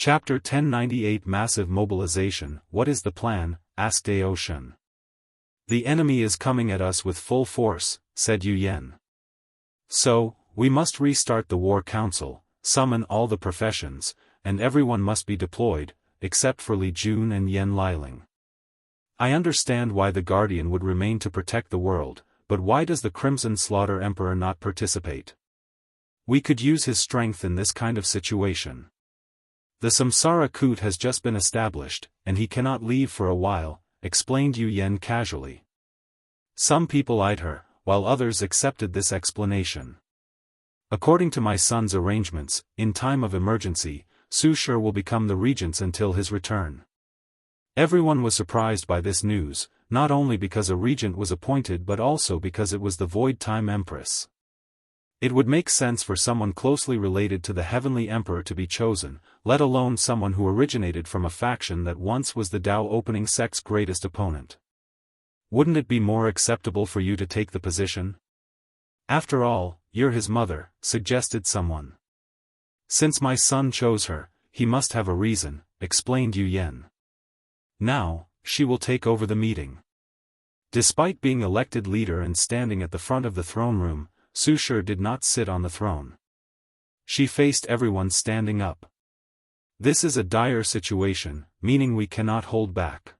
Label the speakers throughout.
Speaker 1: Chapter 1098 Massive Mobilization. What is the plan? Asked Daoist. The enemy is coming at us with full force, said Yu Yen. So, we must restart the war council, summon all the professions, and everyone must be deployed, except for Li Jun and Yen Liling. I understand why the Guardian would remain to protect the world, but why does the Crimson Slaughter Emperor not participate? We could use his strength in this kind of situation. The Samsara Kut has just been established, and he cannot leave for a while, explained Yu Yen casually. Some people eyed her, while others accepted this explanation. According to my son's arrangements, in time of emergency, Su Shi will become the regents until his return. Everyone was surprised by this news, not only because a regent was appointed but also because it was the Void Time Empress. It would make sense for someone closely related to the Heavenly Emperor to be chosen, let alone someone who originated from a faction that once was the Dao opening sect's greatest opponent. Wouldn't it be more acceptable for you to take the position? After all, you're his mother, suggested someone. Since my son chose her, he must have a reason, explained Yu Yen. Now, she will take over the meeting. Despite being elected leader and standing at the front of the throne room, Su Shi did not sit on the throne. She faced everyone standing up. This is a dire situation, meaning we cannot hold back.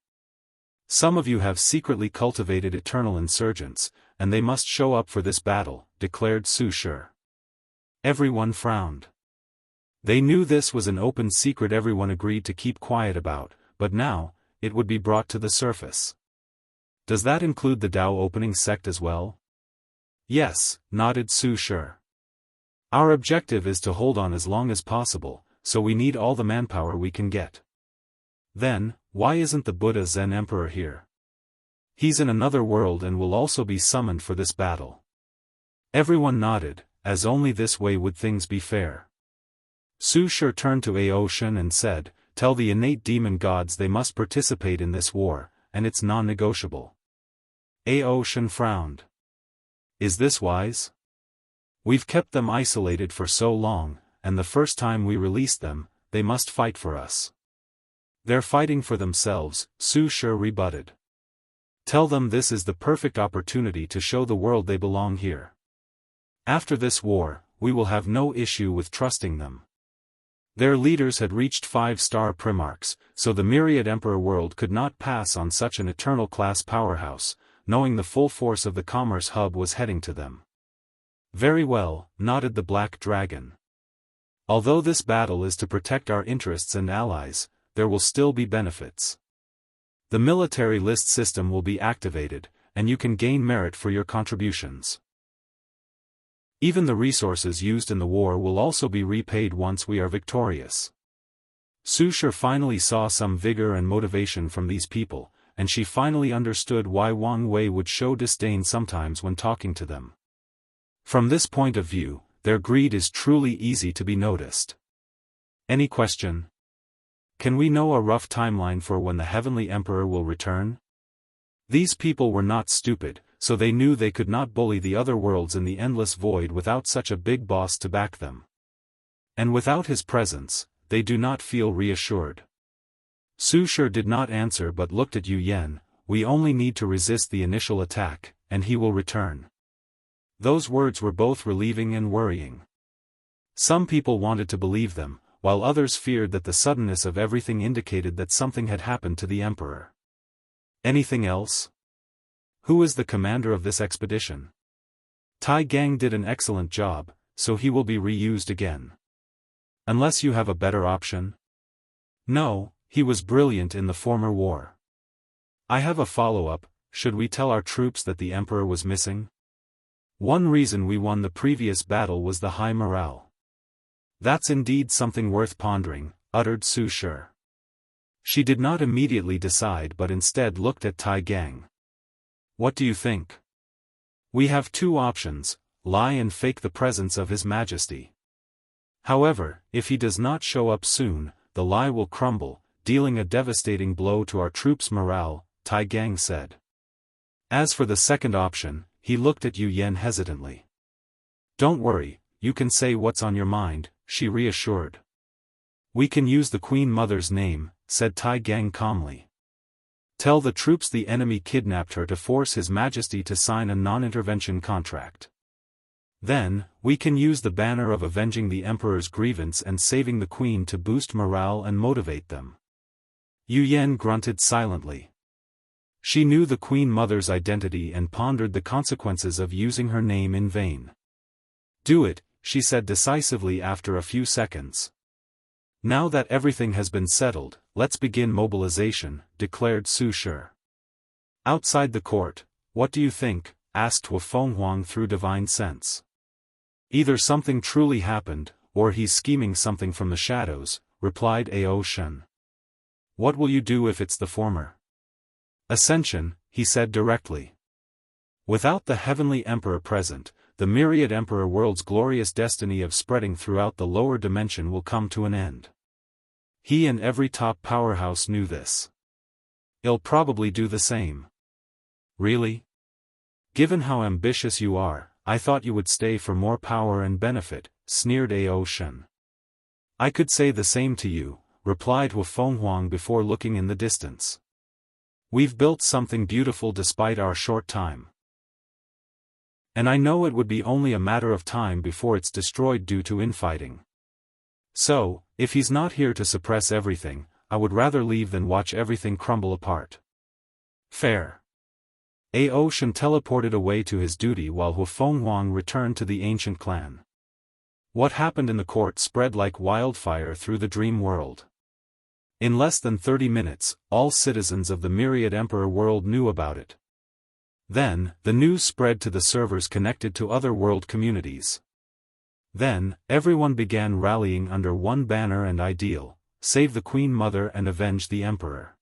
Speaker 1: Some of you have secretly cultivated eternal insurgents, and they must show up for this battle, declared Su Shi. Everyone frowned. They knew this was an open secret everyone agreed to keep quiet about, but now, it would be brought to the surface. Does that include the Dao opening sect as well? Yes, nodded Su Shi. Our objective is to hold on as long as possible, so we need all the manpower we can get. Then, why isn't the Buddha Zen Emperor here? He's in another world and will also be summoned for this battle. Everyone nodded, as only this way would things be fair. Su Shi turned to Daoist and said, "Tell the innate demon gods they must participate in this war, and it's non-negotiable." Daoist frowned. Is this wise? We've kept them isolated for so long, and the first time we release them, they must fight for us. They're fighting for themselves, Su Shi rebutted. Tell them this is the perfect opportunity to show the world they belong here. After this war, we will have no issue with trusting them. Their leaders had reached 5-star primarchs, so the myriad emperor world could not pass on such an eternal class powerhouse, knowing the full force of the commerce hub was heading to them. Very well, nodded the Black Dragon. Although this battle is to protect our interests and allies, there will still be benefits. The military list system will be activated, and you can gain merit for your contributions. Even the resources used in the war will also be repaid once we are victorious. Su Shi finally saw some vigor and motivation from these people, and she finally understood why Wang Wei would show disdain sometimes when talking to them. From this point of view, their greed is truly easy to be noticed. Any question? Can we know a rough timeline for when the Heavenly Emperor will return? These people were not stupid, so they knew they could not bully the other worlds in the endless void without such a big boss to back them. And without his presence, they do not feel reassured. Su Shi did not answer but looked at Yu Yen. We only need to resist the initial attack, and he will return. Those words were both relieving and worrying. Some people wanted to believe them, while others feared that the suddenness of everything indicated that something had happened to the Emperor. Anything else? Who is the commander of this expedition? Tai Gang did an excellent job, so he will be reused again. Unless you have a better option? No. He was brilliant in the former war. I have a follow-up. Should we tell our troops that the Emperor was missing? One reason we won the previous battle was the high morale. That's indeed something worth pondering, uttered Su Shi. She did not immediately decide but instead looked at Tai Gang. What do you think? We have two options, lie and fake the presence of His Majesty. However, if he does not show up soon, the lie will crumble, dealing a devastating blow to our troops' morale, Tai Gang said. As for the second option, he looked at Yu Yen hesitantly. Don't worry, you can say what's on your mind, she reassured. We can use the Queen Mother's name, said Tai Gang calmly. Tell the troops the enemy kidnapped her to force His Majesty to sign a non-intervention contract. Then, we can use the banner of avenging the Emperor's grievance and saving the Queen to boost morale and motivate them. Yu Yan grunted silently. She knew the Queen Mother's identity and pondered the consequences of using her name in vain. Do it, she said decisively after a few seconds. Now that everything has been settled, let's begin mobilization, declared Su Shi. Outside the court, what do you think? Asked Wu Fenghuang through divine sense. Either something truly happened, or he's scheming something from the shadows, replied Ao Shen. What will you do if it's the former? Ascension, he said directly. Without the heavenly emperor present, the myriad emperor world's glorious destiny of spreading throughout the lower dimension will come to an end. He and every top powerhouse knew this. He'll probably do the same. Really? Given how ambitious you are, I thought you would stay for more power and benefit, sneered Ao Shen. I could say the same to you, replied Wu Fenghuang before looking in the distance. We've built something beautiful despite our short time. And I know it would be only a matter of time before it's destroyed due to infighting. So, if he's not here to suppress everything, I would rather leave than watch everything crumble apart. Fair. Ao Shen teleported away to his duty while Wu Fenghuang returned to the ancient clan. What happened in the court spread like wildfire through the dream world. In less than 30 minutes, all citizens of the myriad emperor world knew about it. Then, the news spread to the servers connected to other world communities. Then, everyone began rallying under one banner and ideal: save the Queen Mother and avenge the Emperor.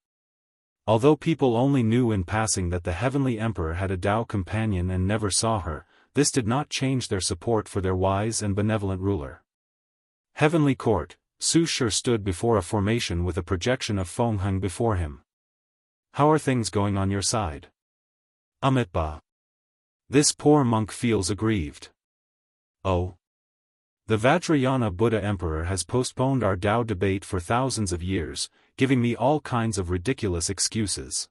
Speaker 1: Although people only knew in passing that the Heavenly Emperor had a Dao companion and never saw her, this did not change their support for their wise and benevolent ruler. Heavenly Court, Su Shi stood before a formation with a projection of Fengheng before him. How are things going on your side? Amitabha. This poor monk feels aggrieved. Oh. The Vajrayana Buddha Emperor has postponed our Dao debate for thousands of years, giving me all kinds of ridiculous excuses.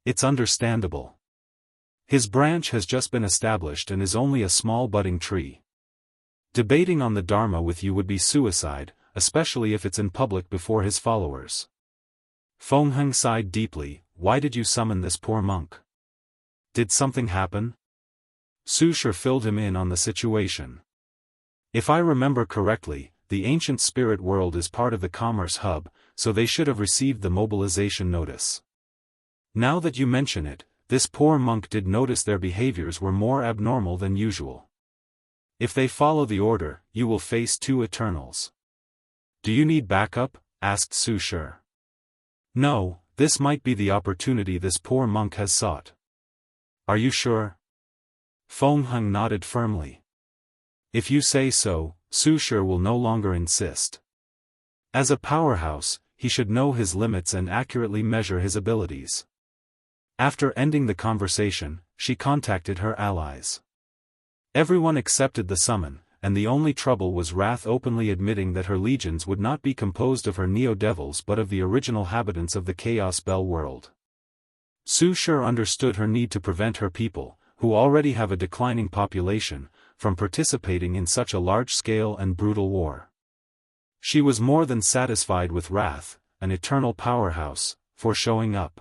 Speaker 1: It's understandable. His branch has just been established and is only a small budding tree. Debating on the Dharma with you would be suicide, especially if it's in public before his followers. Fengheng sighed deeply. Why did you summon this poor monk? Did something happen? Su Shi filled him in on the situation. If I remember correctly, the ancient spirit world is part of the commerce hub, so they should have received the mobilization notice. Now that you mention it, this poor monk did notice their behaviors were more abnormal than usual. If they follow the order, you will face 2 Eternals. Do you need backup? Asked Su Shi. No, this might be the opportunity this poor monk has sought. Are you sure? Fengheng nodded firmly. If you say so, Su Shi will no longer insist. As a powerhouse, he should know his limits and accurately measure his abilities. After ending the conversation, she contacted her allies. Everyone accepted the summon, and the only trouble was Wrath openly admitting that her legions would not be composed of her neo-devils but of the original habitants of the Chaos Bell world. Su Shi understood her need to prevent her people, who already have a declining population, from participating in such a large-scale and brutal war. She was more than satisfied with Wrath, an eternal powerhouse, for showing up.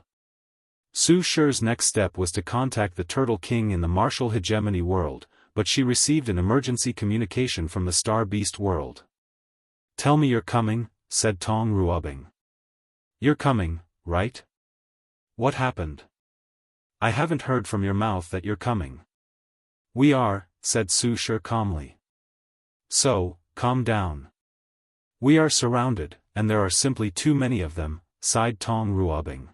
Speaker 1: Su Shi's next step was to contact the Turtle King in the martial hegemony world, but she received an emergency communication from the Star Beast world. Tell me you're coming, said Tong Ruobing. You're coming, right? What happened? I haven't heard from your mouth that you're coming. We are, said Su Shi calmly. So, calm down. We are surrounded, and there are simply too many of them, sighed Tong Ruobing.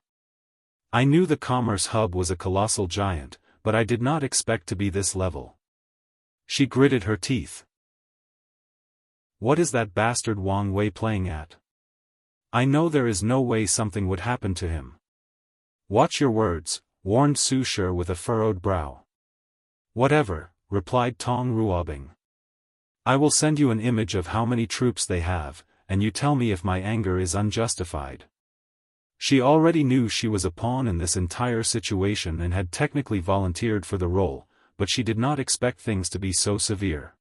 Speaker 1: I knew the commerce hub was a colossal giant, but I did not expect to be this level. She gritted her teeth. What is that bastard Wang Wei playing at? I know there is no way something would happen to him. Watch your words, warned Su Shi with a furrowed brow. Whatever, replied Tong Ruobing. I will send you an image of how many troops they have, and you tell me if my anger is unjustified. She already knew she was a pawn in this entire situation and had technically volunteered for the role, but she did not expect things to be so severe.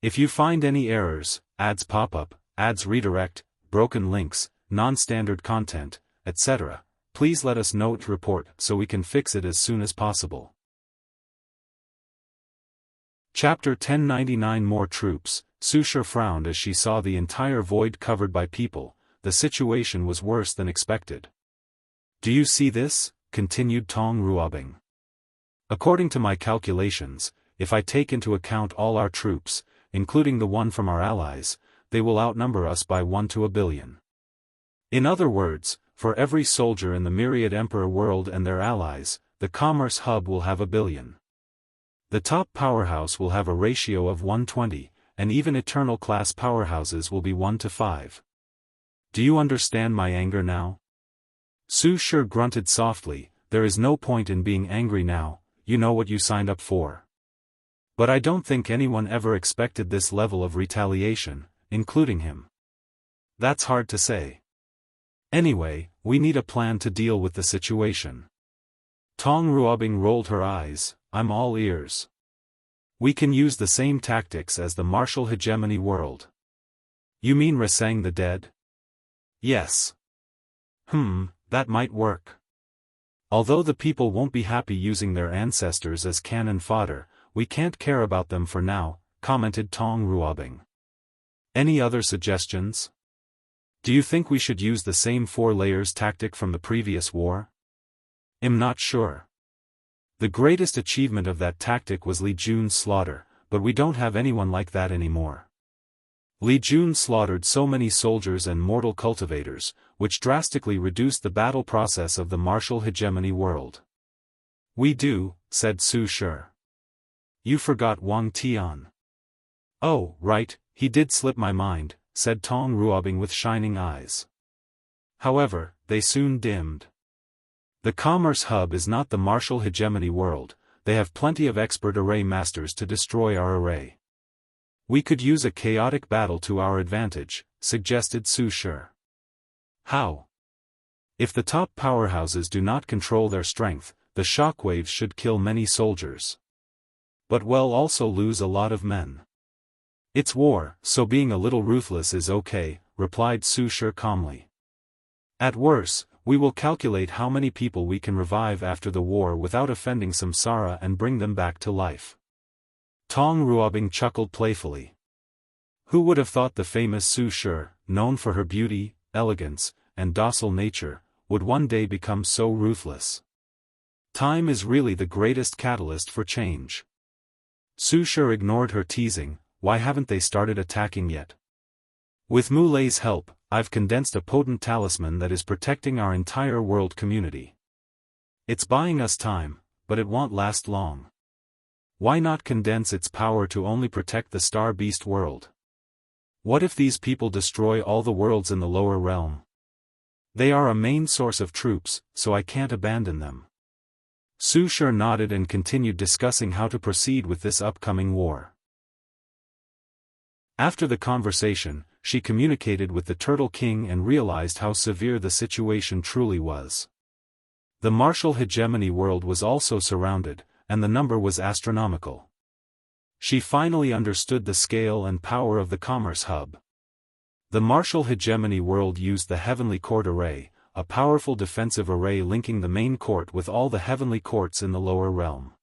Speaker 1: If you find any errors, ads pop up, ads redirect, broken links, non-standard content, etc., please let us know to report so we can fix it as soon as possible. Chapter 1099 More Troops. Su Shi frowned as she saw the entire void covered by people. The situation was worse than expected. Do you see this? Continued Tong Ruobing. According to my calculations, if I take into account all our troops, including the one from our allies, they will outnumber us by 1 to a billion. In other words, for every soldier in the myriad emperor world and their allies, the commerce hub will have a billion. The top powerhouse will have a ratio of 120, and even eternal class powerhouses will be 1 to 5. Do you understand my anger now? Su Shi grunted softly. There is no point in being angry now, you know what you signed up for. But I don't think anyone ever expected this level of retaliation, including him. That's hard to say. Anyway, we need a plan to deal with the situation. Tong Ruobing rolled her eyes. I'm all ears. We can use the same tactics as the martial hegemony world. You mean raising the dead? Yes. That might work. Although the people won't be happy using their ancestors as cannon fodder, we can't care about them for now, commented Tong Ruobing. Any other suggestions? Do you think we should use the same 4 layers tactic from the previous war? I'm not sure. The greatest achievement of that tactic was Li Jun's slaughter, but we don't have anyone like that anymore. Li Jun slaughtered so many soldiers and mortal cultivators, which drastically reduced the battle process of the martial hegemony world. We do, said Su Shi. You forgot Wang Tian. Oh, right, he did slip my mind, said Tong Ruobing with shining eyes. However, they soon dimmed. The commerce hub is not the martial hegemony world, they have plenty of expert array masters to destroy our array. We could use a chaotic battle to our advantage, suggested Su Shi. How? If the top powerhouses do not control their strength, the shockwaves should kill many soldiers. But we'll also lose a lot of men. It's war, so being a little ruthless is okay, replied Su Shi calmly. At worst, we will calculate how many people we can revive after the war without offending samsara and bring them back to life. Tong Ruobing chuckled playfully. Who would have thought the famous Su Shi, known for her beauty, elegance, and docile nature, would one day become so ruthless? Time is really the greatest catalyst for change. Su Shi ignored her teasing. Why haven't they started attacking yet? With Mulei's help, I've condensed a potent talisman that is protecting our entire world community. It's buying us time, but it won't last long. Why not condense its power to only protect the Star Beast world? What if these people destroy all the worlds in the lower realm? They are a main source of troops, so I can't abandon them. Su Shi nodded and continued discussing how to proceed with this upcoming war. After the conversation, she communicated with the Turtle King and realized how severe the situation truly was. The martial hegemony world was also surrounded, and the number was astronomical. She finally understood the scale and power of the commerce hub. The martial hegemony world used the Heavenly Court Array, a powerful defensive array linking the main court with all the heavenly courts in the lower realm.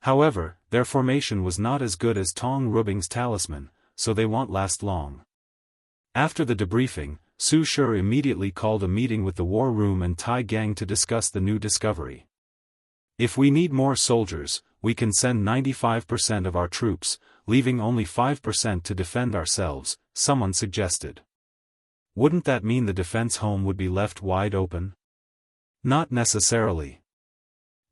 Speaker 1: However, their formation was not as good as Tong Ruobing's talisman, so they won't last long. After the debriefing, Su Shi immediately called a meeting with the War Room and Tai Gang to discuss the new discovery. If we need more soldiers, we can send 95% of our troops, leaving only 5% to defend ourselves, someone suggested. Wouldn't that mean the defense home would be left wide open? Not necessarily.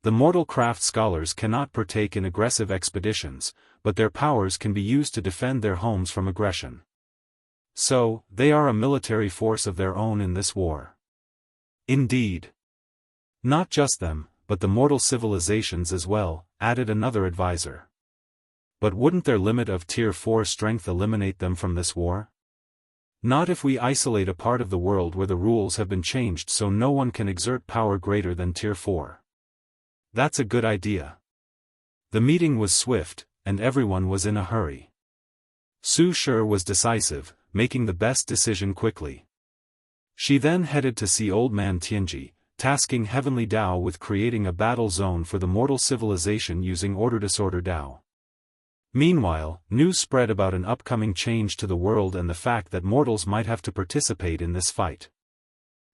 Speaker 1: The mortal craft scholars cannot partake in aggressive expeditions, but their powers can be used to defend their homes from aggression. So, they are a military force of their own in this war. Indeed. Not just them, but the mortal civilizations as well, added another advisor. But wouldn't their limit of Tier 4 strength eliminate them from this war? Not if we isolate a part of the world where the rules have been changed so no one can exert power greater than Tier 4. That's a good idea. The meeting was swift, and everyone was in a hurry. Su Shi was decisive, making the best decision quickly. She then headed to see Old Man Tianji, tasking Heavenly Dao with creating a battle zone for the mortal civilization using order-disorder Dao. Meanwhile, news spread about an upcoming change to the world and the fact that mortals might have to participate in this fight.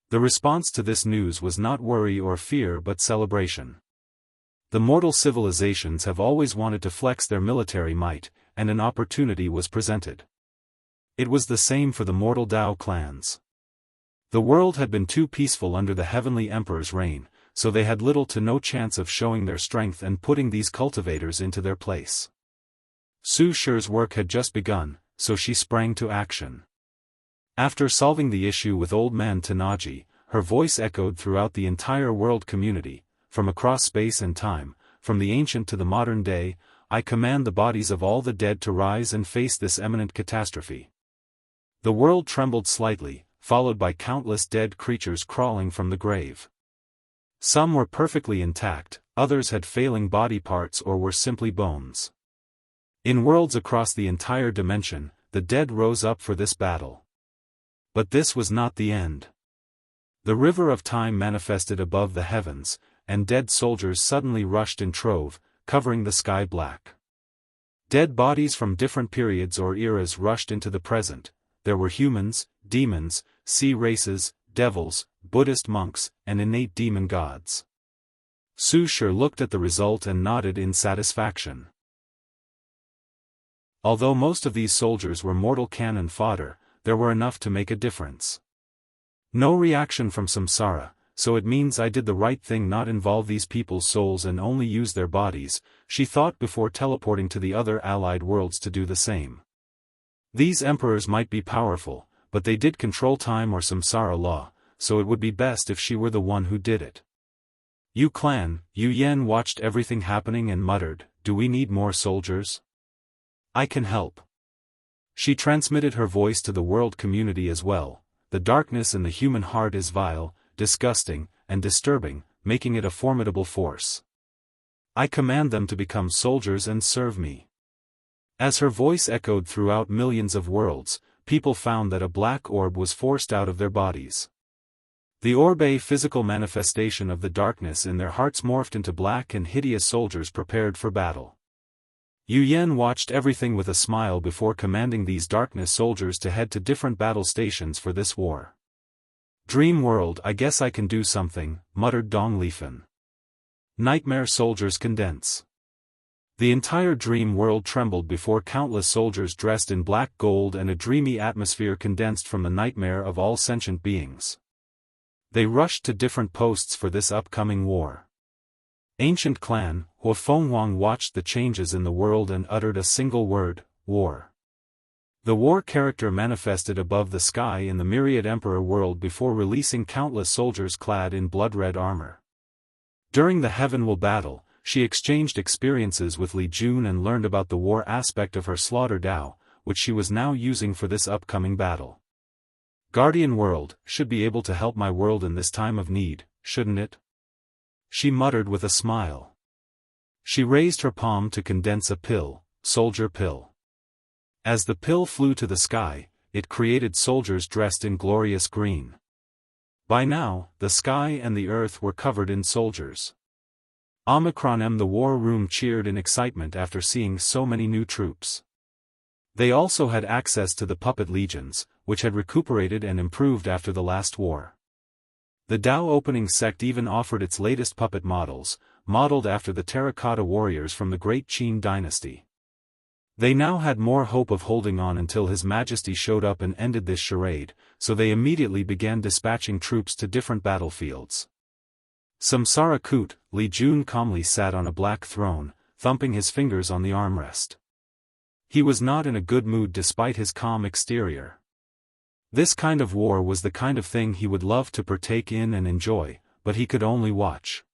Speaker 1: The response to this news was not worry or fear but celebration. The mortal civilizations have always wanted to flex their military might, and an opportunity was presented. It was the same for the mortal Dao clans. The world had been too peaceful under the Heavenly Emperor's reign, so they had little to no chance of showing their strength and putting these cultivators into their place. Su Shi's work had just begun, so she sprang to action. After solving the issue with Old Man Tanaji, her voice echoed throughout the entire world community, from across space and time, from the ancient to the modern day. I command the bodies of all the dead to rise and face this imminent catastrophe. The world trembled slightly, followed by countless dead creatures crawling from the grave. Some were perfectly intact, others had failing body parts or were simply bones. In worlds across the entire dimension, the dead rose up for this battle. But this was not the end. The river of time manifested above the heavens, and dead soldiers suddenly rushed in trove, covering the sky black. Dead bodies from different periods or eras rushed into the present. There were humans, demons, sea races, devils, Buddhist monks, and innate demon gods. Su Shi looked at the result and nodded in satisfaction. Although most of these soldiers were mortal cannon fodder, there were enough to make a difference. No reaction from Samsara, so it means I did the right thing, not involve these people's souls and only use their bodies, she thought before teleporting to the other allied worlds to do the same. These emperors might be powerful, but they did control time or Samsara law, so it would be best if she were the one who did it. Yu Clan, Yu Yen watched everything happening and muttered, "Do we need more soldiers? I can help." She transmitted her voice to the world community as well. The darkness in the human heart is vile, disgusting, and disturbing, making it a formidable force. I command them to become soldiers and serve me. As her voice echoed throughout millions of worlds, people found that a black orb was forced out of their bodies. The orb, a physical manifestation of the darkness in their hearts, morphed into black and hideous soldiers prepared for battle. Yu Yen watched everything with a smile before commanding these darkness soldiers to head to different battle stations for this war. "Dream world, I guess I can do something," muttered Dong Lifen. Nightmare soldiers condense. The entire dream world trembled before countless soldiers dressed in black gold and a dreamy atmosphere condensed from the nightmare of all sentient beings. They rushed to different posts for this upcoming war. Ancient clan, Hua Fenghuang, watched the changes in the world and uttered a single word: war. The war character manifested above the sky in the myriad emperor world before releasing countless soldiers clad in blood-red armor. During the Heavenwell battle, she exchanged experiences with Li Jun and learned about the war aspect of her slaughter Dao, which she was now using for this upcoming battle. Guardian world should be able to help my world in this time of need, shouldn't it? She muttered with a smile. She raised her palm to condense a pill, soldier pill. As the pill flew to the sky, it created soldiers dressed in glorious green. By now, the sky and the earth were covered in soldiers. Omicron M. The war room cheered in excitement after seeing so many new troops. They also had access to the puppet legions, which had recuperated and improved after the last war. The Dao opening sect even offered its latest puppet models, modeled after the terracotta warriors from the Great Qin dynasty. They now had more hope of holding on until His Majesty showed up and ended this charade, so they immediately began dispatching troops to different battlefields. Samsara Kut, Li Jun calmly sat on a black throne, thumping his fingers on the armrest. He was not in a good mood despite his calm exterior. This kind of war was the kind of thing he would love to partake in and enjoy, but he could only watch.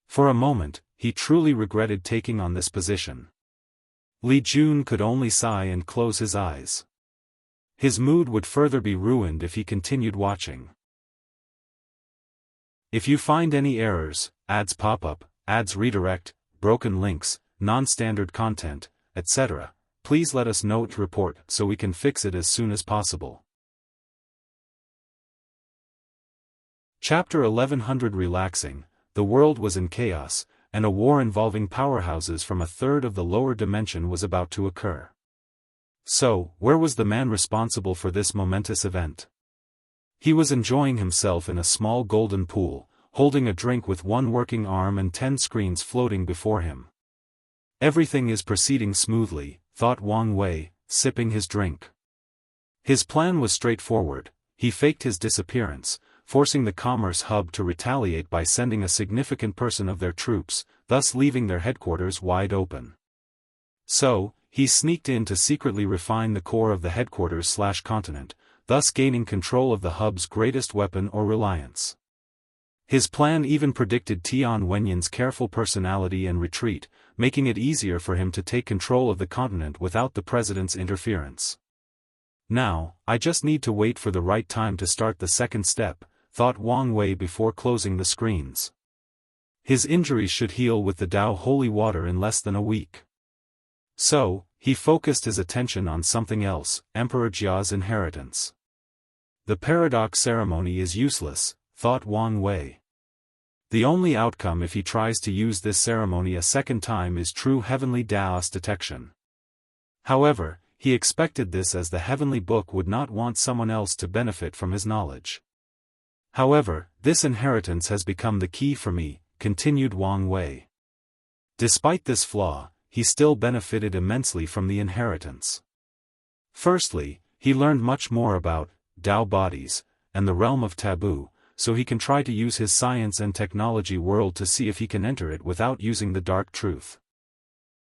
Speaker 1: For a moment, he truly regretted taking on this position. Li Jun could only sigh and close his eyes. His mood would further be ruined if he continued watching. If you find any errors, ads pop up, ads redirect, broken links, non-standard content, etc., please let us know to report so we can fix it as soon as possible. Chapter 1100 Relaxing. The world was in chaos, and a war involving powerhouses from a third of the lower dimension was about to occur. So, where was the man responsible for this momentous event? He was enjoying himself in a small golden pool, holding a drink with one working arm and 10 screens floating before him. Everything is proceeding smoothly, thought Wang Wei, sipping his drink. His plan was straightforward. He faked his disappearance, forcing the commerce hub to retaliate by sending a significant portion of their troops, thus leaving their headquarters wide open. So, he sneaked in to secretly refine the core of the headquarters/continent, thus gaining control of the hub's greatest weapon or reliance. His plan even predicted Tian Wenyan's careful personality and retreat, making it easier for him to take control of the continent without the president's interference. Now, I just need to wait for the right time to start the second step, thought Wang Wei before closing the screens. His injuries should heal with the Dao holy water in less than a week. So, he focused his attention on something else, Emperor Jia's inheritance. The paradox ceremony is useless, thought Wang Wei. The only outcome if he tries to use this ceremony a second time is true heavenly Daoist detection. However, he expected this as the heavenly book would not want someone else to benefit from his knowledge. However, this inheritance has become the key for me, continued Wang Wei. Despite this flaw, he still benefited immensely from the inheritance. Firstly, he learned much more about Dao bodies and the realm of taboo, so he can try to use his science and technology world to see if he can enter it without using the dark truth.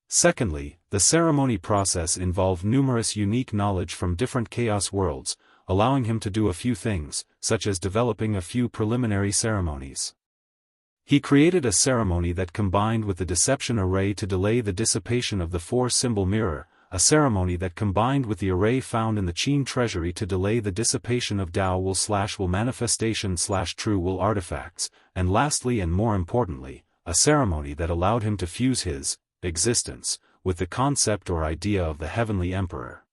Speaker 1: Secondly, the ceremony process involved numerous unique knowledge from different chaos worlds, allowing him to do a few things, such as developing a few preliminary ceremonies. He created a ceremony that combined with the deception array to delay the dissipation of the four-symbol mirror, a ceremony that combined with the array found in the Qin treasury to delay the dissipation of Dao will manifestation/true will artifacts, and lastly and more importantly, a ceremony that allowed him to fuse his existence with the concept or idea of the heavenly emperor.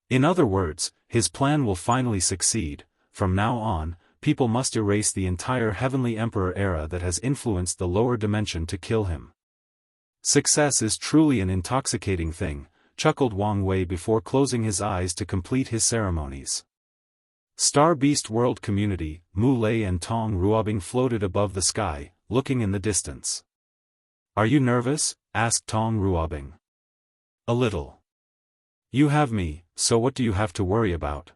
Speaker 1: In other words, his plan will finally succeed. From now on, people must erase the entire heavenly emperor era that has influenced the lower dimension to kill him. Success is truly an intoxicating thing, chuckled Wang Wei before closing his eyes to complete his ceremonies. Star Beast World Community, Mu Lei and Tong Ruobing floated above the sky, looking in the distance. Are you nervous? Asked Tong Ruobing. A little. You have me, so what do you have to worry about?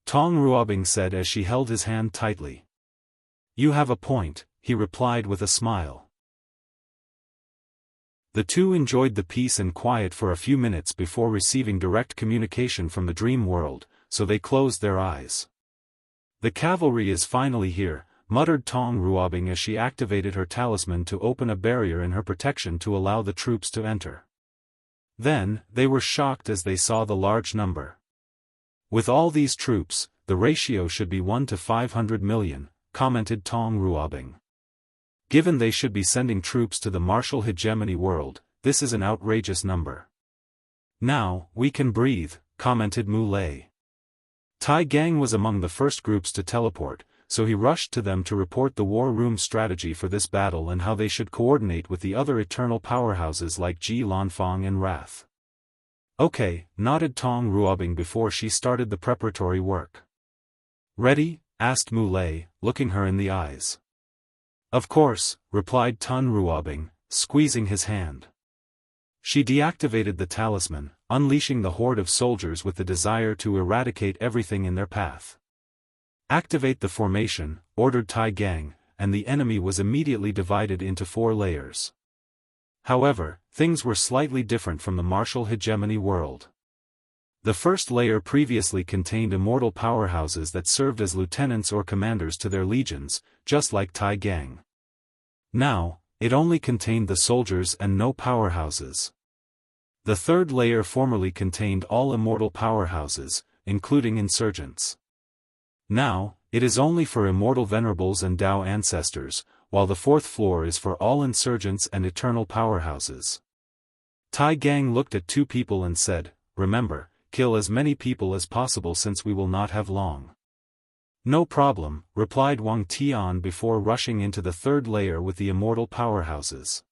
Speaker 1: Tong Ruobing said as she held his hand tightly. You have a point, he replied with a smile. The two enjoyed the peace and quiet for a few minutes before receiving direct communication from the dream world, so they closed their eyes. The cavalry is finally here, muttered Tong Ruobing as she activated her talisman to open a barrier in her protection to allow the troops to enter. Then, they were shocked as they saw the large number. With all these troops, the ratio should be 1 to 500 million, commented Tong Ruobing. Given they should be sending troops to the martial hegemony world, this is an outrageous number. Now, we can breathe, commented Mu Lei. Tai Gang was among the first groups to teleport, so he rushed to them to report the war room strategy for this battle and how they should coordinate with the other eternal powerhouses like Ji Lanfang and Wrath. Okay, nodded Tong Ruobing before she started the preparatory work. Ready? Asked Mu Lei, looking her in the eyes. Of course, replied Tun Ruobing, squeezing his hand. She deactivated the talisman, unleashing the horde of soldiers with the desire to eradicate everything in their path. Activate the formation, ordered Tai Gang, and the enemy was immediately divided into 4 layers. However, things were slightly different from the martial hegemony world. The first layer previously contained immortal powerhouses that served as lieutenants or commanders to their legions, just like Tai Gang. Now, it only contained the soldiers and no powerhouses. The third layer formerly contained all immortal powerhouses, including insurgents. Now, it is only for immortal venerables and Dao ancestors, while the fourth floor is for all insurgents and eternal powerhouses. Tai Gang looked at two people and said, "Remember, kill as many people as possible since we will not have long." "No problem," replied Wang Tian before rushing into the third layer with the immortal powerhouses.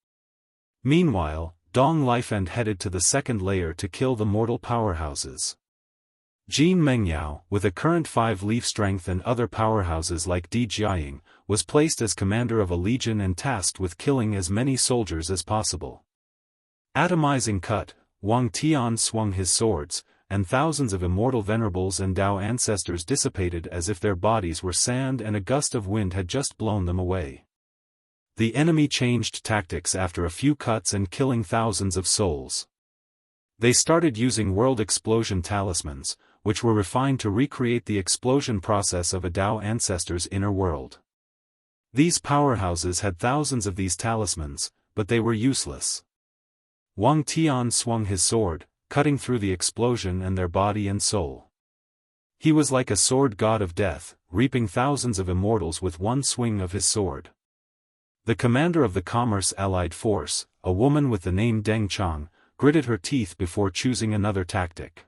Speaker 1: Meanwhile, Dong Lifeng headed to the second layer to kill the mortal powerhouses. Jin Mengyao, with a current 5-leaf strength and other powerhouses like Di Jiaying, was placed as commander of a legion and tasked with killing as many soldiers as possible. Atomizing cut, Wang Tian swung his swords, and thousands of immortal venerables and Dao ancestors dissipated as if their bodies were sand and a gust of wind had just blown them away. The enemy changed tactics after a few cuts and killing thousands of souls. They started using world explosion talismans, which were refined to recreate the explosion process of a Dao ancestor's inner world. These powerhouses had thousands of these talismans, but they were useless. Wang Tian swung his sword, cutting through the explosion and their body and soul. He was like a sword god of death, reaping thousands of immortals with one swing of his sword. The commander of the Commerce Allied Force, a woman with the name Deng Chang, gritted her teeth before choosing another tactic.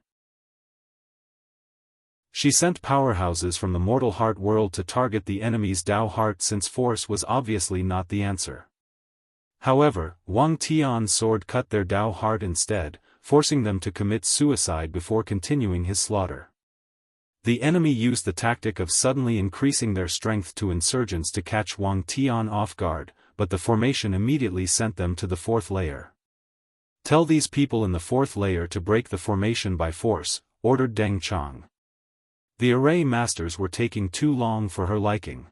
Speaker 1: She sent powerhouses from the mortal heart world to target the enemy's Dao heart since force was obviously not the answer. However, Wang Tian's sword cut their Dao heart instead, forcing them to commit suicide before continuing his slaughter. The enemy used the tactic of suddenly increasing their strength to insurgents to catch Wang Tian off guard, but the formation immediately sent them to the fourth layer. "Tell these people in the fourth layer to break the formation by force," ordered Deng Chang. The array masters were taking too long for her liking.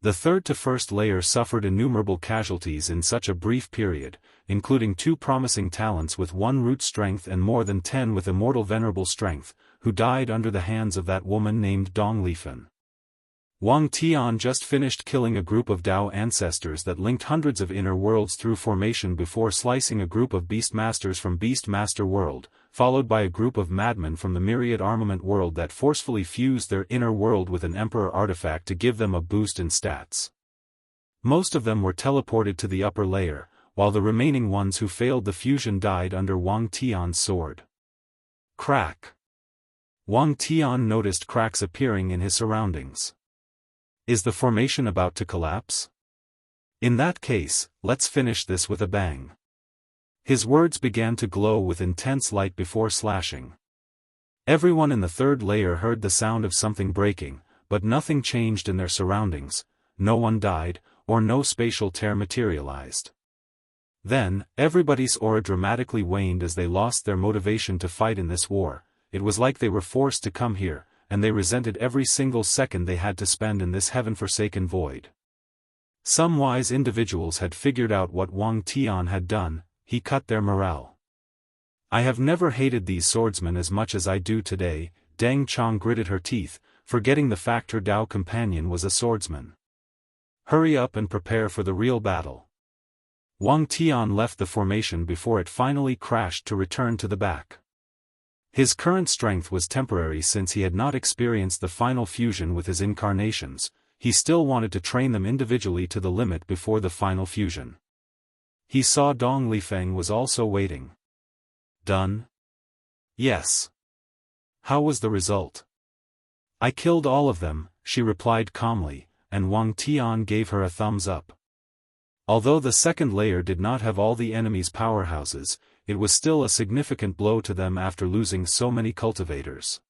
Speaker 1: The third to first layer suffered innumerable casualties in such a brief period, including 2 promising talents with 1 root strength and more than 10 with immortal venerable strength, who died under the hands of that woman named Dong Lifeng. Wang Tian just finished killing a group of Dao ancestors that linked hundreds of inner worlds through formation before slicing a group of Beast Masters from Beast Master World, followed by a group of madmen from the Myriad Armament World that forcefully fused their inner world with an Emperor artifact to give them a boost in stats. Most of them were teleported to the upper layer, while the remaining ones who failed the fusion died under Wang Tian's sword. Crack. Wang Tian noticed cracks appearing in his surroundings. Is the formation about to collapse? In that case, let's finish this with a bang. His words began to glow with intense light before slashing. Everyone in the third layer heard the sound of something breaking, but nothing changed in their surroundings, no one died, or no spatial tear materialized. Then, everybody's aura dramatically waned as they lost their motivation to fight in this war. It was like they were forced to come here, and they resented every single second they had to spend in this heaven-forsaken void. Some wise individuals had figured out what Wang Tian had done. He cut their morale. "I have never hated these swordsmen as much as I do today," Deng Chang gritted her teeth, forgetting the fact her Dao companion was a swordsman. "Hurry up and prepare for the real battle." Wang Tian left the formation before it finally crashed to return to the back. His current strength was temporary since he had not experienced the final fusion with his incarnations. He still wanted to train them individually to the limit before the final fusion. He saw Dong Lifeng was also waiting. "Done?" "Yes." "How was the result?" "I killed all of them," she replied calmly, and Wang Tian gave her a thumbs up. Although the second layer did not have all the enemy's powerhouses, it was still a significant blow to them after losing so many cultivators.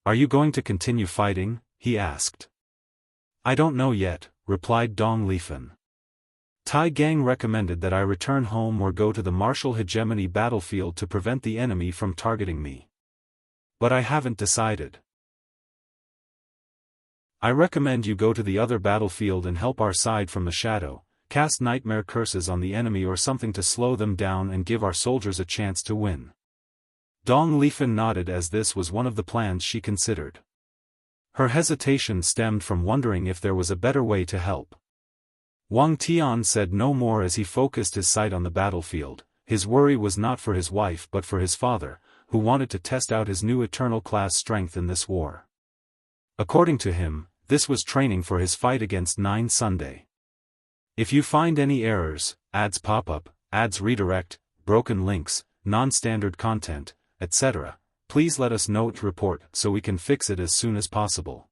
Speaker 1: "Are you going to continue fighting?" he asked. "I don't know yet," replied Dong Lifeng. "Tai Gang recommended that I return home or go to the martial hegemony battlefield to prevent the enemy from targeting me. But I haven't decided. I recommend you go to the other battlefield and help our side from the shadow, cast nightmare curses on the enemy or something to slow them down and give our soldiers a chance to win." Dong Lifeng nodded as this was one of the plans she considered. Her hesitation stemmed from wondering if there was a better way to help. Wang Tian said no more as he focused his sight on the battlefield. His worry was not for his wife but for his father, who wanted to test out his new eternal class strength in this war. According to him, this was training for his fight against 9 Sunday. If you find any errors, ads pop up, ads redirect, broken links, non-standard content, etc., please let us know to report so we can fix it as soon as possible.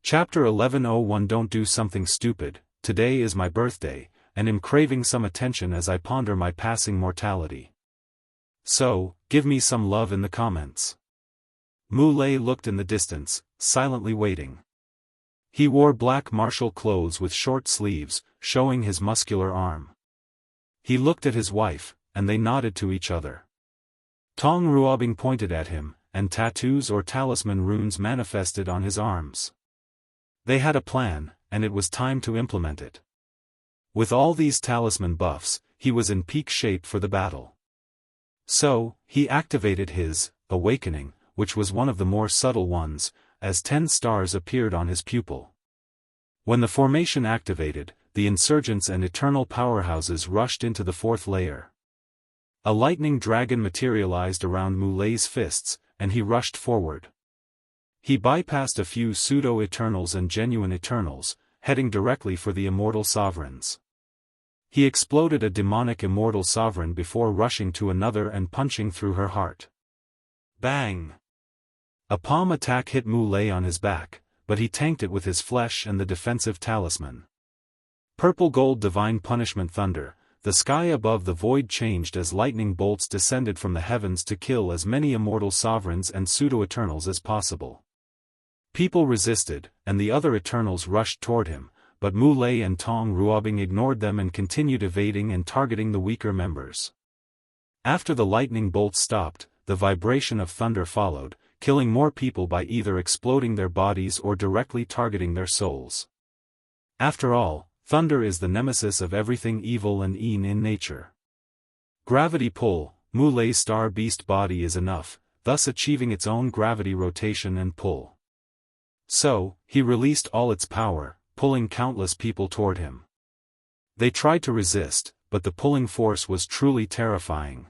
Speaker 1: Chapter 1101 Don't do something stupid. Today is my birthday, and am craving some attention as I ponder my passing mortality. So, give me some love in the comments. Mu Lei looked in the distance, silently waiting. He wore black martial clothes with short sleeves, showing his muscular arm. He looked at his wife, and they nodded to each other. Tong Ruobing pointed at him, and tattoos or talisman runes manifested on his arms. They had a plan, and it was time to implement it. With all these talisman buffs, he was in peak shape for the battle. So, he activated his awakening, which was one of the more subtle ones, as 10 stars appeared on his pupil. When the formation activated, the insurgents and eternal powerhouses rushed into the 4th layer. A lightning dragon materialized around Mu Lei's fists, and he rushed forward. He bypassed a few pseudo-eternals and genuine eternals, heading directly for the immortal sovereigns. He exploded a demonic immortal sovereign before rushing to another and punching through her heart. Bang! A palm attack hit Mu Lei on his back, but he tanked it with his flesh and the defensive talisman. Purple gold divine punishment thunder, the sky above the void changed as lightning bolts descended from the heavens to kill as many immortal sovereigns and pseudo-eternals as possible. People resisted, and the other eternals rushed toward him, but Mu Lei and Tong Ruobing ignored them and continued evading and targeting the weaker members. After the lightning bolts stopped, the vibration of thunder followed, killing more people by either exploding their bodies or directly targeting their souls. After all, thunder is the nemesis of everything evil and in nature. Gravity pull, Mu Lei's star beast body is enough, thus achieving its own gravity rotation and pull. So, he released all its power, pulling countless people toward him. They tried to resist, but the pulling force was truly terrifying.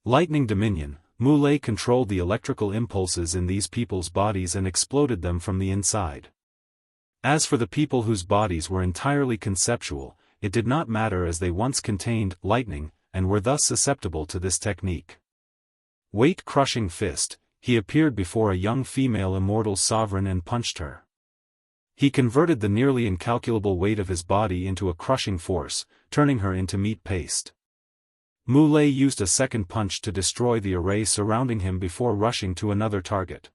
Speaker 1: Lightning Dominion, Mu Lei controlled the electrical impulses in these people's bodies and exploded them from the inside. As for the people whose bodies were entirely conceptual, it did not matter as they once contained lightning, and were thus susceptible to this technique. Weight-crushing fist, he appeared before a young female immortal sovereign and punched her. He converted the nearly incalculable weight of his body into a crushing force, turning her into meat paste. Mu Lei used a second punch to destroy the array surrounding him before rushing to another target.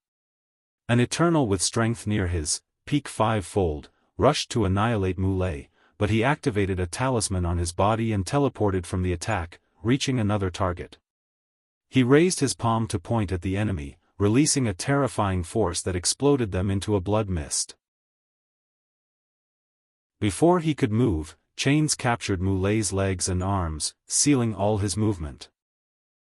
Speaker 1: An eternal with strength near his peak 5-fold, rushed to annihilate Mu Lei, but he activated a talisman on his body and teleported from the attack, reaching another target. He raised his palm to point at the enemy, releasing a terrifying force that exploded them into a blood mist. Before he could move, chains captured Mu Lei's legs and arms, sealing all his movement.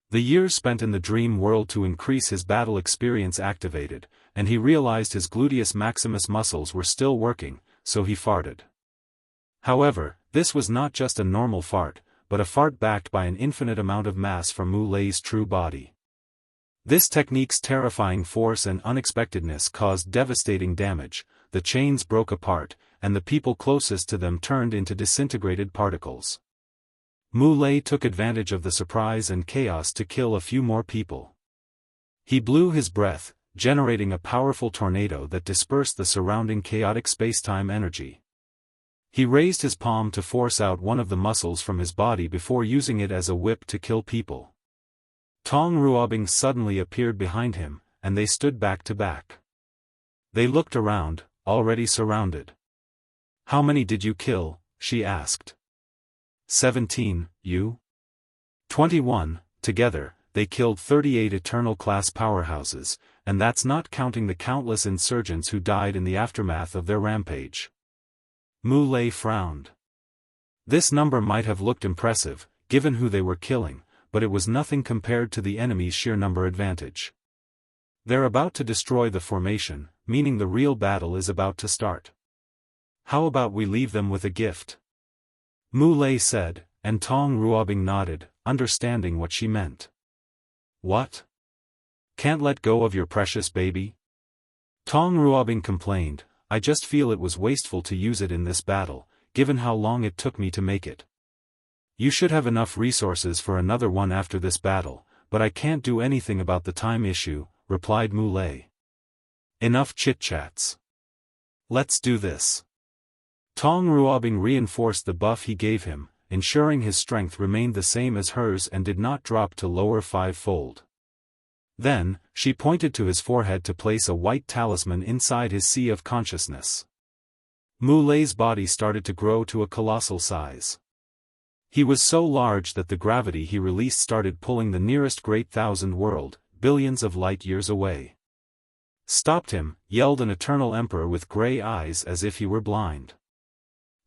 Speaker 1: The years spent in the dream world to increase his battle experience activated, and he realized his gluteus maximus muscles were still working, so he farted. However, this was not just a normal fart, but a fart backed by an infinite amount of mass from Mu Lei's true body. This technique's terrifying force and unexpectedness caused devastating damage, the chains broke apart, and the people closest to them turned into disintegrated particles. Mu Lei took advantage of the surprise and chaos to kill a few more people. He blew his breath, generating a powerful tornado that dispersed the surrounding chaotic space-time energy. He raised his palm to force out one of the muscles from his body before using it as a whip to kill people. Tong Ruobing suddenly appeared behind him, and they stood back to back. They looked around, already surrounded. "How many did you kill?" she asked. 17, you? 21, together, they killed 38 Eternal class powerhouses, and that's not counting the countless insurgents who died in the aftermath of their rampage. Mu Lei frowned. This number might have looked impressive, given who they were killing, but it was nothing compared to the enemy's sheer number advantage. They're about to destroy the formation, meaning the real battle is about to start. How about we leave them with a gift? Mu Lei said, and Tong Ruobing nodded, understanding what she meant. What? Can't let go of your precious baby? Tong Ruobing complained, I just feel it was wasteful to use it in this battle, given how long it took me to make it. You should have enough resources for another one after this battle, but I can't do anything about the time issue, replied Mu Lei. Enough chit-chats. Let's do this. Tong Ruobing reinforced the buff he gave him, ensuring his strength remained the same as hers and did not drop to lower five-fold. Then, she pointed to his forehead to place a white talisman inside his sea of consciousness. Mu Lei's body started to grow to a colossal size. He was so large that the gravity he released started pulling the nearest great thousand world, billions of light years away. Stopped him, yelled an eternal emperor with gray eyes as if he were blind.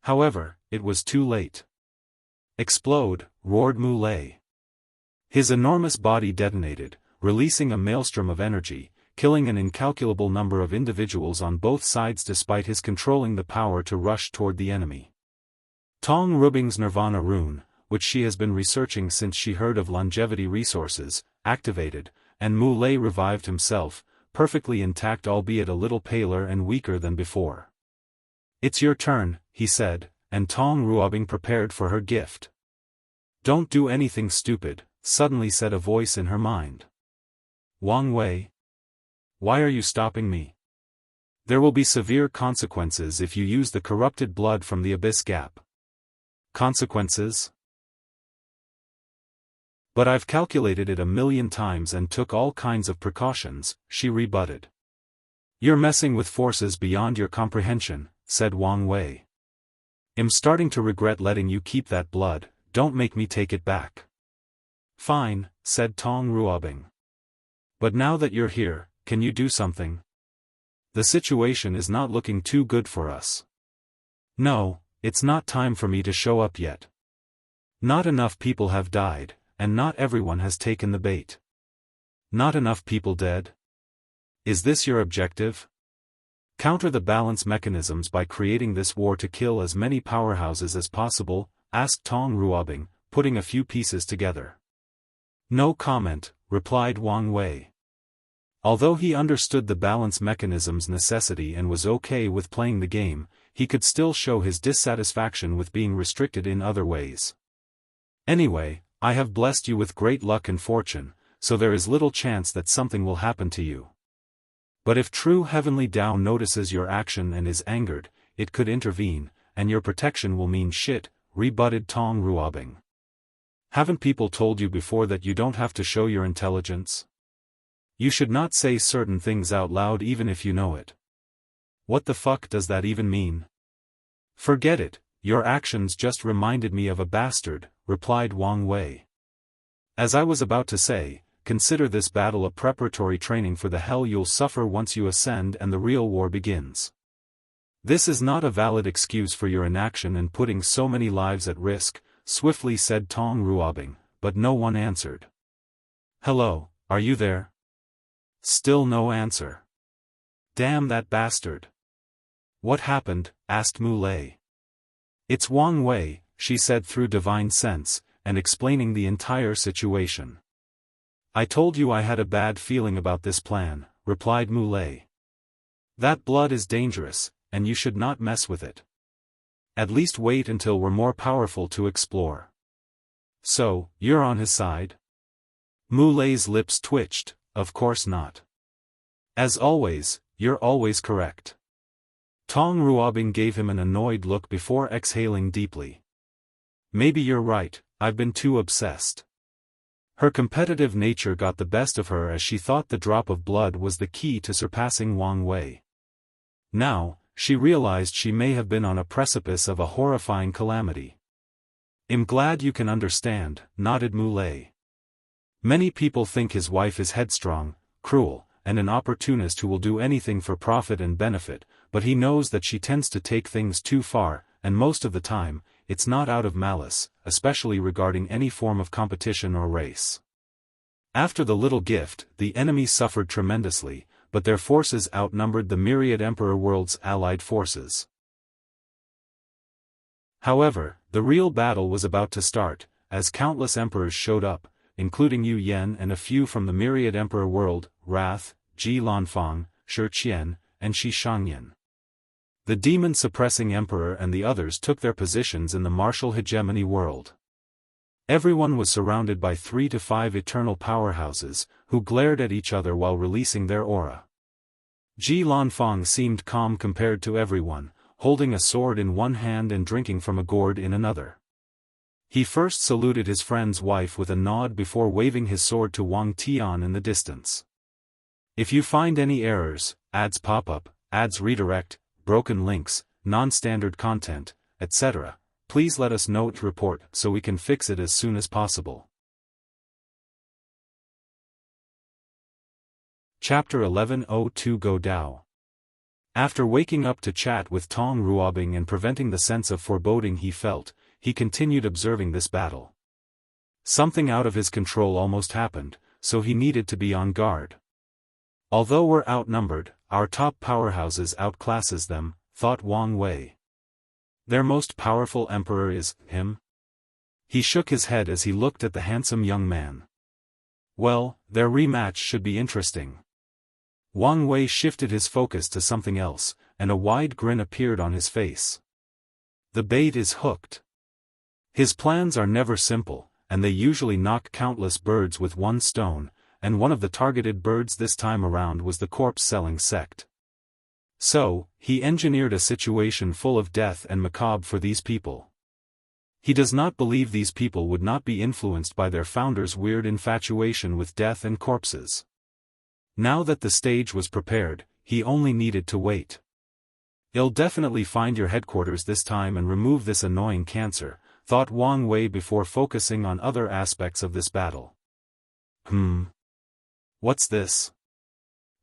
Speaker 1: However, it was too late. Explode, roared Mu Lei. His enormous body detonated, releasing a maelstrom of energy, killing an incalculable number of individuals on both sides despite his controlling the power to rush toward the enemy. Tong Ruobing's Nirvana rune, which she has been researching since she heard of longevity resources, activated, and Mu Lei revived himself, perfectly intact albeit a little paler and weaker than before. It's your turn, he said, and Tong Ruobing prepared for her gift. Don't do anything stupid, suddenly said a voice in her mind. Wang Wei? Why are you stopping me? There will be severe consequences if you use the corrupted blood from the Abyss Gap. Consequences? But I've calculated it 1,000,000 times and took all kinds of precautions, she rebutted. You're messing with forces beyond your comprehension, said Wang Wei. I'm starting to regret letting you keep that blood, don't make me take it back. Fine, said Tong Ruobing. But now that you're here, can you do something? The situation is not looking too good for us. No, it's not time for me to show up yet. Not enough people have died, and not everyone has taken the bait. Not enough people dead? Is this your objective? Counter the balance mechanisms by creating this war to kill as many powerhouses as possible, asked Tong Ruobing, putting a few pieces together. No comment, replied Wang Wei. Although he understood the balance mechanism's necessity and was okay with playing the game, he could still show his dissatisfaction with being restricted in other ways. Anyway, I have blessed you with great luck and fortune, so there is little chance that something will happen to you. But if true heavenly Tao notices your action and is angered, it could intervene, and your protection will mean shit, rebutted Tong Ruobing. Haven't people told you before that you don't have to show your intelligence? You should not say certain things out loud even if you know it. What the fuck does that even mean? Forget it, your actions just reminded me of a bastard, replied Wang Wei. As I was about to say, consider this battle a preparatory training for the hell you'll suffer once you ascend and the real war begins. This is not a valid excuse for your inaction and putting so many lives at risk, swiftly said Tong Ruobing, but no one answered. Hello, are you there? Still no answer. Damn that bastard. What happened? Asked Mu Lei. It's Wang Wei, she said through divine sense, and explaining the entire situation. I told you I had a bad feeling about this plan, replied Mu Lei. That blood is dangerous, and you should not mess with it. At least wait until we're more powerful to explore. So, you're on his side? Mu Lei's lips twitched. Of course not. As always, you're always correct. Tong Ruobing gave him an annoyed look before exhaling deeply. Maybe you're right, I've been too obsessed. Her competitive nature got the best of her as she thought the drop of blood was the key to surpassing Wang Wei. Now, she realized she may have been on a precipice of a horrifying calamity. I'm glad you can understand, nodded Mu Lei. Many people think his wife is headstrong, cruel, and an opportunist who will do anything for profit and benefit, but he knows that she tends to take things too far, and most of the time, it's not out of malice, especially regarding any form of competition or race. After the little gift, the enemy suffered tremendously, but their forces outnumbered the myriad Emperor World's allied forces. However, the real battle was about to start, as countless emperors showed up, including Yu Yan and a few from the myriad emperor world, Wrath, Ji Lanfang, Shi Qian, and Shi Shangyan. The demon-suppressing emperor and the others took their positions in the martial hegemony world. Everyone was surrounded by 3 to 5 eternal powerhouses, who glared at each other while releasing their aura. Ji Lanfang seemed calm compared to everyone, holding a sword in one hand and drinking from a gourd in another. He first saluted his friend's wife with a nod before waving his sword to Wang Tian in the distance. If you find any errors, ads pop up, ads redirect, broken links, non-standard content, etc., please let us know to report so we can fix it as soon as possible. Chapter 11:02 Gou Dao. After waking up to chat with Tong Ruobing and preventing the sense of foreboding he felt, he continued observing this battle. Something out of his control almost happened, so he needed to be on guard. Although we're outnumbered, our top powerhouses outclasses them, thought Wang Wei. Their most powerful emperor is him? He shook his head as he looked at the handsome young man. Well, their rematch should be interesting. Wang Wei shifted his focus to something else, and a wide grin appeared on his face. The bait is hooked. His plans are never simple, and they usually knock countless birds with one stone, and one of the targeted birds this time around was the corpse-selling sect. So, he engineered a situation full of death and macabre for these people. He does not believe these people would not be influenced by their founder's weird infatuation with death and corpses. Now that the stage was prepared, he only needed to wait. "I'll definitely find your headquarters this time and remove this annoying cancer," thought Wang Wei before focusing on other aspects of this battle. What's this?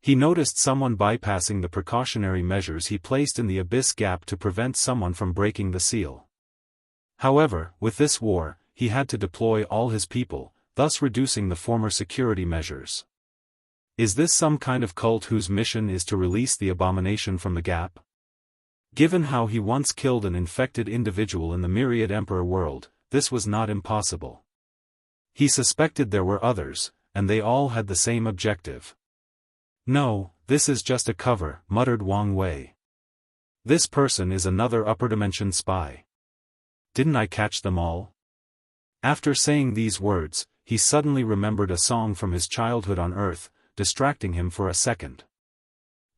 Speaker 1: He noticed someone bypassing the precautionary measures he placed in the abyss gap to prevent someone from breaking the seal. However, with this war, he had to deploy all his people, thus reducing the former security measures. Is this some kind of cult whose mission is to release the abomination from the gap? Given how he once killed an infected individual in the myriad emperor world, this was not impossible. He suspected there were others, and they all had the same objective. "No, this is just a cover," muttered Wang Wei. "This person is another upper dimension spy. Didn't I catch them all?" After saying these words, he suddenly remembered a song from his childhood on Earth, distracting him for a second.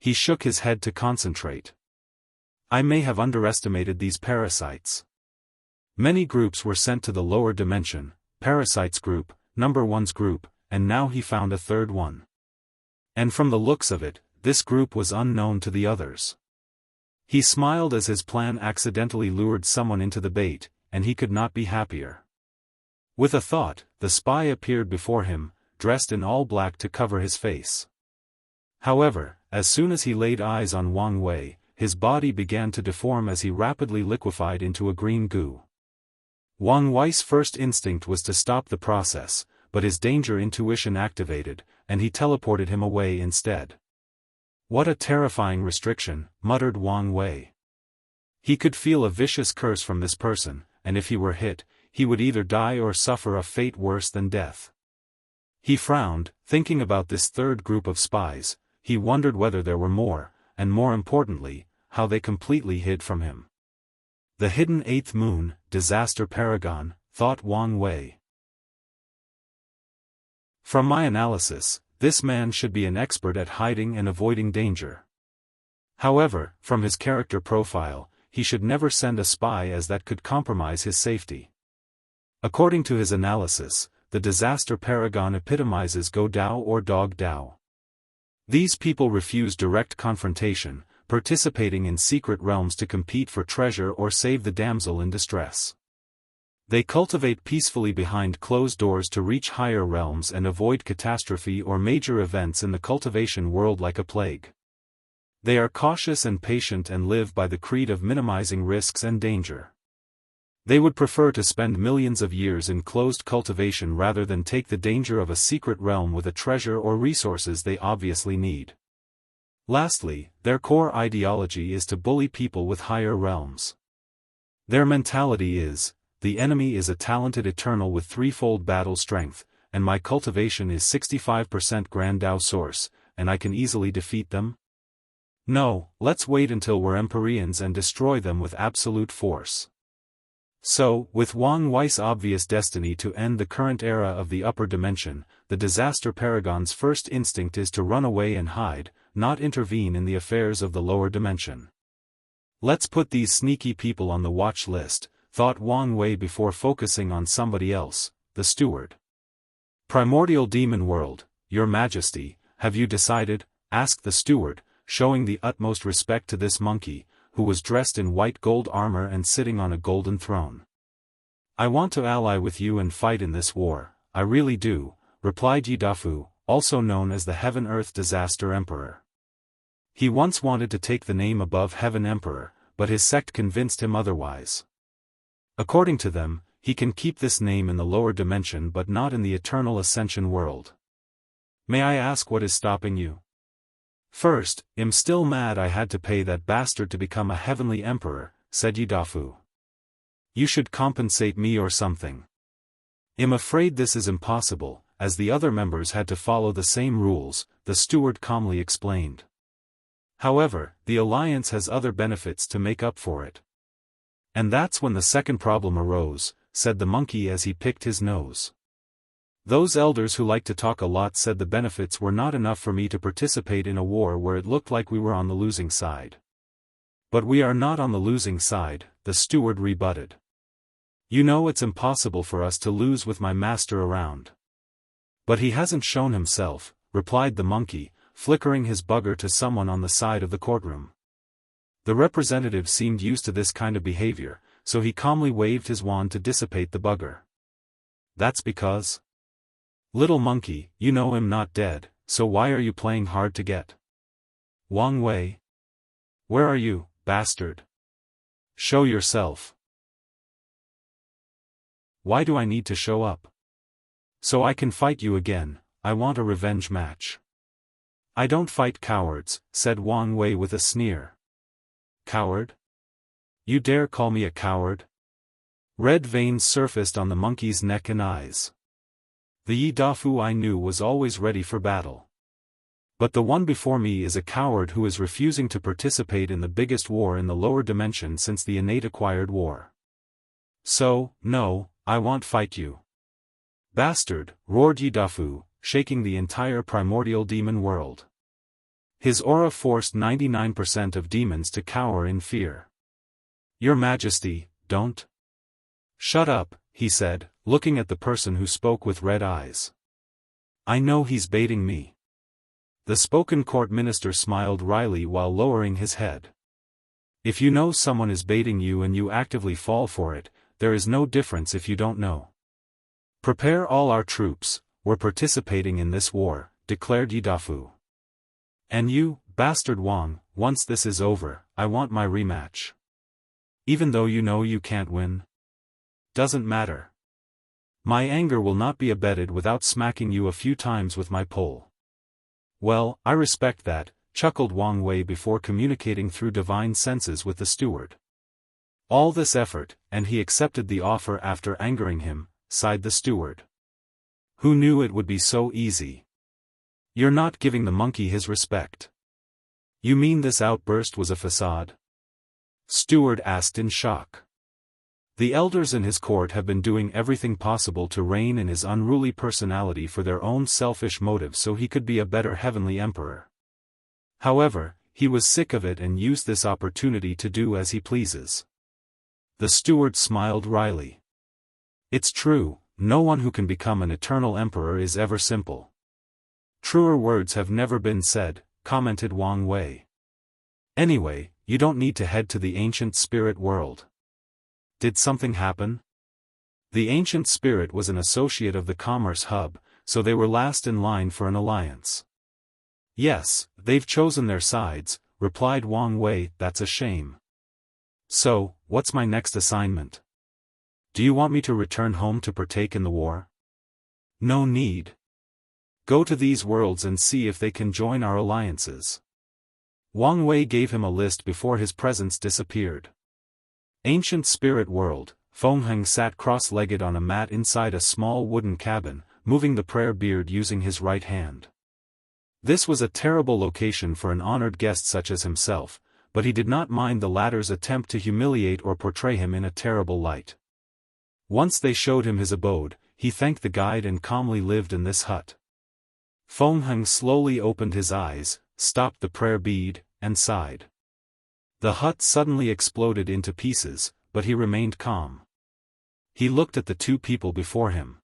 Speaker 1: He shook his head to concentrate. I may have underestimated these parasites. Many groups were sent to the lower dimension, Parasites Group, Number One's group, and now he found a third one. And from the looks of it, this group was unknown to the others. He smiled as his plan accidentally lured someone into the bait, and he could not be happier. With a thought, the spy appeared before him, dressed in all black to cover his face. However, as soon as he laid eyes on Wang Wei, his body began to deform as he rapidly liquefied into a green goo. Wang Wei's first instinct was to stop the process, but his danger intuition activated, and he teleported him away instead. What a terrifying restriction, muttered Wang Wei. He could feel a vicious curse from this person, and if he were hit, he would either die or suffer a fate worse than death. He frowned, thinking about this third group of spies. He wondered whether there were more, and more importantly, how they completely hid from him. The hidden eighth moon, disaster paragon, thought Wang Wei. From my analysis, this man should be an expert at hiding and avoiding danger. However, from his character profile, he should never send a spy as that could compromise his safety. According to his analysis, the disaster paragon epitomizes Gou Dao or Dog Dao. These people refuse direct confrontation, participating in secret realms to compete for treasure or save the damsel in distress. They cultivate peacefully behind closed doors to reach higher realms and avoid catastrophe or major events in the cultivation world like a plague. They are cautious and patient and live by the creed of minimizing risks and danger. They would prefer to spend millions of years in closed cultivation rather than take the danger of a secret realm with a treasure or resources they obviously need. Lastly, their core ideology is to bully people with higher realms. Their mentality is, the enemy is a talented eternal with threefold battle strength, and my cultivation is 65% Grand Dao source, and I can easily defeat them? No, let's wait until we're Empyreans and destroy them with absolute force. So, with Wang Wei's obvious destiny to end the current era of the upper dimension, the disaster paragon's first instinct is to run away and hide, not intervene in the affairs of the lower dimension. Let's put these sneaky people on the watch list, thought Wang Wei before focusing on somebody else, the steward. Primordial demon world, Your Majesty, have you decided? Asked the steward, showing the utmost respect to this monkey, who was dressed in white gold armor and sitting on a golden throne. I want to ally with you and fight in this war, I really do, replied Yidafu, also known as the Heaven-Earth Disaster Emperor. He once wanted to take the name above Heaven Emperor, but his sect convinced him otherwise. According to them, he can keep this name in the lower dimension but not in the eternal ascension world. May I ask what is stopping you? First, I'm still mad I had to pay that bastard to become a heavenly emperor, said Yidafu. You should compensate me or something. I'm afraid this is impossible, as the other members had to follow the same rules, the steward calmly explained. However, the alliance has other benefits to make up for it. And that's when the second problem arose, said the monkey as he picked his nose. Those elders who like to talk a lot said the benefits were not enough for me to participate in a war where it looked like we were on the losing side. But we are not on the losing side, the steward rebutted. You know it's impossible for us to lose with my master around. But he hasn't shown himself, replied the monkey, flickering his bugger to someone on the side of the courtroom. The representative seemed used to this kind of behavior, so he calmly waved his wand to dissipate the bugger. That's because? Little monkey, you know I'm not dead, so why are you playing hard to get? Wang Wei? Where are you, bastard? Show yourself. Why do I need to show up? So I can fight you again, I want a revenge match. I don't fight cowards, said Wang Wei with a sneer. Coward? You dare call me a coward? Red veins surfaced on the monkey's neck and eyes. The Yidafu I knew was always ready for battle. But the one before me is a coward who is refusing to participate in the biggest war in the lower dimension since the innate acquired war. So, no, I won't fight you. Bastard, roared Yidafu, shaking the entire primordial demon world. His aura forced 99% of demons to cower in fear. Your Majesty, don't. Shut up, he said, looking at the person who spoke with red eyes. I know he's baiting me. The spoken court minister smiled wryly while lowering his head. If you know someone is baiting you and you actively fall for it, there is no difference if you don't know. Prepare all our troops, we're participating in this war, declared Yidafu. And you, bastard Wang, once this is over, I want my rematch. Even though you know you can't win? Doesn't matter. My anger will not be abated without smacking you a few times with my pole. Well, I respect that, chuckled Wang Wei before communicating through divine senses with the steward. All this effort, and he accepted the offer after angering him, sighed the steward. Who knew it would be so easy? You're not giving the monkey his respect. You mean this outburst was a facade? Steward asked in shock. The elders in his court have been doing everything possible to rein in his unruly personality for their own selfish motives so he could be a better heavenly emperor. However, he was sick of it and used this opportunity to do as he pleases. The steward smiled wryly. It's true, no one who can become an eternal emperor is ever simple. Truer words have never been said, commented Wang Wei. Anyway, you don't need to head to the ancient spirit world. Did something happen? The ancient spirit was an associate of the commerce hub, so they were last in line for an alliance. Yes, they've chosen their sides, replied Wang Wei, that's a shame. So, what's my next assignment? Do you want me to return home to partake in the war? No need. Go to these worlds and see if they can join our alliances. Wang Wei gave him a list before his presence disappeared. Ancient spirit world. Feng sat cross-legged on a mat inside a small wooden cabin, moving the prayer beard using his right hand. This was a terrible location for an honored guest such as himself, but he did not mind the latter's attempt to humiliate or portray him in a terrible light. Once they showed him his abode, he thanked the guide and calmly lived in this hut. Feng slowly opened his eyes, stopped the prayer bead, and sighed. The hut suddenly exploded into pieces, but he remained calm. He looked at the two people before him.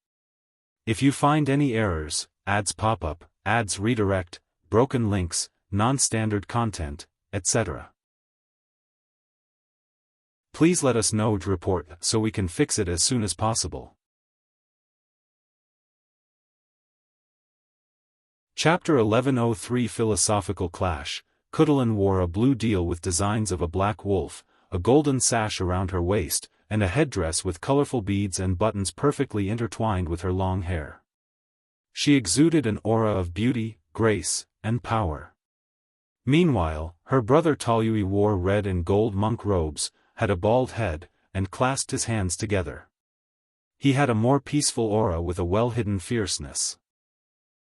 Speaker 1: If you find any errors, ads pop up, ads redirect, broken links, non-standard content, etc. Please let us know to report so we can fix it as soon as possible. Chapter 1103 Philosophical Clash. Khutulun wore a blue deal with designs of a black wolf, a golden sash around her waist, and a headdress with colorful beads and buttons perfectly intertwined with her long hair. She exuded an aura of beauty, grace, and power. Meanwhile, her brother Taoyui wore red and gold monk robes, had a bald head, and clasped his hands together. He had a more peaceful aura with a well-hidden fierceness.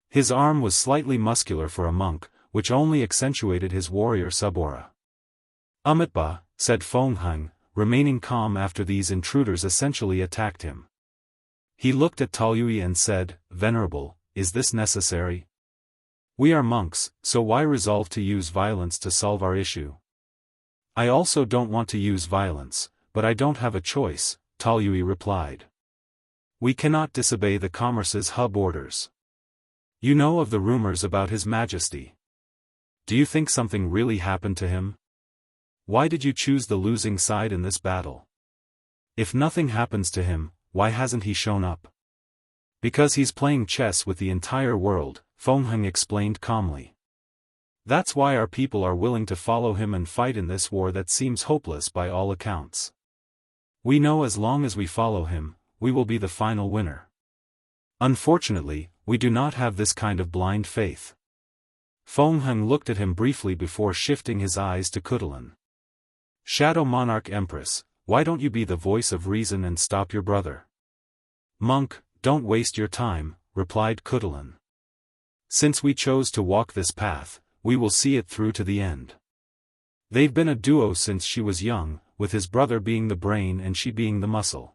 Speaker 1: His arm was slightly muscular for a monk, which only accentuated his warrior sub-aura. "Amitba," said Feng, remaining calm after these intruders essentially attacked him. He looked at Taoyui and said, "Venerable, is this necessary? We are monks, so why resolve to use violence to solve our issue?" "I also don't want to use violence, but I don't have a choice," Taoyui replied. "We cannot disobey the commerce's hub orders. You know of the rumors about His Majesty. Do you think something really happened to him? Why did you choose the losing side in this battle? If nothing happens to him, why hasn't he shown up?" "Because he's playing chess with the entire world," Feng explained calmly. "That's why our people are willing to follow him and fight in this war that seems hopeless by all accounts. We know as long as we follow him, we will be the final winner. Unfortunately, we do not have this kind of blind faith." Feng looked at him briefly before shifting his eyes to Khutulun. "Shadow Monarch Empress, why don't you be the voice of reason and stop your brother?" "Monk, don't waste your time," replied Khutulun. "Since we chose to walk this path, we will see it through to the end. They've been a duo since she was young, with his brother being the brain and she being the muscle.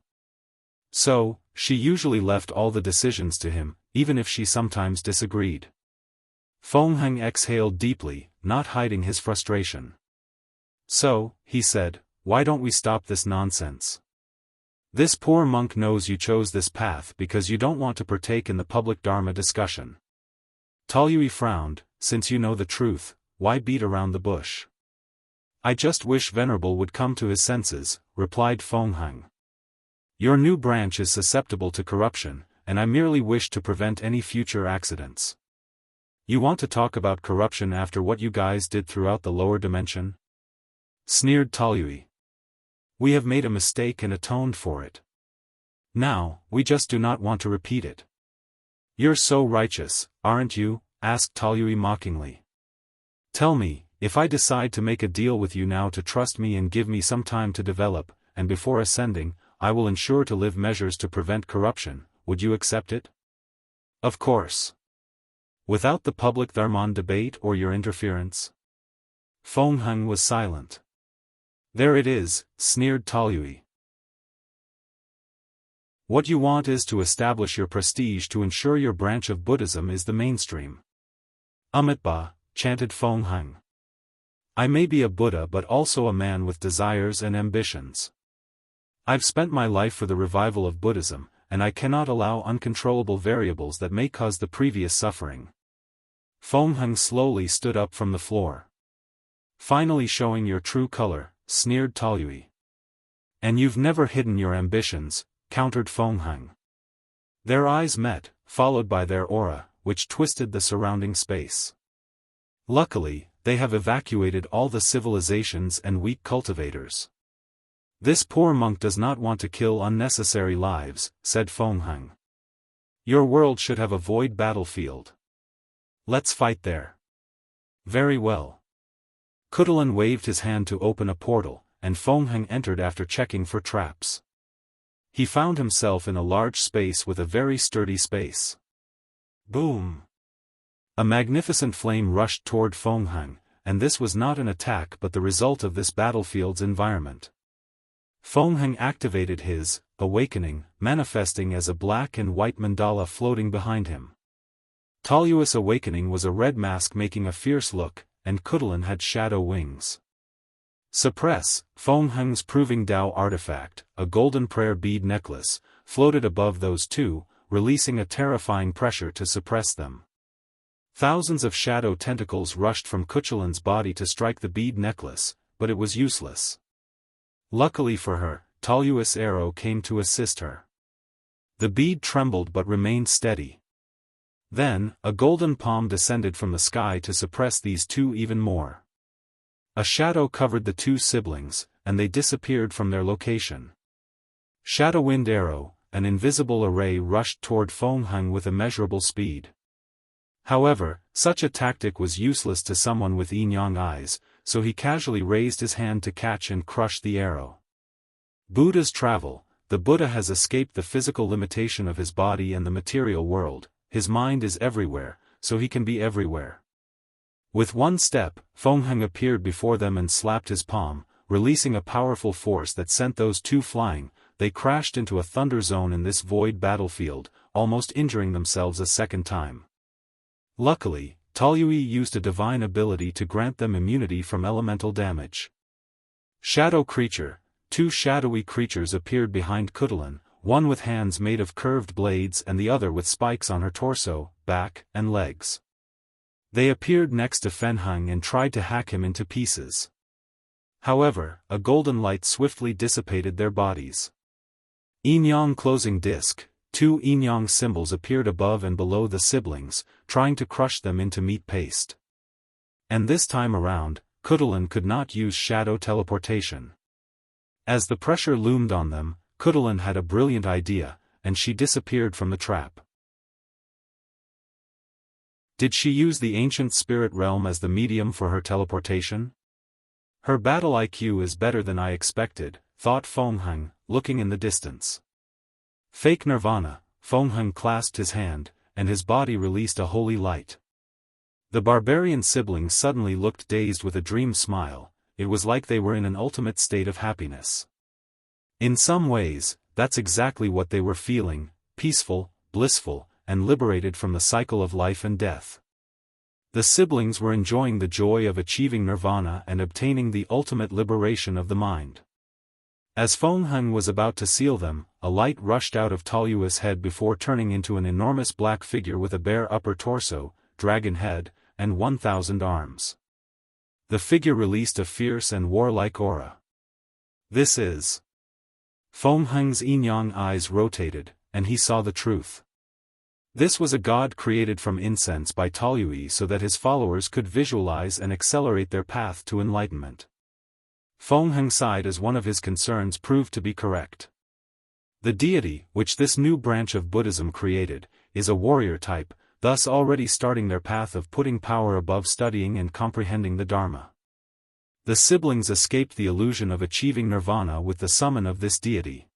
Speaker 1: So, she usually left all the decisions to him, even if she sometimes disagreed." Feng exhaled deeply, not hiding his frustration. "So," he said, "why don't we stop this nonsense? This poor monk knows you chose this path because you don't want to partake in the public dharma discussion." Taoyui frowned. "Since you know the truth, why beat around the bush?" "I just wish Venerable would come to his senses," replied Feng. "Your new branch is susceptible to corruption, and I merely wish to prevent any future accidents." "You want to talk about corruption after what you guys did throughout the lower dimension?" sneered Taoyui. "We have made a mistake and atoned for it. Now, we just do not want to repeat it." "You're so righteous, aren't you?" asked Taoyui mockingly. "Tell me, if I decide to make a deal with you now to trust me and give me some time to develop, and before ascending, I will ensure to live measures to prevent corruption, would you accept it?" "Of course. Without the public Dharman debate or your interference?" Feng was silent. "There it is," sneered Taoyui. "What you want is to establish your prestige to ensure your branch of Buddhism is the mainstream." "Amitba," chanted Feng. "I may be a Buddha but also a man with desires and ambitions. I've spent my life for the revival of Buddhism, and I cannot allow uncontrollable variables that may cause the previous suffering." Feng slowly stood up from the floor. "Finally showing your true color," sneered Taoyui. "And you've never hidden your ambitions," countered Feng. Their eyes met, followed by their aura, which twisted the surrounding space. "Luckily, they have evacuated all the civilizations and weak cultivators. This poor monk does not want to kill unnecessary lives," said Feng. "Your world should have a void battlefield. Let's fight there." "Very well." Khutulun waved his hand to open a portal, and Feng Heng entered after checking for traps. He found himself in a large space with a very sturdy space. Boom! A magnificent flame rushed toward Feng Heng, and this was not an attack but the result of this battlefield's environment. Feng Heng activated his awakening, manifesting as a black and white mandala floating behind him. Daoist awakening was a red mask making a fierce look, and Khutulun had shadow wings. Suppress, Feng Heng's proving Dao artifact, a golden prayer bead necklace, floated above those two, releasing a terrifying pressure to suppress them. Thousands of shadow tentacles rushed from Khutulun's body to strike the bead necklace, but it was useless. Luckily for her, Daoist's arrow came to assist her. The bead trembled but remained steady. Then, a golden palm descended from the sky to suppress these two even more. A shadow covered the two siblings, and they disappeared from their location. Shadow-wind arrow, an invisible array rushed toward Feng Heng with immeasurable speed. However, such a tactic was useless to someone with yin-yang eyes, so he casually raised his hand to catch and crush the arrow. Buddha's travel. The Buddha has escaped the physical limitation of his body and the material world. His mind is everywhere, so he can be everywhere. With one step, Feng Heng appeared before them and slapped his palm, releasing a powerful force that sent those two flying. They crashed into a thunder zone in this void battlefield, almost injuring themselves a second time. Luckily, Daoist used a divine ability to grant them immunity from elemental damage. Shadow creature. Two shadowy creatures appeared behind Khutulun, one with hands made of curved blades and the other with spikes on her torso, back, and legs. They appeared next to Feng Heng and tried to hack him into pieces. However, a golden light swiftly dissipated their bodies. Yin-yang closing disc. Two yin-yang symbols appeared above and below the siblings, trying to crush them into meat paste. And this time around, Khutulun could not use shadow teleportation. As the pressure loomed on them, Khutulun had a brilliant idea, and she disappeared from the trap. Did she use the ancient spirit realm as the medium for her teleportation? Her battle IQ is better than I expected, thought Feng Heng, looking in the distance. Fake nirvana. Feng Heng clasped his hand, and his body released a holy light. The barbarian siblings suddenly looked dazed with a dream smile. It was like they were in an ultimate state of happiness. In some ways, that's exactly what they were feeling, peaceful, blissful, and liberated from the cycle of life and death. The siblings were enjoying the joy of achieving nirvana and obtaining the ultimate liberation of the mind. As Feng Heng was about to seal them, a light rushed out of Daoist's head before turning into an enormous black figure with a bare upper torso, dragon head, and 1,000 arms. The figure released a fierce and warlike aura. This is... Feng Heng's yin-yang eyes rotated, and he saw the truth. This was a god created from incense by Daoist so that his followers could visualize and accelerate their path to enlightenment. Feng Heng sighed as one of his concerns proved to be correct. The deity, which this new branch of Buddhism created, is a warrior type, thus already starting their path of putting power above studying and comprehending the Dharma. The siblings escaped the illusion of achieving nirvana with the summon of this deity.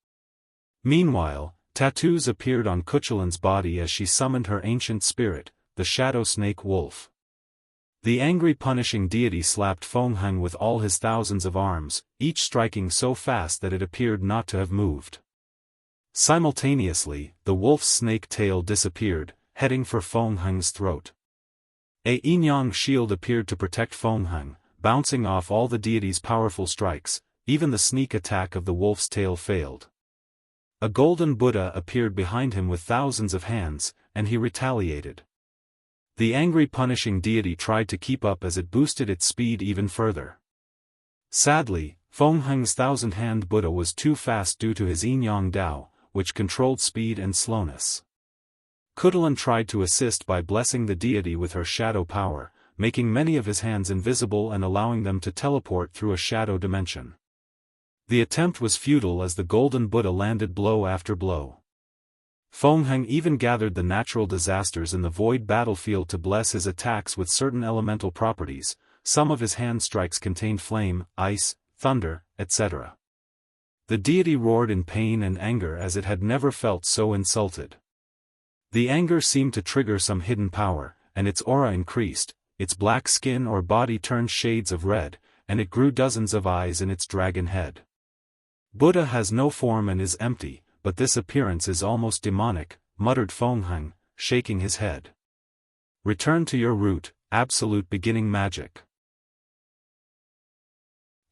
Speaker 1: Meanwhile, tattoos appeared on Khutulun's body as she summoned her ancient spirit, the shadow snake wolf. The angry punishing deity slapped Feng Heng with all his thousands of arms, each striking so fast that it appeared not to have moved. Simultaneously, the wolf's snake tail disappeared, heading for Feng Heng's throat. A yin-yang shield appeared to protect Feng Heng, bouncing off all the deity's powerful strikes. Even the sneak attack of the wolf's tail failed. A golden Buddha appeared behind him with thousands of hands, and he retaliated. The angry punishing deity tried to keep up as it boosted its speed even further. Sadly, Feng Heng's thousand-hand Buddha was too fast due to his yin-yang Dao, which controlled speed and slowness. Khutulun tried to assist by blessing the deity with her shadow power, making many of his hands invisible and allowing them to teleport through a shadow dimension. The attempt was futile as the golden Buddha landed blow after blow. Feng Heng even gathered the natural disasters in the void battlefield to bless his attacks with certain elemental properties. Some of his hand strikes contained flame, ice, thunder, etc. The deity roared in pain and anger as it had never felt so insulted. The anger seemed to trigger some hidden power, and its aura increased, its black skin or body turned shades of red, and it grew dozens of eyes in its dragon head. Buddha has no form and is empty, but this appearance is almost demonic, muttered Feng, shaking his head. Return to your root, absolute beginning magic.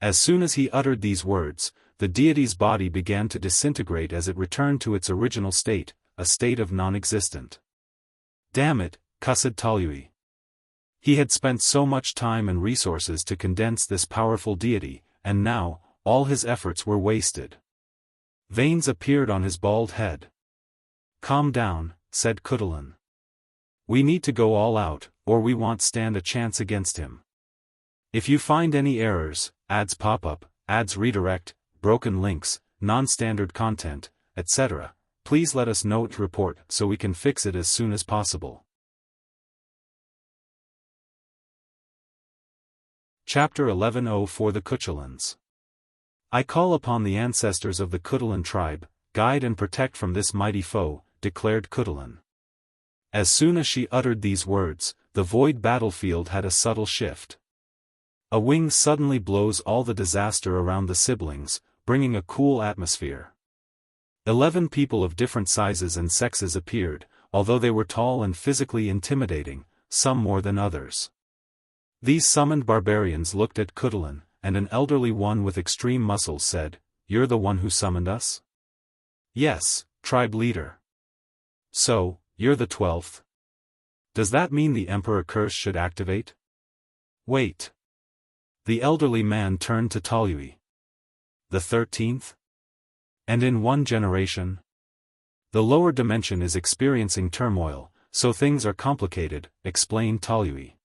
Speaker 1: As soon as he uttered these words, the deity's body began to disintegrate as it returned to its original state, a state of non-existent. Damn it, cussed Taoyui. He had spent so much time and resources to condense this powerful deity, and now, all his efforts were wasted. Veins appeared on his bald head. Calm down, said Khutulun. We need to go all out, or we won't stand a chance against him. If you find any errors, ads pop up, ads redirect, broken links, non-standard content, etc., please let us know to report so we can fix it as soon as possible. Chapter 11 for the Khutuluns. I call upon the ancestors of the Khutulun tribe, guide and protect from this mighty foe, declared Khutulun. As soon as she uttered these words, the void battlefield had a subtle shift. A wind suddenly blows all the disaster around the siblings, bringing a cool atmosphere. 11 people of different sizes and sexes appeared, although they were tall and physically intimidating, some more than others. These summoned barbarians looked at Khutulun, and an elderly one with extreme muscles said, "You're the one who summoned us?" "Yes, tribe leader." "So, you're the 12th? Does that mean the Emperor curse should activate?" "Wait." The elderly man turned to Taoyui. "The 13th? And in one generation? The lower dimension is experiencing turmoil, so things are complicated," explained Taoyui.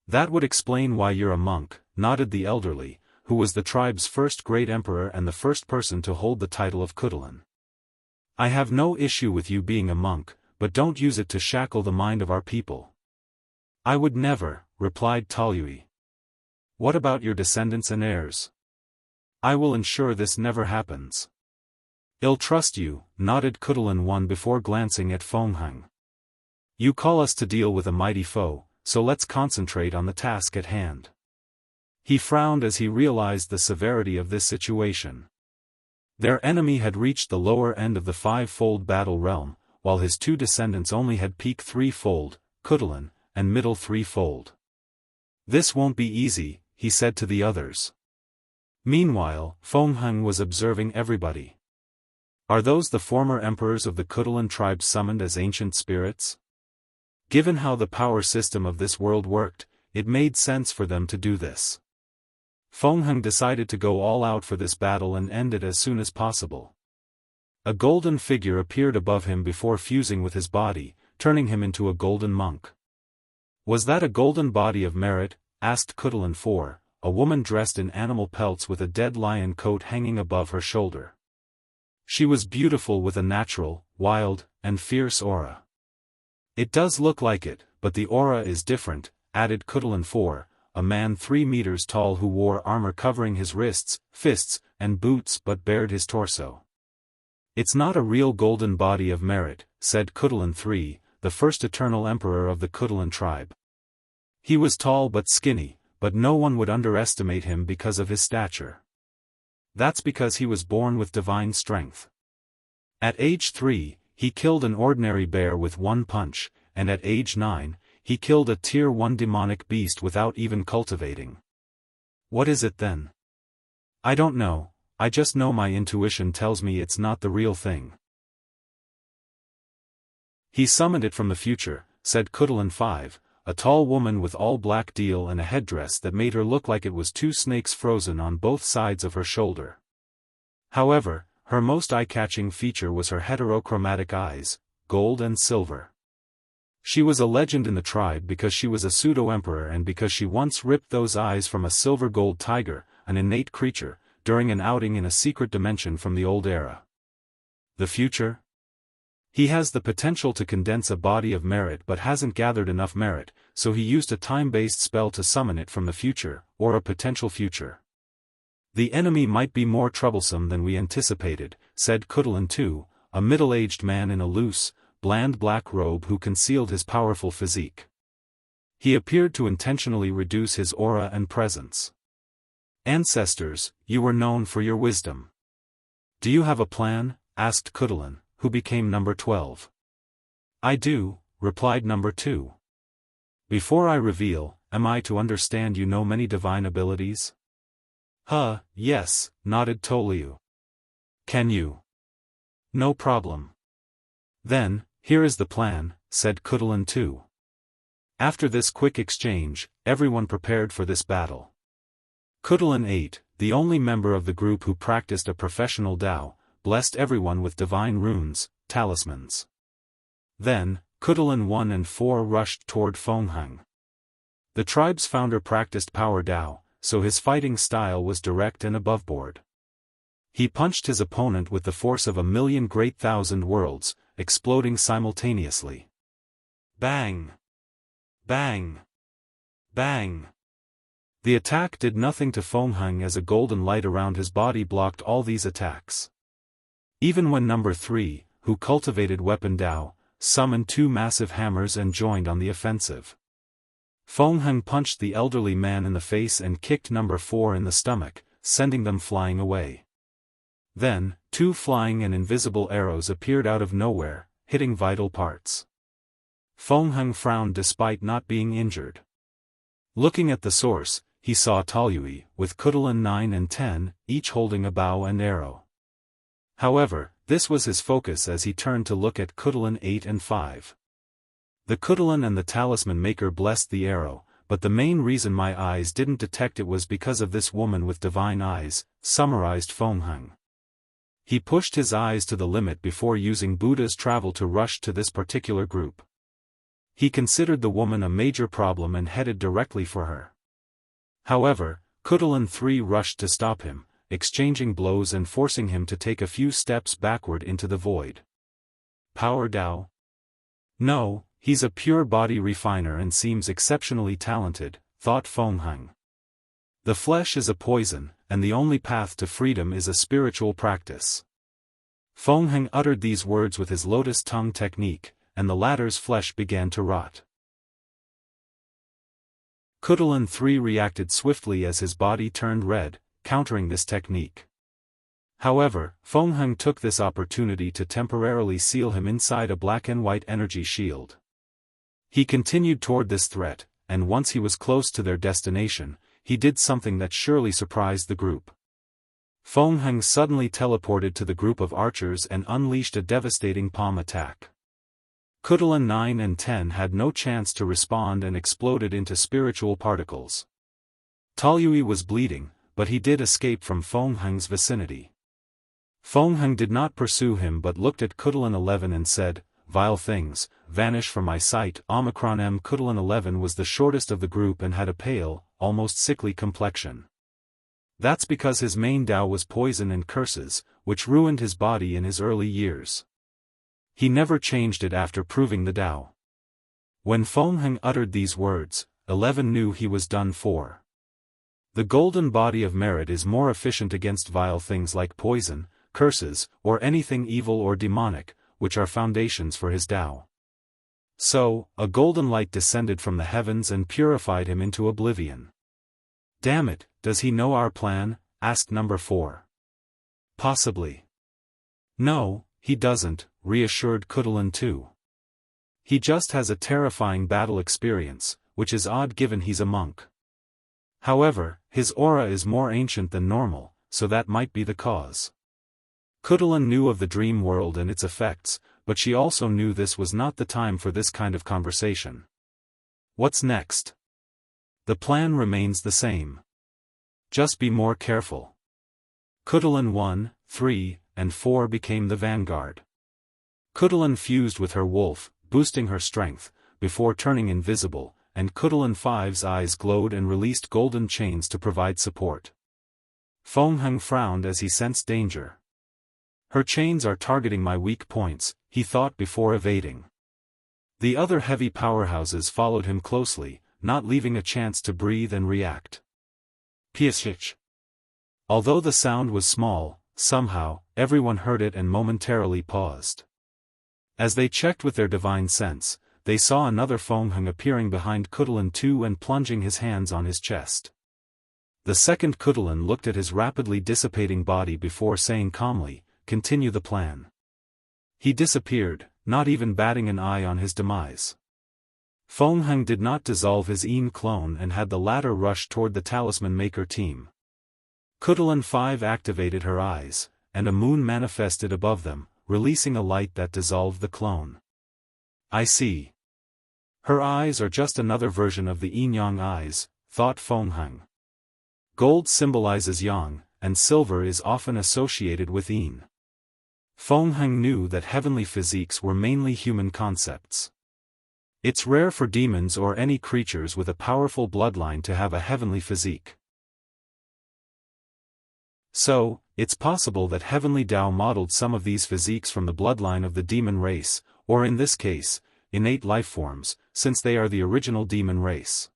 Speaker 1: "That would explain why you're a monk," nodded the elderly, who was the tribe's first great emperor and the first person to hold the title of Khutulun. "I have no issue with you being a monk, but don't use it to shackle the mind of our people." "I would never," replied Taoyui. "What about your descendants and heirs?" "I will ensure this never happens." "I'll trust you," nodded Khutulun one before glancing at Feng. "You call us to deal with a mighty foe, so let's concentrate on the task at hand." He frowned as he realized the severity of this situation. Their enemy had reached the lower end of the five-fold battle realm, while his two descendants only had peak three-fold, Khutulun, and middle three-fold. "This won't be easy," he said to the others. Meanwhile, Feng was observing everybody. Are those the former emperors of the Khutulun tribe summoned as ancient spirits? Given how the power system of this world worked, it made sense for them to do this. Feng decided to go all out for this battle and end it as soon as possible. A golden figure appeared above him before fusing with his body, turning him into a golden monk. "Was that a golden body of merit?" asked Khutulun 4, a woman dressed in animal pelts with a dead lion coat hanging above her shoulder. She was beautiful with a natural, wild, and fierce aura. "It does look like it, but the aura is different," added Khutulun 4, a man 3 meters tall who wore armor covering his wrists, fists, and boots but bared his torso. "It's not a real golden body of merit," said Khutulun 3, the first eternal emperor of the Khutulun tribe. He was tall but skinny, but no one would underestimate him because of his stature. That's because he was born with divine strength. At age 3, he killed an ordinary bear with one punch, and at age 9, he killed a tier 1 demonic beast without even cultivating. What is it then? I don't know, I just know my intuition tells me it's not the real thing. He summoned it from the future, said Khutulun 5, a tall woman with all black deal and a headdress that made her look like it was 2 snakes frozen on both sides of her shoulder. However, her most eye-catching feature was her heterochromatic eyes, gold and silver. She was a legend in the tribe because she was a pseudo-emperor and because she once ripped those eyes from a silver-gold tiger, an innate creature, during an outing in a secret dimension from the old era. The future? He has the potential to condense a body of merit but hasn't gathered enough merit, so he used a time-based spell to summon it from the future, or a potential future. The enemy might be more troublesome than we anticipated, said Khutulun II, a middle-aged man in a loose, bland black robe who concealed his powerful physique. He appeared to intentionally reduce his aura and presence. Ancestors, you were known for your wisdom. Do you have a plan? Asked Khutulun, who became number 12. I do, replied number 2. Before I reveal, am I to understand you know many divine abilities? Yes, nodded Toliu. Can you? No problem. Then, here is the plan, said Khutulun II. After this quick exchange, everyone prepared for this battle. Khutulun VIII, the only member of the group who practiced a professional Dao, blessed everyone with divine runes, talismans. Then, Khutulun I and IV rushed toward Fengheng. The tribe's founder practiced power Dao, so his fighting style was direct and aboveboard. He punched his opponent with the force of 1,000,000 great thousand worlds, exploding simultaneously. Bang! Bang! Bang! The attack did nothing to Fengheng as a golden light around his body blocked all these attacks. Even when number 3, who cultivated weapon Dao, summoned 2 massive hammers and joined on the offensive. Fengheng punched the elderly man in the face and kicked number 4 in the stomach, sending them flying away. Then, 2 flying and invisible arrows appeared out of nowhere, hitting vital parts. Fengheng frowned despite not being injured. Looking at the source, he saw Toliu, with Khutulun 9 and 10, each holding a bow and arrow. However, this was his focus as he turned to look at Khutulun 8 and 5. The Khutulun and the talisman maker blessed the arrow, but the main reason my eyes didn't detect it was because of this woman with divine eyes, summarized Fengheng. He pushed his eyes to the limit before using Buddha's travel to rush to this particular group. He considered the woman a major problem and headed directly for her. However, Khutulun III rushed to stop him, exchanging blows and forcing him to take a few steps backward into the void. Power Dao? No, he's a pure body refiner and seems exceptionally talented, thought Fengheng. The flesh is a poison, and the only path to freedom is a spiritual practice. Fengheng uttered these words with his lotus tongue technique, and the latter's flesh began to rot. Khutulun III reacted swiftly as his body turned red, countering this technique. However, Fengheng took this opportunity to temporarily seal him inside a black and white energy shield. He continued toward this threat, and once he was close to their destination, he did something that surely surprised the group. Fengheng suddenly teleported to the group of archers and unleashed a devastating palm attack. Khutulun 9 and 10 had no chance to respond and exploded into spiritual particles. Toliu was bleeding, but he did escape from Fengheng's vicinity. Fengheng did not pursue him but looked at Khutulun 11 and said, "Vile things, vanish from my sight." Omicron M. Khutulun 11 was the shortest of the group and had a pale, almost sickly complexion. That's because his main Dao was poison and curses, which ruined his body in his early years. He never changed it after proving the Dao. When Fengheng uttered these words, 11 knew he was done for. The golden body of merit is more efficient against vile things like poison, curses, or anything evil or demonic, which are foundations for his Dao. So, a golden light descended from the heavens and purified him into oblivion. "Damn it, does he know our plan?" asked number 4. "Possibly. No, he doesn't," reassured Khutulun II. "He just has a terrifying battle experience, which is odd given he's a monk. However, his aura is more ancient than normal, so that might be the cause." Khutulun knew of the dream world and its effects, but she also knew this was not the time for this kind of conversation. "What's next?" "The plan remains the same. Just be more careful." Khutulun 1, 3, and 4 became the vanguard. Khutulun fused with her wolf, boosting her strength, before turning invisible, and Khutulun 5's eyes glowed and released golden chains to provide support. Fengheng frowned as he sensed danger. "Her chains are targeting my weak points," he thought before evading. The other heavy powerhouses followed him closely, not leaving a chance to breathe and react. Piasich. Although the sound was small, somehow, everyone heard it and momentarily paused. As they checked with their divine sense, they saw another Feng Heng appearing behind Khutulun II and plunging his hands on his chest. The second Khutulun looked at his rapidly dissipating body before saying calmly, "Continue the plan." He disappeared, not even batting an eye on his demise. Feng Heng did not dissolve his Yin clone and had the latter rush toward the Talisman Maker team. Khutulun V activated her eyes, and a moon manifested above them, releasing a light that dissolved the clone. "I see. Her eyes are just another version of the Yin-Yang eyes," thought Feng Heng. Gold symbolizes Yang, and silver is often associated with Yin. Feng Heng knew that heavenly physiques were mainly human concepts. It's rare for demons or any creatures with a powerful bloodline to have a heavenly physique. So, it's possible that heavenly Dao modeled some of these physiques from the bloodline of the demon race, or in this case, innate lifeforms, since they are the original demon race.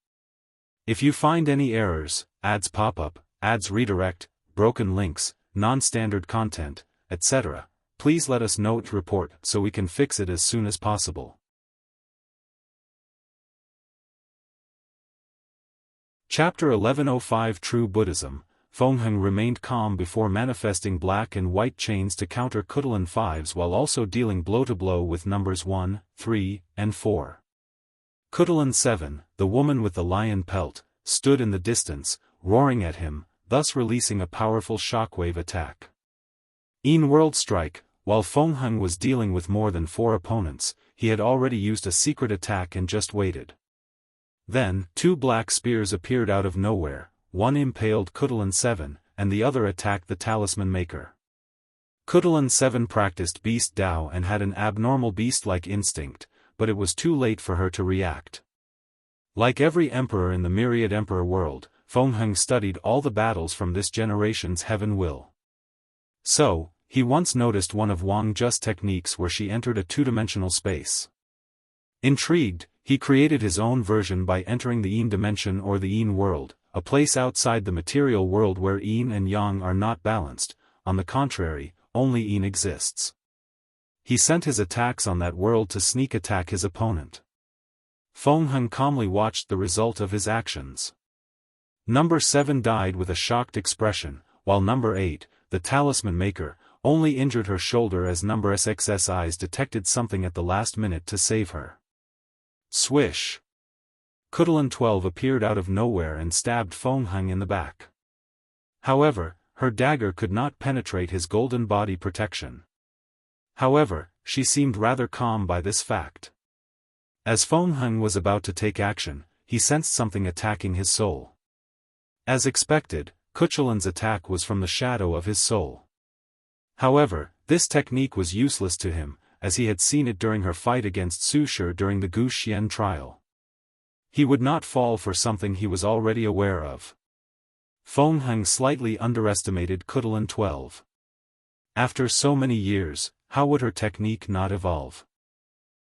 Speaker 1: If you find any errors, ads pop up, ads redirect, broken links, non-standard content, etc., please let us know to report so we can fix it as soon as possible. Chapter 1105 True Buddhism. Feng Heng remained calm before manifesting black and white chains to counter Khutulun V's while also dealing blow-to-blow with numbers 1, 3, and 4. Khutulun 7, the woman with the lion pelt, stood in the distance, roaring at him, thus releasing a powerful shockwave attack. In World Strike, while Feng Heng was dealing with more than 4 opponents, he had already used a secret attack and just waited. Then, 2 black spears appeared out of nowhere. One impaled Khutulun 7, and the other attacked the Talisman Maker. Khutulun 7 practiced Beast Dao and had an abnormal beast-like instinct, but it was too late for her to react. Like every emperor in the myriad emperor world, Feng Heng studied all the battles from this generation's heaven will. So, he once noticed one of Wang Zhu's techniques where she entered a two-dimensional space. Intrigued, he created his own version by entering the Yin dimension or the Yin world, a place outside the material world where Yin and Yang are not balanced. On the contrary, only Yin exists. He sent his attacks on that world to sneak attack his opponent. Feng Heng calmly watched the result of his actions. Number 7 died with a shocked expression, while number 8, the Talisman Maker, only injured her shoulder as number 6's eyes detected something at the last minute to save her. Swish! Khutulun 12 appeared out of nowhere and stabbed Feng Heng in the back. However, her dagger could not penetrate his golden body protection. However, she seemed rather calm by this fact. As Feng Heng was about to take action, he sensed something attacking his soul. As expected, Khutulun's attack was from the shadow of his soul. However, this technique was useless to him, as he had seen it during her fight against Su Shi during the Gu Xian trial. He would not fall for something he was already aware of. Feng Heng slightly underestimated Khutulun 12. After so many years, how would her technique not evolve?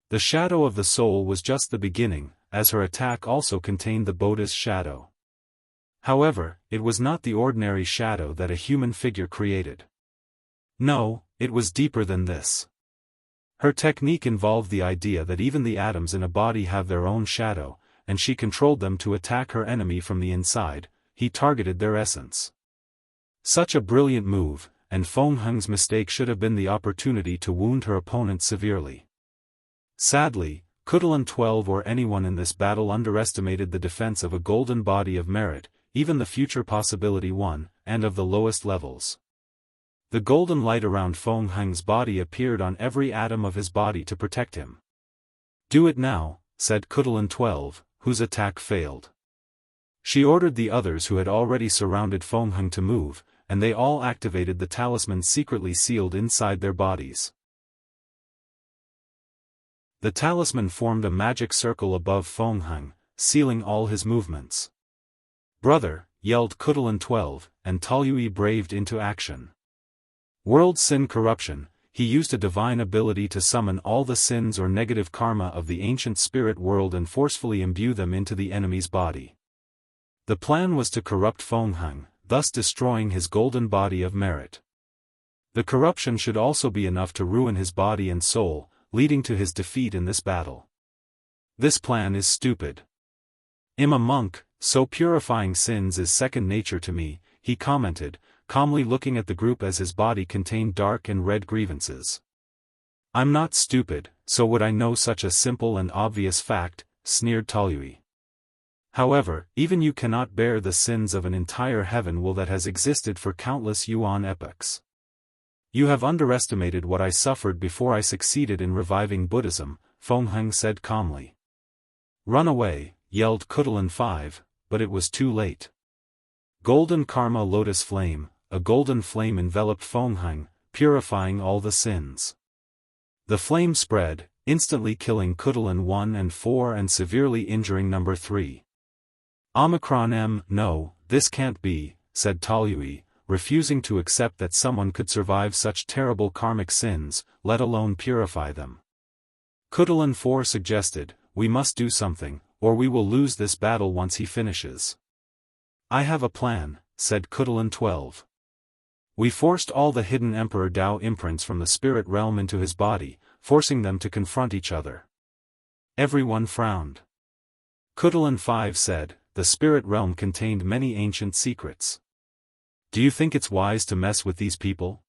Speaker 1: The shadow of the soul was just the beginning, as her attack also contained the Buddha's shadow. However, it was not the ordinary shadow that a human figure created. No, it was deeper than this. Her technique involved the idea that even the atoms in a body have their own shadow, and she controlled them to attack her enemy from the inside. He targeted their essence. Such a brilliant move, and Feng Heng's mistake should have been the opportunity to wound her opponent severely. Sadly, Khutulun 12 or anyone in this battle underestimated the defense of a golden body of merit, even the future possibility 1, and of the lowest levels. The golden light around Feng Heng's body appeared on every atom of his body to protect him. "Do it now," said Khutulun 12, whose attack failed. She ordered the others who had already surrounded Feng Heng to move, and they all activated the talisman secretly sealed inside their bodies. The talisman formed a magic circle above Feng Heng, sealing all his movements. "Brother," yelled Khutulun 12, and Taoyue braved into action. World Sin Corruption, he used a divine ability to summon all the sins or negative karma of the ancient spirit world and forcefully imbue them into the enemy's body. The plan was to corrupt Feng Heng, thus destroying his golden body of merit. The corruption should also be enough to ruin his body and soul, leading to his defeat in this battle. This plan is stupid. I'm a monk, so purifying sins is second nature to me, he commented, calmly looking at the group as his body contained dark and red grievances. I'm not stupid, so would I know such a simple and obvious fact, sneered Taoyui. However, even you cannot bear the sins of an entire heaven will that has existed for countless yuan epochs. You have underestimated what I suffered before I succeeded in reviving Buddhism, Feng said calmly. Run away, yelled Khutulun 5, but it was too late. Golden Karma Lotus Flame, a golden flame enveloped Feng, purifying all the sins. The flame spread, instantly killing Khutulun 1 and 4 and severely injuring number 3. No, this can't be, said Taoyui, refusing to accept that someone could survive such terrible karmic sins, let alone purify them. Khutulun 4 suggested, we must do something, or we will lose this battle once he finishes. I have a plan, said Khutulun 12. We forced all the hidden Emperor Dao imprints from the spirit realm into his body, forcing them to confront each other. Everyone frowned. Khutulun 5 said, the spirit realm contained many ancient secrets. Do you think it's wise to mess with these people?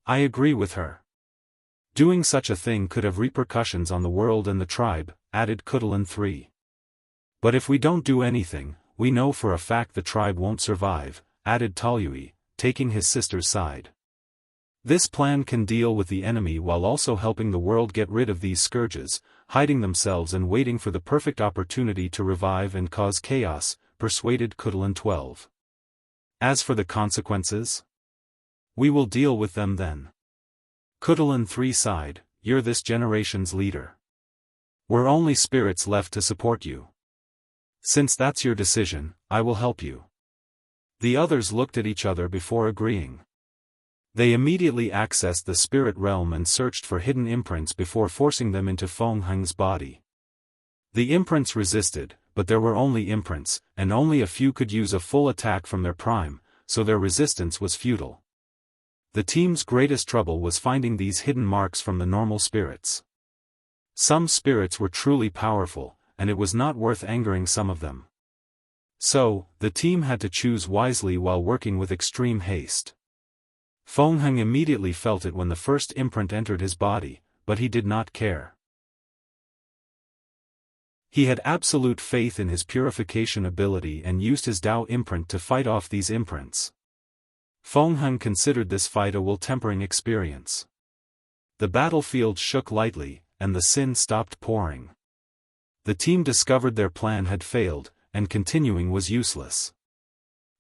Speaker 1: I agree with her. Doing such a thing could have repercussions on the world and the tribe, added Khutulun 3. But if we don't do anything, we know for a fact the tribe won't survive, added Taoyui, taking his sister's side. This plan can deal with the enemy while also helping the world get rid of these scourges, hiding themselves and waiting for the perfect opportunity to revive and cause chaos, persuaded Khutulun 12. As for the consequences? We will deal with them then. Khutulun 3 sighed, you're this generation's leader. We're only spirits left to support you. Since that's your decision, I will help you. The others looked at each other before agreeing. They immediately accessed the spirit realm and searched for hidden imprints before forcing them into Feng body. The imprints resisted, but there were only imprints, and only a few could use a full attack from their prime, so their resistance was futile. The team's greatest trouble was finding these hidden marks from the normal spirits. Some spirits were truly powerful, and it was not worth angering some of them. So, the team had to choose wisely while working with extreme haste. Feng immediately felt it when the first imprint entered his body, but he did not care. He had absolute faith in his purification ability and used his Dao imprint to fight off these imprints. Feng considered this fight a will-tempering experience. The battlefield shook lightly, and the sin stopped pouring. The team discovered their plan had failed, and continuing was useless.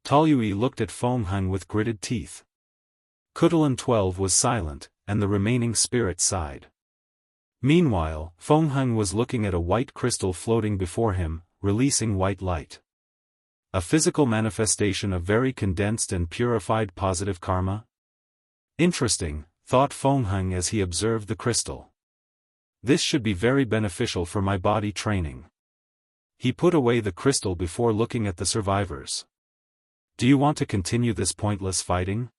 Speaker 1: Taoyui looked at Feng with gritted teeth. Khutulun 12 was silent, and the remaining spirits sighed. Meanwhile, Feng was looking at a white crystal floating before him, releasing white light. A physical manifestation of very condensed and purified positive karma? Interesting, thought Feng as he observed the crystal. This should be very beneficial for my body training. He put away the crystal before looking at the survivors. Do you want to continue this pointless fighting?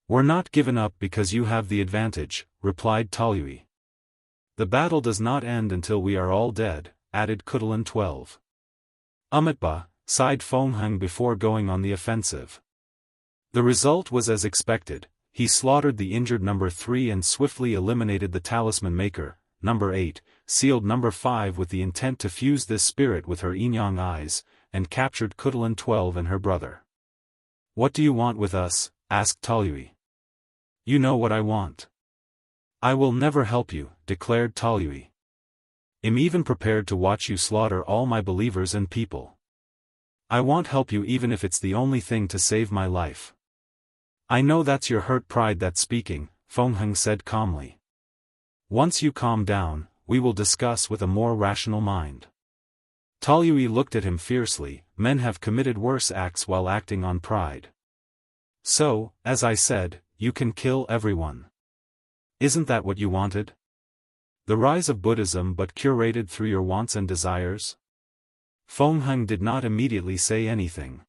Speaker 1: We're not given up because you have the advantage, replied Taoyui. The battle does not end until we are all dead, added Khutulun 12. Umitba, sighed Feng before going on the offensive. The result was as expected. He slaughtered the injured number 3 and swiftly eliminated the talisman maker, number 8, sealed number 5 with the intent to fuse this spirit with her yin-yang eyes, and captured Khutulun 12 and her brother. What do you want with us? Asked Taoyui. You know what I want. I will never help you, declared Taoyui. I'm even prepared to watch you slaughter all my believers and people. I won't help you even if it's the only thing to save my life. I know that's your hurt pride that's speaking, Feng said calmly. Once you calm down, we will discuss with a more rational mind. Taoyui looked at him fiercely. Men have committed worse acts while acting on pride. So, as I said, you can kill everyone. Isn't that what you wanted? The rise of Buddhism but curated through your wants and desires? Feng did not immediately say anything.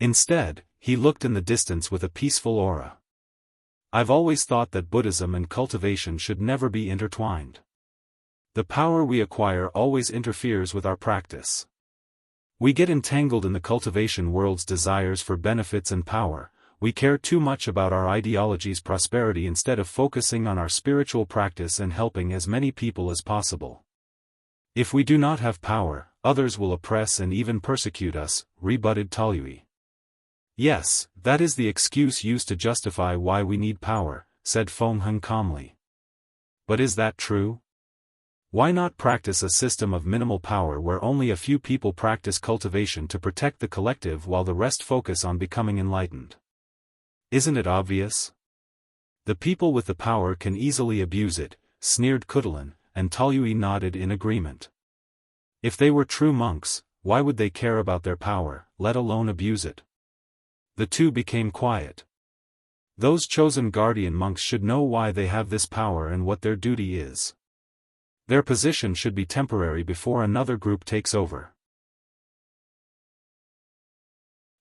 Speaker 1: Instead, he looked in the distance with a peaceful aura. I've always thought that Buddhism and cultivation should never be intertwined. The power we acquire always interferes with our practice. We get entangled in the cultivation world's desires for benefits and power. We care too much about our ideology's prosperity instead of focusing on our spiritual practice and helping as many people as possible. If we do not have power, others will oppress and even persecute us, rebutted Taoyui. Yes, that is the excuse used to justify why we need power, said Feng Heng calmly. But is that true? Why not practice a system of minimal power where only a few people practice cultivation to protect the collective while the rest focus on becoming enlightened? Isn't it obvious? The people with the power can easily abuse it, sneered Khutulun, and Taoyui nodded in agreement. If they were true monks, why would they care about their power, let alone abuse it? The two became quiet. Those chosen guardian monks should know why they have this power and what their duty is. Their position should be temporary before another group takes over.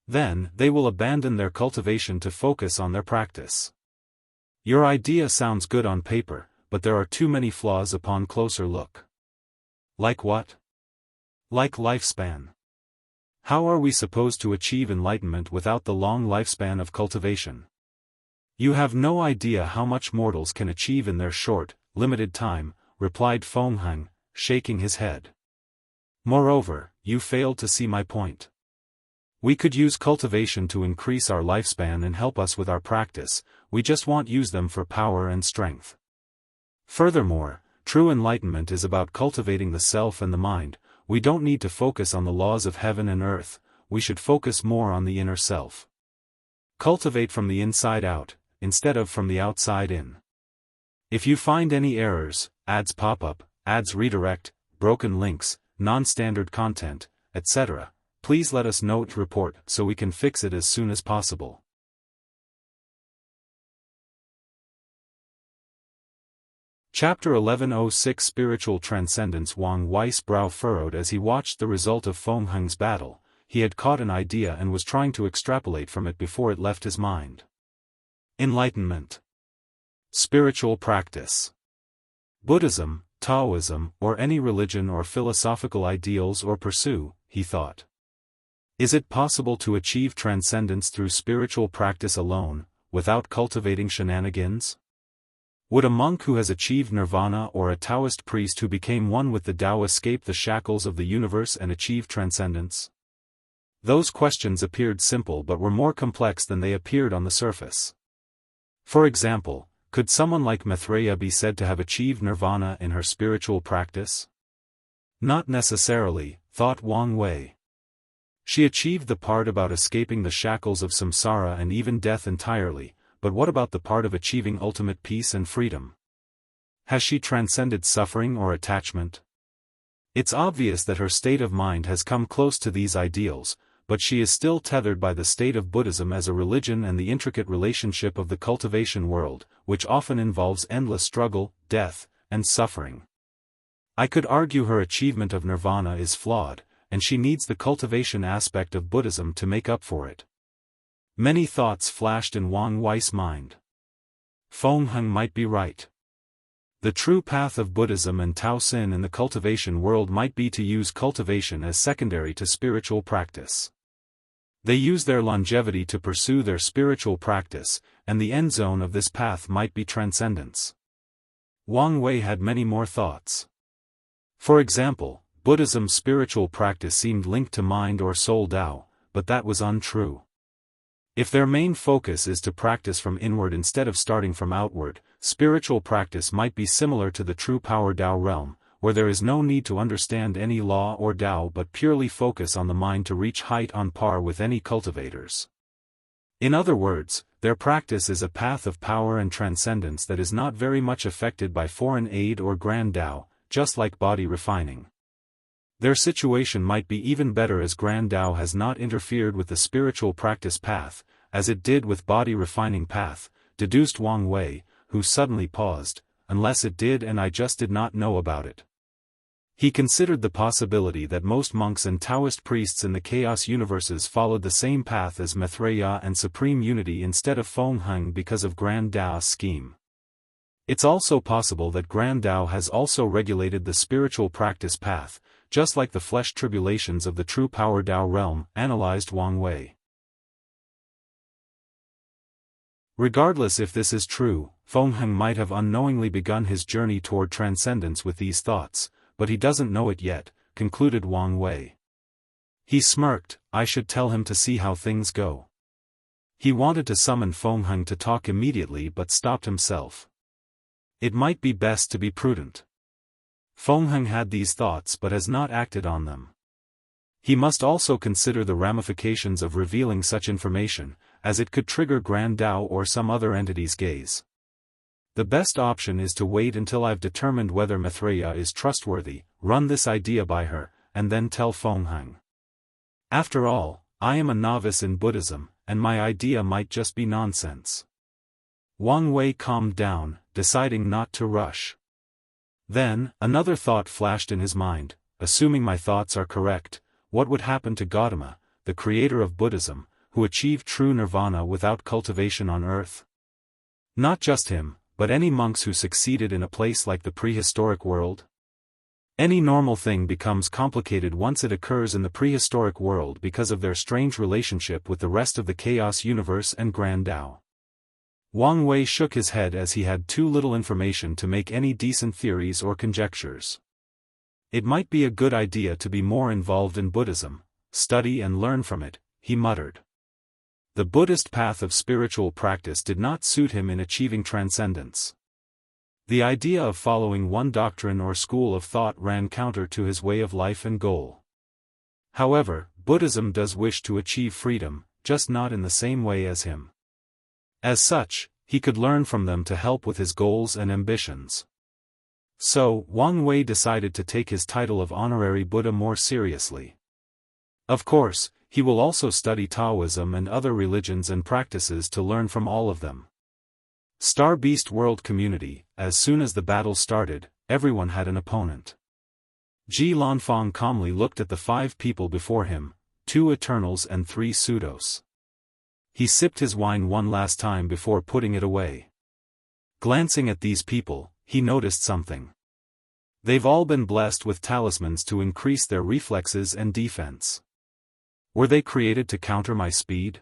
Speaker 1: Then, they will abandon their cultivation to focus on their practice. Your idea sounds good on paper, but there are too many flaws upon closer look. Like what? Like lifespan. How are we supposed to achieve enlightenment without the long lifespan of cultivation? You have no idea how much mortals can achieve in their short, limited time, replied Feng Heng, shaking his head. Moreover, you failed to see my point. We could use cultivation to increase our lifespan and help us with our practice, we just won't use them for power and strength. Furthermore, true enlightenment is about cultivating the self and the mind. We don't need to focus on the laws of heaven and earth, we should focus more on the inner self. Cultivate from the inside out, instead of from the outside in. If you find any errors, ads pop up, ads redirect, broken links, non-standard content, etc., please let us know to report so we can fix it as soon as possible. Chapter 1106 Spiritual Transcendence. Wang Wei's brow furrowed as he watched the result of Feng Heng's battle. He had caught an idea and was trying to extrapolate from it before it left his mind. Enlightenment. Spiritual practice. Buddhism, Taoism, or any religion or philosophical ideals or pursue, he thought. Is it possible to achieve transcendence through spiritual practice alone, without cultivating shenanigans? Would a monk who has achieved nirvana or a Taoist priest who became one with the Tao escape the shackles of the universe and achieve transcendence? Those questions appeared simple but were more complex than they appeared on the surface. For example, could someone like Maitreya be said to have achieved nirvana in her spiritual practice? Not necessarily, thought Wang Wei. She achieved the part about escaping the shackles of samsara and even death entirely, but what about the part of achieving ultimate peace and freedom? Has she transcended suffering or attachment? It's obvious that her state of mind has come close to these ideals, but she is still tethered by the state of Buddhism as a religion and the intricate relationship of the cultivation world, which often involves endless struggle, death, and suffering. I could argue her achievement of nirvana is flawed, and she needs the cultivation aspect of Buddhism to make up for it. Many thoughts flashed in Wang Wei's mind. Feng Heng might be right. The true path of Buddhism and Tao Sin in the cultivation world might be to use cultivation as secondary to spiritual practice. They use their longevity to pursue their spiritual practice, and the end zone of this path might be transcendence. Wang Wei had many more thoughts. For example, Buddhism's spiritual practice seemed linked to mind or soul Tao, but that was untrue. If their main focus is to practice from inward instead of starting from outward, spiritual practice might be similar to the true power Tao realm, where there is no need to understand any law or Tao but purely focus on the mind to reach height on par with any cultivators. In other words, their practice is a path of power and transcendence that is not very much affected by foreign aid or grand Tao, just like body refining. Their situation might be even better as grand Tao has not interfered with the spiritual practice path, as it did with body refining path, deduced Wang Wei, who suddenly paused, unless it did and I just did not know about it. He considered the possibility that most monks and Taoist priests in the chaos universes followed the same path as Maitreya and Supreme Unity instead of Feng Heng because of Grand Dao's scheme. It's also possible that Grand Dao has also regulated the spiritual practice path, just like the flesh tribulations of the true power Dao realm, analyzed Wang Wei. Regardless if this is true, Feng Heng might have unknowingly begun his journey toward transcendence with these thoughts, but he doesn't know it yet, concluded Wang Wei. He smirked. I should tell him to see how things go. He wanted to summon Feng Heng to talk immediately but stopped himself. It might be best to be prudent. Feng Heng had these thoughts but has not acted on them. He must also consider the ramifications of revealing such information, as it could trigger Grand Dao or some other entity's gaze. The best option is to wait until I've determined whether Maitreya is trustworthy, run this idea by her, and then tell Feng Heng. After all, I am a novice in Buddhism, and my idea might just be nonsense. Wang Wei calmed down, deciding not to rush. Then, another thought flashed in his mind. Assuming my thoughts are correct, what would happen to Gautama, the creator of Buddhism, who achieved true nirvana without cultivation on earth? Not just him, but any monks who succeeded in a place like the prehistoric world? Any normal thing becomes complicated once it occurs in the prehistoric world because of their strange relationship with the rest of the chaos universe and Grand Dao. Wang Wei shook his head as he had too little information to make any decent theories or conjectures. It might be a good idea to be more involved in Buddhism, study and learn from it, he muttered. The Buddhist path of spiritual practice did not suit him in achieving transcendence. The idea of following one doctrine or school of thought ran counter to his way of life and goal. However, Buddhism does wish to achieve freedom, just not in the same way as him. As such, he could learn from them to help with his goals and ambitions. So, Wang Wei decided to take his title of honorary Buddha more seriously. Of course, he will also study Taoism and other religions and practices to learn from all of them. Star Beast World Community. As soon as the battle started, everyone had an opponent. Ji Lanfang calmly looked at the 5 people before him, 2 Eternals and 3 Pseudos. He sipped his wine one last time before putting it away. Glancing at these people, he noticed something. They've all been blessed with talismans to increase their reflexes and defense. Were they created to counter my speed?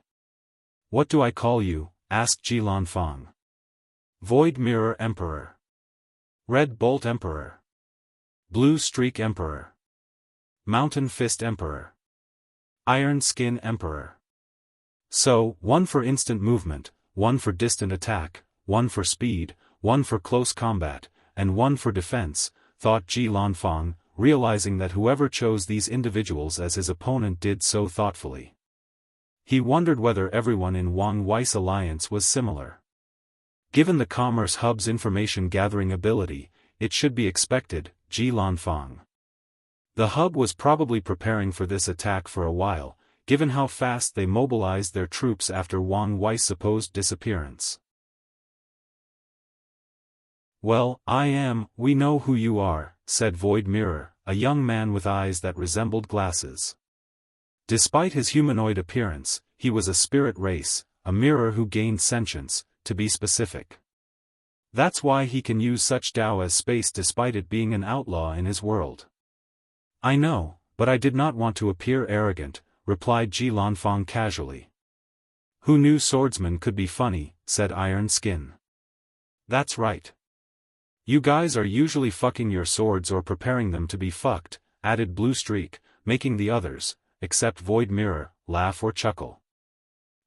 Speaker 1: What do I call you? Asked Ji Lanfang. Void Mirror Emperor. Red Bolt Emperor. Blue Streak Emperor. Mountain Fist Emperor. Iron Skin Emperor. So, 1 for instant movement, 1 for distant attack, 1 for speed, 1 for close combat, and 1 for defense, thought Ji Lanfang, realizing that whoever chose these individuals as his opponent did so thoughtfully. He wondered whether everyone in Wang Wei's alliance was similar. Given the Commerce Hub's information-gathering ability, it should be expected, Ji Lanfang. The Hub was probably preparing for this attack for a while, given how fast they mobilized their troops after Wang Wei's supposed disappearance. Well, we know who you are, said Void Mirror, a young man with eyes that resembled glasses. Despite his humanoid appearance, he was a spirit race, a mirror who gained sentience, to be specific. That's why he can use such Dao as space despite it being an outlaw in his world. I know, but I did not want to appear arrogant, replied Ji Lanfang casually. Who knew swordsmen could be funny, said Iron Skin. That's right. You guys are usually fucking your swords or preparing them to be fucked, added Blue Streak, making the others, except Void Mirror, laugh or chuckle.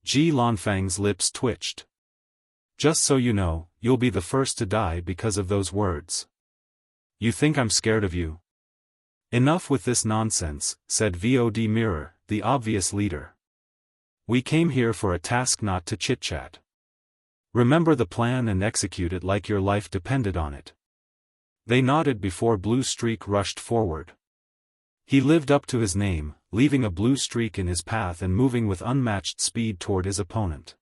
Speaker 1: Ji Lanfang's lips twitched. Just so you know, you'll be the first to die because of those words. You think I'm scared of you? Enough with this nonsense, said VOD Mirror, the obvious leader. We came here for a task, not to chit-chat. Remember the plan and execute it like your life depended on it. They nodded before Blue Streak rushed forward. He lived up to his name, leaving a blue streak in his path and moving with unmatched speed toward his opponent.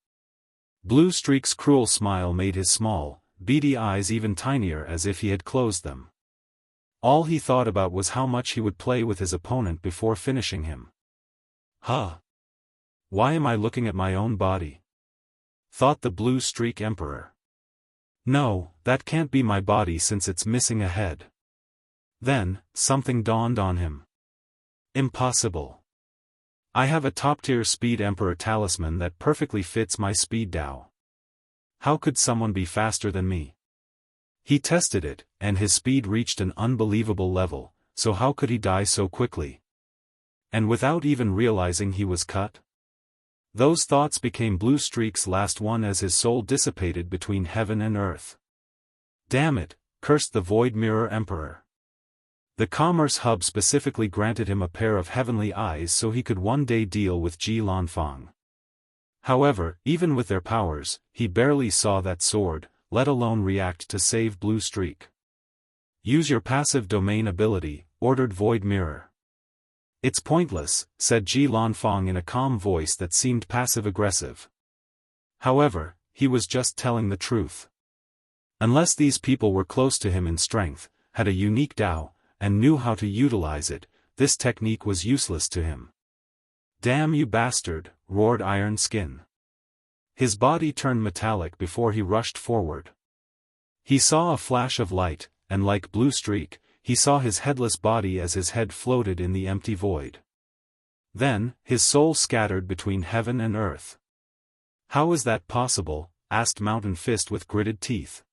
Speaker 1: Blue Streak's cruel smile made his small, beady eyes even tinier as if he had closed them. All he thought about was how much he would play with his opponent before finishing him. Huh! Why am I looking at my own body? Thought the Blue Streak Emperor. No, that can't be my body since it's missing a head. Then, something dawned on him. Impossible. I have a top-tier Speed Emperor talisman that perfectly fits my Speed Dao. How could someone be faster than me? He tested it, and his speed reached an unbelievable level, so how could he die so quickly? And without even realizing he was cut? Those thoughts became blue streaks last one as his soul dissipated between heaven and earth. Damn it, cursed the Void Mirror Emperor. The Commerce Hub specifically granted him a pair of heavenly eyes so he could one day deal with Ji Lanfang. However, even with their powers, he barely saw that sword, let alone react to save Blue Streak. Use your passive domain ability, ordered Void Mirror. It's pointless, said Ji Lanfang in a calm voice that seemed passive-aggressive. However, he was just telling the truth. Unless these people were close to him in strength, had a unique Dao, and knew how to utilize it, this technique was useless to him. Damn you bastard, roared Iron Skin. His body turned metallic before he rushed forward. He saw a flash of light, and like Blue Streak, he saw his headless body as his head floated in the empty void. Then, his soul scattered between heaven and earth. How is that possible? Asked Mountain Fist with gritted teeth.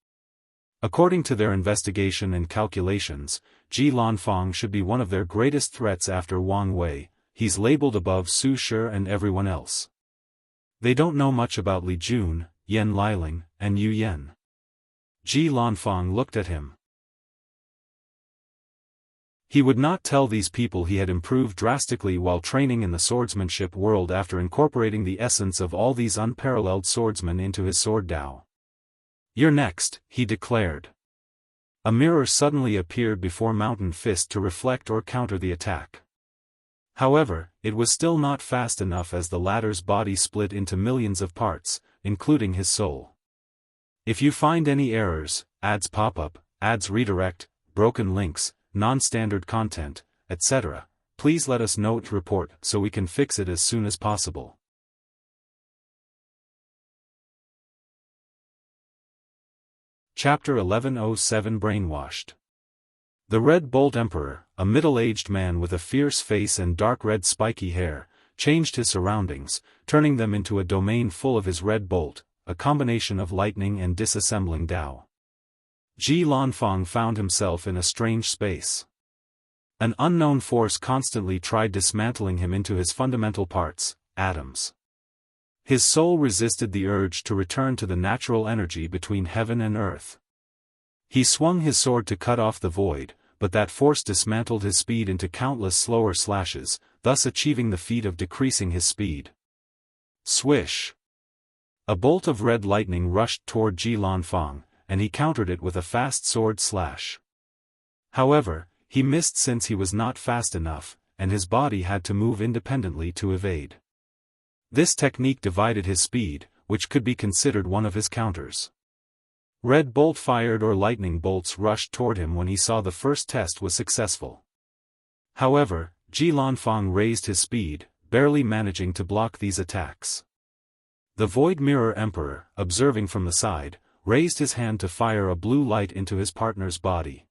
Speaker 1: According to their investigation and calculations, Ji Lanfang should be one of their greatest threats after Wang Wei. He's labeled above Su Shi and everyone else. They don't know much about Li Jun, Yan Liling, and Yu Yen. Ji Lanfang looked at him. He would not tell these people he had improved drastically while training in the swordsmanship world after incorporating the essence of all these unparalleled swordsmen into his sword Dao. You're next, he declared. A mirror suddenly appeared before Mountain Fist to reflect or counter the attack. However, it was still not fast enough as the latter's body split into millions of parts, including his soul. If you find any errors, ads pop up, ads redirect, broken links, non-standard content, etc., please let us know to report so we can fix it as soon as possible. Chapter 1107 Brainwashed. The Red Bolt Emperor, a middle-aged man with a fierce face and dark red spiky hair, changed his surroundings, turning them into a domain full of his red bolt, a combination of lightning and disassembling Dao. Ji Lanfang found himself in a strange space. An unknown force constantly tried dismantling him into his fundamental parts, atoms. His soul resisted the urge to return to the natural energy between heaven and earth. He swung his sword to cut off the void, but that force dismantled his speed into countless slower slashes, thus achieving the feat of decreasing his speed. Swish! A bolt of red lightning rushed toward Ji Lanfang, and he countered it with a fast sword slash. However, he missed since he was not fast enough, and his body had to move independently to evade. This technique divided his speed, which could be considered one of his counters. Red bolt fired or lightning bolts rushed toward him when he saw the first test was successful. However, Ji Lanfang raised his speed, barely managing to block these attacks. The Void Mirror Emperor, observing from the side, raised his hand to fire a blue light into his partner's body.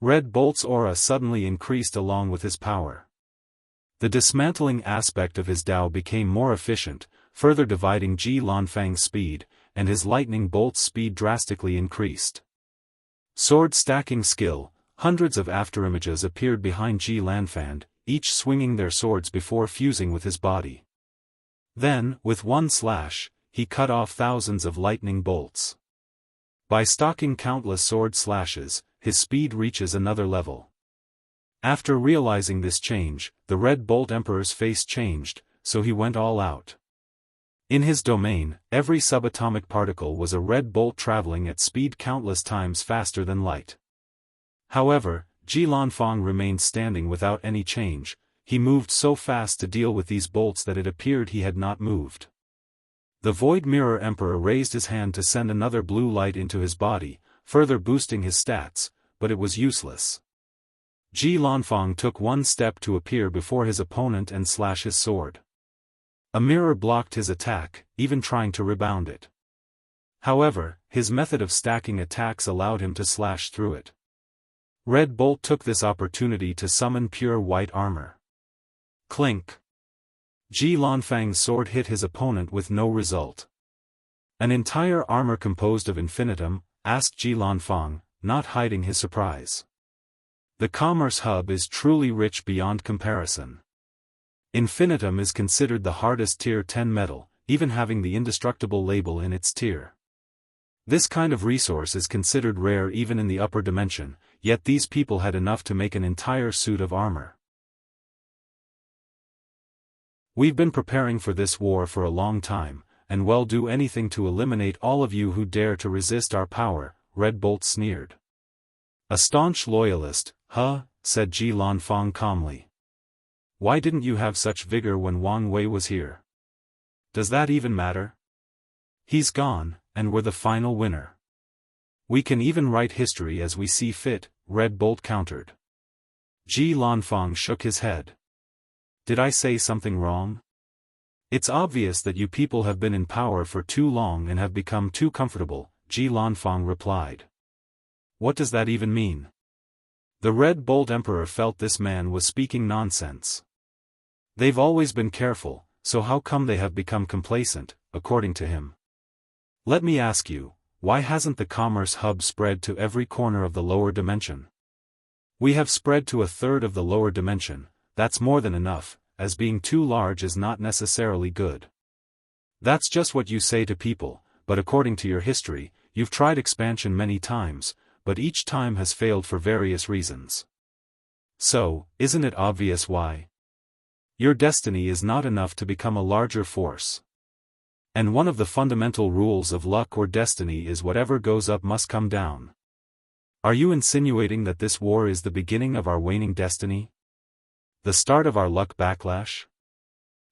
Speaker 1: Red bolt's aura suddenly increased along with his power. The dismantling aspect of his Dao became more efficient, further dividing Ji Lanfang's speed, and his lightning bolt's speed drastically increased. Sword stacking skill, hundreds of afterimages appeared behind Ji Lanfang, each swinging their swords before fusing with his body. Then, with one slash, he cut off thousands of lightning bolts. By stocking countless sword slashes, his speed reaches another level. After realizing this change, the Red Bolt Emperor's face changed, so he went all out. In his domain, every subatomic particle was a red bolt traveling at speed countless times faster than light. However, Ji Lanfang remained standing without any change. He moved so fast to deal with these bolts that it appeared he had not moved. The Void Mirror Emperor raised his hand to send another blue light into his body, further boosting his stats, but it was useless. Ji Lanfang took one step to appear before his opponent and slash his sword. A mirror blocked his attack, even trying to rebound it. However, his method of stacking attacks allowed him to slash through it. Red Bolt took this opportunity to summon pure white armor. Clink. Ji Lanfang's sword hit his opponent with no result. An entire armor composed of infinitum, asked Ji Lanfang, not hiding his surprise. The commerce hub is truly rich beyond comparison. Infinitum is considered the hardest tier 10 metal, even having the indestructible label in its tier. This kind of resource is considered rare even in the upper dimension, yet these people had enough to make an entire suit of armor. We've been preparing for this war for a long time, and will do anything to eliminate all of you who dare to resist our power, Red Bolt sneered. A staunch loyalist, huh, said Ji Lanfang calmly. Why didn't you have such vigor when Wang Wei was here? Does that even matter? He's gone, and we're the final winner. We can even write history as we see fit, Red Bolt countered. Ji Lanfang shook his head. Did I say something wrong? It's obvious that you people have been in power for too long and have become too comfortable, Ji Lanfang replied. What does that even mean? The Red Bolt Emperor felt this man was speaking nonsense. They've always been careful, so how come they have become complacent, according to him? Let me ask you, why hasn't the commerce hub spread to every corner of the lower dimension? We have spread to a third of the lower dimension, that's more than enough, as being too large is not necessarily good. That's just what you say to people, but according to your history, you've tried expansion many times, but each time has failed for various reasons. So, isn't it obvious why? Your destiny is not enough to become a larger force. And one of the fundamental rules of luck or destiny is whatever goes up must come down. Are you insinuating that this war is the beginning of our waning destiny? The start of our luck backlash?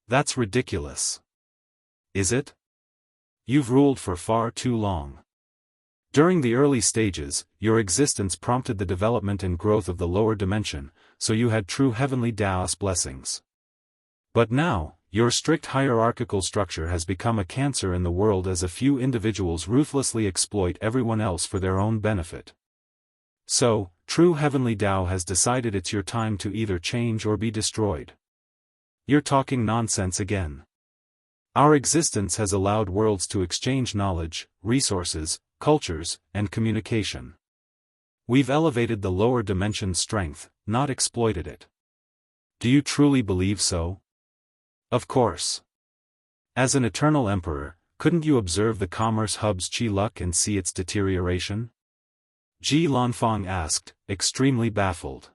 Speaker 1: That's ridiculous. Is it? You've ruled for far too long. During the early stages, your existence prompted the development and growth of the lower dimension, so you had true heavenly Daoist blessings. But now, your strict hierarchical structure has become a cancer in the world as a few individuals ruthlessly exploit everyone else for their own benefit. So, true heavenly Tao has decided it's your time to either change or be destroyed. You're talking nonsense again. Our existence has allowed worlds to exchange knowledge, resources, cultures, and communication. We've elevated the lower dimension's strength, not exploited it. Do you truly believe so? Of course. As an eternal emperor, couldn't you observe the commerce hub's chi luck and see its deterioration? Ji Lanfang asked, extremely baffled.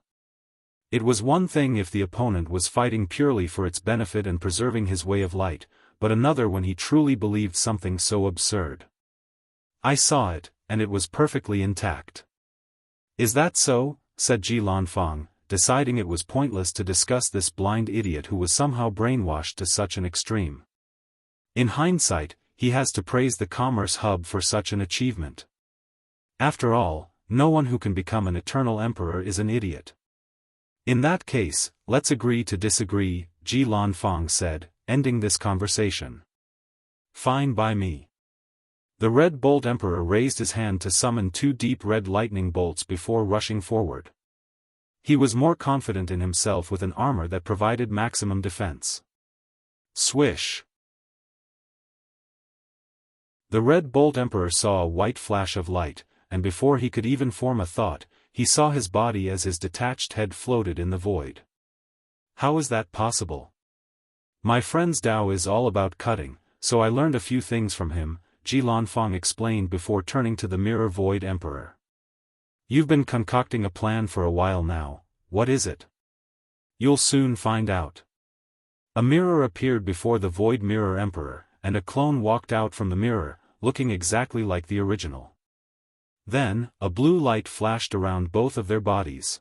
Speaker 1: It was one thing if the opponent was fighting purely for its benefit and preserving his way of light, but another when he truly believed something so absurd. I saw it, and it was perfectly intact. Is that so? Said Ji Lanfang, deciding it was pointless to discuss this blind idiot who was somehow brainwashed to such an extreme. In hindsight, he has to praise the commerce hub for such an achievement. After all, no one who can become an eternal emperor is an idiot. In that case, let's agree to disagree, Ji Lanfang said, ending this conversation. Fine by me. The Red Bolt Emperor raised his hand to summon 2 deep red lightning bolts before rushing forward. He was more confident in himself with an armor that provided maximum defense. Swish! The Red Bolt Emperor saw a white flash of light, and before he could even form a thought, he saw his body as his detached head floated in the void. How is that possible? My friend's Dao is all about cutting, so I learned a few things from him, Ji Lanfang explained before turning to the Mirror Void Emperor. You've been concocting a plan for a while now, what is it? You'll soon find out. A mirror appeared before the Void Mirror Emperor, and a clone walked out from the mirror, looking exactly like the original. Then, a blue light flashed around both of their bodies.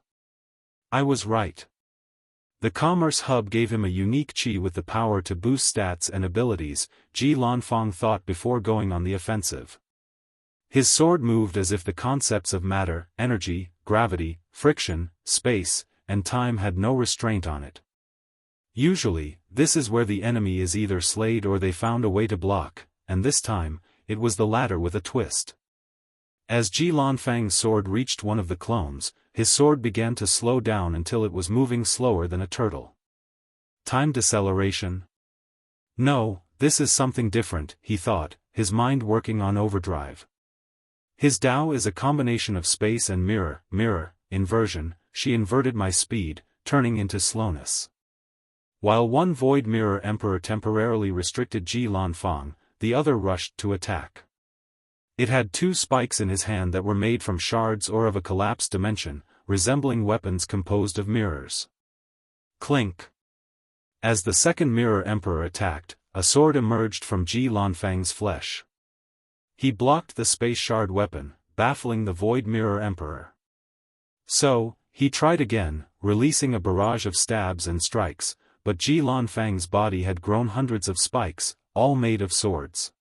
Speaker 1: I was right. The Commerce Hub gave him a unique chi with the power to boost stats and abilities, Ji Lanfang thought before going on the offensive. His sword moved as if the concepts of matter, energy, gravity, friction, space, and time had no restraint on it. Usually, this is where the enemy is either slayed or they found a way to block, and this time, it was the latter with a twist. As Ji Lanfang's sword reached one of the clones, his sword began to slow down until it was moving slower than a turtle. Time deceleration? No, this is something different, he thought, his mind working on overdrive. His Dao is a combination of space and mirror, inversion. She inverted my speed, turning into slowness. While one void mirror emperor temporarily restricted Ji Lanfang, the other rushed to attack. It had two spikes in his hand that were made from shards or of a collapsed dimension, resembling weapons composed of mirrors. Clink. As the second mirror emperor attacked, a sword emerged from Ji Lanfang's flesh. He blocked the space shard weapon, baffling the void mirror emperor. So, he tried again, releasing a barrage of stabs and strikes, but Ji Lanfang's body had grown hundreds of spikes, all made of swords.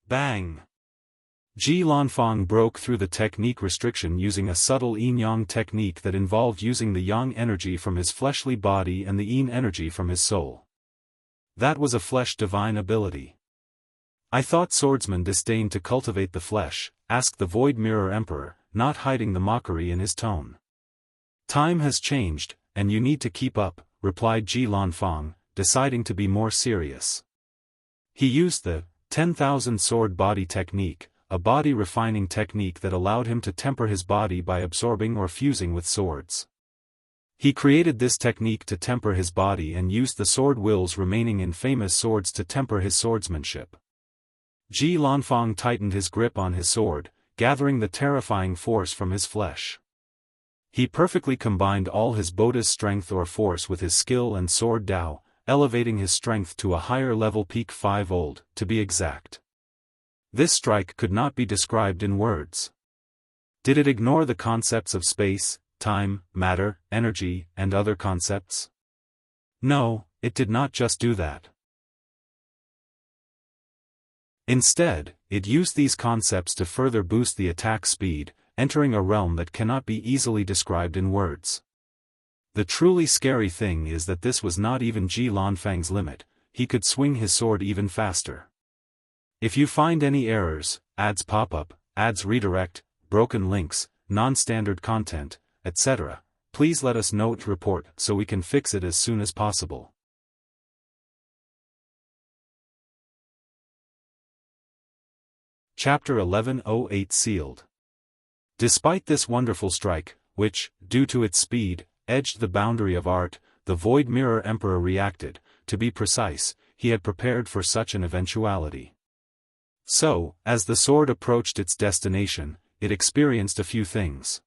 Speaker 1: Bang! Ji Lanfang broke through the technique restriction using a subtle yin-yang technique that involved using the yang energy from his fleshly body and the yin energy from his soul. That was a flesh divine ability. I thought swordsmen disdained to cultivate the flesh, asked the Void Mirror Emperor, not hiding the mockery in his tone. Time has changed, and you need to keep up, replied Ji Lanfang, deciding to be more serious. He used the 10,000 sword body technique, a body refining technique that allowed him to temper his body by absorbing or fusing with swords. He created this technique to temper his body and used the sword wills remaining in famous swords to temper his swordsmanship. Ji Lanfang tightened his grip on his sword, gathering the terrifying force from his flesh. He perfectly combined all his Buddha's strength or force with his skill and sword Dao, elevating his strength to a higher level peak 5-old, to be exact. This strike could not be described in words. Did it ignore the concepts of space, time, matter, energy, and other concepts? No, it did not just do that. Instead, it used these concepts to further boost the attack speed, entering a realm that cannot be easily described in words. The truly scary thing is that this was not even Ji Lanfang's limit, he could swing his sword even faster. If you find any errors, ads pop up, ads redirect, broken links, non-standard content, etc., please let us know to report so we can fix it as soon as possible. Chapter 1108 Sealed. Despite this wonderful strike, which, due to its speed, edged the boundary of art, the Void Mirror Emperor reacted. To be precise, he had prepared for such an eventuality. So, as the sword approached its destination, it experienced a few things.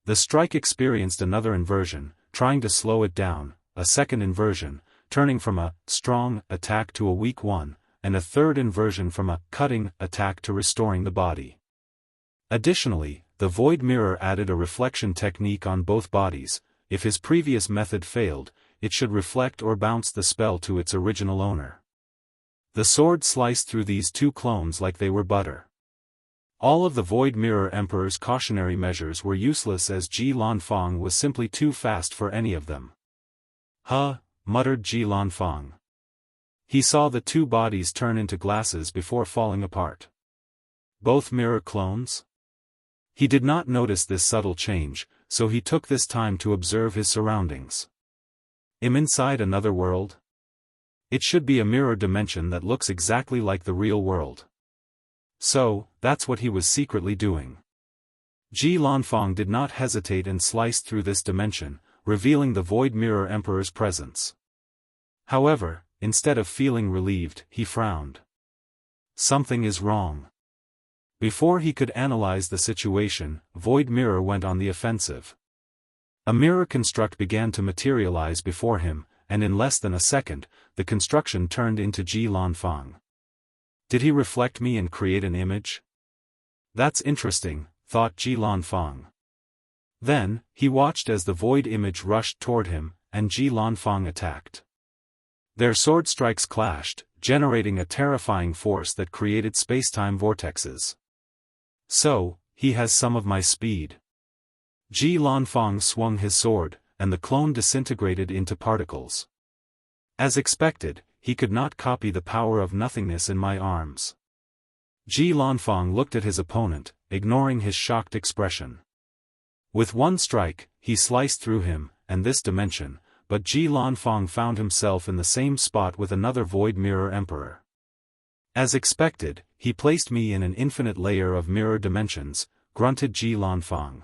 Speaker 1: The strike experienced another inversion, trying to slow it down, a second inversion, turning from a strong attack to a weak one, and a third inversion from a cutting attack to restoring the body. Additionally, the Void Mirror added a reflection technique on both bodies. If his previous method failed, it should reflect or bounce the spell to its original owner. The sword sliced through these two clones like they were butter. All of the Void Mirror Emperor's cautionary measures were useless as Ji Lanfang was simply too fast for any of them. Huh, muttered Ji Lanfang. He saw the two bodies turn into glasses before falling apart. Both mirror clones? He did not notice this subtle change, so he took this time to observe his surroundings. Am inside another world? It should be a mirror dimension that looks exactly like the real world. So, that's what he was secretly doing. Ji Lanfang did not hesitate and sliced through this dimension, revealing the Void Mirror Emperor's presence. However, instead of feeling relieved, he frowned. Something is wrong. Before he could analyze the situation, Void Mirror went on the offensive. A mirror construct began to materialize before him, and in less than a second, the construction turned into Ji Lanfang. Did he reflect me and create an image? That's interesting, thought Ji Lanfang. Then, he watched as the void image rushed toward him, and Ji Lanfang attacked. Their sword strikes clashed, generating a terrifying force that created spacetime vortexes. So, he has some of my speed. Ji Lanfang swung his sword, and the clone disintegrated into particles. As expected, he could not copy the power of nothingness in my arms. Ji Lanfang looked at his opponent, ignoring his shocked expression. With one strike, he sliced through him, and this dimension, but Ji Lanfang found himself in the same spot with another Void Mirror Emperor. As expected, he placed me in an infinite layer of mirror dimensions, grunted Ji Lanfang.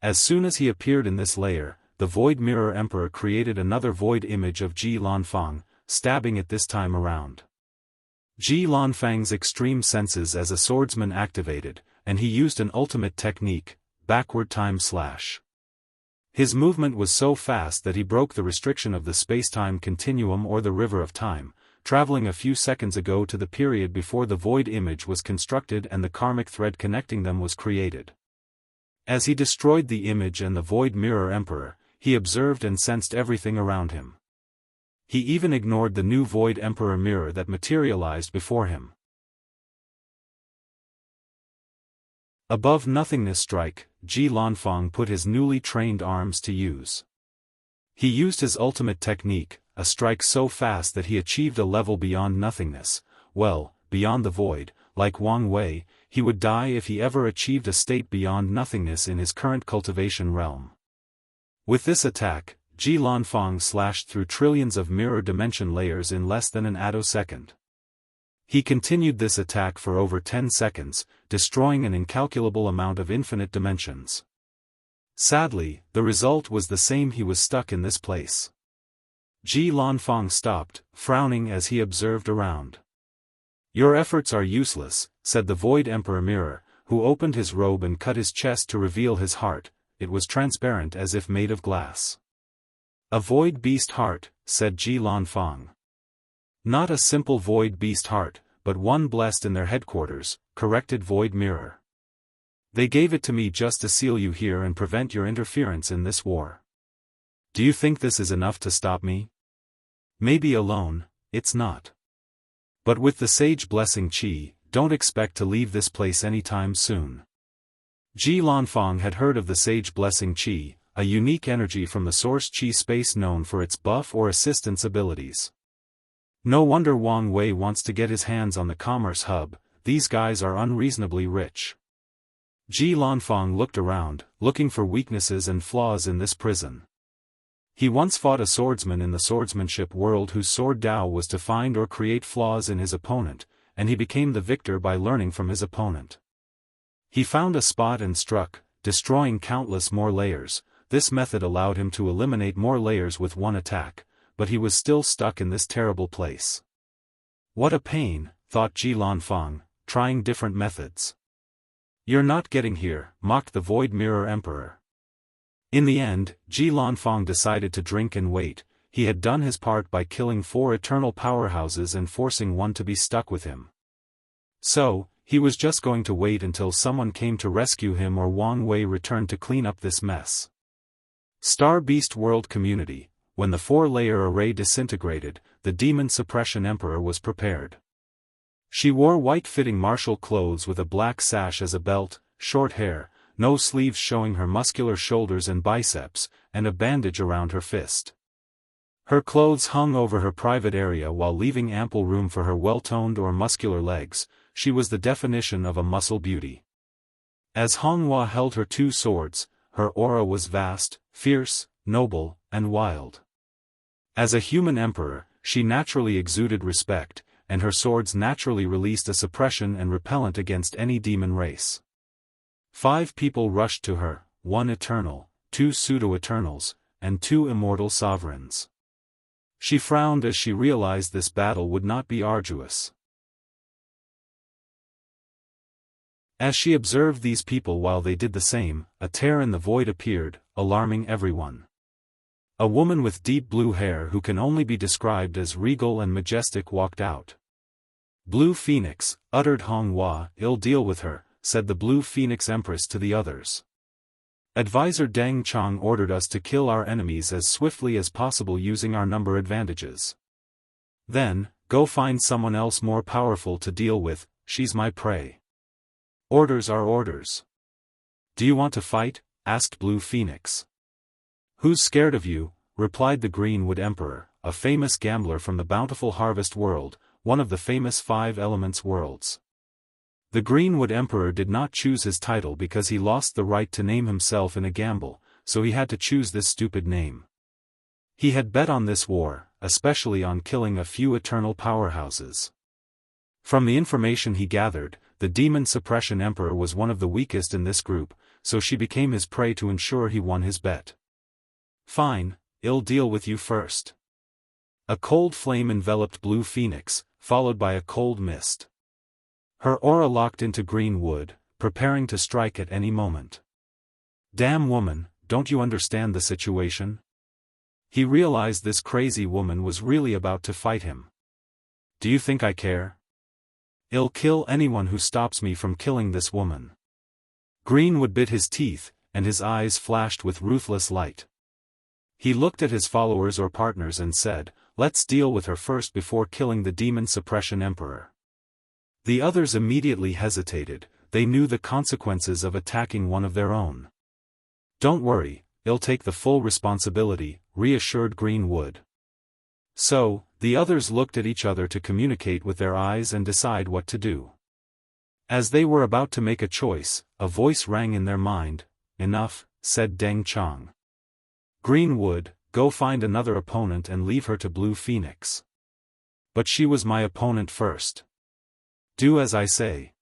Speaker 1: As soon as he appeared in this layer, the Void Mirror Emperor created another void image of Ji Lanfang, stabbing it this time around. Ji Lanfang's extreme senses as a swordsman activated, and he used an ultimate technique, backward time slash. His movement was so fast that he broke the restriction of the space-time continuum or the river of time, traveling a few seconds ago to the period before the void image was constructed and the karmic thread connecting them was created. As he destroyed the image and the Void Mirror Emperor, he observed and sensed everything around him. He even ignored the new Void Emperor mirror that materialized before him. Above nothingness strike, Ji Lanfang put his newly trained arms to use. He used his ultimate technique, a strike so fast that he achieved a level beyond nothingness, well, beyond the void. Like Wang Wei, he would die if he ever achieved a state beyond nothingness in his current cultivation realm. With this attack, Ji Lanfang slashed through trillions of mirror dimension layers in less than an attosecond. He continued this attack for over 10 seconds, destroying an incalculable amount of infinite dimensions. Sadly, the result was the same. He was stuck in this place. Ji Lanfang stopped, frowning as he observed around. "Your efforts are useless," said the Void Emperor Mirror, who opened his robe and cut his chest to reveal his heart. It was transparent as if made of glass. "A void beast heart," said Ji Lanfang. "Not a simple void beast heart, but one blessed in their headquarters," corrected Void Mirror. "They gave it to me just to seal you here and prevent your interference in this war. Do you think this is enough to stop me? Maybe alone, it's not. But with the Sage Blessing Qi, don't expect to leave this place anytime soon." Ji Lanfang had heard of the Sage Blessing Qi, a unique energy from the Source Qi space known for its buff or assistance abilities. No wonder Wang Wei wants to get his hands on the commerce hub. These guys are unreasonably rich. Ji Lanfang looked around, looking for weaknesses and flaws in this prison. He once fought a swordsman in the swordsmanship world whose sword Dao was to find or create flaws in his opponent, and he became the victor by learning from his opponent. He found a spot and struck, destroying countless more layers. This method allowed him to eliminate more layers with one attack, but he was still stuck in this terrible place. What a pain, thought Ji Lanfang, trying different methods. "You're not getting here," mocked the Void Mirror Emperor. In the end, Ji Lanfang decided to drink and wait. He had done his part by killing 4 eternal powerhouses and forcing one to be stuck with him. So, he was just going to wait until someone came to rescue him or Wang Wei returned to clean up this mess. Star Beast World Community. When the 4-layer array disintegrated, the Demon Suppression Emperor was prepared. She wore white-fitting martial clothes with a black sash as a belt, short hair, no sleeves showing her muscular shoulders and biceps, and a bandage around her fist. Her clothes hung over her private area while leaving ample room for her well-toned or muscular legs. She was the definition of a muscle beauty. As Honghua held her 2 swords, her aura was vast, fierce, noble, and wild. As a human emperor, she naturally exuded respect, and her swords naturally released a suppression and repellent against any demon race. 5 people rushed to her, 1 eternal, 2 pseudo-eternals, and 2 immortal sovereigns. She frowned as she realized this battle would not be arduous. As she observed these people while they did the same, a tear in the void appeared, alarming everyone. A woman with deep blue hair who can only be described as regal and majestic walked out. "Blue Phoenix," uttered Honghua. "Ill deal with her," said the Blue Phoenix Empress to the others. "Advisor Deng Chang ordered us to kill our enemies as swiftly as possible using our number advantages. Then, go find someone else more powerful to deal with. She's my prey." "Orders are orders. Do you want to fight?" asked Blue Phoenix. Who's scared of you? Replied the Greenwood Emperor, a famous gambler from the bountiful harvest world, one of the famous 5 elements worlds. The Greenwood Emperor did not choose his title because he lost the right to name himself in a gamble, so he had to choose this stupid name. He had bet on this war, especially on killing a few eternal powerhouses. From the information he gathered, the Demon Suppression Emperor was one of the weakest in this group, so she became his prey to ensure he won his bet. Fine, I'll deal with you first. A cold flame enveloped Blue Phoenix, followed by a cold mist. Her aura locked into Greenwood, preparing to strike at any moment. Damn woman, don't you understand the situation? He realized this crazy woman was really about to fight him. Do you think I care? I'll kill anyone who stops me from killing this woman. Greenwood bit his teeth, and his eyes flashed with ruthless light. He looked at his followers or partners and said, "Let's deal with her first before killing the Demon Suppression Emperor." The others immediately hesitated, they knew the consequences of attacking one of their own. Don't worry, I'll take the full responsibility, reassured Greenwood. So, the others looked at each other to communicate with their eyes and decide what to do. As they were about to make a choice, a voice rang in their mind. Enough, said Deng Chang. Greenwood, go find another opponent and leave her to Blue Phoenix. But she was my opponent first. Do as I say.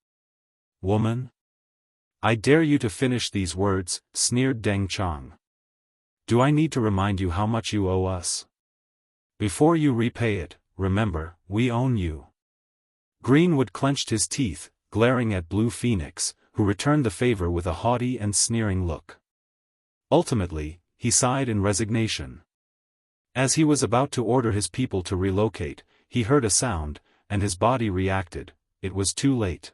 Speaker 1: Woman? I dare you to finish these words, sneered Deng Chang. Do I need to remind you how much you owe us? Before you repay it, remember, we own you. Greenwood clenched his teeth, glaring at Blue Phoenix, who returned the favor with a haughty and sneering look. Ultimately, he sighed in resignation. As he was about to order his people to relocate, he heard a sound, and his body reacted. It was too late.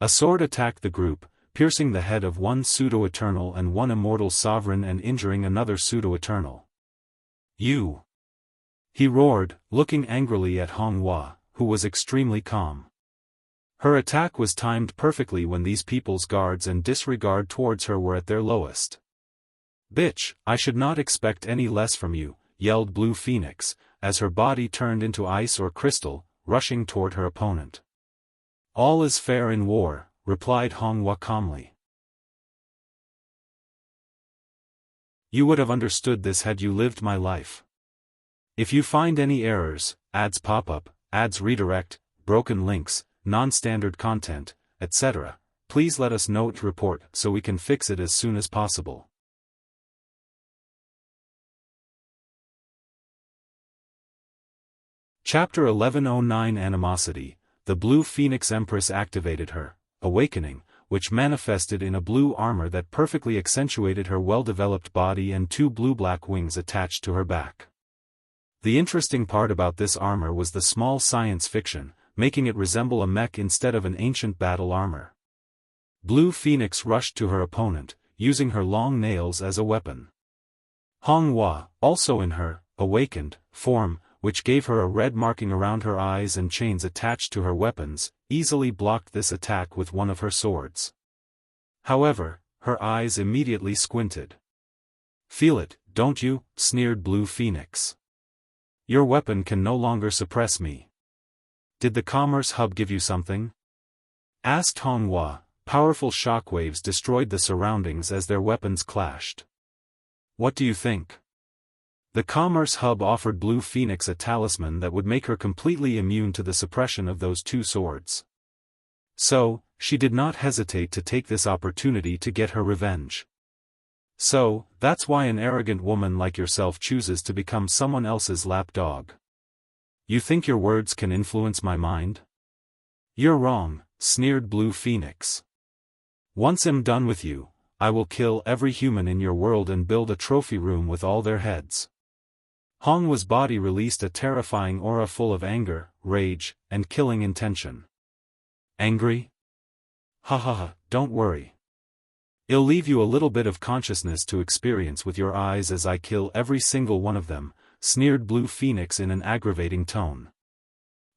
Speaker 1: A sword attacked the group, piercing the head of one pseudo-eternal and one immortal sovereign and injuring another pseudo-eternal. You! He roared, looking angrily at Hong Hua, who was extremely calm. Her attack was timed perfectly when these people's guards and disregard towards her were at their lowest. Bitch, I should not expect any less from you, yelled Blue Phoenix, as her body turned into ice or crystal, rushing toward her opponent. All is fair in war, replied Hong Hua calmly. You would have understood this had you lived my life. If you find any errors, ads pop up, ads redirect, broken links, non-standard content, etc., please let us know to report so we can fix it as soon as possible. Chapter 1109 Animosity. The Blue Phoenix Empress activated her awakening, which manifested in a blue armor that perfectly accentuated her well-developed body and 2 blue-black wings attached to her back. The interesting part about this armor was the small science fiction, making it resemble a mech instead of an ancient battle armor. Blue Phoenix rushed to her opponent, using her long nails as a weapon. Hong Hua, also in her awakened form, which gave her a red marking around her eyes and chains attached to her weapons, easily blocked this attack with one of her swords. However, her eyes immediately squinted. Feel it, don't you? Sneered Blue Phoenix. Your weapon can no longer suppress me. Did the Commerce Hub give you something? Asked Hong Hua. Powerful shockwaves destroyed the surroundings as their weapons clashed. What do you think? The Commerce Hub offered Blue Phoenix a talisman that would make her completely immune to the suppression of those 2 swords. So, she did not hesitate to take this opportunity to get her revenge. So, that's why an arrogant woman like yourself chooses to become someone else's lapdog. You think your words can influence my mind? You're wrong, sneered Blue Phoenix. Once I'm done with you, I will kill every human in your world and build a trophy room with all their heads. Hong Hua's body released a terrifying aura full of anger, rage, and killing intention. Angry? Ha ha ha, don't worry. I'll leave you a little bit of consciousness to experience with your eyes as I kill every single one of them, sneered Blue Phoenix in an aggravating tone.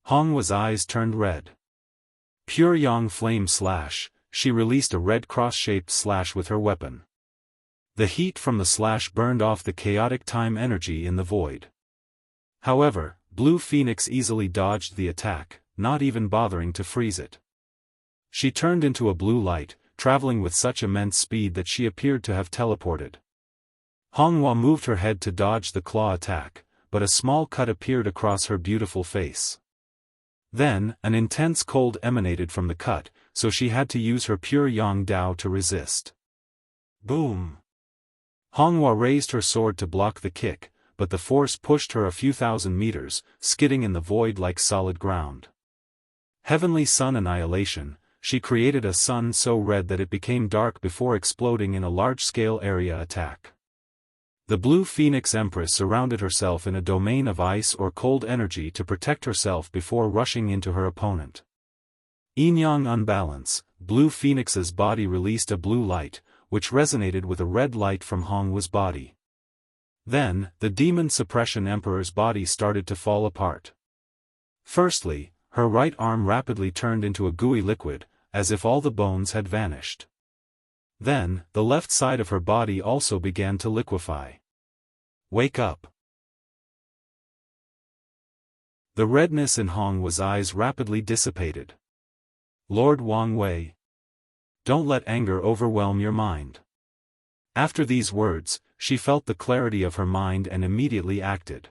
Speaker 1: Hong Hua's eyes turned red. Pure Yang Flame Slash, she released a red cross-shaped slash with her weapon. The heat from the slash burned off the chaotic time energy in the void. However, Blue Phoenix easily dodged the attack, not even bothering to freeze it. She turned into a blue light, traveling with such immense speed that she appeared to have teleported. Honghua moved her head to dodge the claw attack, but a small cut appeared across her beautiful face. Then, an intense cold emanated from the cut, so she had to use her pure Yang Dao to resist. Boom! Honghua raised her sword to block the kick, but the force pushed her a few thousand meters, skidding in the void like solid ground. Heavenly Sun Annihilation, she created a sun so red that it became dark before exploding in a large-scale area attack. The Blue Phoenix Empress surrounded herself in a domain of ice or cold energy to protect herself before rushing into her opponent. Yin-Yang Unbalance, Blue Phoenix's body released a blue light, which resonated with a red light from Honghua's body. Then, the Demon Suppression Emperor's body started to fall apart. Firstly, her right arm rapidly turned into a gooey liquid, as if all the bones had vanished. Then, the left side of her body also began to liquefy. Wake up! The redness in Honghua's eyes rapidly dissipated. Lord Wang Wei. Don't let anger overwhelm your mind. After these words, she felt the clarity of her mind and immediately acted.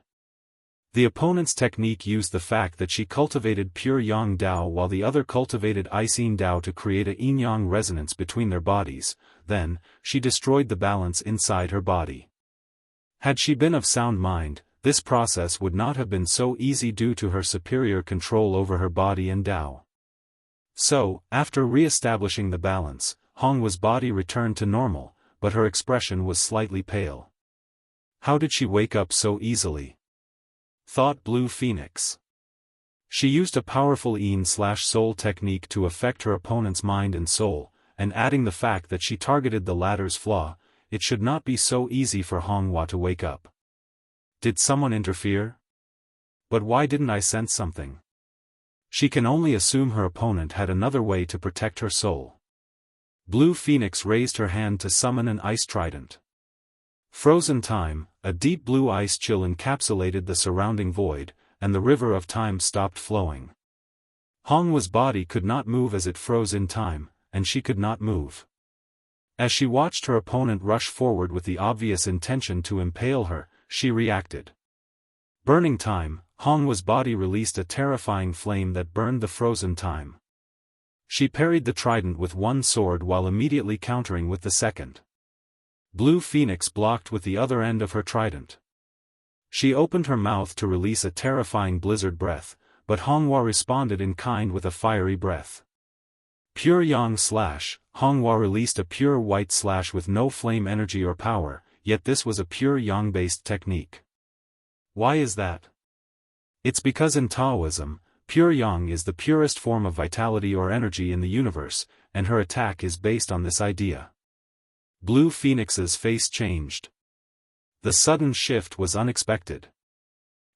Speaker 1: The opponent's technique used the fact that she cultivated pure Yang Dao while the other cultivated Ice Yin Dao to create a yin-yang resonance between their bodies. Then, she destroyed the balance inside her body. Had she been of sound mind, this process would not have been so easy due to her superior control over her body and Dao. So, after re-establishing the balance, Honghua's body returned to normal, but her expression was slightly pale. How did she wake up so easily? Thought Blue Phoenix. She used a powerful Yin/Soul technique to affect her opponent's mind and soul, and adding the fact that she targeted the latter's flaw, it should not be so easy for Honghua to wake up. Did someone interfere? But why didn't I sense something? She can only assume her opponent had another way to protect her soul. Blue Phoenix raised her hand to summon an ice trident. Frozen time, a deep blue ice chill encapsulated the surrounding void, and the river of time stopped flowing. Honghua's body could not move as it froze in time, and she could not move. As she watched her opponent rush forward with the obvious intention to impale her, she reacted. Burning time, Honghua's body released a terrifying flame that burned the frozen time. She parried the trident with one sword while immediately countering with the second. Blue Phoenix blocked with the other end of her trident. She opened her mouth to release a terrifying blizzard breath, but Honghua responded in kind with a fiery breath. Pure Yang slash, Honghua released a pure white slash with no flame energy or power, yet this was a pure Yang-based technique. Why is that? It's because in Taoism, pure Yang is the purest form of vitality or energy in the universe, and her attack is based on this idea. Blue Phoenix's face changed. The sudden shift was unexpected.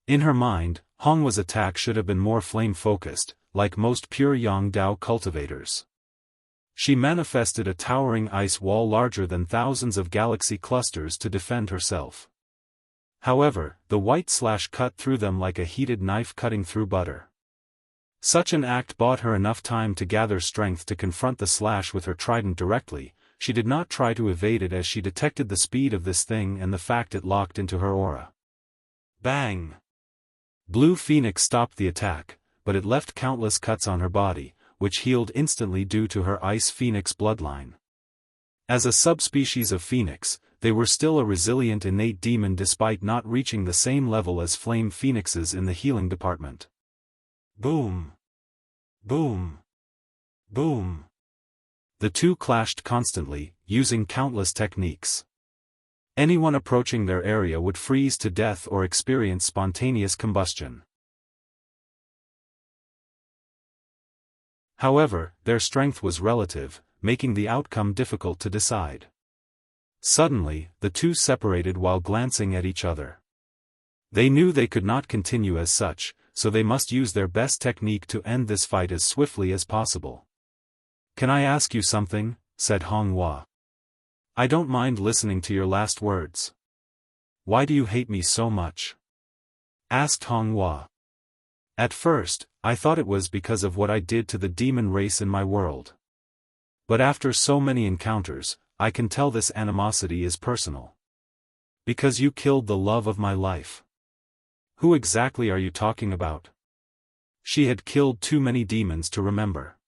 Speaker 1: In her mind, Honghua's attack should have been more flame-focused, like most pure Yang Dao cultivators. She manifested a towering ice wall larger than thousands of galaxy clusters to defend herself. However, the white slash cut through them like a heated knife cutting through butter. Such an act bought her enough time to gather strength to confront the slash with her trident directly. She did not try to evade it as she detected the speed of this thing and the fact it locked into her aura. Bang! Blue Phoenix stopped the attack, but it left countless cuts on her body, which healed instantly due to her Ice Phoenix bloodline. As a subspecies of Phoenix, they were still a resilient innate demon despite not reaching the same level as Flame Phoenixes in the healing department. Boom! Boom! Boom! The two clashed constantly, using countless techniques. Anyone approaching their area would freeze to death or experience spontaneous combustion. However, their strength was relative, making the outcome difficult to decide. Suddenly, the two separated while glancing at each other. They knew they could not continue as such, so they must use their best technique to end this fight as swiftly as possible. "Can I ask you something?" said Honghua. I don't mind listening to your last words. Why do you hate me so much? Asked Honghua. At first, I thought it was because of what I did to the demon race in my world. But after so many encounters, I can tell this animosity is personal. Because you killed the love of my life. Who exactly are you talking about? She had killed too many demons to remember.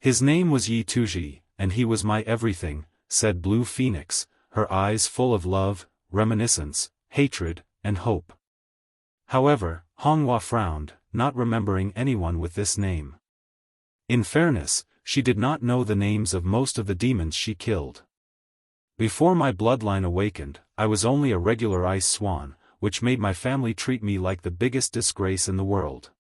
Speaker 1: His name was Yi Tuji, and he was my everything, said Blue Phoenix, her eyes full of love, reminiscence, hatred, and hope. However, Honghua frowned, not remembering anyone with this name. In fairness, she did not know the names of most of the demons she killed. Before my bloodline awakened, I was only a regular ice swan, which made my family treat me like the biggest disgrace in the world.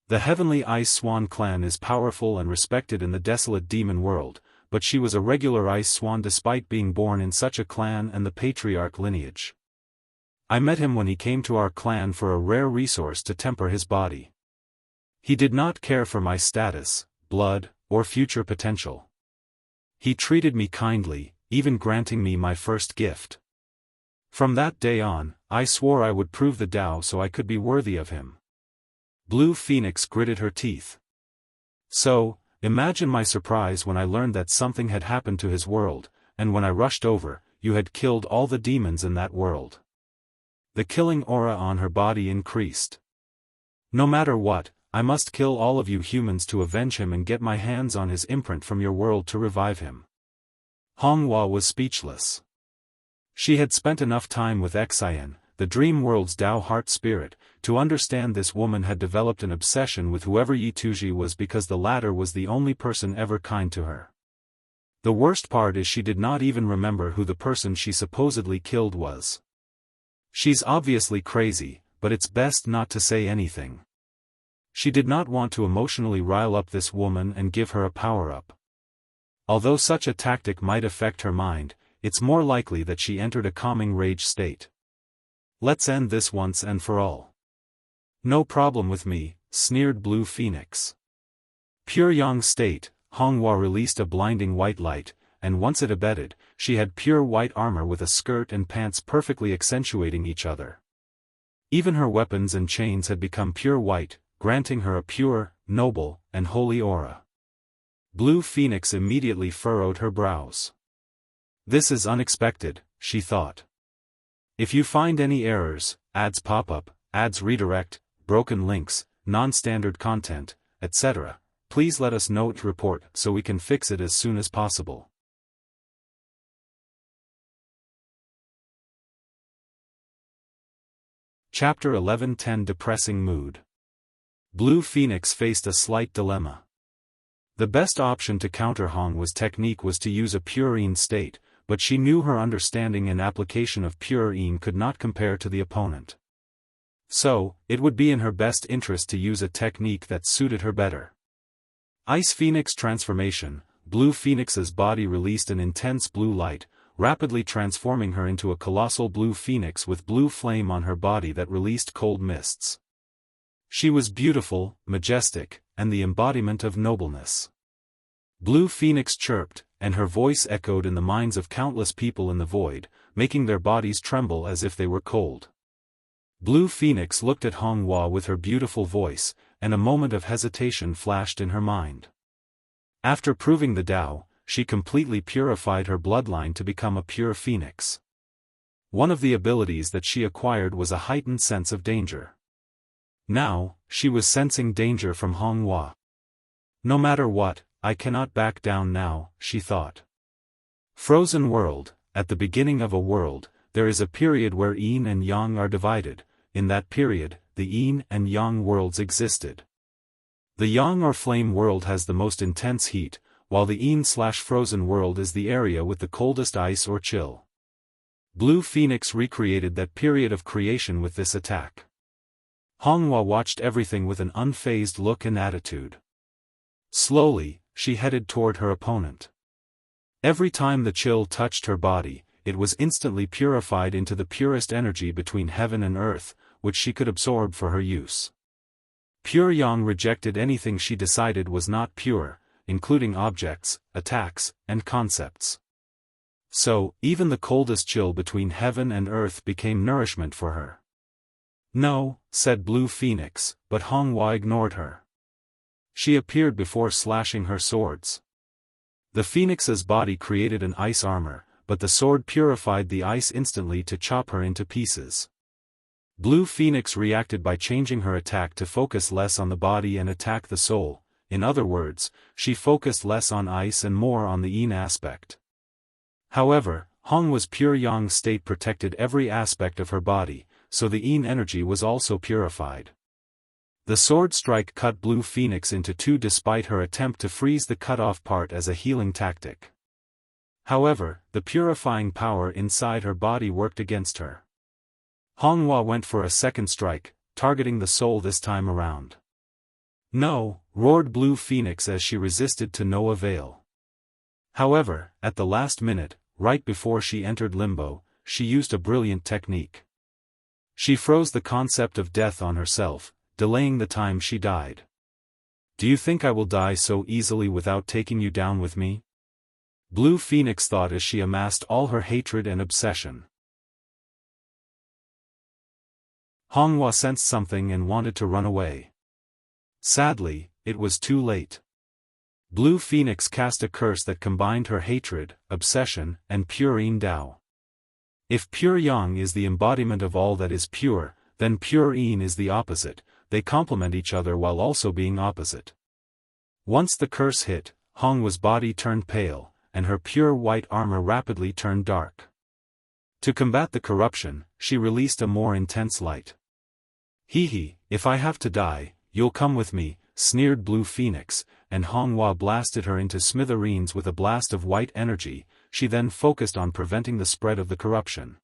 Speaker 1: The heavenly ice swan clan is powerful and respected in the desolate demon world, but she was a regular ice swan despite being born in such a clan and the patriarch lineage. I met him when he came to our clan for a rare resource to temper his body. He did not care for my status, blood, or future potential. He treated me kindly, even granting me my first gift. From that day on, I swore I would prove the Tao so I could be worthy of him. Blue Phoenix gritted her teeth. So, imagine my surprise when I learned that something had happened to his world, and when I rushed over, you had killed all the demons in that world. The killing aura on her body increased. No matter what, I must kill all of you humans to avenge him and get my hands on his imprint from your world to revive him. Honghua was speechless. She had spent enough time with Xian, the dream world's Tao heart spirit, to understand this woman had developed an obsession with whoever Yi Tuji was because the latter was the only person ever kind to her. The worst part is she did not even remember who the person she supposedly killed was. She's obviously crazy, but it's best not to say anything. She did not want to emotionally rile up this woman and give her a power-up. Although such a tactic might affect her mind, it's more likely that she entered a calming rage state. Let's end this once and for all. No problem with me, sneered Blue Phoenix. Pure yang state, Honghua released a blinding white light, and once it abated, she had pure white armor with a skirt and pants perfectly accentuating each other. Even her weapons and chains had become pure white, granting her a pure, noble, and holy aura. Blue Phoenix immediately furrowed her brows. This is unexpected, she thought. If you find any errors, ads pop up, ads redirect, broken links, non-standard content, etc., please let us know to report so we can fix it as soon as possible. Chapter 11:10 Depressing Mood. Blue Phoenix faced a slight dilemma. The best option to counter Hong's technique was to use a pure Yin state, but she knew her understanding and application of pure Yin could not compare to the opponent. So, it would be in her best interest to use a technique that suited her better. Ice Phoenix Transformation. Blue Phoenix's body released an intense blue light, rapidly transforming her into a colossal blue phoenix with blue flame on her body that released cold mists. She was beautiful, majestic, and the embodiment of nobleness. Blue Phoenix chirped, and her voice echoed in the minds of countless people in the void, making their bodies tremble as if they were cold. Blue Phoenix looked at Honghua with her beautiful voice, and a moment of hesitation flashed in her mind. After proving the Tao, she completely purified her bloodline to become a pure phoenix. One of the abilities that she acquired was a heightened sense of danger. Now, she was sensing danger from Honghua. No matter what, I cannot back down now, she thought. Frozen world. At the beginning of a world, there is a period where Yin and Yang are divided. In that period, the Yin and Yang worlds existed. The Yang or flame world has the most intense heat, while the Yin/frozen world is the area with the coldest ice or chill. Blue Phoenix recreated that period of creation with this attack. Honghua watched everything with an unfazed look and attitude. Slowly, she headed toward her opponent. Every time the chill touched her body, it was instantly purified into the purest energy between heaven and earth, which she could absorb for her use. Pure Yang rejected anything she decided was not pure, including objects, attacks, and concepts. So, even the coldest chill between heaven and earth became nourishment for her. "No," said Blue Phoenix, but Honghua ignored her. She appeared before slashing her swords. The phoenix's body created an ice armor, but the sword purified the ice instantly to chop her into pieces. Blue Phoenix reacted by changing her attack to focus less on the body and attack the soul. In other words, she focused less on ice and more on the yin aspect. However, Honghua's pure yang state protected every aspect of her body, so the yin energy was also purified. The sword strike cut Blue Phoenix into two despite her attempt to freeze the cut-off part as a healing tactic. However, the purifying power inside her body worked against her. Honghua went for a second strike, targeting the soul this time around. "No," roared Blue Phoenix as she resisted to no avail. However, at the last minute, right before she entered limbo, she used a brilliant technique. She froze the concept of death on herself, delaying the time she died. "Do you think I will die so easily without taking you down with me?" Blue Phoenix thought as she amassed all her hatred and obsession. Honghua sensed something and wanted to run away. Sadly, it was too late. Blue Phoenix cast a curse that combined her hatred, obsession, and pure yin Dao. If pure yang is the embodiment of all that is pure, then pure yin is the opposite. They complement each other while also being opposite. Once the curse hit, Honghua's body turned pale, and her pure white armor rapidly turned dark. To combat the corruption, she released a more intense light. "Hee, if I have to die, you'll come with me," sneered Blue Phoenix, and Honghua blasted her into smithereens with a blast of white energy. She then focused on preventing the spread of the corruption.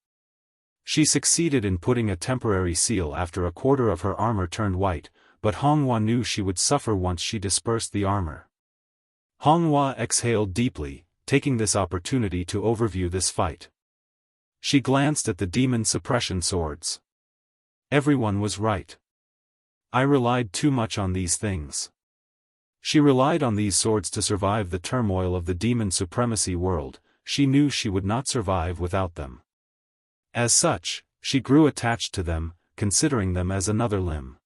Speaker 1: She succeeded in putting a temporary seal after a quarter of her armor turned white, but Honghua knew she would suffer once she dispersed the armor. Honghua exhaled deeply, taking this opportunity to overview this fight. She glanced at the demon suppression swords. Everyone was right. I relied too much on these things. She relied on these swords to survive the turmoil of the demon supremacy world. She knew she would not survive without them. As such, she grew attached to them, considering them as another limb.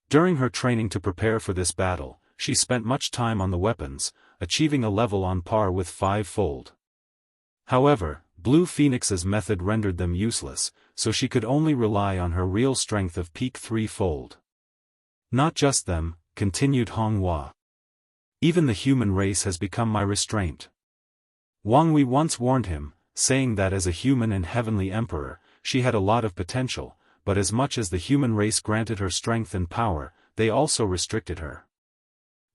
Speaker 1: During her training to prepare for this battle, she spent much time on the weapons, achieving a level on par with five-fold. However, Blue Phoenix's method rendered them useless, so she could only rely on her real strength of peak threefold. "Not just them," continued Honghua. "Even the human race has become my restraint." Wang Wei once warned him, saying that as a human and heavenly emperor, she had a lot of potential, but as much as the human race granted her strength and power, they also restricted her.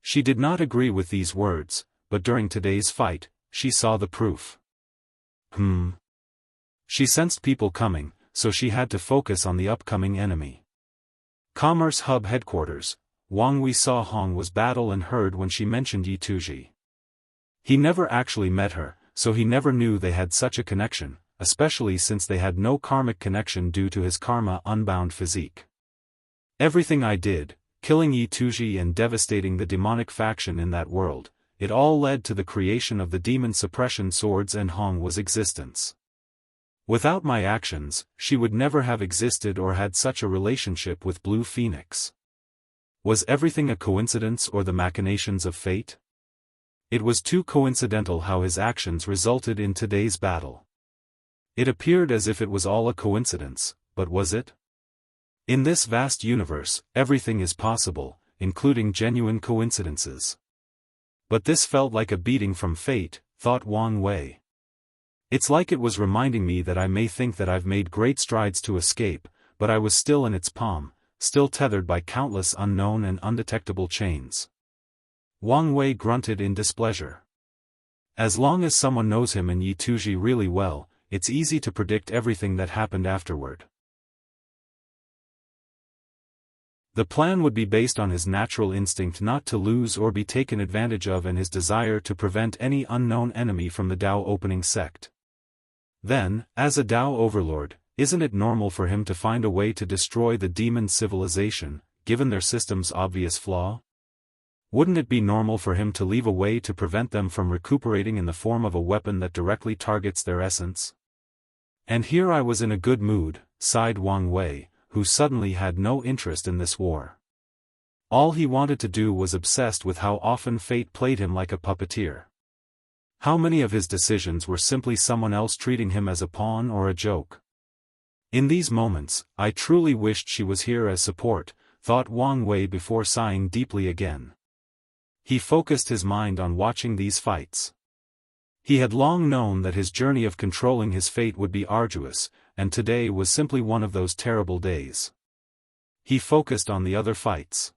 Speaker 1: She did not agree with these words, but during today's fight, she saw the proof. She sensed people coming, so she had to focus on the upcoming enemy. Commerce Hub Headquarters. Wang Wei saw Honghua's battle and heard when she mentioned Yi Tuji. He never actually met her, so he never knew they had such a connection, especially since they had no karmic connection due to his karma-unbound physique. "Everything I did, killing Yi Tuji and devastating the demonic faction in that world, it all led to the creation of the demon suppression swords and Honghua's existence. Without my actions, she would never have existed or had such a relationship with Blue Phoenix. Was everything a coincidence or the machinations of fate? It was too coincidental how his actions resulted in today's battle. It appeared as if it was all a coincidence, but was it? In this vast universe, everything is possible, including genuine coincidences. But this felt like a beating from fate, thought Wang Wei. It's like it was reminding me that I may think that I've made great strides to escape, but I was still in its palm, still tethered by countless unknown and undetectable chains. Wang Wei grunted in displeasure. As long as someone knows him and Yi Tuji really well, it's easy to predict everything that happened afterward. The plan would be based on his natural instinct not to lose or be taken advantage of and his desire to prevent any unknown enemy from the Dao opening sect. Then, as a Dao overlord, isn't it normal for him to find a way to destroy the demon civilization, given their system's obvious flaw? Wouldn't it be normal for him to leave a way to prevent them from recuperating in the form of a weapon that directly targets their essence? And here I was in a good mood, sighed Wang Wei, who suddenly had no interest in this war. All he wanted to do was obsessed with how often fate played him like a puppeteer. How many of his decisions were simply someone else treating him as a pawn or a joke? In these moments, I truly wished she was here as support, thought Wang Wei before sighing deeply again. He focused his mind on watching these fights. He had long known that his journey of controlling his fate would be arduous, and today was simply one of those terrible days. He focused on the other fights.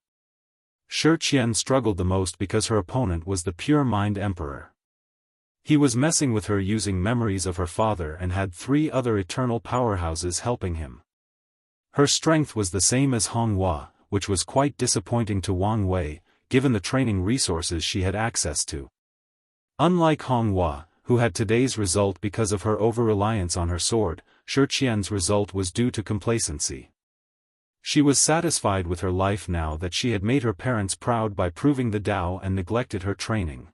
Speaker 1: Shi Qian struggled the most because her opponent was the pure mind emperor. He was messing with her using memories of her father and had 3 other eternal powerhouses helping him. Her strength was the same as Honghua, which was quite disappointing to Wang Wei, given the training resources she had access to. Unlike Honghua, who had today's result because of her over-reliance on her sword, Shi Qian's result was due to complacency. She was satisfied with her life now that she had made her parents proud by proving the Tao and neglected her training.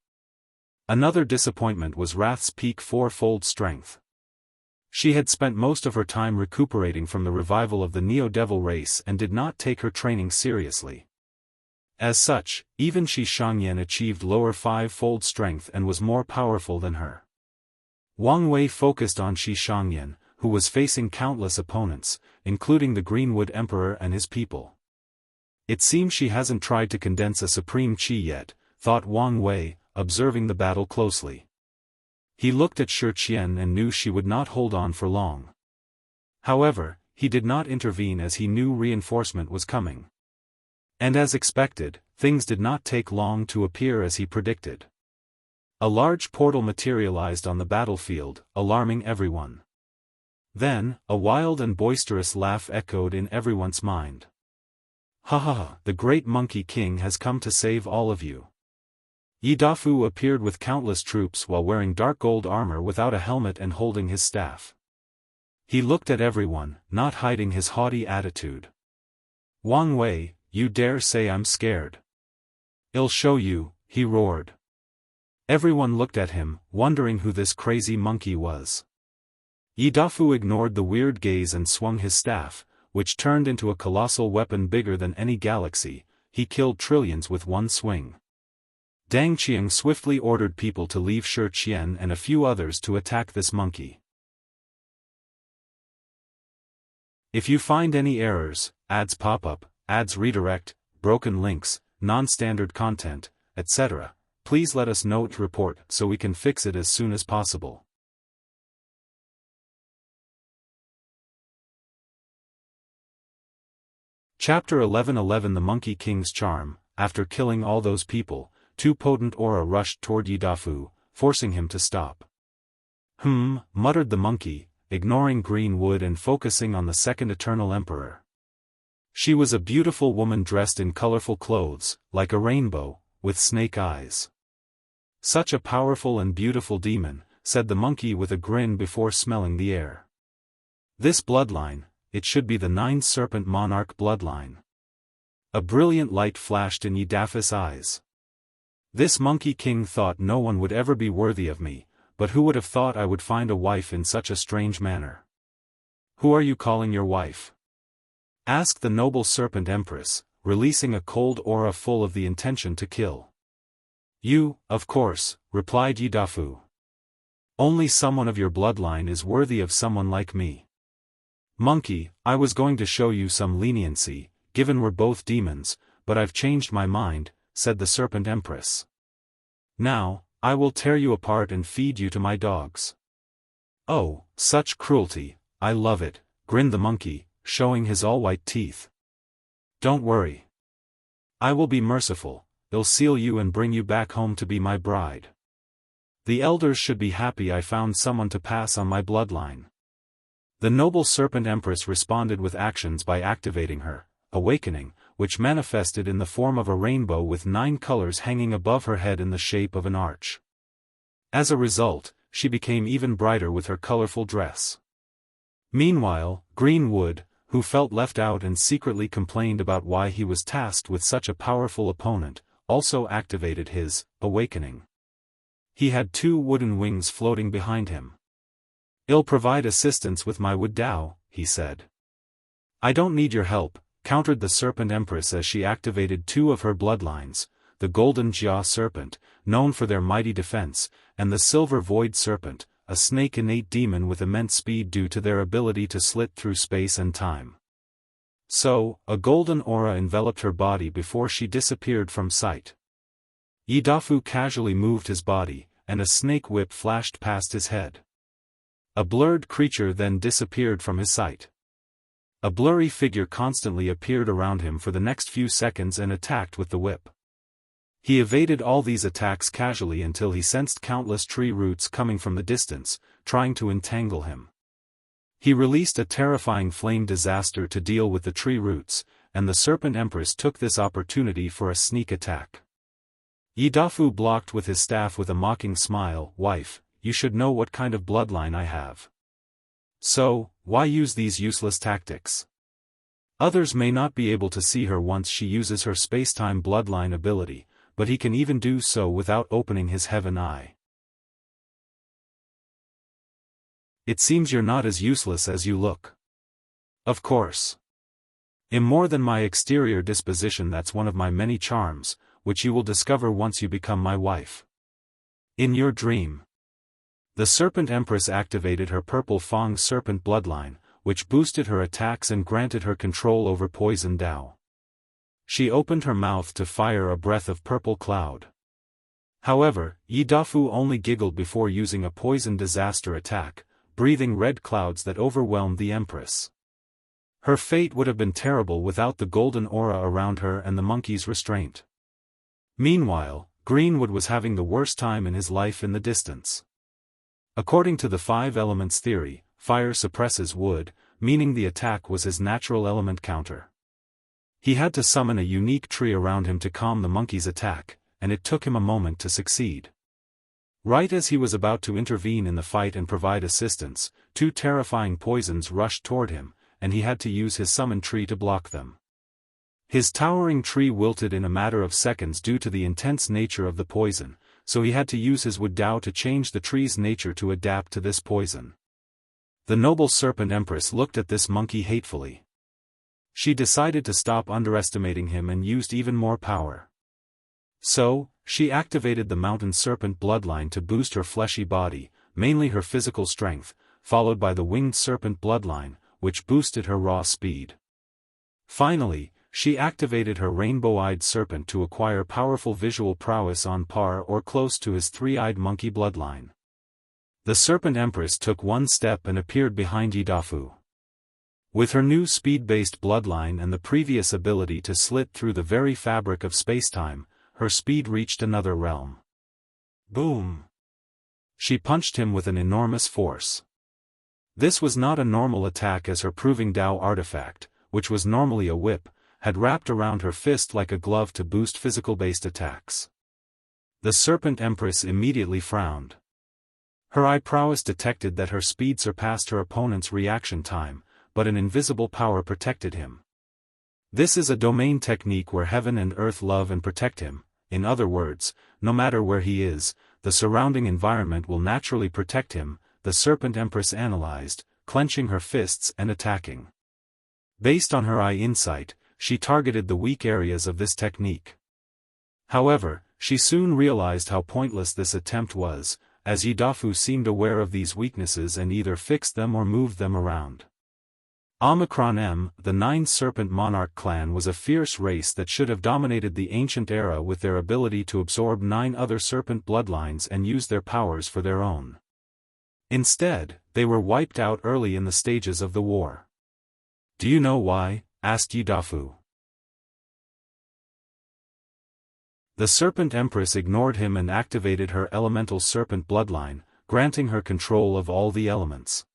Speaker 1: Another disappointment was Wrath's peak 4-fold strength. She had spent most of her time recuperating from the revival of the Neo-Devil race and did not take her training seriously. As such, even Shi Xianxia achieved lower 5-fold strength and was more powerful than her. Wang Wei focused on Shi Xianxia, who was facing countless opponents, including the Greenwood Emperor and his people. It seems she hasn't tried to condense a supreme chi yet, thought Wang Wei, observing the battle closely. He looked at Shi Qian and knew she would not hold on for long. However, he did not intervene as he knew reinforcement was coming. And as expected, things did not take long to appear as he predicted. A large portal materialized on the battlefield, alarming everyone. Then, a wild and boisterous laugh echoed in everyone's mind. Ha ha ha, the great Monkey King has come to save all of you. Yi Dafu appeared with countless troops while wearing dark gold armor without a helmet and holding his staff. He looked at everyone, not hiding his haughty attitude. Wang Wei, you dare say I'm scared? I'll show you, he roared. Everyone looked at him, wondering who this crazy monkey was. Yi Dafu ignored the weird gaze and swung his staff, which turned into a colossal weapon bigger than any galaxy. He killed trillions with one swing. Dang Qiang swiftly ordered people to leave Shi Qian and a few others to attack this monkey. If you find any errors, ads pop up, ads redirect, broken links, non-standard content, etc., please let us know to report so we can fix it as soon as possible. Chapter 11:11 The Monkey King's Charm. After killing all those people, 2 potent aura rushed toward Yi Dafu, forcing him to stop. Muttered the monkey, ignoring Greenwood and focusing on the second Eternal Emperor. She was a beautiful woman dressed in colorful clothes, like a rainbow, with snake eyes. Such a powerful and beautiful demon, said the monkey with a grin before smelling the air. This bloodline, it should be the 9 Serpent Monarch bloodline. A brilliant light flashed in Yi Dafu's eyes. This Monkey King thought no one would ever be worthy of me, but who would have thought I would find a wife in such a strange manner? Who are you calling your wife? Asked the noble Serpent Empress, releasing a cold aura full of the intention to kill. You, of course, replied Yi Dafu. Only someone of your bloodline is worthy of someone like me. Monkey, I was going to show you some leniency, given we're both demons, but I've changed my mind, said the Serpent Empress. Now, I will tear you apart and feed you to my dogs. Oh, such cruelty, I love it, grinned the monkey, showing his all-white teeth. Don't worry. I will be merciful, I'll seal you and bring you back home to be my bride. The elders should be happy I found someone to pass on my bloodline. The noble Serpent Empress responded with actions by activating her awakening, which manifested in the form of a rainbow with 9 colors hanging above her head in the shape of an arch. As a result, she became even brighter with her colorful dress. Meanwhile, Greenwood, who felt left out and secretly complained about why he was tasked with such a powerful opponent, also activated his awakening. He had 2 wooden wings floating behind him. "I'll provide assistance with my Gou Dao," he said. "I don't need your help," countered the Serpent Empress as she activated 2 of her bloodlines, the Golden Jia Serpent, known for their mighty defense, and the Silver Void Serpent, a snake-innate demon with immense speed due to their ability to slit through space and time. So, a golden aura enveloped her body before she disappeared from sight. Yidafu casually moved his body, and a snake whip flashed past his head. A blurred creature then disappeared from his sight. A blurry figure constantly appeared around him for the next few seconds and attacked with the whip. He evaded all these attacks casually until he sensed countless tree roots coming from the distance, trying to entangle him. He released a terrifying flame disaster to deal with the tree roots, and the Serpent Empress took this opportunity for a sneak attack. Yidafu blocked with his staff with a mocking smile. "Wife, you should know what kind of bloodline I have. So, why use these useless tactics?" Others may not be able to see her once she uses her space-time bloodline ability, but he can even do so without opening his heaven eye. "It seems you're not as useless as you look." "Of course. I'm more than my exterior disposition. That's one of my many charms, which you will discover once you become my wife. In your dream." The Serpent Empress activated her Purple Fang Serpent bloodline, which boosted her attacks and granted her control over Poison Dao. She opened her mouth to fire a breath of purple cloud. However, Yidafu only giggled before using a poison disaster attack, breathing red clouds that overwhelmed the Empress. Her fate would have been terrible without the golden aura around her and the monkey's restraint. Meanwhile, Greenwood was having the worst time in his life in the distance. According to the 5 elements theory, fire suppresses wood, meaning the attack was his natural element counter. He had to summon a unique tree around him to calm the monkey's attack, and it took him a moment to succeed. Right as he was about to intervene in the fight and provide assistance, 2 terrifying poisons rushed toward him, and he had to use his summoned tree to block them. His towering tree wilted in a matter of seconds due to the intense nature of the poison, so he had to use his Gou Dao to change the tree's nature to adapt to this poison. The noble Serpent Empress looked at this monkey hatefully. She decided to stop underestimating him and used even more power. So, she activated the Mountain Serpent bloodline to boost her fleshy body, mainly her physical strength, followed by the Winged Serpent bloodline, which boosted her raw speed. Finally, she activated her Rainbow-Eyed Serpent to acquire powerful visual prowess on par or close to his 3-eyed monkey bloodline. The Serpent Empress took one step and appeared behind Yidafu. With her new speed-based bloodline and the previous ability to slit through the very fabric of spacetime, her speed reached another realm. Boom! She punched him with an enormous force. This was not a normal attack, as her Proving Dao artifact, which was normally a whip, had wrapped around her fist like a glove to boost physical-based attacks. The Serpent Empress immediately frowned. Her eye prowess detected that her speed surpassed her opponent's reaction time, but an invisible power protected him. This is a domain technique where heaven and earth love and protect him. In other words, no matter where he is, the surrounding environment will naturally protect him, the Serpent Empress analyzed, clenching her fists and attacking. Based on her eye insight, she targeted the weak areas of this technique. However, she soon realized how pointless this attempt was, as Yidafu seemed aware of these weaknesses and either fixed them or moved them around. Omicron M, the 9 Serpent Monarch clan, was a fierce race that should have dominated the ancient era with their ability to absorb 9 other serpent bloodlines and use their powers for their own. Instead, they were wiped out early in the stages of the war. "Do you know why?" asked Yidafu. The Serpent Empress ignored him and activated her elemental serpent bloodline, granting her control of all the elements.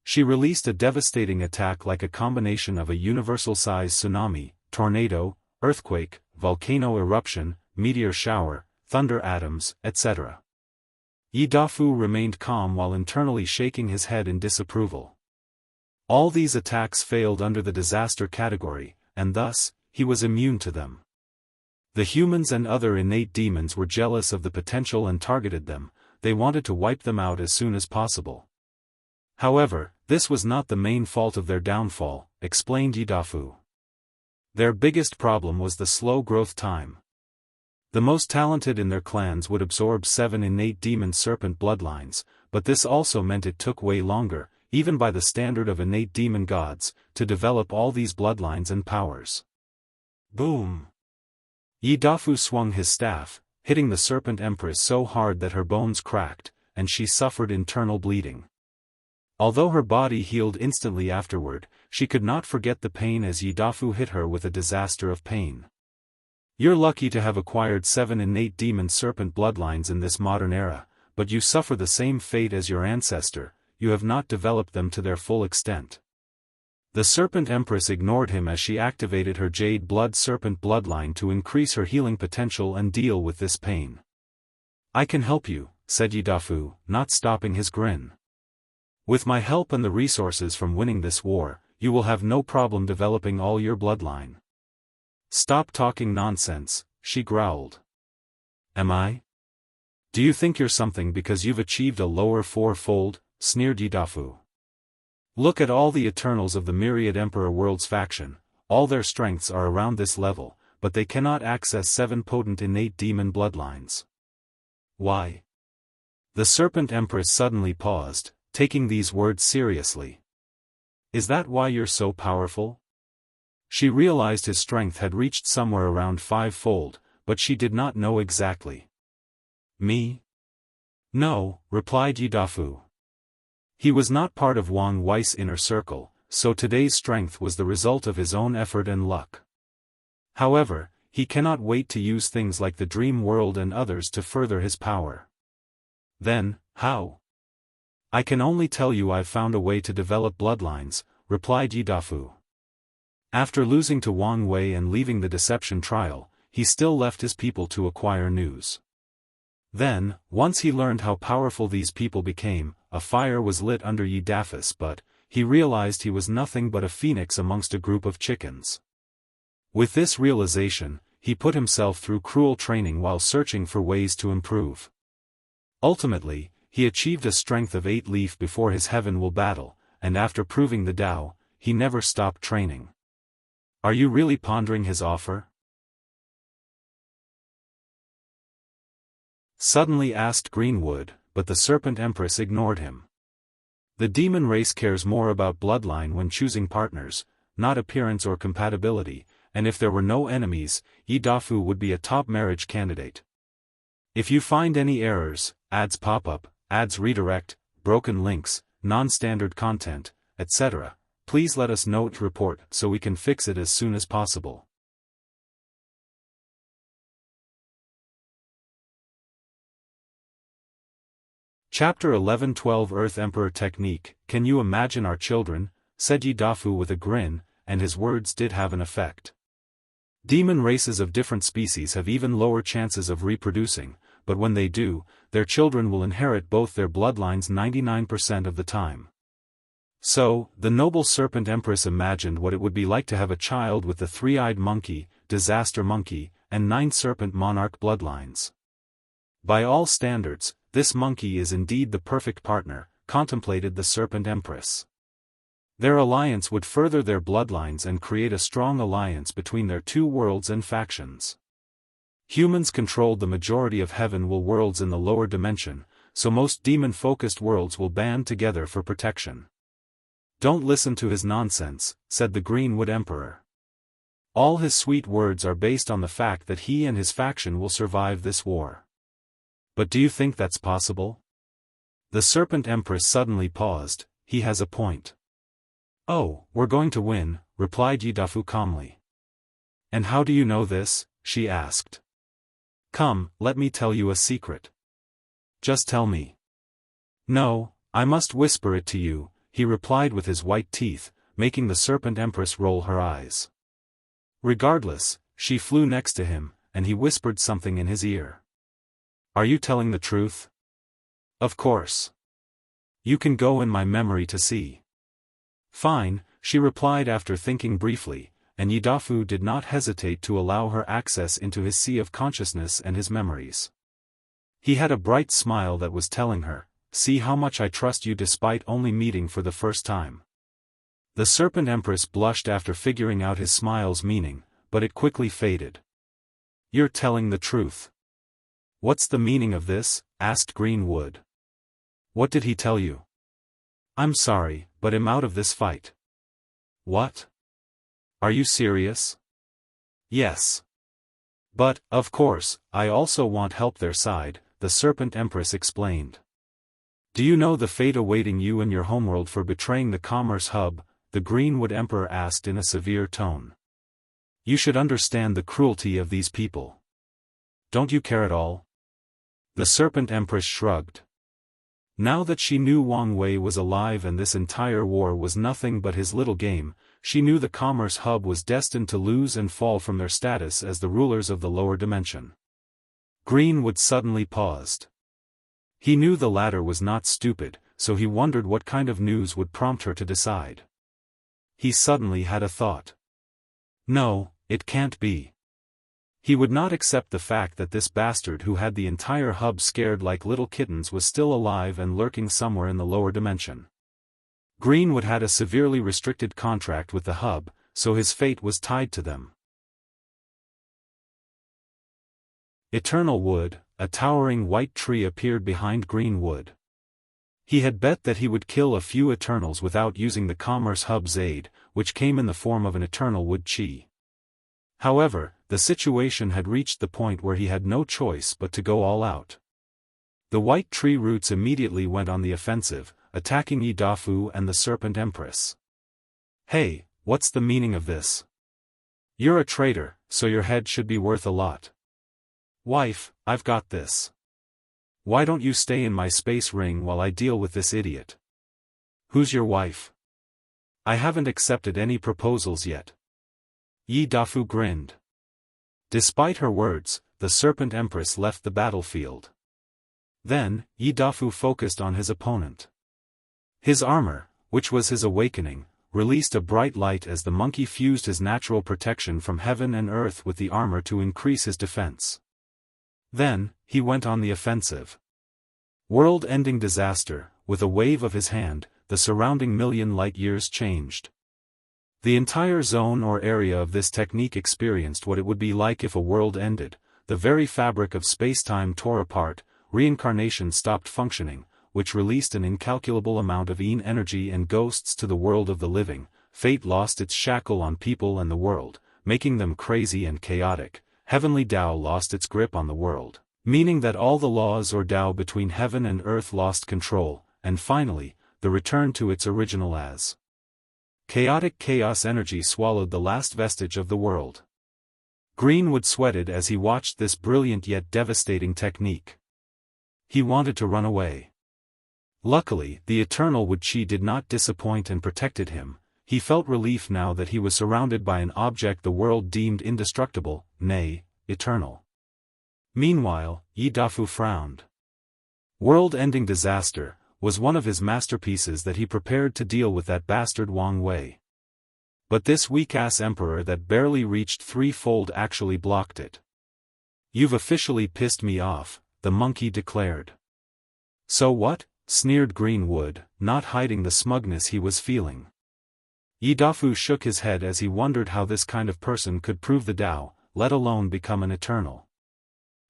Speaker 1: She released a devastating attack like a combination of a universal-size tsunami, tornado, earthquake, volcano eruption, meteor shower, thunder atoms, etc. Yidafu remained calm while internally shaking his head in disapproval. All these attacks failed under the disaster category, and thus, he was immune to them. The humans and other innate demons were jealous of the potential and targeted them. They wanted to wipe them out as soon as possible. However, this was not the main fault of their downfall, explained Yidafu. Their biggest problem was the slow growth time. The most talented in their clans would absorb 7 innate demon serpent bloodlines, but this also meant it took way longer, even by the standard of innate demon gods, to develop all these bloodlines and powers. Boom! Yidafu swung his staff, hitting the serpent empress so hard that her bones cracked, and she suffered internal bleeding. Although her body healed instantly afterward, she could not forget the pain as Yidafu hit her with a disaster of pain. You're lucky to have acquired 7 innate demon serpent bloodlines in this modern era, but you suffer the same fate as your ancestor, you have not developed them to their full extent. The serpent empress ignored him as she activated her jade blood serpent bloodline to increase her healing potential and deal with this pain. I can help you, said Yidafu, not stopping his grin. With my help and the resources from winning this war, you will have no problem developing all your bloodline. Stop talking nonsense, she growled. Am I? Do you think you're something because you've achieved a lower 4-fold, sneered Yidafu. Look at all the Eternals of the Myriad Emperor World's faction, all their strengths are around this level, but they cannot access 7 potent innate demon bloodlines. Why? The Serpent Empress suddenly paused, taking these words seriously. Is that why you're so powerful? She realized his strength had reached somewhere around 5-fold, but she did not know exactly. Me? No, replied Yidafu. He was not part of Wang Wei's inner circle, so today's strength was the result of his own effort and luck. However, he cannot wait to use things like the dream world and others to further his power. Then, how? I can only tell you I've found a way to develop bloodlines, replied Yidafu. After losing to Wang Wei and leaving the deception trial, he still left his people to acquire news. Then, once he learned how powerful these people became, a fire was lit under Yidafu's butt. He realized he was nothing but a phoenix amongst a group of chickens. With this realization, he put himself through cruel training while searching for ways to improve. Ultimately, he achieved a strength of 8 leaf before his heaven will battle, and after proving the Dao, he never stopped training. Are you really pondering his offer? Suddenly asked Greenwood, but the Serpent Empress ignored him. The demon race cares more about bloodline when choosing partners, not appearance or compatibility, and if there were no enemies, Yidafu would be a top marriage candidate. If you find any errors, ads pop up, ads redirect, broken links, non-standard content, etc., please let us know to report so we can fix it as soon as possible. Chapter 11:12 Earth Emperor Technique. Can you imagine our children? Said Yidafu with a grin, and his words did have an effect. Demon races of different species have even lower chances of reproducing, but when they do, their children will inherit both their bloodlines 99% of the time. So, the noble Serpent Empress imagined what it would be like to have a child with the 3-eyed monkey, disaster monkey, and 9 serpent monarch bloodlines. By all standards, this monkey is indeed the perfect partner, contemplated the Serpent Empress. Their alliance would further their bloodlines and create a strong alliance between their 2 worlds and factions. Humans controlled the majority of heaven-will worlds in the lower dimension, so most demon-focused worlds will band together for protection. Don't listen to his nonsense, said the Greenwood Emperor. All his sweet words are based on the fact that he and his faction will survive this war. But do you think that's possible? The Serpent Empress suddenly paused. He has a point. Oh, we're going to win, replied Yidafu calmly. And how do you know this? She asked. Come, let me tell you a secret. Just tell me. No, I must whisper it to you, he replied with his white teeth, making the Serpent Empress roll her eyes. Regardless, she flew next to him, and he whispered something in his ear. Are you telling the truth? Of course. You can go in my memory to see. Fine, she replied after thinking briefly, and Yidafu did not hesitate to allow her access into his sea of consciousness and his memories. He had a bright smile that was telling her, "See how much I trust you despite only meeting for the first time." The Serpent Empress blushed after figuring out his smile's meaning, but it quickly faded. "You're telling the truth." "What's the meaning of this?" asked Greenwood. "What did he tell you?" "I'm sorry, but I'm out of this fight." "What? Are you serious?" "Yes. But, of course, I also want help their side," the Serpent Empress explained. "Do you know the fate awaiting you in your homeworld for betraying the Commerce Hub?" the Greenwood Emperor asked in a severe tone. "You should understand the cruelty of these people. Don't you care at all?" The Serpent Empress shrugged. Now that she knew Wang Wei was alive and this entire war was nothing but his little game, she knew the Commerce Hub was destined to lose and fall from their status as the rulers of the lower dimension. Greenwood suddenly paused. He knew the latter was not stupid, so he wondered what kind of news would prompt her to decide. He suddenly had a thought. No, it can't be. He would not accept the fact that this bastard who had the entire hub scared like little kittens was still alive and lurking somewhere in the lower dimension. Greenwood had a severely restricted contract with the hub, so his fate was tied to them. Eternal Wood, a towering white tree appeared behind Greenwood. He had bet that he would kill a few Eternals without using the Commerce Hub's aid, which came in the form of an Eternal Wood Chi. However, the situation had reached the point where he had no choice but to go all out. The white tree roots immediately went on the offensive, attacking Yidafu and the Serpent Empress. "Hey, what's the meaning of this? You're a traitor, so your head should be worth a lot." "Wife, I've got this. Why don't you stay in my space ring while I deal with this idiot?" "Who's your wife?" "I haven't accepted any proposals yet." Yidafu grinned. Despite her words, the Serpent Empress left the battlefield. Then, Yidafu focused on his opponent. His armor, which was his awakening, released a bright light as the monkey fused his natural protection from heaven and earth with the armor to increase his defense. Then, he went on the offensive. World-ending disaster, with a wave of his hand, the surrounding million light-years changed. The entire zone or area of this technique experienced what it would be like if a world ended, the very fabric of space-time tore apart, reincarnation stopped functioning, which released an incalculable amount of Yin energy and ghosts to the world of the living. Fate lost its shackle on people and the world, making them crazy and chaotic. Heavenly Dao lost its grip on the world, meaning that all the laws or Dao between heaven and earth lost control, and finally, the return to its original as chaotic chaos energy swallowed the last vestige of the world. Greenwood sweated as he watched this brilliant yet devastating technique. He wanted to run away. Luckily, the Eternal Wood Chi did not disappoint and protected him. He felt relief now that he was surrounded by an object the world deemed indestructible, nay, eternal. Meanwhile, Yidafu frowned. World-ending disaster was one of his masterpieces that he prepared to deal with that bastard Wang Wei. But this weak-ass emperor that barely reached threefold actually blocked it. "You've officially pissed me off," the monkey declared. "So what?" sneered Greenwood, not hiding the smugness he was feeling. Yidafu shook his head as he wondered how this kind of person could prove the Tao, let alone become an eternal.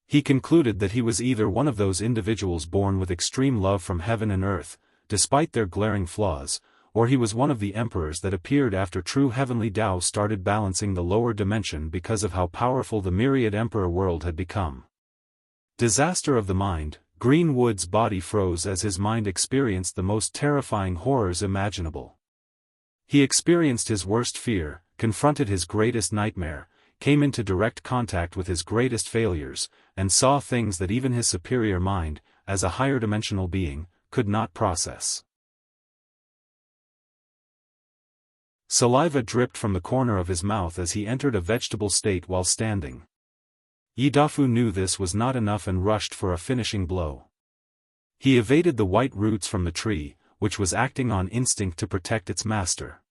Speaker 1: He concluded that he was either one of those individuals born with extreme love from heaven and earth, despite their glaring flaws, or he was one of the emperors that appeared after true heavenly Tao started balancing the lower dimension because of how powerful the myriad emperor world had become. Disaster of the mind. Greenwood's body froze as his mind experienced the most terrifying horrors imaginable. He experienced his worst fear, confronted his greatest nightmare, came into direct contact with his greatest failures, and saw things that even his superior mind, as a higher dimensional being, could not process. Saliva dripped from the corner of his mouth as he entered a vegetable state while standing. Yidafu knew this was not enough and rushed for a finishing blow. He evaded the white roots from the tree, which was acting on instinct to protect its master.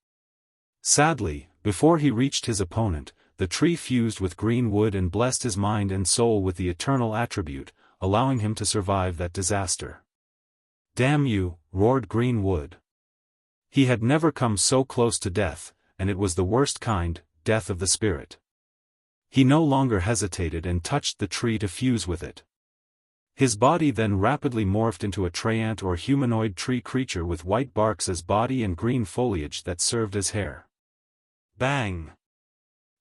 Speaker 1: Sadly, Before he reached his opponent, the tree fused with green wood and blessed his mind and soul with the eternal attribute, allowing him to survive that disaster. "Damn you," roared green wood. He had never come so close to death, and it was the worst kind, death of the spirit. He no longer hesitated and touched the tree to fuse with it. His body then rapidly morphed into a treant or humanoid tree creature with white barks as body and green foliage that served as hair. Bang!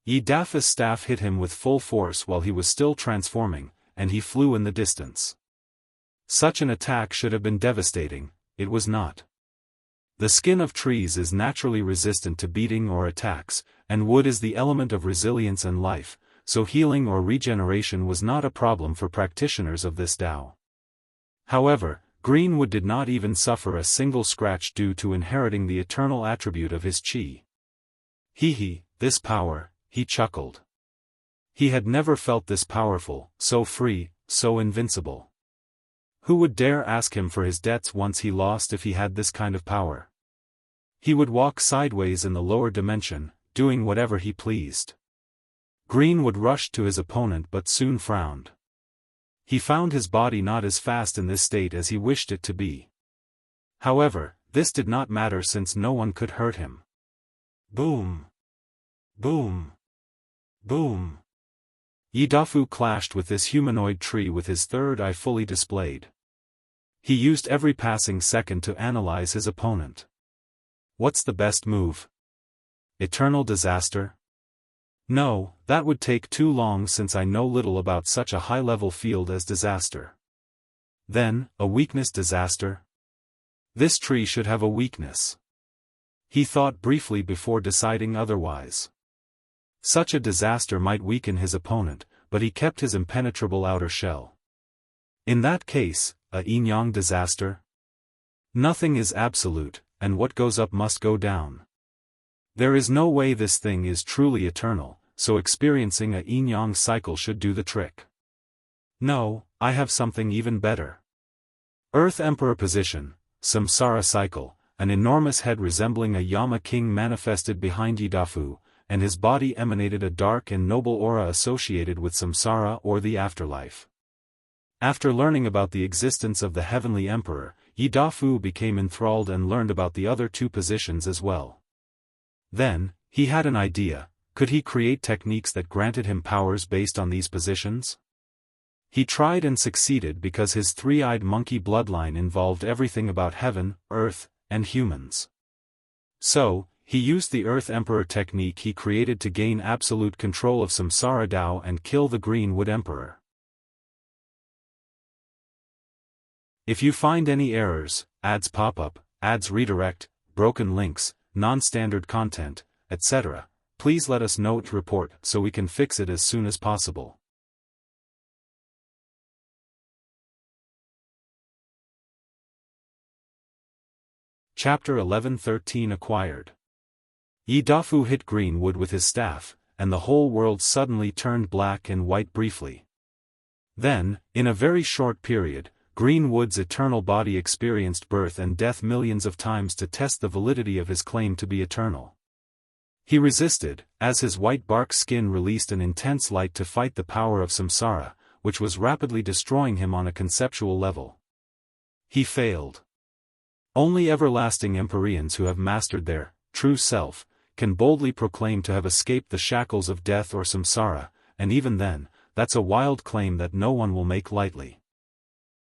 Speaker 1: Yi Dafa's staff hit him with full force while he was still transforming, and he flew in the distance. Such an attack should have been devastating, it was not. The skin of trees is naturally resistant to beating or attacks, and wood is the element of resilience and life, so healing or regeneration was not a problem for practitioners of this Dao. However, Greenwood did not even suffer a single scratch due to inheriting the eternal attribute of his chi. Hee, this power, he chuckled. He had never felt this powerful, so free, so invincible. Who would dare ask him for his debts once he lost if he had this kind of power? He would walk sideways in the lower dimension, doing whatever he pleased. Greenwood rushed to his opponent but soon frowned. He found his body not as fast in this state as he wished it to be. However, this did not matter since no one could hurt him. Boom! Boom! Boom! Yi Dafu clashed with this humanoid tree with his third eye fully displayed. He used every passing second to analyze his opponent. What's the best move? Eternal disaster? No, that would take too long since I know little about such a high-level field as disaster. Then, a weakness disaster? This tree should have a weakness. He thought briefly before deciding otherwise. Such a disaster might weaken his opponent, but he kept his impenetrable outer shell. In that case, a yin-yang disaster? Nothing is absolute, and what goes up must go down. There is no way this thing is truly eternal, so experiencing a yin-yang cycle should do the trick. No, I have something even better. Earth Emperor position, samsara cycle, an enormous head resembling a Yama king manifested behind Yi Dafu, and his body emanated a dark and noble aura associated with samsara or the afterlife. After learning about the existence of the heavenly emperor, Yi Dafu became enthralled and learned about the other two positions as well. Then, he had an idea: could he create techniques that granted him powers based on these positions? He tried and succeeded because his three-eyed monkey bloodline involved everything about heaven, earth, and humans. So, he used the Earth Emperor technique he created to gain absolute control of Samsara Dao and kill the Greenwood Emperor. If you find any errors, ads pop up, ads redirect, broken links, non-standard content, etc., please let us know to report so we can fix it as soon as possible. Chapter 11-13 Acquired. Yi Dafu hit Greenwood with his staff, and the whole world suddenly turned black and white briefly. Then, in a very short period, Greenwood's eternal body experienced birth and death millions of times to test the validity of his claim to be eternal. He resisted, as his white bark skin released an intense light to fight the power of samsara, which was rapidly destroying him on a conceptual level. He failed. Only everlasting Empyreans who have mastered their true self can boldly proclaim to have escaped the shackles of death or samsara, and even then, that's a wild claim that no one will make lightly.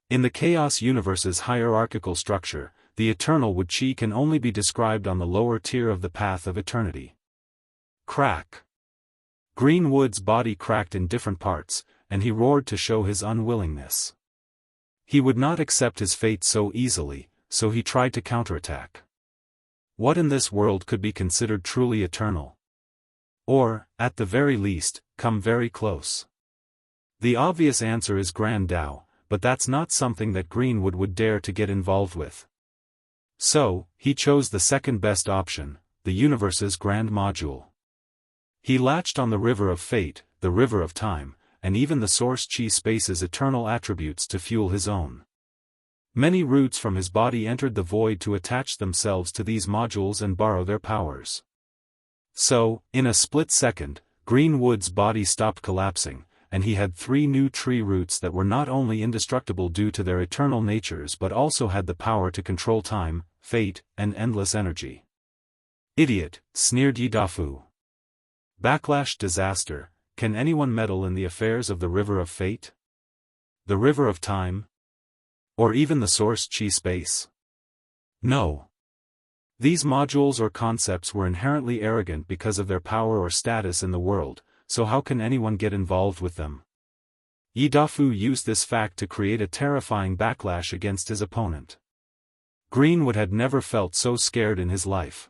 Speaker 1: In the Chaos Universe's hierarchical structure, the eternal Wu Chi can only be described on the lower tier of the path of eternity. Crack! Greenwood's body cracked in different parts, and he roared to show his unwillingness. He would not accept his fate so easily, so he tried to counterattack. What in this world could be considered truly eternal? Or, at the very least, come very close? The obvious answer is Grand Dao, but that's not something that Greenwood would dare to get involved with. So, he chose the second best option, the universe's grand module. He latched on the river of fate, the river of time, and even the source chi space's eternal attributes to fuel his own. Many roots from his body entered the void to attach themselves to these modules and borrow their powers. So, in a split second, Greenwood's body stopped collapsing, and he had 3 new tree roots that were not only indestructible due to their eternal natures but also had the power to control time, fate, and endless energy. Idiot, sneered Yidafu. Backlash disaster, can anyone meddle in the affairs of the river of fate? The river of time? Or even the source chi space? No. These modules or concepts were inherently arrogant because of their power or status in the world, so how can anyone get involved with them? Yidafu used this fact to create a terrifying backlash against his opponent. Greenwood had never felt so scared in his life.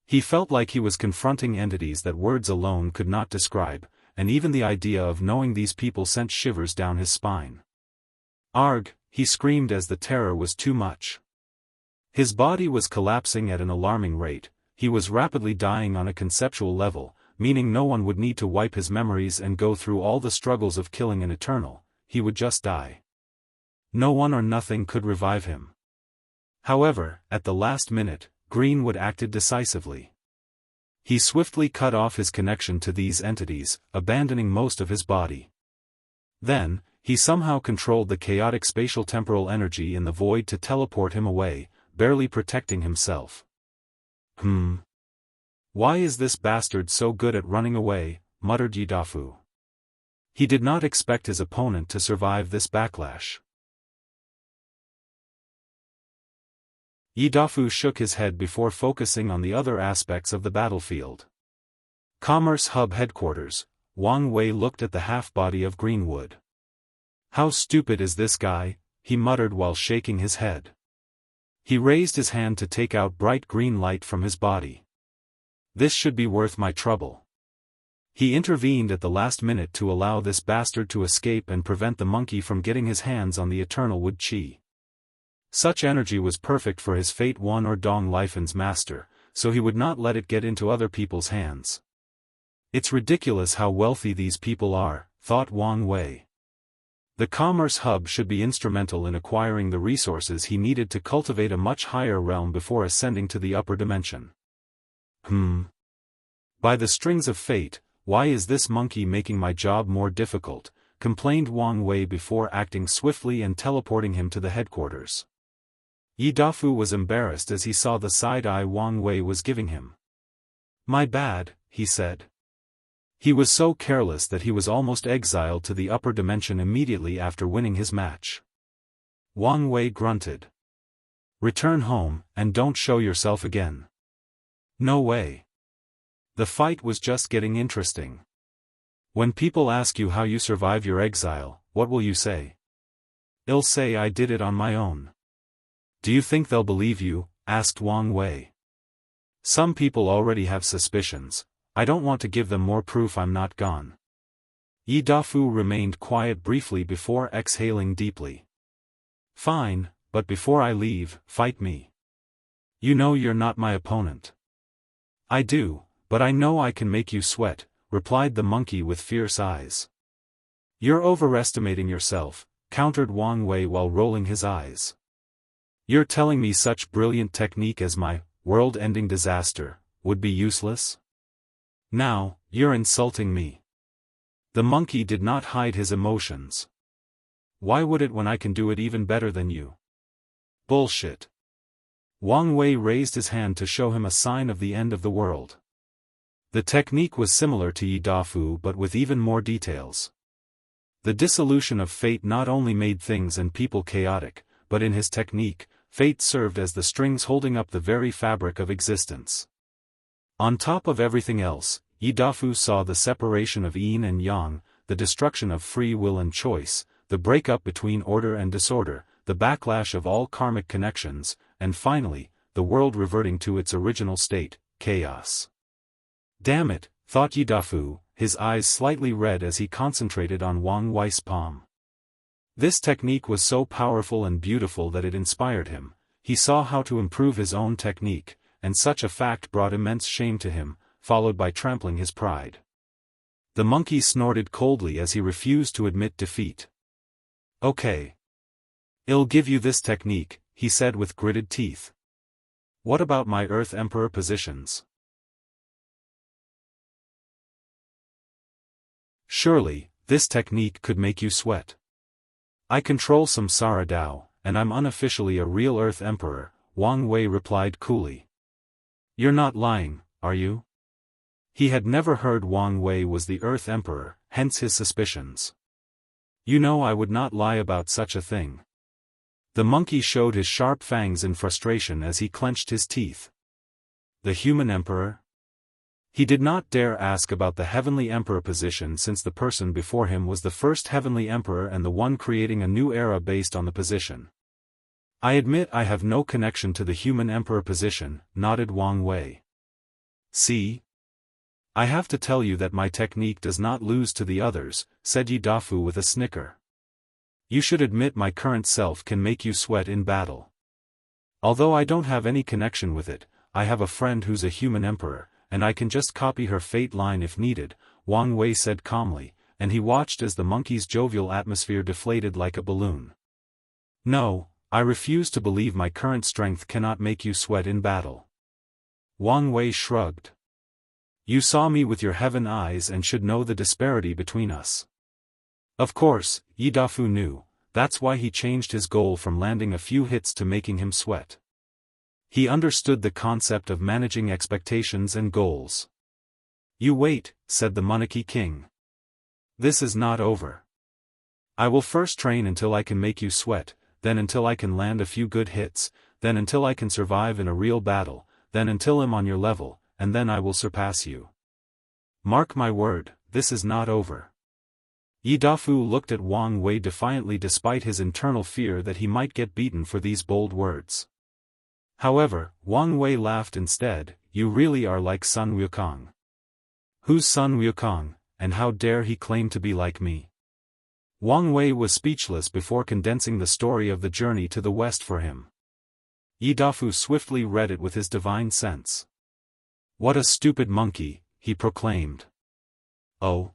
Speaker 1: He felt like he was confronting entities that words alone could not describe, and even the idea of knowing these people sent shivers down his spine. Arg, he screamed as the terror was too much. His body was collapsing at an alarming rate, he was rapidly dying on a conceptual level, meaning no one would need to wipe his memories and go through all the struggles of killing an eternal, he would just die. No one or nothing could revive him. However, at the last minute, Greenwood acted decisively. He swiftly cut off his connection to these entities, abandoning most of his body. Then, he somehow controlled the chaotic spatial-temporal energy in the void to teleport him away, barely protecting himself. Why is this bastard so good at running away, muttered Yidafu. He did not expect his opponent to survive this backlash. Yidafu shook his head before focusing on the other aspects of the battlefield. Commerce Hub Headquarters, Wang Wei looked at the half-body of Greenwood. How stupid is this guy, he muttered while shaking his head. He raised his hand to take out bright green light from his body. This should be worth my trouble. He intervened at the last minute to allow this bastard to escape and prevent the monkey from getting his hands on the eternal wood chi. Such energy was perfect for his Fate 1 or Dong Lifen's master, so he would not let it get into other people's hands. It's ridiculous how wealthy these people are, thought Wang Wei. The Commerce Hub should be instrumental in acquiring the resources he needed to cultivate a much higher realm before ascending to the upper dimension. By the strings of fate, why is this monkey making my job more difficult, complained Wang Wei before acting swiftly and teleporting him to the headquarters. Yidafu was embarrassed as he saw the side-eye Wang Wei was giving him. My bad, he said. He was so careless that he was almost exiled to the upper dimension immediately after winning his match. Wang Wei grunted. Return home, and don't show yourself again. No way. The fight was just getting interesting. When people ask you how you survive your exile, what will you say? I'll say I did it on my own. Do you think they'll believe you? Asked Wang Wei. Some people already have suspicions. I don't want to give them more proof I'm not gone. Yidafu remained quiet briefly before exhaling deeply. Fine, but before I leave, fight me. You know you're not my opponent. I do, but I know I can make you sweat, replied the monkey with fierce eyes. You're overestimating yourself, countered Wang Wei while rolling his eyes. You're telling me such brilliant technique as my world-ending disaster would be useless? Now, you're insulting me. The monkey did not hide his emotions. Why would it when I can do it even better than you? Bullshit. Wang Wei raised his hand to show him a sign of the end of the world. The technique was similar to Yidafu but with even more details. The dissolution of fate not only made things and people chaotic, but in his technique, fate served as the strings holding up the very fabric of existence. On top of everything else, Yidafu saw the separation of yin and yang, the destruction of free will and choice, the breakup between order and disorder, the backlash of all karmic connections, and finally, the world reverting to its original state, chaos. Damn it, thought Yidafu, his eyes slightly red as he concentrated on Wang Wei's palm. This technique was so powerful and beautiful that it inspired him. He saw how to improve his own technique, and such a fact brought immense shame to him, followed by trampling his pride. The monkey snorted coldly as he refused to admit defeat. Okay. I'll give you this technique, he said with gritted teeth. What about my Earth Emperor positions? Surely, this technique could make you sweat. I control Samsara Dao, and I'm unofficially a real Earth Emperor, Wang Wei replied coolly. You're not lying, are you? He had never heard Wang Wei was the Earth Emperor, hence his suspicions. You know I would not lie about such a thing. The monkey showed his sharp fangs in frustration as he clenched his teeth. The human emperor? He did not dare ask about the heavenly emperor position since the person before him was the first heavenly emperor and the one creating a new era based on the position. I admit I have no connection to the human emperor position, nodded Wang Wei. See? I have to tell you that my technique does not lose to the others, said Yi Dafu with a snicker. You should admit my current self can make you sweat in battle. Although I don't have any connection with it, I have a friend who's a human emperor, and I can just copy her fate line if needed, Wang Wei said calmly, and he watched as the monkey's jovial atmosphere deflated like a balloon. No, I refuse to believe my current strength cannot make you sweat in battle. Wang Wei shrugged. You saw me with your heaven eyes and should know the disparity between us. Of course, Yi Dafu knew, that's why he changed his goal from landing a few hits to making him sweat. He understood the concept of managing expectations and goals. You wait, said the Monarchy King. This is not over. I will first train until I can make you sweat, then until I can land a few good hits, then until I can survive in a real battle, then until I'm on your level, and then I will surpass you. Mark my word, this is not over. Yi Dafu looked at Wang Wei defiantly despite his internal fear that he might get beaten for these bold words. However, Wang Wei laughed instead. You really are like Sun Wukong. Who's Sun Wukong, and how dare he claim to be like me? Wang Wei was speechless before condensing the story of the journey to the west for him. Yi Dafu swiftly read it with his divine sense. What a stupid monkey, he proclaimed. Oh.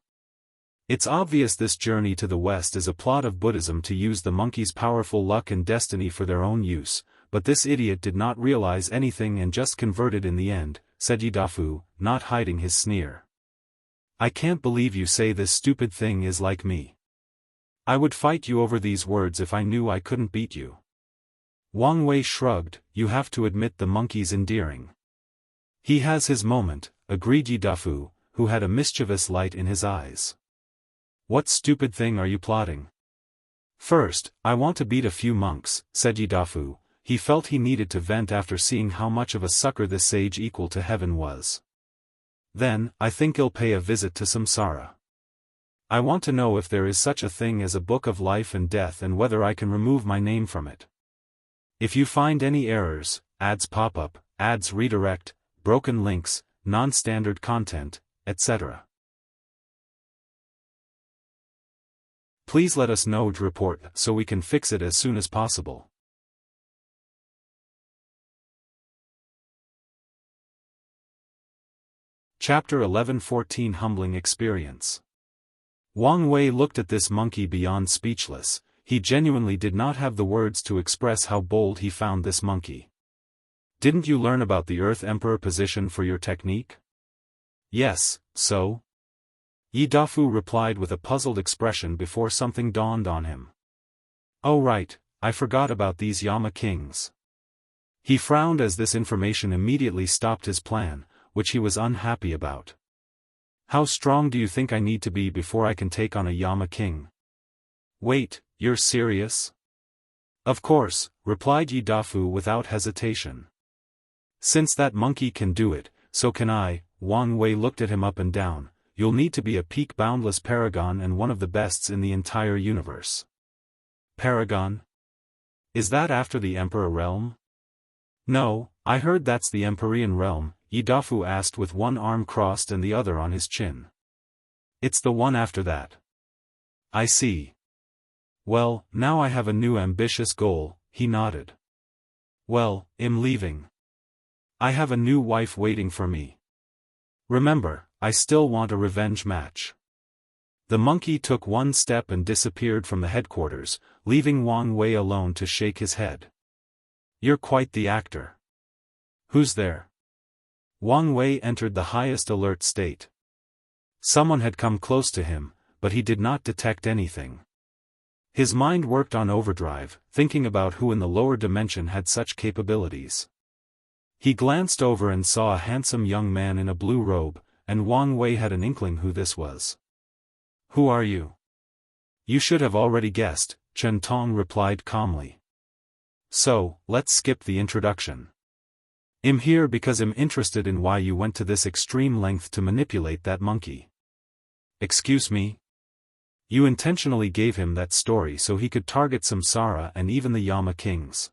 Speaker 1: It's obvious this journey to the west is a plot of Buddhism to use the monkey's powerful luck and destiny for their own use, but this idiot did not realize anything and just converted in the end, said Yi Dafu, not hiding his sneer. I can't believe you say this stupid thing is like me. I would fight you over these words if I knew I couldn't beat you. Wang Wei shrugged. You have to admit the monkey's endearing. He has his moment, agreed Yi Dafu, who had a mischievous light in his eyes. What stupid thing are you plotting? First, I want to beat a few monks, said Yi Dafu. He felt he needed to vent after seeing how much of a sucker this sage equal to heaven was. Then, I think I'll pay a visit to Samsara. I want to know if there is such a thing as a book of life and death and whether I can remove my name from it. If you find any errors, ads pop up, ads redirect, broken links, non-standard content, etc. Please let us know to report so we can fix it as soon as possible. Chapter 11-14 Humbling Experience. Wang Wei looked at this monkey beyond speechless. He genuinely did not have the words to express how bold he found this monkey. Didn't you learn about the Earth Emperor position for your technique? Yes, so? Yi Dafu replied with a puzzled expression before something dawned on him. Oh right, I forgot about these Yama kings. He frowned as this information immediately stopped his plan, which he was unhappy about. How strong do you think I need to be before I can take on a Yama king? Wait, you're serious? Of course, replied Yi Dafu without hesitation. Since that monkey can do it, so can I. Wang Wei looked at him up and down. You'll need to be a peak boundless paragon and one of the bests in the entire universe. Paragon? Is that after the Emperor realm? No, I heard that's the Empyrean realm, Yi Dafu asked with one arm crossed and the other on his chin. It's the one after that. I see. Well, now I have a new ambitious goal, he nodded. Well, I'm leaving. I have a new wife waiting for me. Remember, I still want a revenge match. The monkey took one step and disappeared from the headquarters, leaving Wang Wei alone to shake his head. You're quite the actor. Who's there? Wang Wei entered the highest alert state. Someone had come close to him, but he did not detect anything. His mind worked on overdrive, thinking about who in the lower dimension had such capabilities. He glanced over and saw a handsome young man in a blue robe, and Wang Wei had an inkling who this was. "Who are you?" "You should have already guessed," Chen Tong replied calmly. "So, let's skip the introduction. I'm here because I'm interested in why you went to this extreme length to manipulate that monkey." "Excuse me?" "You intentionally gave him that story so he could target Samsara and even the Yama kings.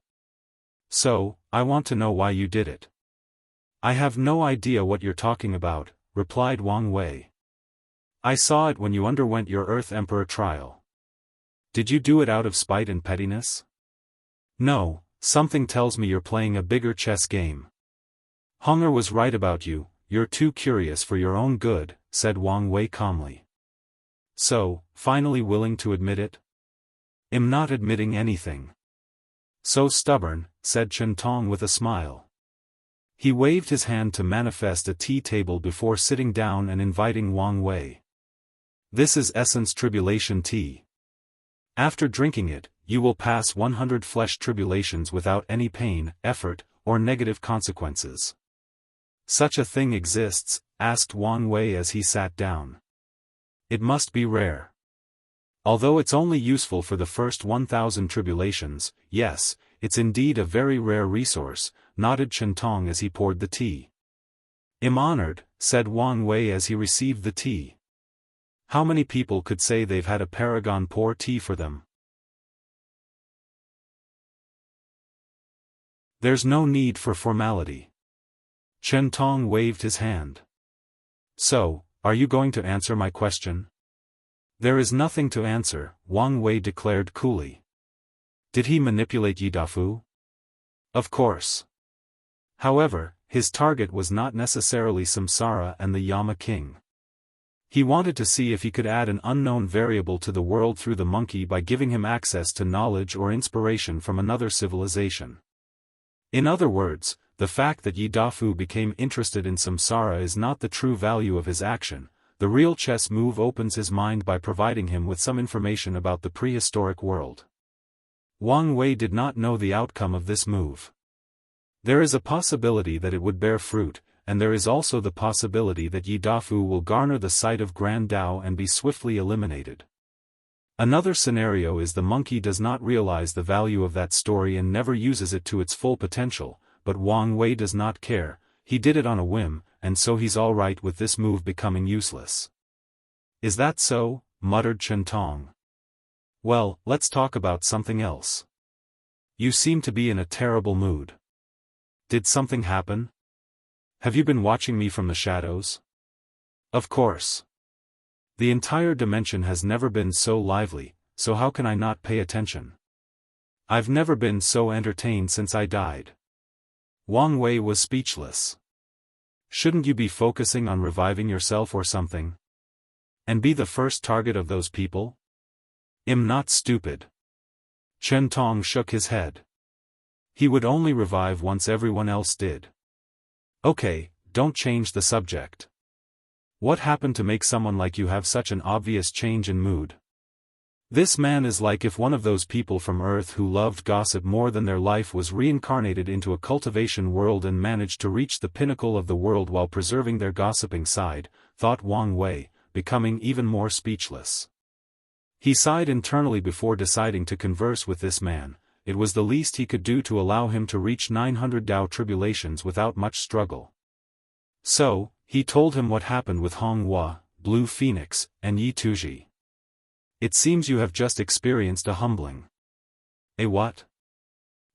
Speaker 1: So, I want to know why you did it." "I have no idea what you're talking about," replied Wang Wei. "I saw it when you underwent your Earth Emperor trial." "Did you do it out of spite and pettiness?" "No, something tells me you're playing a bigger chess game." "Hunger was right about you, you're too curious for your own good," said Wang Wei calmly. "So, finally willing to admit it?" "I'm not admitting anything." "So stubborn," said Chen Tong with a smile. He waved his hand to manifest a tea table before sitting down and inviting Wang Wei. "This is Essence Tribulation tea. After drinking it, you will pass 100 flesh tribulations without any pain, effort, or negative consequences." "Such a thing exists?" asked Wang Wei as he sat down. "It must be rare." "Although it's only useful for the first 1,000 tribulations, yes, it's indeed a very rare resource," nodded Chen Tong as he poured the tea. "I'm honored," said Wang Wei as he received the tea. How many people could say they've had a paragon pour tea for them? "There's no need for formality." Chen Tong waved his hand. "So, are you going to answer my question?" "There is nothing to answer," Wang Wei declared coolly. "Did he manipulate Yi Dafu?" "Of course." However, his target was not necessarily Samsara and the Yama king. He wanted to see if he could add an unknown variable to the world through the monkey by giving him access to knowledge or inspiration from another civilization. In other words, the fact that Yi Dafu became interested in Samsara is not the true value of his action. The real chess move opens his mind by providing him with some information about the prehistoric world. Wang Wei did not know the outcome of this move. There is a possibility that it would bear fruit, and there is also the possibility that Yi Dafu will garner the sight of Grand Dao and be swiftly eliminated. Another scenario is the monkey does not realize the value of that story and never uses it to its full potential, but Wang Wei does not care. He did it on a whim, and so he's alright with this move becoming useless. "Is that so?" muttered Chen Tong. "Well, let's talk about something else. You seem to be in a terrible mood. Did something happen? Have you been watching me from the shadows?" "Of course. The entire dimension has never been so lively, so how can I not pay attention? I've never been so entertained since I died." Wang Wei was speechless. "Shouldn't you be focusing on reviving yourself or something? And be the first target of those people?" "I'm not stupid." Chen Tong shook his head. "He would only revive once everyone else did." "Okay, don't change the subject. What happened to make someone like you have such an obvious change in mood?" "This man is like if one of those people from Earth who loved gossip more than their life was reincarnated into a cultivation world and managed to reach the pinnacle of the world while preserving their gossiping side," thought Wang Wei, becoming even more speechless. He sighed internally before deciding to converse with this man. It was the least he could do to allow him to reach 900 Dao tribulations without much struggle. So, he told him what happened with Hong Hua, Blue Phoenix, and Yi Tuji. "It seems you have just experienced a humbling." "A what?"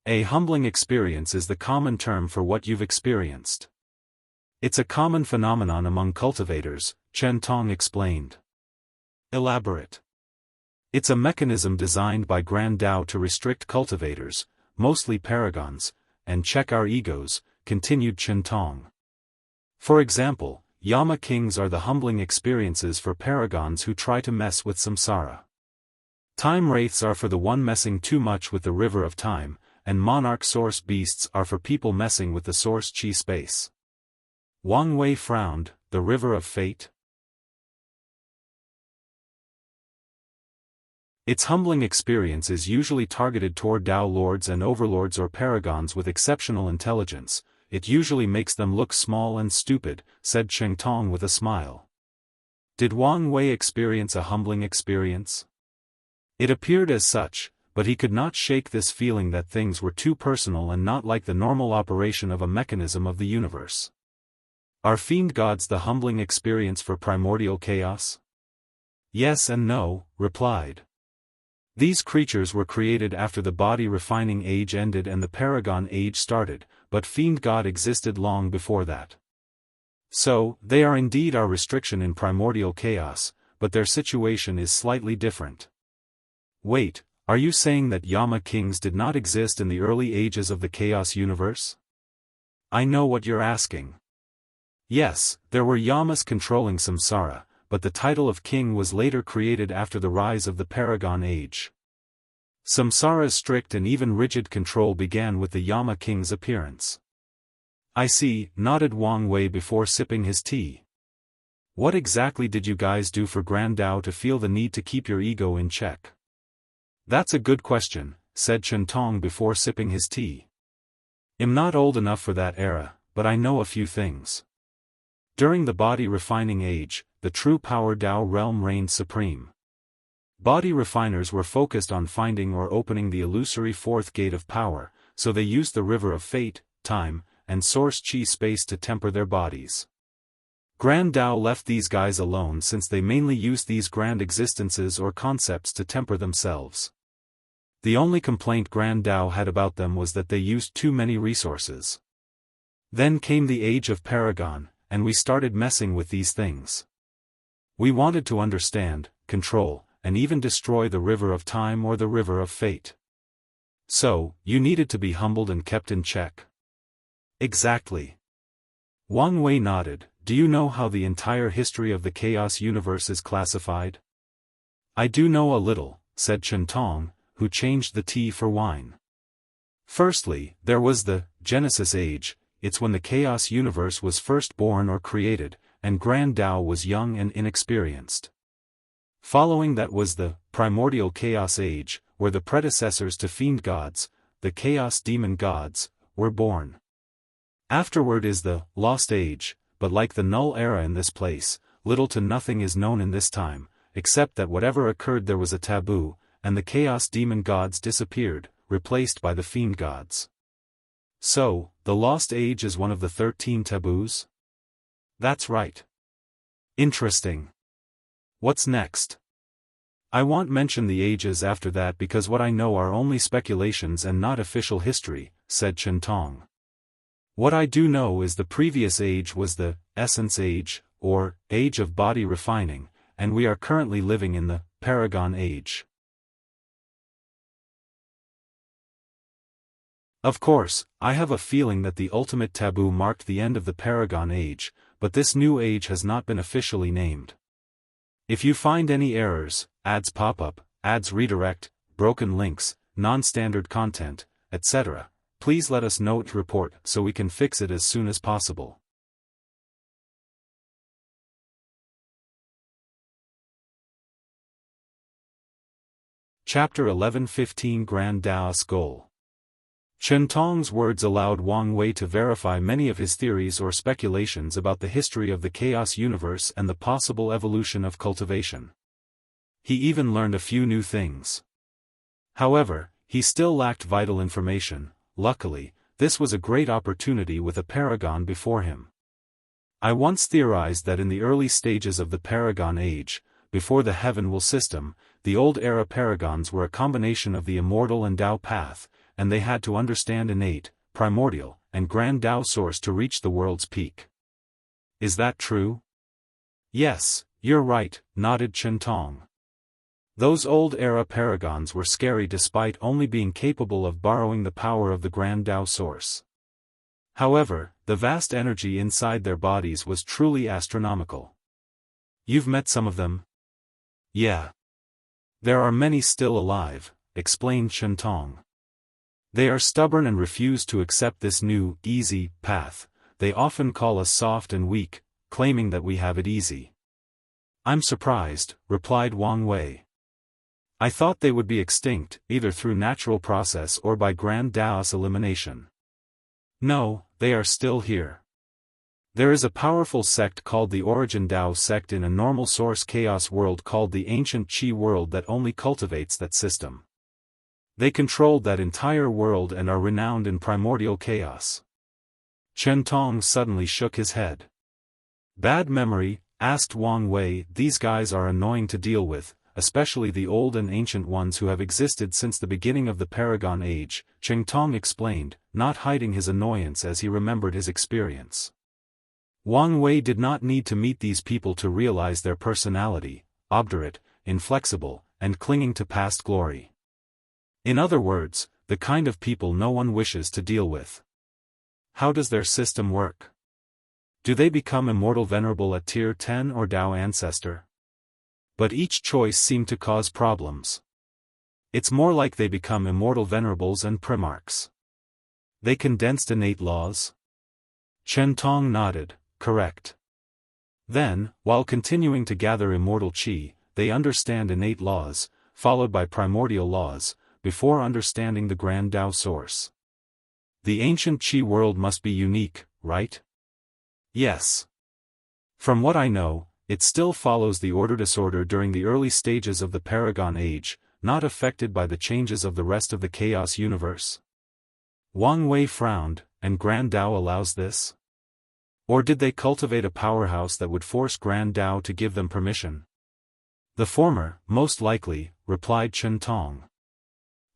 Speaker 1: "A humbling experience is the common term for what you've experienced. It's a common phenomenon among cultivators," Chen Tong explained. "Elaborate." "It's a mechanism designed by Grand Dao to restrict cultivators, mostly paragons, and check our egos," continued Chen Tong. "For example, Yama kings are the humbling experiences for paragons who try to mess with samsara. Time wraiths are for the one messing too much with the river of time, and monarch source beasts are for people messing with the source chi space." Wang Wei frowned. "The river of fate?" Its humbling experience is usually targeted toward Dao lords and overlords or paragons with exceptional intelligence. It usually makes them look small and stupid, said Cheng Tong with a smile. Did Wang Wei experience a humbling experience? It appeared as such, but he could not shake this feeling that things were too personal and not like the normal operation of a mechanism of the universe. Are fiend gods the humbling experience for primordial chaos? Yes and no, replied. These creatures were created after the body refining age ended and the paragon age started, but fiend god existed long before that. So, they are indeed our restriction in primordial chaos, but their situation is slightly different. Wait, are you saying that Yama kings did not exist in the early ages of the chaos universe? I know what you're asking. Yes, there were Yamas controlling samsara, but the title of king was later created after the rise of the Paragon Age. Samsara's strict and even rigid control began with the Yama king's appearance. I see, nodded Wang Wei before sipping his tea. What exactly did you guys do for Grand Dao to feel the need to keep your ego in check? That's a good question, said Chen Tong before sipping his tea. I'm not old enough for that era, but I know a few things. During the body refining age, the true power Dao realm reigned supreme. Body refiners were focused on finding or opening the illusory fourth gate of power, so they used the river of fate, time, and source chi space to temper their bodies. Grand Dao left these guys alone since they mainly used these grand existences or concepts to temper themselves. The only complaint Grand Dao had about them was that they used too many resources. Then came the age of Paragon, and we started messing with these things. We wanted to understand, control, and even destroy the river of time or the river of fate. So, you needed to be humbled and kept in check. Exactly. Wang Wei nodded. Do you know how the entire history of the chaos universe is classified? I do know a little, said Chen Tong, who changed the tea for wine. Firstly, there was the Genesis Age. It's when the chaos universe was first born or created, and Grand Dao was young and inexperienced. Following that was the primordial chaos age, where the predecessors to fiend gods, the chaos demon gods, were born. Afterward is the lost age, but like the null era in this place, little to nothing is known in this time, except that whatever occurred there was a taboo, and the chaos demon gods disappeared, replaced by the fiend gods. So, the Lost Age is one of the 13 taboos? That's right. Interesting. What's next? I won't mention the ages after that because what I know are only speculations and not official history, said Chen Tong. What I do know is the previous age was the Essence Age, or Age of Body Refining, and we are currently living in the Paragon Age. Of course, I have a feeling that the ultimate taboo marked the end of the Paragon Age, but this new age has not been officially named. If you find any errors, ads pop up, ads redirect, broken links, non-standard content, etc., please let us know to report so we can fix it as soon as possible. Chapter 11:15 Grand Dao's Goal. Chen Tong's words allowed Wang Wei to verify many of his theories or speculations about the history of the chaos universe and the possible evolution of cultivation. He even learned a few new things. However, he still lacked vital information. Luckily, this was a great opportunity with a paragon before him. I once theorized that in the early stages of the Paragon Age, before the Heaven-Will system, the old-era paragons were a combination of the Immortal and Dao path, and they had to understand innate, primordial, and grand Dao source to reach the world's peak. Is that true? Yes, you're right, nodded Chen Tong. Those old-era paragons were scary despite only being capable of borrowing the power of the grand Dao source. However, the vast energy inside their bodies was truly astronomical. You've met some of them? Yeah. There are many still alive, explained Chen Tong. They are stubborn and refuse to accept this new, easy, path. They often call us soft and weak, claiming that we have it easy. I'm surprised, replied Wang Wei. I thought they would be extinct, either through natural process or by grand Daoist elimination. No, they are still here. There is a powerful sect called the Origin Dao sect in a normal source chaos world called the Ancient Qi world that only cultivates that system. They controlled that entire world and are renowned in primordial chaos. Chen Tong suddenly shook his head. Bad memory, asked Wang Wei. These guys are annoying to deal with, especially the old and ancient ones who have existed since the beginning of the Paragon Age, Chen Tong explained, not hiding his annoyance as he remembered his experience. Wang Wei did not need to meet these people to realize their personality, obdurate, inflexible, and clinging to past glory. In other words, the kind of people no one wishes to deal with. How does their system work? Do they become immortal venerable at tier 10 or Dao ancestor? But each choice seemed to cause problems. It's more like they become immortal venerables and primarchs. They condensed innate laws? Chen Tong nodded. Correct. Then, while continuing to gather immortal qi, they understand innate laws, followed by primordial laws, before understanding the grand Dao source. The ancient qi world must be unique, right? Yes. From what I know, it still follows the order-disorder during the early stages of the Paragon Age, not affected by the changes of the rest of the chaos universe. Wang Wei frowned, and Grand Dao allows this? Or did they cultivate a powerhouse that would force Grand Dao to give them permission? The former, most likely, replied Chen Tong.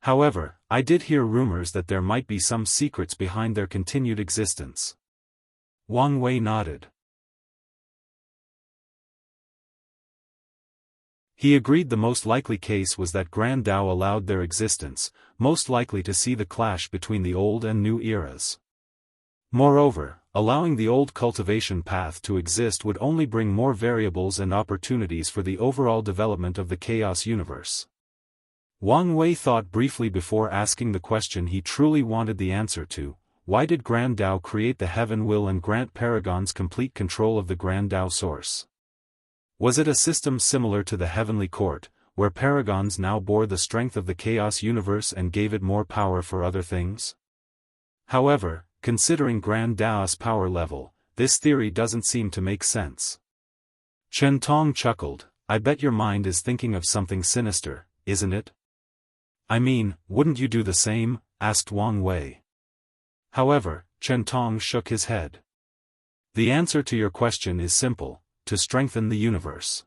Speaker 1: However, I did hear rumors that there might be some secrets behind their continued existence. Wang Wei nodded. He agreed the most likely case was that Grand Dao allowed their existence, most likely to see the clash between the old and new eras. Moreover, allowing the old cultivation path to exist would only bring more variables and opportunities for the overall development of the chaos universe. Wang Wei thought briefly before asking the question he truly wanted the answer to: why did Grand Dao create the heaven will and grant paragons complete control of the Grand Dao source? Was it a system similar to the heavenly court, where paragons now bore the strength of the chaos universe and gave it more power for other things? However, considering Grand Dao's power level, this theory doesn't seem to make sense. Chen Tong chuckled. I bet your mind is thinking of something sinister, isn't it? I mean, wouldn't you do the same? Asked Wang Wei. However, Chen Tong shook his head. The answer to your question is simple: to strengthen the universe.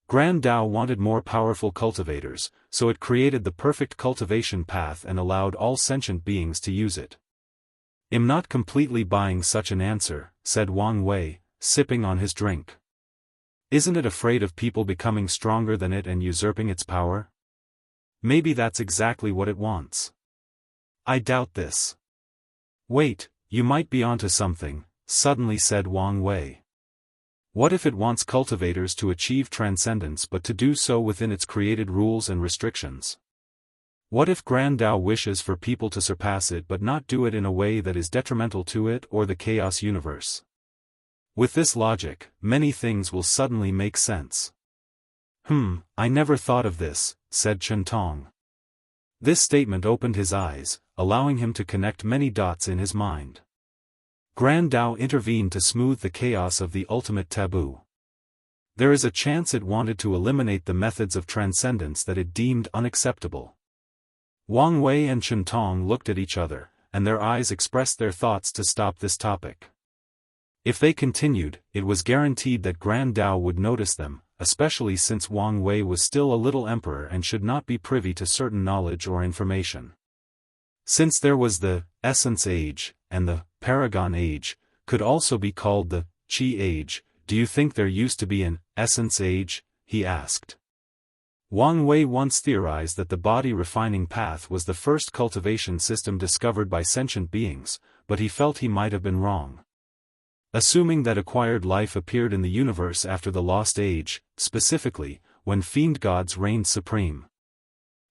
Speaker 1: Grand Dao wanted more powerful cultivators, so it created the perfect cultivation path and allowed all sentient beings to use it. I'm not completely buying such an answer, said Wang Wei, sipping on his drink. Isn't it afraid of people becoming stronger than it and usurping its power? Maybe that's exactly what it wants. I doubt this. Wait, you might be onto something, suddenly said Wang Wei. What if it wants cultivators to achieve transcendence but to do so within its created rules and restrictions? What if Grand Dao wishes for people to surpass it but not do it in a way that is detrimental to it or the chaos universe? With this logic, many things will suddenly make sense. I never thought of this, said Chen Tong. This statement opened his eyes, allowing him to connect many dots in his mind. Grand Dao intervened to smooth the chaos of the ultimate taboo. There is a chance it wanted to eliminate the methods of transcendence that it deemed unacceptable. Wang Wei and Chen Tong looked at each other, and their eyes expressed their thoughts to stop this topic. If they continued, it was guaranteed that Grand Dao would notice them, especially since Wang Wei was still a little emperor and should not be privy to certain knowledge or information. Since there was the Essence Age, and the Paragon Age, could also be called the Qi Age, do you think there used to be an Essence Age? He asked. Wang Wei once theorized that the body refining path was the first cultivation system discovered by sentient beings, but he felt he might have been wrong. Assuming that acquired life appeared in the universe after the Lost Age, specifically, when fiend gods reigned supreme.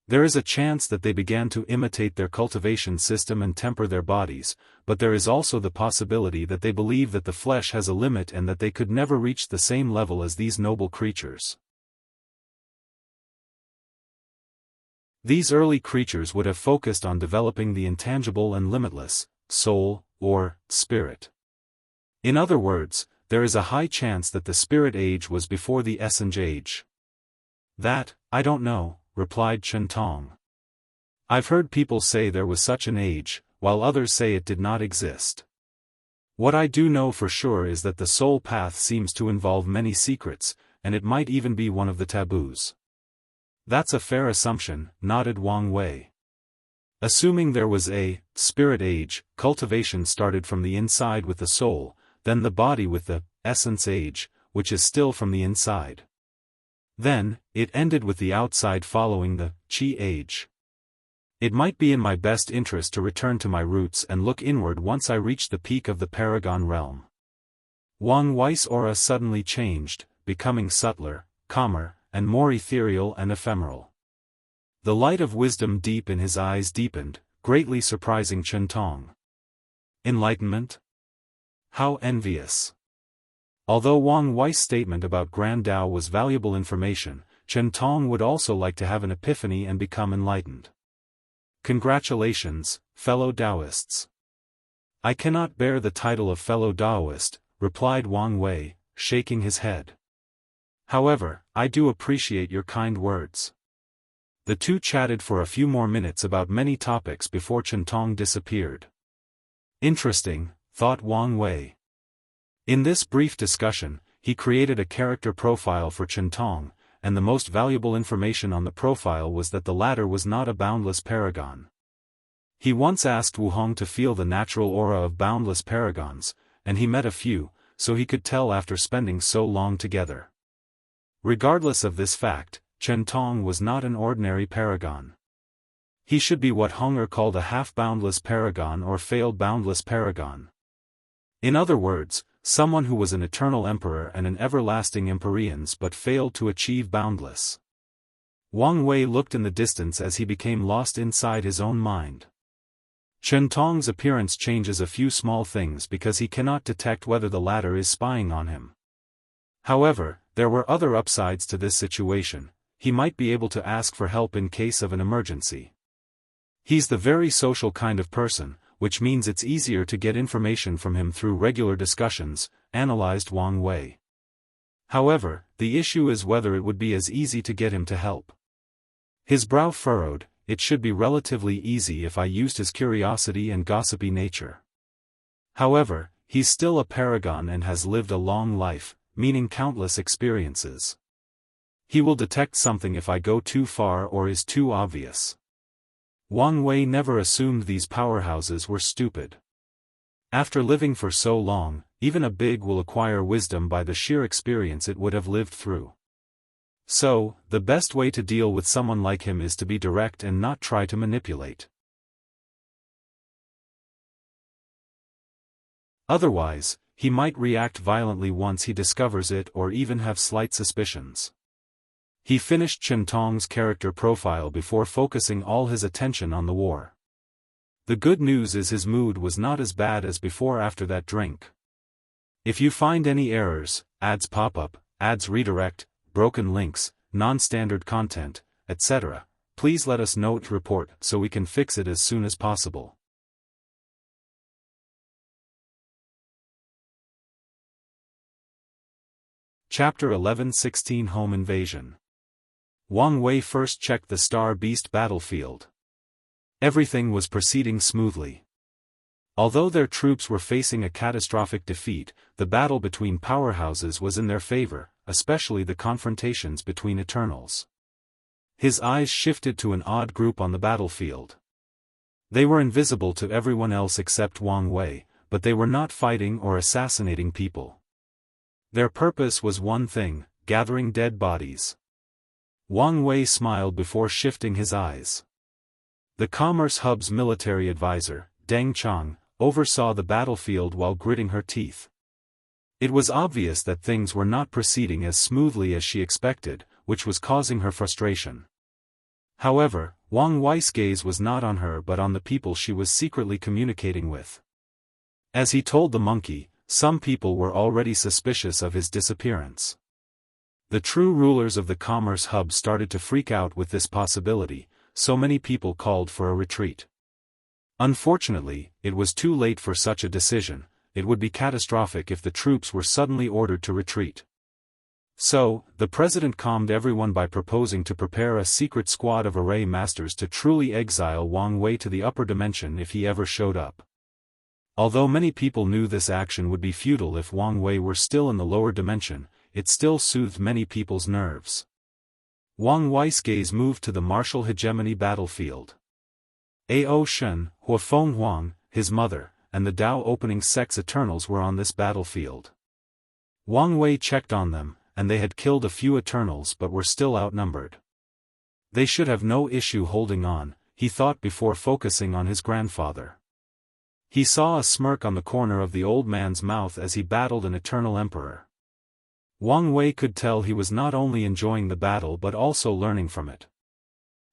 Speaker 1: There is a chance that they began to imitate their cultivation system and temper their bodies, but there is also the possibility that they believe that the flesh has a limit and that they could never reach the same level as these noble creatures. These early creatures would have focused on developing the intangible and limitless, soul, or spirit. In other words, there is a high chance that the spirit age was before the essence age. That, I don't know, replied Chen Tong. I've heard people say there was such an age, while others say it did not exist. What I do know for sure is that the soul path seems to involve many secrets, and it might even be one of the taboos. That's a fair assumption, nodded Wang Wei. Assuming there was a spirit age, cultivation started from the inside with the soul, then the body with the essence age, which is still from the inside. Then, it ended with the outside following the qi age. It might be in my best interest to return to my roots and look inward once I reach the peak of the Paragon realm. Wang Wei's aura suddenly changed, becoming subtler, calmer, and more ethereal and ephemeral. The light of wisdom deep in his eyes deepened, greatly surprising Chen Tong. Enlightenment? How envious. Although Wang Wei's statement about Grand Dao was valuable information, Chen Tong would also like to have an epiphany and become enlightened. Congratulations, fellow Daoists. I cannot bear the title of fellow Daoist, replied Wang Wei, shaking his head. However, I do appreciate your kind words. The two chatted for a few more minutes about many topics before Chen Tong disappeared. Interesting, thought Wang Wei. In this brief discussion, he created a character profile for Chen Tong, and the most valuable information on the profile was that the latter was not a boundless paragon. He once asked Wu Hong to feel the natural aura of boundless paragons, and he met a few, so he could tell after spending so long together. Regardless of this fact, Chen Tong was not an ordinary paragon. He should be what Honger called a half-boundless paragon or failed boundless paragon. In other words, someone who was an eternal emperor and an everlasting empyreans but failed to achieve boundless. Wang Wei looked in the distance as he became lost inside his own mind. Chen Tong's appearance changes a few small things because he cannot detect whether the latter is spying on him. However, there were other upsides to this situation. He might be able to ask for help in case of an emergency. He's the very social kind of person, which means it's easier to get information from him through regular discussions, analyzed Wang Wei. However, the issue is whether it would be as easy to get him to help. His brow furrowed. It should be relatively easy if I used his curiosity and gossipy nature. However, he's still a paragon and has lived a long life, meaning countless experiences. He will detect something if I go too far or is too obvious. Wang Wei never assumed these powerhouses were stupid. After living for so long, even a big will acquire wisdom by the sheer experience it would have lived through. So, the best way to deal with someone like him is to be direct and not try to manipulate. Otherwise, he might react violently once he discovers it or even have slight suspicions. He finished Chen Tong's character profile before focusing all his attention on the war. The good news is his mood was not as bad as before after that drink. If you find any errors, ads pop up, ads redirect, broken links, non-standard content, etc., please let us know to report so we can fix it as soon as possible. Chapter 11:16 Home Invasion. Wang Wei first checked the Star Beast battlefield. Everything was proceeding smoothly. Although their troops were facing a catastrophic defeat, the battle between powerhouses was in their favor, especially the confrontations between Eternals. His eyes shifted to an odd group on the battlefield. They were invisible to everyone else except Wang Wei, but they were not fighting or assassinating people. Their purpose was one thing: gathering dead bodies. Wang Wei smiled before shifting his eyes. The Commerce Hub's military advisor, Deng Chang, oversaw the battlefield while gritting her teeth. It was obvious that things were not proceeding as smoothly as she expected, which was causing her frustration. However, Wang Wei's gaze was not on her but on the people she was secretly communicating with. As he told the monkey, some people were already suspicious of his disappearance. The true rulers of the Commerce Hub started to freak out with this possibility, so many people called for a retreat. Unfortunately, it was too late for such a decision. It would be catastrophic if the troops were suddenly ordered to retreat. So, the president calmed everyone by proposing to prepare a secret squad of array masters to truly exile Wang Wei to the upper dimension if he ever showed up. Although many people knew this action would be futile if Wang Wei were still in the lower dimension, it still soothed many people's nerves. Wang Wei's gaze moved to the martial hegemony battlefield. Ao Shen, Huafeng Huang, his mother, and the Dao opening sect's Eternals were on this battlefield. Wang Wei checked on them, and they had killed a few Eternals but were still outnumbered. They should have no issue holding on, he thought before focusing on his grandfather. He saw a smirk on the corner of the old man's mouth as he battled an Eternal Emperor. Wang Wei could tell he was not only enjoying the battle but also learning from it.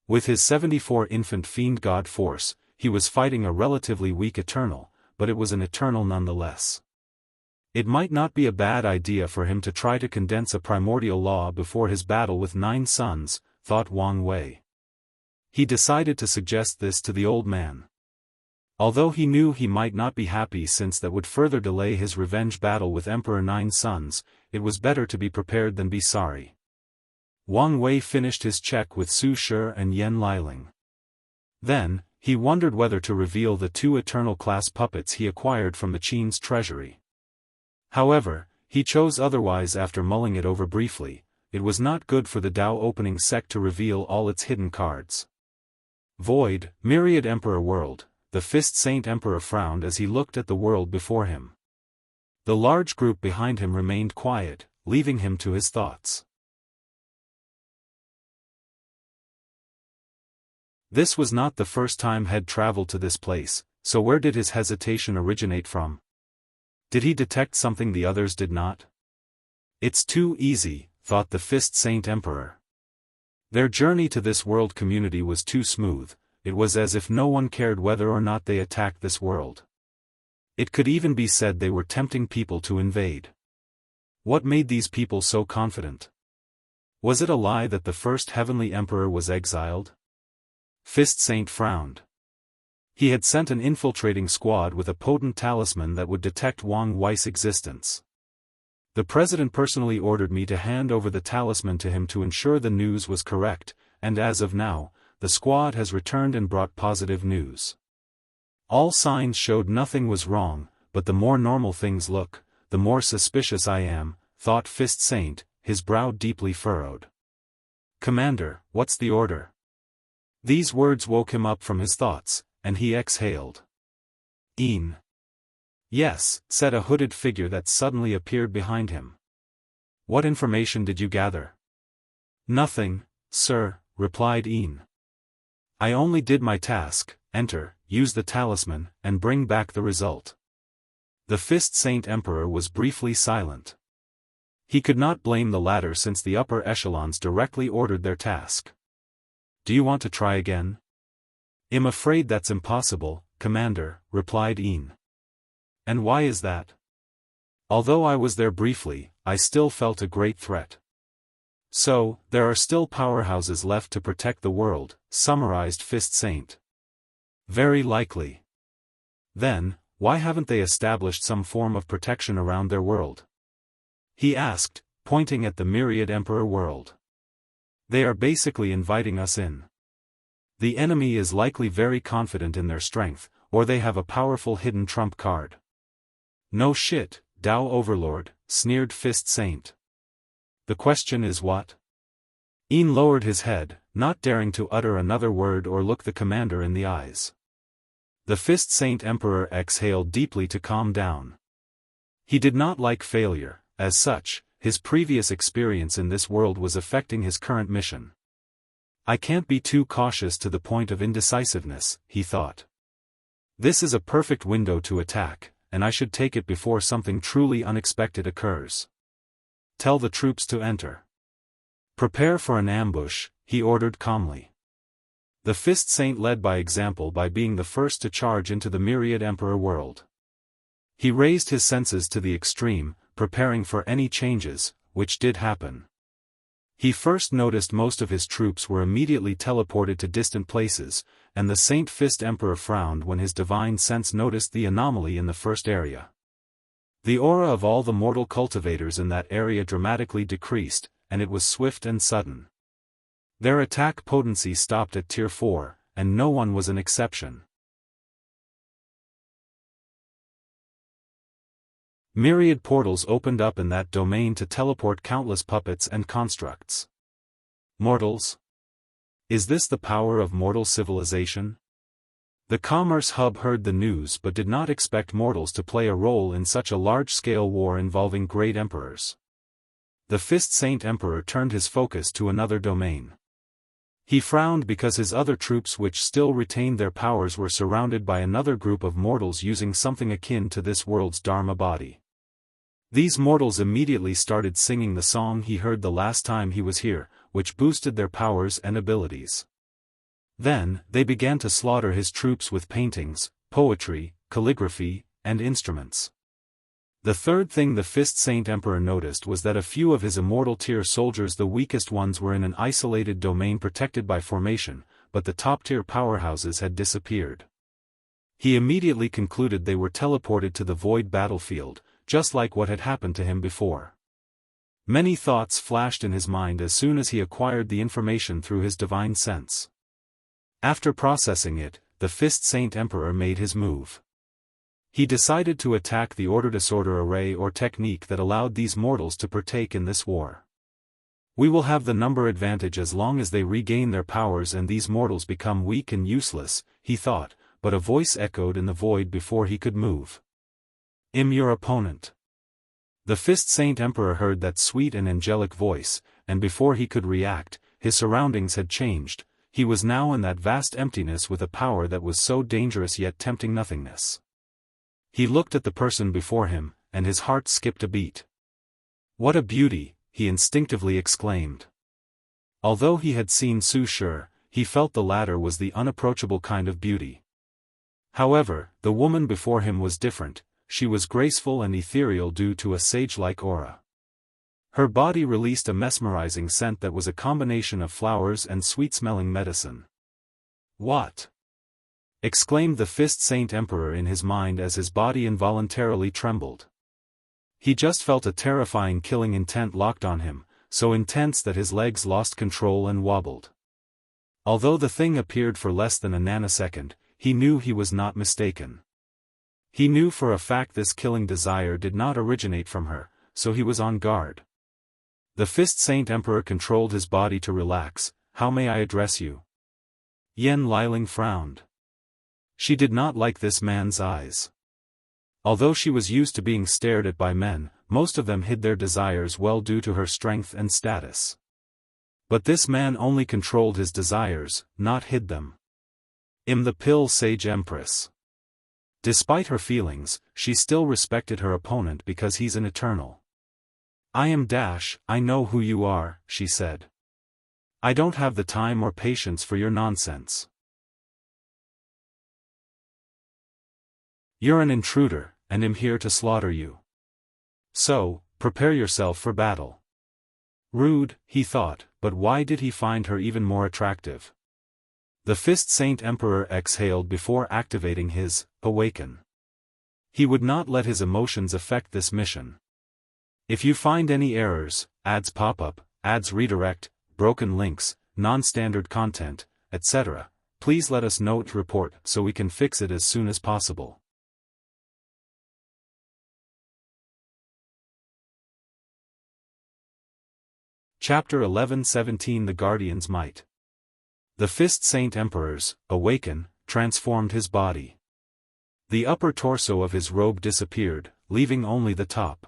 Speaker 1: With his 74 infant fiend god force, he was fighting a relatively weak Eternal, but it was an Eternal nonetheless. It might not be a bad idea for him to try to condense a primordial law before his battle with 9 suns, thought Wang Wei. He decided to suggest this to the old man. Although he knew he might not be happy since that would further delay his revenge battle with Emperor 9 Suns, it was better to be prepared than be sorry. Wang Wei finished his check with Su Shi and Yan Liling. Then, he wondered whether to reveal the 2 Eternal-class puppets he acquired from the Qin's treasury. However, he chose otherwise after mulling it over briefly. It was not good for the Dao opening sect to reveal all its hidden cards. Void, Myriad Emperor World. The Fist Saint Emperor frowned as he looked at the world before him. The large group behind him remained quiet, leaving him to his thoughts. This was not the first time he'd traveled to this place, so where did his hesitation originate from? Did he detect something the others did not? It's too easy, thought the Fist Saint Emperor. Their journey to this world community was too smooth. It was as if no one cared whether or not they attacked this world. It could even be said they were tempting people to invade. What made these people so confident? Was it a lie that the first heavenly emperor was exiled? Fist Saint frowned. He had sent an infiltrating squad with a potent talisman that would detect Wang Wei's existence. The president personally ordered me to hand over the talisman to him to ensure the news was correct, and as of now, the squad has returned and brought positive news. All signs showed nothing was wrong, but the more normal things look, the more suspicious I am, thought Fist Saint, his brow deeply furrowed. Commander, what's the order? These words woke him up from his thoughts, and he exhaled. Een. Yes, said a hooded figure that suddenly appeared behind him. What information did you gather? Nothing, sir, replied Een. I only did my task, enter, use the talisman, and bring back the result. The Fist Saint Emperor was briefly silent. He could not blame the latter since the upper echelons directly ordered their task. Do you want to try again? I'm afraid that's impossible, Commander, replied Een. And why is that? Although I was there briefly, I still felt a great threat. So, there are still powerhouses left to protect the world, summarized Fist Saint. Very likely. Then, why haven't they established some form of protection around their world? He asked, pointing at the Myriad Emperor world. They are basically inviting us in. The enemy is likely very confident in their strength, or they have a powerful hidden trump card. No shit, Dao Overlord, sneered Fist Saint. The question is what? Een lowered his head, not daring to utter another word or look the commander in the eyes. The Fist Saint Emperor exhaled deeply to calm down. He did not like failure, as such, his previous experience in this world was affecting his current mission. I can't be too cautious to the point of indecisiveness, he thought. This is a perfect window to attack, and I should take it before something truly unexpected occurs. Tell the troops to enter. Prepare for an ambush, he ordered calmly. The Fist Saint led by example by being the first to charge into the Myriad Emperor world. He raised his senses to the extreme, preparing for any changes, which did happen. He first noticed most of his troops were immediately teleported to distant places, and the Saint Fist Emperor frowned when his divine sense noticed the anomaly in the first area. The aura of all the mortal cultivators in that area dramatically decreased, and it was swift and sudden. Their attack potency stopped at Tier 4, and no one was an exception. Myriad portals opened up in that domain to teleport countless puppets and constructs. Mortals? Is this the power of mortal civilization? The Commerce Hub heard the news but did not expect mortals to play a role in such a large-scale war involving great emperors. The Fist Saint Emperor turned his focus to another domain. He frowned because his other troops which still retained their powers were surrounded by another group of mortals using something akin to this world's Dharma body. These mortals immediately started singing the song he heard the last time he was here, which boosted their powers and abilities. Then, they began to slaughter his troops with paintings, poetry, calligraphy, and instruments. The third thing the Fist Saint Emperor noticed was that a few of his immortal tier soldiers, the weakest ones, were in an isolated domain protected by formation, but the top-tier powerhouses had disappeared. He immediately concluded they were teleported to the void battlefield, just like what had happened to him before. Many thoughts flashed in his mind as soon as he acquired the information through his divine sense. After processing it, the Fist Saint Emperor made his move. He decided to attack the order-disorder array or technique that allowed these mortals to partake in this war. We will have the number advantage as long as they regain their powers and these mortals become weak and useless, he thought, but a voice echoed in the void before he could move. Your opponent. The Fist Saint Emperor heard that sweet and angelic voice, and before he could react, his surroundings had changed. He was now in that vast emptiness with a power that was so dangerous yet tempting nothingness. He looked at the person before him, and his heart skipped a beat. What a beauty, he instinctively exclaimed. Although he had seen Su Shi, he felt the latter was the unapproachable kind of beauty. However, the woman before him was different. She was graceful and ethereal due to a sage-like aura. Her body released a mesmerizing scent that was a combination of flowers and sweet-smelling medicine. What? Exclaimed the Fist Saint Emperor in his mind as his body involuntarily trembled. He just felt a terrifying killing intent locked on him, so intense that his legs lost control and wobbled. Although the thing appeared for less than a nanosecond, he knew he was not mistaken. He knew for a fact this killing desire did not originate from her, so he was on guard. The Fist Saint Emperor controlled his body to relax. How may I address you? Yen Liling frowned. She did not like this man's eyes. Although she was used to being stared at by men, most of them hid their desires well due to her strength and status. But this man only controlled his desires, not hid them. The Pill Sage Empress. Despite her feelings, she still respected her opponent because he's an eternal. I know who you are, she said. I don't have the time or patience for your nonsense. You're an intruder, and I'm here to slaughter you. So, prepare yourself for battle. Rude, he thought, but why did he find her even more attractive? The Fist Saint Emperor exhaled before activating his Awaken. He would not let his emotions affect this mission. If you find any errors, ads pop up, ads redirect, broken links, non-standard content, etc., please let us know to report so we can fix it as soon as possible. Chapter 11:17 The Guardian's Might. The Fist Saint Emperor's Awaken transformed his body. The upper torso of his robe disappeared, leaving only the top.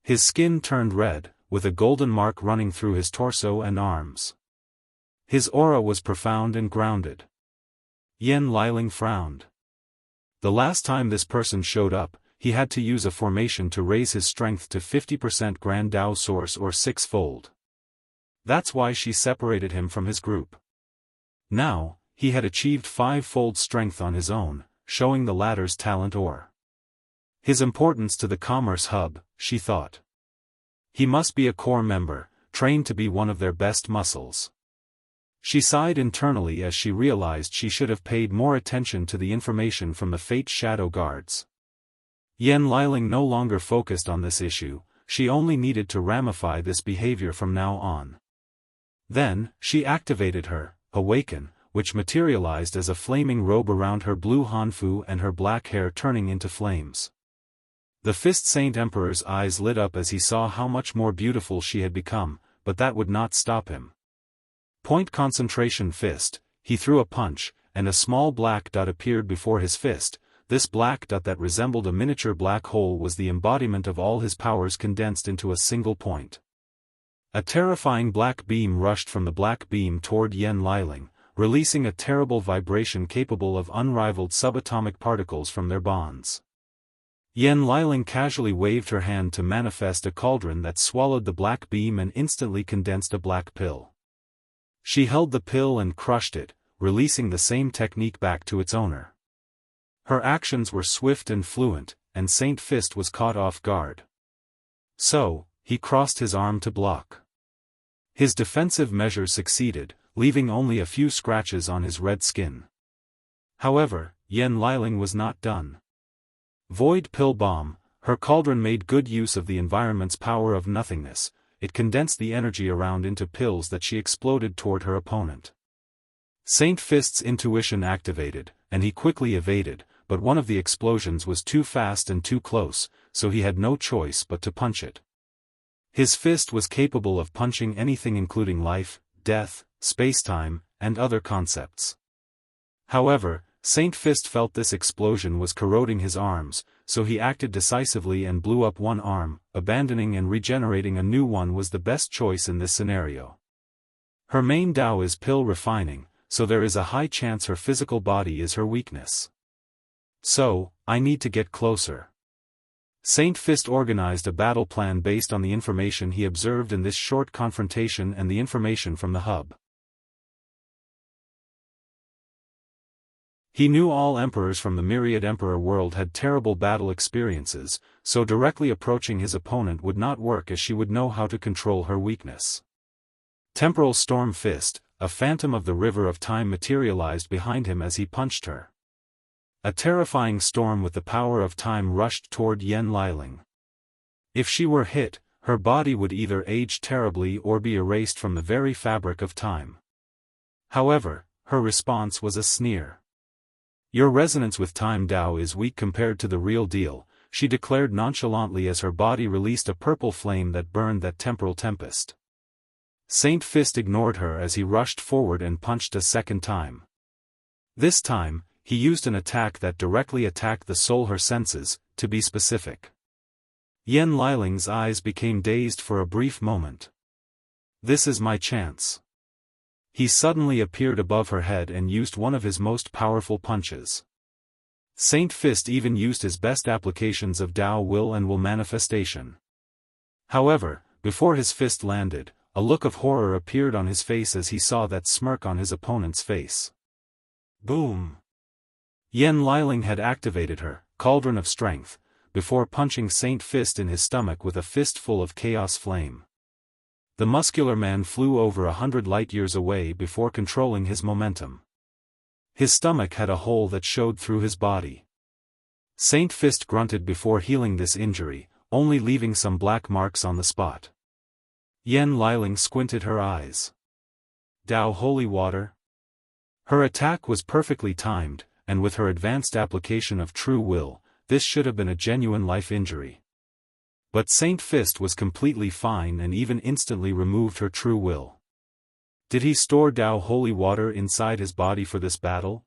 Speaker 1: His skin turned red, with a golden mark running through his torso and arms. His aura was profound and grounded. Yen Liling frowned. The last time this person showed up, he had to use a formation to raise his strength to 50% Grand Dao Source or six-fold. That's why she separated him from his group. Now, he had achieved 5-fold strength on his own, showing the latter's talent or his importance to the Commerce Hub, she thought. He must be a core member, trained to be one of their best muscles. She sighed internally as she realized she should have paid more attention to the information from the Fate Shadow Guards. Yan Liling no longer focused on this issue, she only needed to ramify this behavior from now on. Then, she activated her Awaken, which materialized as a flaming robe around her blue hanfu and her black hair turning into flames. The Fist Saint Emperor's eyes lit up as he saw how much more beautiful she had become, but that would not stop him. Point concentration fist, he threw a punch, and a small black dot appeared before his fist. This black dot that resembled a miniature black hole was the embodiment of all his powers condensed into a single point. A terrifying black beam rushed from the black beam toward Yan Liling, releasing a terrible vibration capable of unrivaled subatomic particles from their bonds. Yan Liling casually waved her hand to manifest a cauldron that swallowed the black beam and instantly condensed a black pill. She held the pill and crushed it, releasing the same technique back to its owner. Her actions were swift and fluent, and Saint Fist was caught off guard. So, he crossed his arm to block. His defensive measure succeeded, leaving only a few scratches on his red skin. However, Yan Liling was not done. Void Pill Bomb, her cauldron made good use of the environment's power of nothingness. It condensed the energy around into pills that she exploded toward her opponent. Saint Fist's intuition activated, and he quickly evaded, but one of the explosions was too fast and too close, so he had no choice but to punch it. His fist was capable of punching anything including life, death, spacetime, and other concepts. However, Saint Fist felt this explosion was corroding his arms, so he acted decisively and blew up one arm. Abandoning and regenerating a new one was the best choice in this scenario. Her main Dao is pill refining, so there is a high chance her physical body is her weakness. So, I need to get closer. Saint Fist organized a battle plan based on the information he observed in this short confrontation and the information from the hub. He knew all emperors from the myriad emperor world had terrible battle experiences, so directly approaching his opponent would not work as she would know how to control her weakness. Temporal Storm Fist, a phantom of the river of time materialized behind him as he punched her. A terrifying storm with the power of time rushed toward Yan Liling. If she were hit, her body would either age terribly or be erased from the very fabric of time. However, her response was a sneer. Your resonance with time Dao is weak compared to the real deal, she declared nonchalantly as her body released a purple flame that burned that temporal tempest. Saint Fist ignored her as he rushed forward and punched a second time. This time, he used an attack that directly attacked the soul, her senses, to be specific. Yan Liling's eyes became dazed for a brief moment. This is my chance. He suddenly appeared above her head and used one of his most powerful punches. Saint Fist even used his best applications of Dao Will and Will manifestation. However, before his fist landed, a look of horror appeared on his face as he saw that smirk on his opponent's face. Boom! Yan Liling had activated her Cauldron of Strength, before punching Saint Fist in his stomach with a fistful of chaos flame. The muscular man flew over 100 light-years away before controlling his momentum. His stomach had a hole that showed through his body. Saint Fist grunted before healing this injury, only leaving some black marks on the spot. Yan Liling squinted her eyes. Dao Holy Water? Her attack was perfectly timed, and with her advanced application of True Will, this should have been a genuine life injury. But Saint Fist was completely fine and even instantly removed her True Will. Did he store Dao Holy Water inside his body for this battle?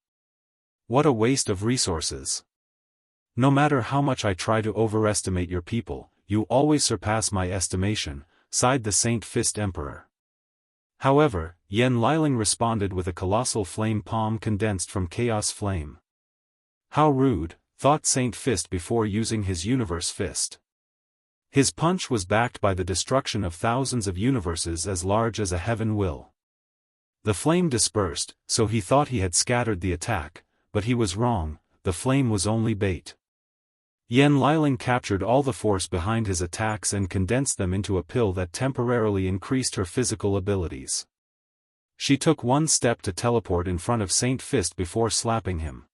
Speaker 1: What a waste of resources. No matter how much I try to overestimate your people, you always surpass my estimation, sighed the Saint Fist Emperor. However, Yan Liling responded with a colossal flame palm condensed from Chaos Flame. How rude, thought Saint Fist before using his Universe Fist. His punch was backed by the destruction of thousands of universes as large as a heaven will. The flame dispersed, so he thought he had scattered the attack, but he was wrong, the flame was only bait. Yan Liling captured all the force behind his attacks and condensed them into a pill that temporarily increased her physical abilities. She took one step to teleport in front of Saint Fist before slapping him.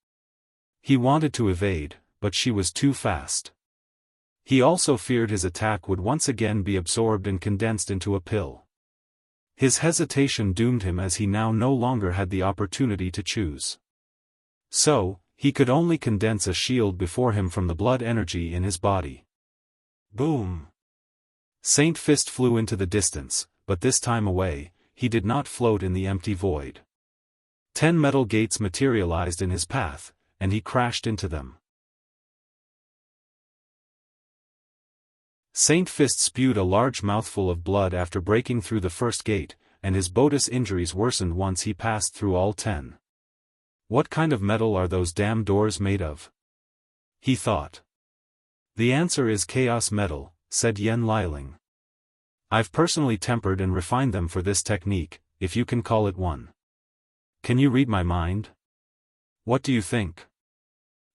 Speaker 1: He wanted to evade, but she was too fast. He also feared his attack would once again be absorbed and condensed into a pill. His hesitation doomed him as he now no longer had the opportunity to choose. So, he could only condense a shield before him from the blood energy in his body. Boom! Saint Fist flew into the distance, but this time away, he did not float in the empty void. 10 metal gates materialized in his path, and he crashed into them. Saint Fist spewed a large mouthful of blood after breaking through the first gate, and his Buddhist injuries worsened once he passed through all 10. What kind of metal are those damn doors made of? He thought. The answer is chaos metal, said Yan Liling. I've personally tempered and refined them for this technique, if you can call it one. Can you read my mind? What do you think?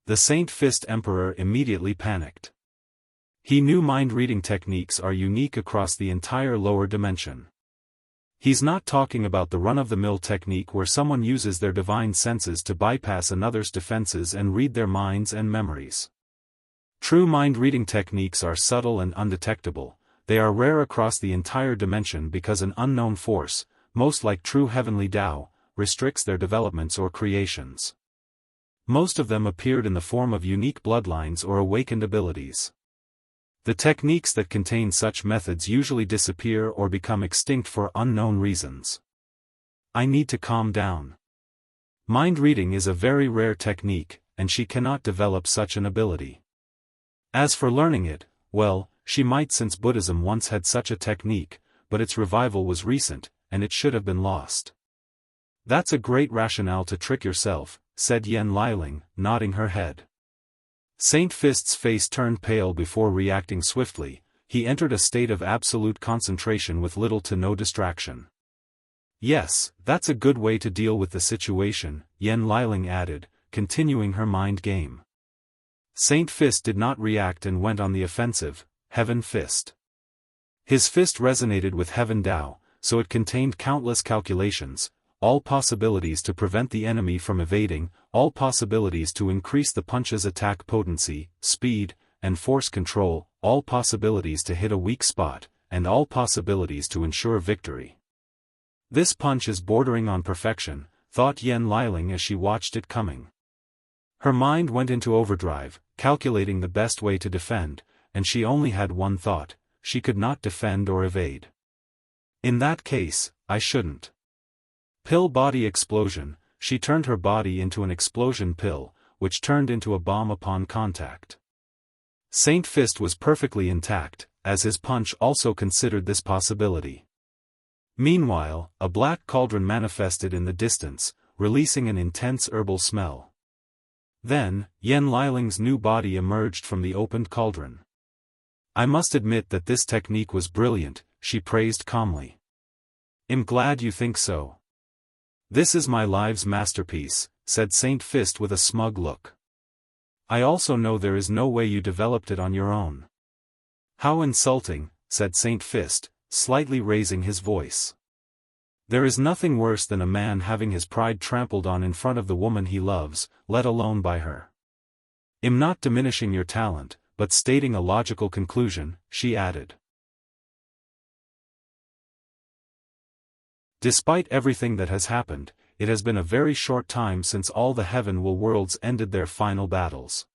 Speaker 1: The Saint Fist Emperor immediately panicked. He knew mind-reading techniques are unique across the entire lower dimension. He's not talking about the run-of-the-mill technique where someone uses their divine senses to bypass another's defenses and read their minds and memories. True mind-reading techniques are subtle and undetectable. They are rare across the entire dimension because an unknown force, most like true heavenly Tao, restricts their developments or creations. Most of them appeared in the form of unique bloodlines or awakened abilities. The techniques that contain such methods usually disappear or become extinct for unknown reasons. I need to calm down. Mind reading is a very rare technique, and she cannot develop such an ability. As for learning it, well, she might since Buddhism once had such a technique, but its revival was recent, and it should have been lost. That's a great rationale to trick yourself, said Yan Liling, nodding her head. Saint Fist's face turned pale before reacting swiftly. He entered a state of absolute concentration with little to no distraction. Yes, that's a good way to deal with the situation, Yan Liling added, continuing her mind game. Saint Fist did not react and went on the offensive. Heaven Fist. His fist resonated with Heaven Dao, so it contained countless calculations, all possibilities to prevent the enemy from evading, all possibilities to increase the punch's attack potency, speed, and force control, all possibilities to hit a weak spot, and all possibilities to ensure victory. This punch is bordering on perfection, thought Yan Liling as she watched it coming. Her mind went into overdrive, calculating the best way to defend, and she only had one thought: she could not defend or evade. In that case, I shouldn't. Pill body explosion. She turned her body into an explosion pill, which turned into a bomb upon contact. Saint Fist was perfectly intact, as his punch also considered this possibility. Meanwhile, a black cauldron manifested in the distance, releasing an intense herbal smell. Then, Yan Liling's new body emerged from the opened cauldron. I must admit that this technique was brilliant, she praised calmly. I'm glad you think so. This is my life's masterpiece, said Saint Fist with a smug look. I also know there is no way you developed it on your own. How insulting, said Saint Fist, slightly raising his voice. There is nothing worse than a man having his pride trampled on in front of the woman he loves, let alone by her. I'm not diminishing your talent, but stating a logical conclusion, she added. Despite everything that has happened, it has been a very short time since all the Heavenwell worlds ended their final battles.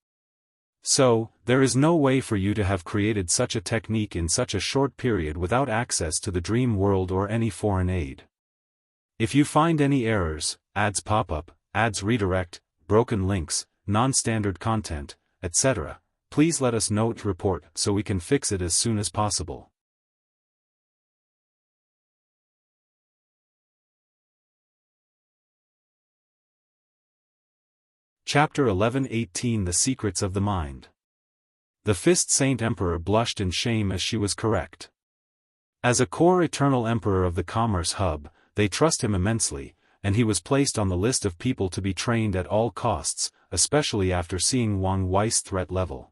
Speaker 1: So, there is no way for you to have created such a technique in such a short period without access to the dream world or any foreign aid. If you find any errors, ads pop up, ads redirect, broken links, non-standard content, etc., please let us know to report so we can fix it as soon as possible. Chapter 11:18 The Secrets of the Mind. The Fist Saint Emperor blushed in shame as she was correct. As a core eternal emperor of the Commerce Hub, they trust him immensely, and he was placed on the list of people to be trained at all costs, especially after seeing Wang Wei's threat level.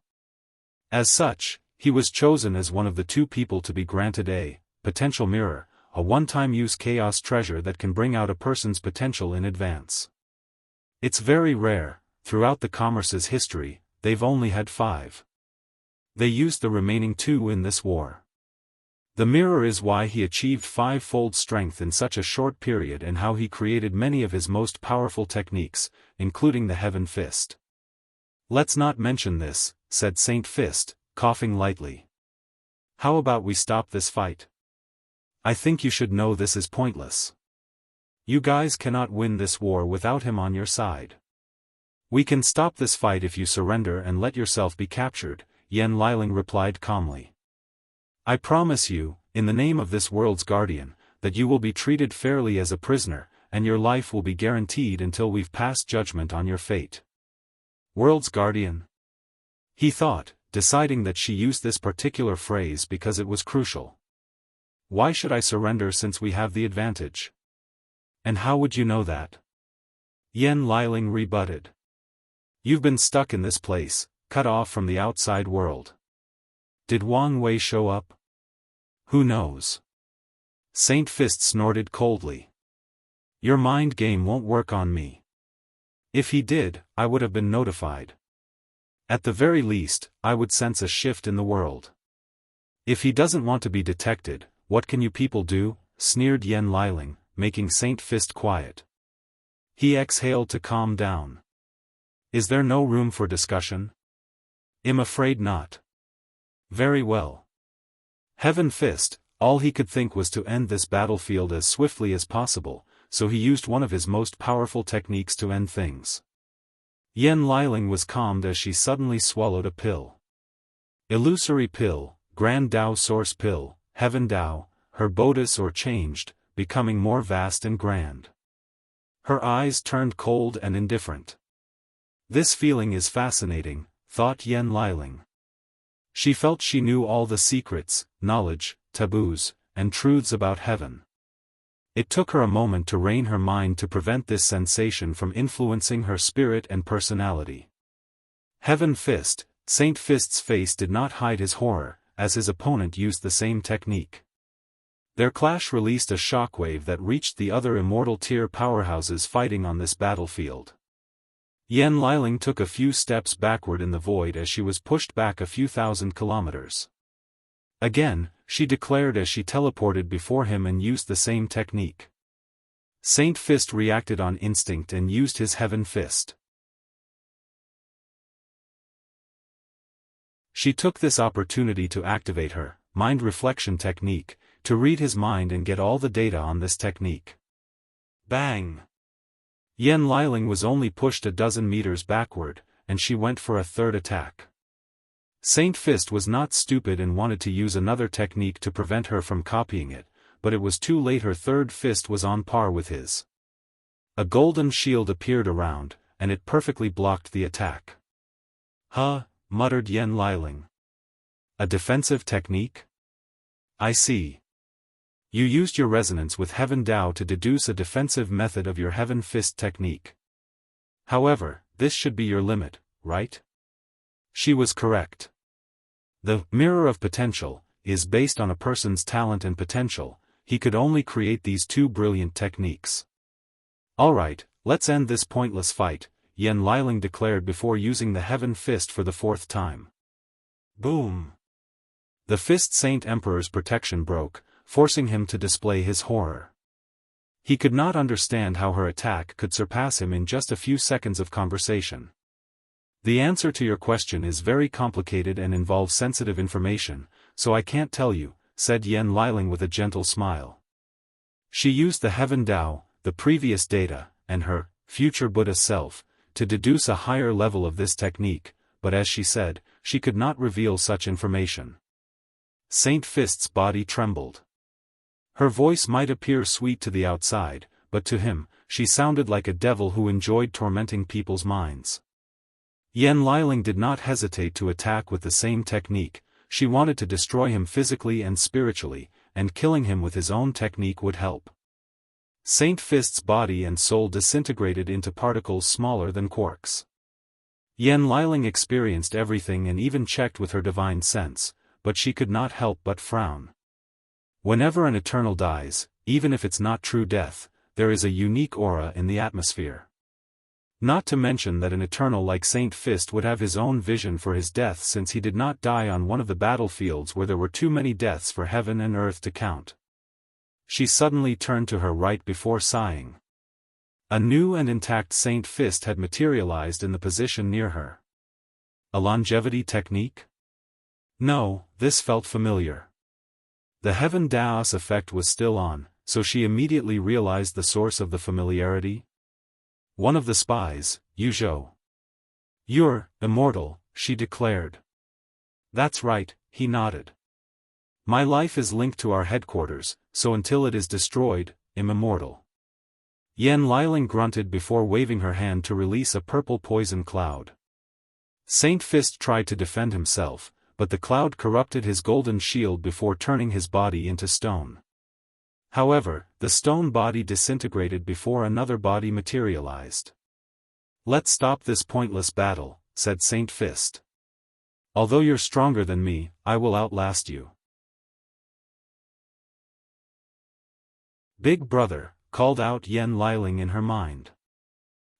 Speaker 1: As such, he was chosen as one of the 2 people to be granted a potential mirror, a one-time use chaos treasure that can bring out a person's potential in advance. It's very rare. Throughout the commerce's history, they've only had 5. They used the remaining 2 in this war. The mirror is why he achieved 5-fold strength in such a short period and how he created many of his most powerful techniques, including the Heaven Fist. Let's not mention this, said Saint Fist, coughing lightly. How about we stop this fight? I think you should know this is pointless. You guys cannot win this war without him on your side. We can stop this fight if you surrender and let yourself be captured, Yen Liling replied calmly. I promise you, in the name of this world's guardian, that you will be treated fairly as a prisoner, and your life will be guaranteed until we've passed judgment on your fate. World's guardian? He thought, deciding that she used this particular phrase because it was crucial. Why should I surrender since we have the advantage? And how would you know that? Yen Liling rebutted. You've been stuck in this place, cut off from the outside world. Did Wang Wei show up? Who knows? Saint Fist snorted coldly. Your mind game won't work on me. If he did, I would have been notified. At the very least, I would sense a shift in the world. If he doesn't want to be detected, what can you people do? Sneered Yen Liling, making Saint Fist quiet. He exhaled to calm down. Is there no room for discussion? I'm afraid not. Very well. Heaven Fist, all he could think was to end this battlefield as swiftly as possible, so he used one of his most powerful techniques to end things. Yen Liling was calmed as she suddenly swallowed a pill. Illusory pill, Grand Dao Source pill, Heaven Dao, her bodice or changed, becoming more vast and grand. Her eyes turned cold and indifferent. This feeling is fascinating, thought Yen Liling. She felt she knew all the secrets, knowledge, taboos, and truths about heaven. It took her a moment to rein her mind to prevent this sensation from influencing her spirit and personality. Heaven Fist, Saint Fist's face did not hide his horror, as his opponent used the same technique. Their clash released a shockwave that reached the other immortal tier powerhouses fighting on this battlefield. Yen Liling took a few steps backward in the void as she was pushed back a few thousand kilometers. Again, she declared as she teleported before him and used the same technique. Saint Fist reacted on instinct and used his Heaven Fist. She took this opportunity to activate her mind reflection technique, to read his mind and get all the data on this technique. Bang! Yen Liling was only pushed a dozen meters backward, and she went for a third attack. Saint Fist was not stupid and wanted to use another technique to prevent her from copying it, but it was too late. Her third fist was on par with his. A golden shield appeared around, and it perfectly blocked the attack. Huh, muttered Yen Liling. A defensive technique? I see. You used your resonance with Heaven Dao to deduce a defensive method of your Heaven Fist technique. However, this should be your limit, right? She was correct. The mirror of potential is based on a person's talent and potential. He could only create these 2 brilliant techniques. Alright, let's end this pointless fight, Yen Liling declared before using the Heaven Fist for the 4th time. Boom! The Fist Saint Emperor's protection broke, forcing him to display his horror. He could not understand how her attack could surpass him in just a few seconds of conversation. The answer to your question is very complicated and involves sensitive information, so I can't tell you, said Yen Liling with a gentle smile. She used the Heaven Dao, the previous data, and her future Buddha self, to deduce a higher level of this technique, but as she said, she could not reveal such information. Saint Fist's body trembled. Her voice might appear sweet to the outside, but to him, she sounded like a devil who enjoyed tormenting people's minds. Yen Liling did not hesitate to attack with the same technique. She wanted to destroy him physically and spiritually, and killing him with his own technique would help. Saint Fist's body and soul disintegrated into particles smaller than quarks. Yan Liling experienced everything and even checked with her divine sense, but she could not help but frown. Whenever an eternal dies, even if it's not true death, there is a unique aura in the atmosphere. Not to mention that an eternal like Saint Fist would have his own vision for his death, since he did not die on one of the battlefields where there were too many deaths for heaven and earth to count. She suddenly turned to her right before sighing. A new and intact Saint Fist had materialized in the position near her. A longevity technique? No, this felt familiar. The Heaven Daoist effect was still on, so she immediately realized the source of the familiarity. One of the spies, Yuzhou. "You're immortal," she declared. "That's right," he nodded. "My life is linked to our headquarters, so until it is destroyed, I'm immortal." Yan Liling grunted before waving her hand to release a purple poison cloud. Saint Fist tried to defend himself, but the cloud corrupted his golden shield before turning his body into stone. However, the stone body disintegrated before another body materialized. "Let's stop this pointless battle," said Saint Fist. "Although you're stronger than me, I will outlast you." "Big brother," called out Yan Liling in her mind.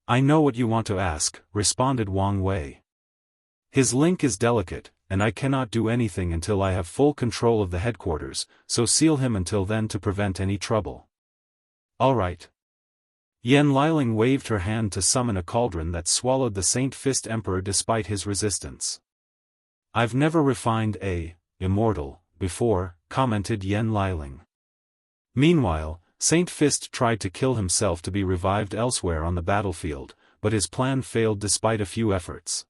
Speaker 1: "I know what you want to ask," responded Wang Wei. "His link is delicate, and I cannot do anything until I have full control of the headquarters, so seal him until then to prevent any trouble." "All right." Yan Liling waved her hand to summon a cauldron that swallowed the Saint Fist Emperor despite his resistance. "I've never refined a immortal before," commented Yan Liling. Meanwhile, Saint Fist tried to kill himself to be revived elsewhere on the battlefield, but his plan failed despite a few efforts.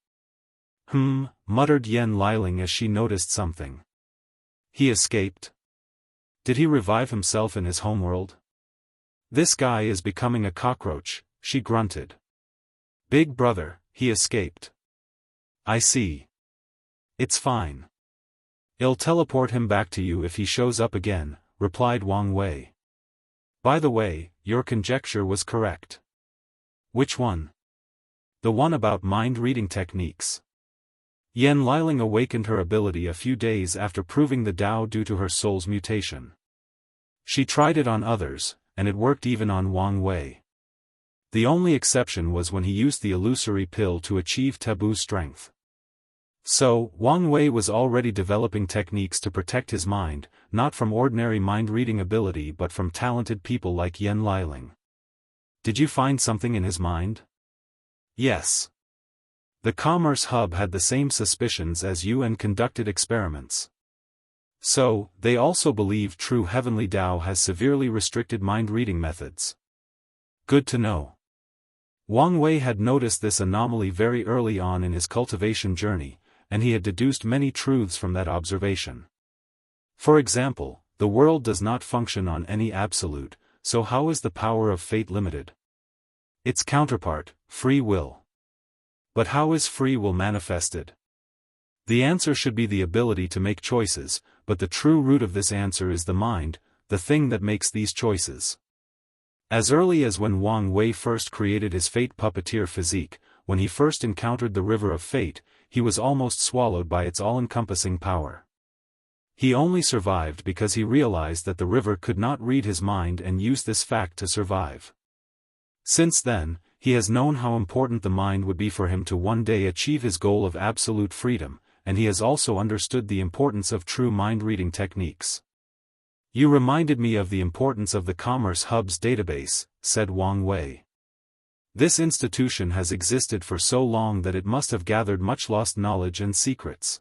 Speaker 1: Muttered Yan Liling as she noticed something. "He escaped? Did he revive himself in his homeworld? This guy is becoming a cockroach," she grunted. "Big brother, he escaped." "I see. It's fine. I'll teleport him back to you if he shows up again," replied Wang Wei. "By the way, your conjecture was correct." "Which one?" "The one about mind-reading techniques." Yan Liling awakened her ability a few days after proving the Tao due to her soul's mutation. She tried it on others, and it worked even on Wang Wei. The only exception was when he used the illusory pill to achieve taboo strength. So, Wang Wei was already developing techniques to protect his mind, not from ordinary mind-reading ability but from talented people like Yan Liling. "Did you find something in his mind?" "Yes. The Commerce Hub had the same suspicions as you and conducted experiments. So, they also believe true heavenly Tao has severely restricted mind-reading methods." "Good to know." Wang Wei had noticed this anomaly very early on in his cultivation journey, and he had deduced many truths from that observation. For example, the world does not function on any absolute, so how is the power of fate limited? Its counterpart, free will. But how is free will manifested? The answer should be the ability to make choices, but the true root of this answer is the mind, the thing that makes these choices. As early as when Wang Wei first created his fate puppeteer physique, when he first encountered the river of fate, he was almost swallowed by its all-encompassing power. He only survived because he realized that the river could not read his mind and used this fact to survive. Since then, he has known how important the mind would be for him to one day achieve his goal of absolute freedom, and he has also understood the importance of true mind-reading techniques. "You reminded me of the importance of the Commerce Hub's database," said Wang Wei. "This institution has existed for so long that it must have gathered much lost knowledge and secrets.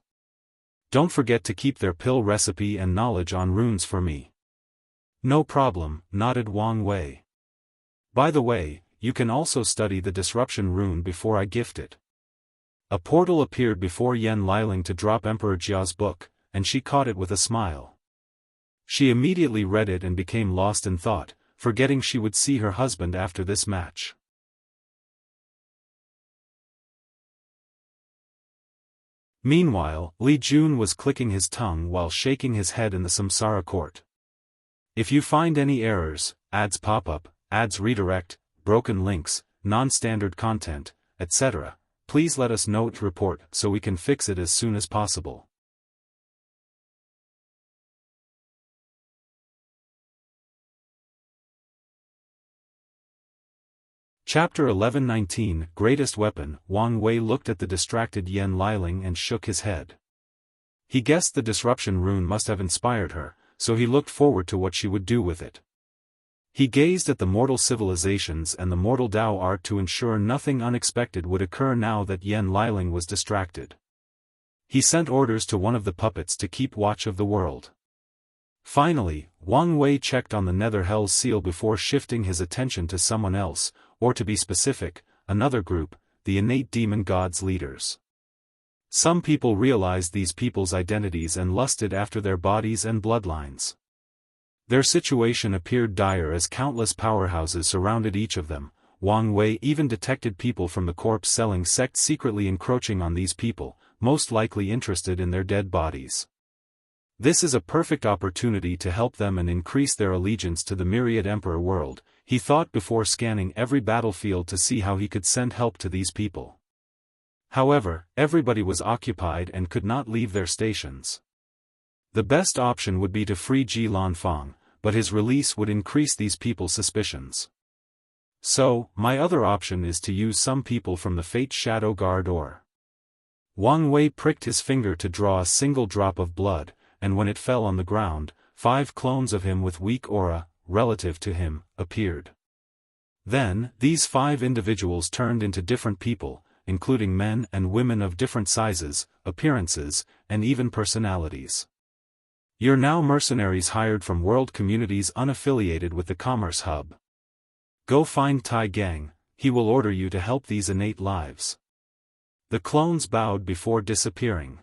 Speaker 1: Don't forget to keep their pill recipe and knowledge on runes for me." "No problem," nodded Wang Wei. "By the way, you can also study the disruption rune before I gift it." A portal appeared before Yan Liling to drop Emperor Jia's book, and she caught it with a smile. She immediately read it and became lost in thought, forgetting she would see her husband after this match. Meanwhile, Li Jun was clicking his tongue while shaking his head in the Samsara court. "If you find any errors, ads pop up, ads redirect, broken links, non-standard content, etc., please let us know its report so we can fix it as soon as possible. Chapter 11:19 Greatest Weapon. Wang Wei looked at the distracted Yan Liling and shook his head. He guessed the disruption rune must have inspired her, so he looked forward to what she would do with it. He gazed at the mortal civilizations and the mortal Dao art to ensure nothing unexpected would occur now that Yan Liling was distracted. He sent orders to one of the puppets to keep watch of the world. Finally, Wang Wei checked on the Nether Hell's seal before shifting his attention to someone else, or to be specific, another group, the innate demon gods' leaders. Some people realized these people's identities and lusted after their bodies and bloodlines. Their situation appeared dire as countless powerhouses surrounded each of them. Wang Wei even detected people from the corpse-selling sect secretly encroaching on these people, most likely interested in their dead bodies. This is a perfect opportunity to help them and increase their allegiance to the myriad emperor world, he thought before scanning every battlefield to see how he could send help to these people. However, everybody was occupied and could not leave their stations. The best option would be to free Ji Lanfang, but his release would increase these people's suspicions. So, my other option is to use some people from the Fate Shadow Guard or... Wang Wei pricked his finger to draw a single drop of blood, and when it fell on the ground, 5 clones of him with weak aura, relative to him, appeared. Then, these 5 individuals turned into different people, including men and women of different sizes, appearances, and even personalities. You're now mercenaries hired from world communities unaffiliated with the Commerce Hub. Go find Tai Gang, he will order you to help these innate lives. The clones bowed before disappearing.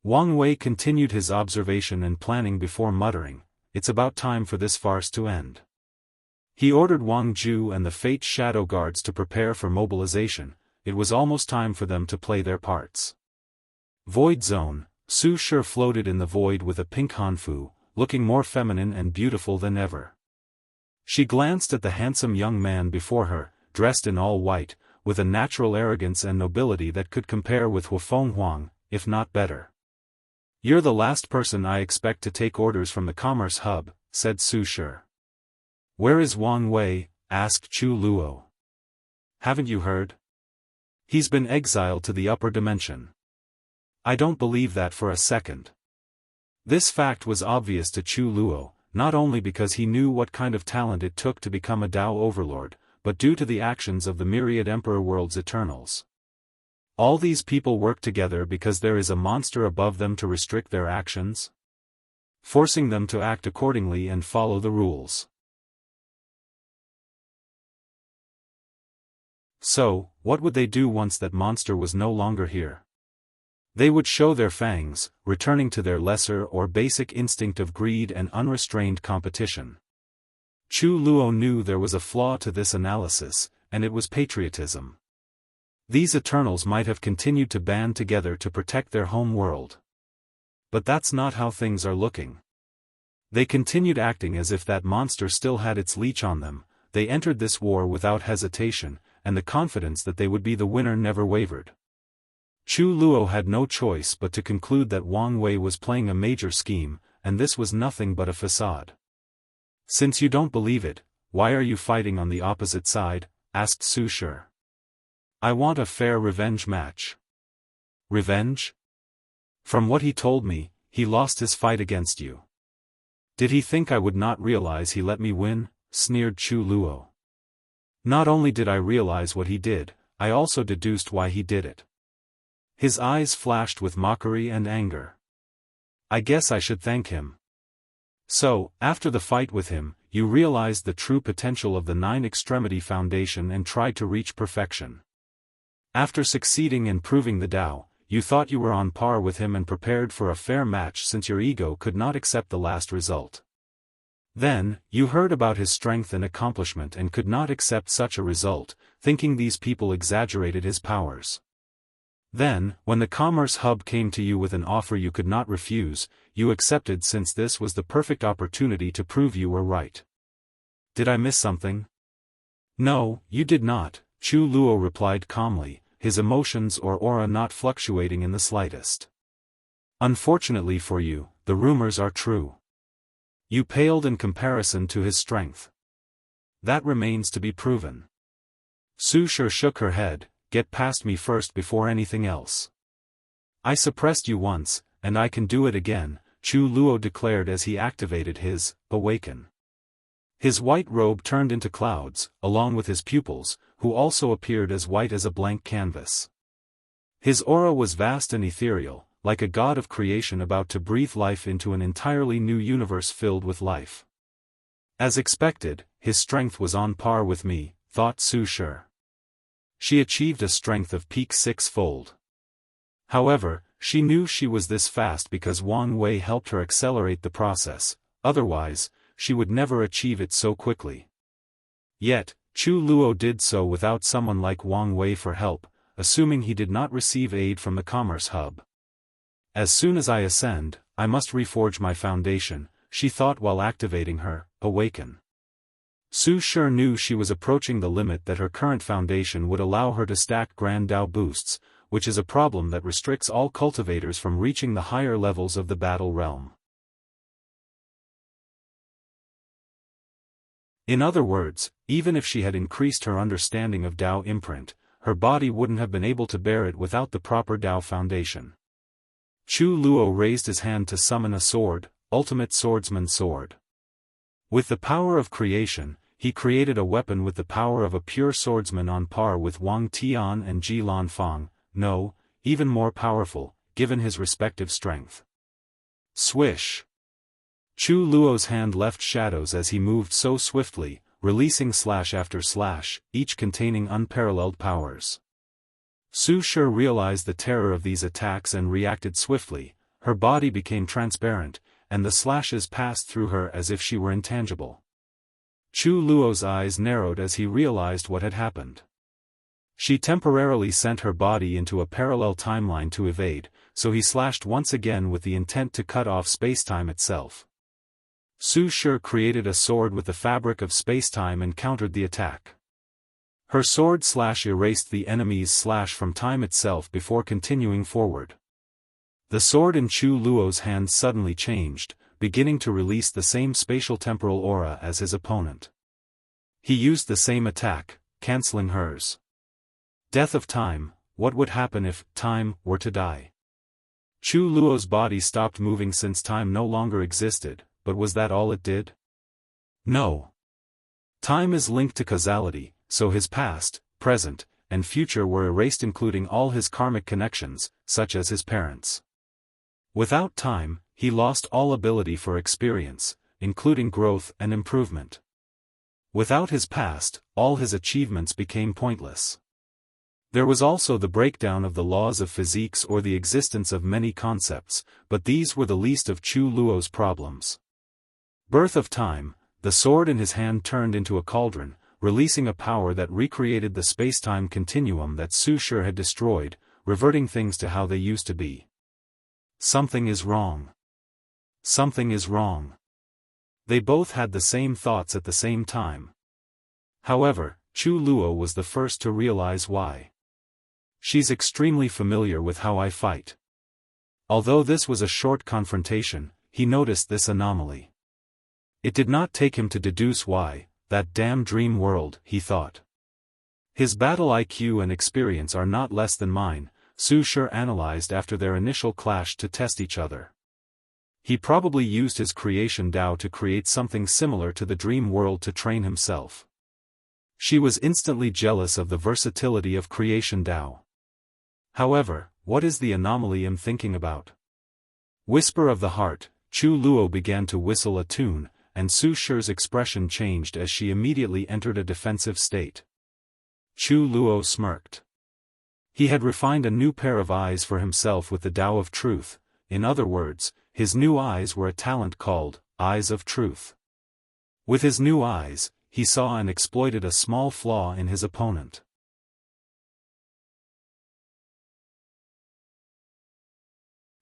Speaker 1: Wang Wei continued his observation and planning before muttering, it's about time for this farce to end. He ordered Wang Ju and the Fate Shadow Guards to prepare for mobilization. It was almost time for them to play their parts. Void Zone. Su Shi floated in the void with a pink hanfu, looking more feminine and beautiful than ever. She glanced at the handsome young man before her, dressed in all white, with a natural arrogance and nobility that could compare with Hufeng Huang, if not better. You're the last person I expect to take orders from the Commerce Hub, said Su Shi. Where is Wang Wei? Asked Chu Luo. Haven't you heard? He's been exiled to the upper dimension. I don't believe that for a second. This fact was obvious to Chu Luo, not only because he knew what kind of talent it took to become a Dao overlord, but due to the actions of the myriad emperor world's Eternals. All these people work together because there is a monster above them to restrict their actions, forcing them to act accordingly and follow the rules. So, what would they do once that monster was no longer here? They would show their fangs, returning to their lesser or basic instinct of greed and unrestrained competition. Chu Luo knew there was a flaw to this analysis, and it was patriotism. These Eternals might have continued to band together to protect their home world. But that's not how things are looking. They continued acting as if that monster still had its leech on them. They entered this war without hesitation, and the confidence that they would be the winner never wavered. Chu Luo had no choice but to conclude that Wang Wei was playing a major scheme, and this was nothing but a facade. Since you don't believe it, why are you fighting on the opposite side? Asked Su Shi. I want a fair revenge match. Revenge? From what he told me, he lost his fight against you. Did he think I would not realize he let me win? Sneered Chu Luo. Not only did I realize what he did, I also deduced why he did it. His eyes flashed with mockery and anger. I guess I should thank him. So, after the fight with him, you realized the true potential of the Nine Extremity Foundation and tried to reach perfection. After succeeding in proving the Tao, you thought you were on par with him and prepared for a fair match since your ego could not accept the last result. Then, you heard about his strength and accomplishment and could not accept such a result, thinking these people exaggerated his powers. Then, when the Commerce Hub came to you with an offer you could not refuse, you accepted since this was the perfect opportunity to prove you were right. Did I miss something? No, you did not, Chu Luo replied calmly, his emotions or aura not fluctuating in the slightest. Unfortunately for you, the rumors are true. You paled in comparison to his strength. That remains to be proven. Su Shi shook her head. Get past me first before anything else. I suppressed you once, and I can do it again, Chu Luo declared as he activated his Awaken. His white robe turned into clouds, along with his pupils, who also appeared as white as a blank canvas. His aura was vast and ethereal, like a god of creation about to breathe life into an entirely new universe filled with life. As expected, his strength was on par with me, thought Su Shi. She achieved a strength of peak 6-fold. However, she knew she was this fast because Wang Wei helped her accelerate the process, otherwise, she would never achieve it so quickly. Yet, Chu Luo did so without someone like Wang Wei for help, assuming he did not receive aid from the commerce hub. As soon as I ascend, I must reforge my foundation, she thought while activating her Awaken. Su Shi knew she was approaching the limit that her current foundation would allow her to stack Grand Dao boosts, which is a problem that restricts all cultivators from reaching the higher levels of the battle realm. In other words, even if she had increased her understanding of Dao imprint, her body wouldn't have been able to bear it without the proper Dao foundation. Chu Luo raised his hand to summon a sword, ultimate swordsman sword. With the power of creation, he created a weapon with the power of a pure swordsman on par with Wang Tian and Ji Lanfang, no, even more powerful, given his respective strength. Swish! Chu Luo's hand left shadows as he moved so swiftly, releasing slash after slash, each containing unparalleled powers. Su Shi realized the terror of these attacks and reacted swiftly. Her body became transparent, and the slashes passed through her as if she were intangible. Chu Luo's eyes narrowed as he realized what had happened. She temporarily sent her body into a parallel timeline to evade, so he slashed once again with the intent to cut off spacetime itself. Su Shi created a sword with the fabric of spacetime and countered the attack. Her sword slash erased the enemy's slash from time itself before continuing forward. The sword in Chu Luo's hand suddenly changed, beginning to release the same spatial temporal aura as his opponent. He used the same attack, cancelling hers. Death of time, what would happen if time were to die? Chu Luo's body stopped moving since time no longer existed, but was that all it did? No. Time is linked to causality, so his past, present, and future were erased including all his karmic connections, such as his parents. Without time, he lost all ability for experience, including growth and improvement. Without his past, all his achievements became pointless. There was also the breakdown of the laws of physics or the existence of many concepts, but these were the least of Chu Luo's problems. Birth of time, the sword in his hand turned into a cauldron, releasing a power that recreated the spacetime continuum that Su Shi had destroyed, reverting things to how they used to be. Something is wrong. Something is wrong. They both had the same thoughts at the same time. However, Chu Luo was the first to realize why. She's extremely familiar with how I fight. Although this was a short confrontation, he noticed this anomaly. It did not take him to deduce why, that damn dream world, he thought. His battle IQ and experience are not less than mine, Su Shi analyzed after their initial clash to test each other. He probably used his creation Dao to create something similar to the dream world to train himself. She was instantly jealous of the versatility of creation Dao. However, what is the anomaly I'm thinking about? Whisper of the heart, Chu Luo began to whistle a tune, and Su Shi's expression changed as she immediately entered a defensive state. Chu Luo smirked. He had refined a new pair of eyes for himself with the Dao of Truth. In other words, his new eyes were a talent called Eyes of Truth. With his new eyes, he saw and exploited a small flaw in his opponent.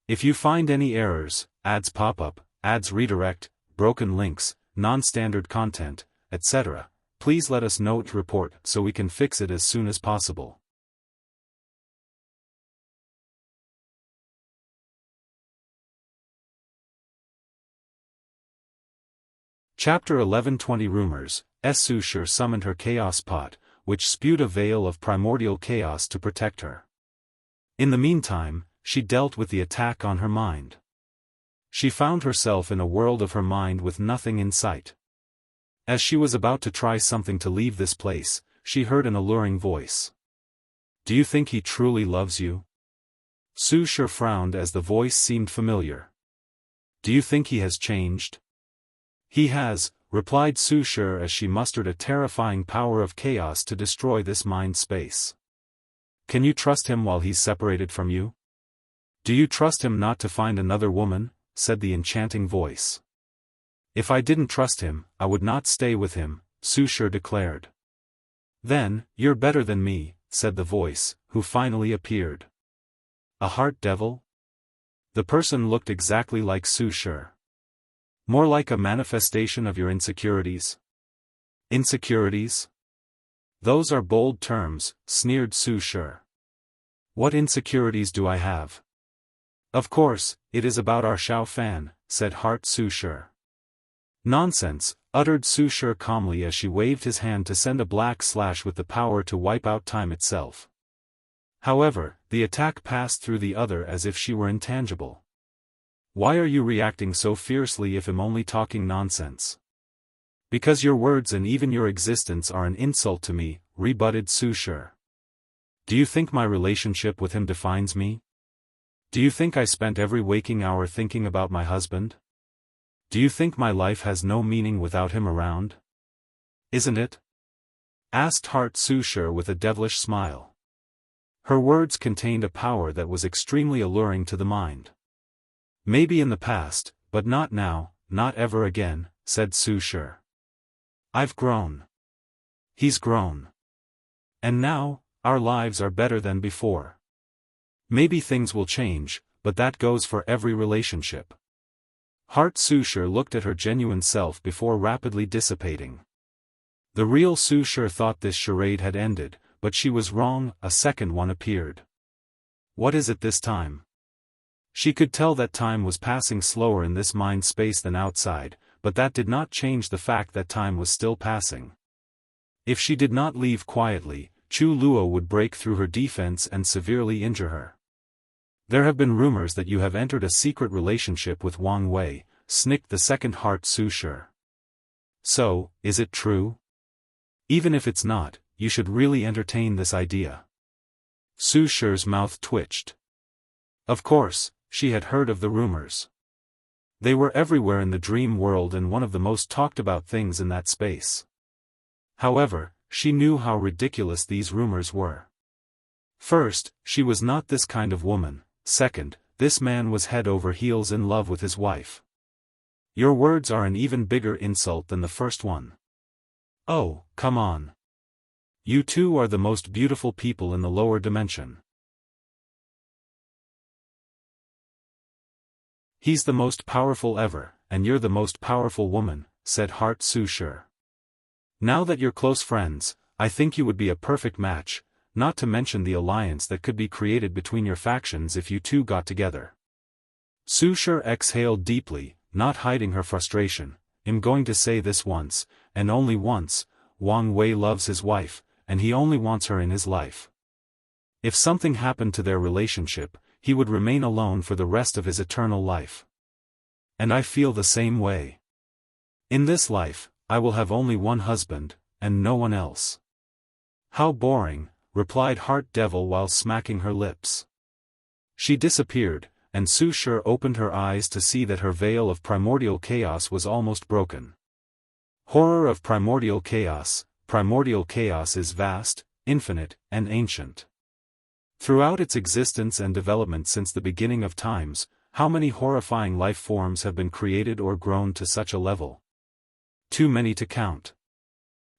Speaker 1: If you find any errors, ads pop up, ads redirect, broken links, non-standard content, etc., please let us know to report so we can fix it as soon as possible. Chapter 1120 Rumors. Su Shi summoned her chaos pot, which spewed a veil of primordial chaos to protect her. In the meantime, she dealt with the attack on her mind. She found herself in a world of her mind with nothing in sight. As she was about to try something to leave this place, she heard an alluring voice. "Do you think he truly loves you?" Su Shi frowned as the voice seemed familiar. "Do you think he has changed?" "He has," replied Su Shi as she mustered a terrifying power of chaos to destroy this mind space. "Can you trust him while he's separated from you?" "Do you trust him not to find another woman?" said the enchanting voice. "If I didn't trust him, I would not stay with him," Su Shi declared. "Then, you're better than me," said the voice, who finally appeared. "A heart devil?" The person looked exactly like Su Shi. "More like a manifestation of your insecurities." "Insecurities? Those are bold terms," sneered Su Shi. "What insecurities do I have?" "Of course, it is about our Xiao Fan," said Heart Su Shi. "Nonsense," uttered Su Shi calmly as she waved his hand to send a black slash with the power to wipe out time itself. However, the attack passed through the other as if she were intangible. "Why are you reacting so fiercely if I'm only talking nonsense?" "Because your words and even your existence are an insult to me," rebutted Su Shi. "Do you think my relationship with him defines me? Do you think I spent every waking hour thinking about my husband? Do you think my life has no meaning without him around? Isn't it?" asked Heart Su Shi with a devilish smile. Her words contained a power that was extremely alluring to the mind. "Maybe in the past, but not now, not ever again," said Su Shi. "I've grown. He's grown. And now, our lives are better than before. Maybe things will change, but that goes for every relationship." Heart Su Shi looked at her genuine self before rapidly dissipating. The real Su Shi thought this charade had ended, but she was wrong. A second one appeared. "What is it this time?" She could tell that time was passing slower in this mind space than outside, but that did not change the fact that time was still passing. If she did not leave quietly, Chu Luo would break through her defense and severely injure her. "There have been rumors that you have entered a secret relationship with Wang Wei," snicked the second Heart Su Shi. "So, is it true? Even if it's not, you should really entertain this idea." Su Shi's mouth twitched. Of course, she had heard of the rumors. They were everywhere in the dream world and one of the most talked about things in that space. However, she knew how ridiculous these rumors were. First, she was not this kind of woman. Second, this man was head over heels in love with his wife. Your words are an even bigger insult than the first one. Oh, come on. You two are the most beautiful people in the lower dimension. He's the most powerful ever, and you're the most powerful woman, said Heart Su Shi. Now that you're close friends, I think you would be a perfect match, not to mention the alliance that could be created between your factions if you two got together. Su Shi exhaled deeply, not hiding her frustration. "I'm going to say this once, and only once, Wang Wei loves his wife, and he only wants her in his life. If something happened to their relationship, he would remain alone for the rest of his eternal life. And I feel the same way. In this life, I will have only one husband, and no one else." "How boring," replied Heart Devil while smacking her lips. She disappeared, and Su Shi opened her eyes to see that her veil of primordial chaos was almost broken. Horror of primordial chaos. Primordial chaos is vast, infinite, and ancient. Throughout its existence and development since the beginning of times, how many horrifying life forms have been created or grown to such a level? Too many to count.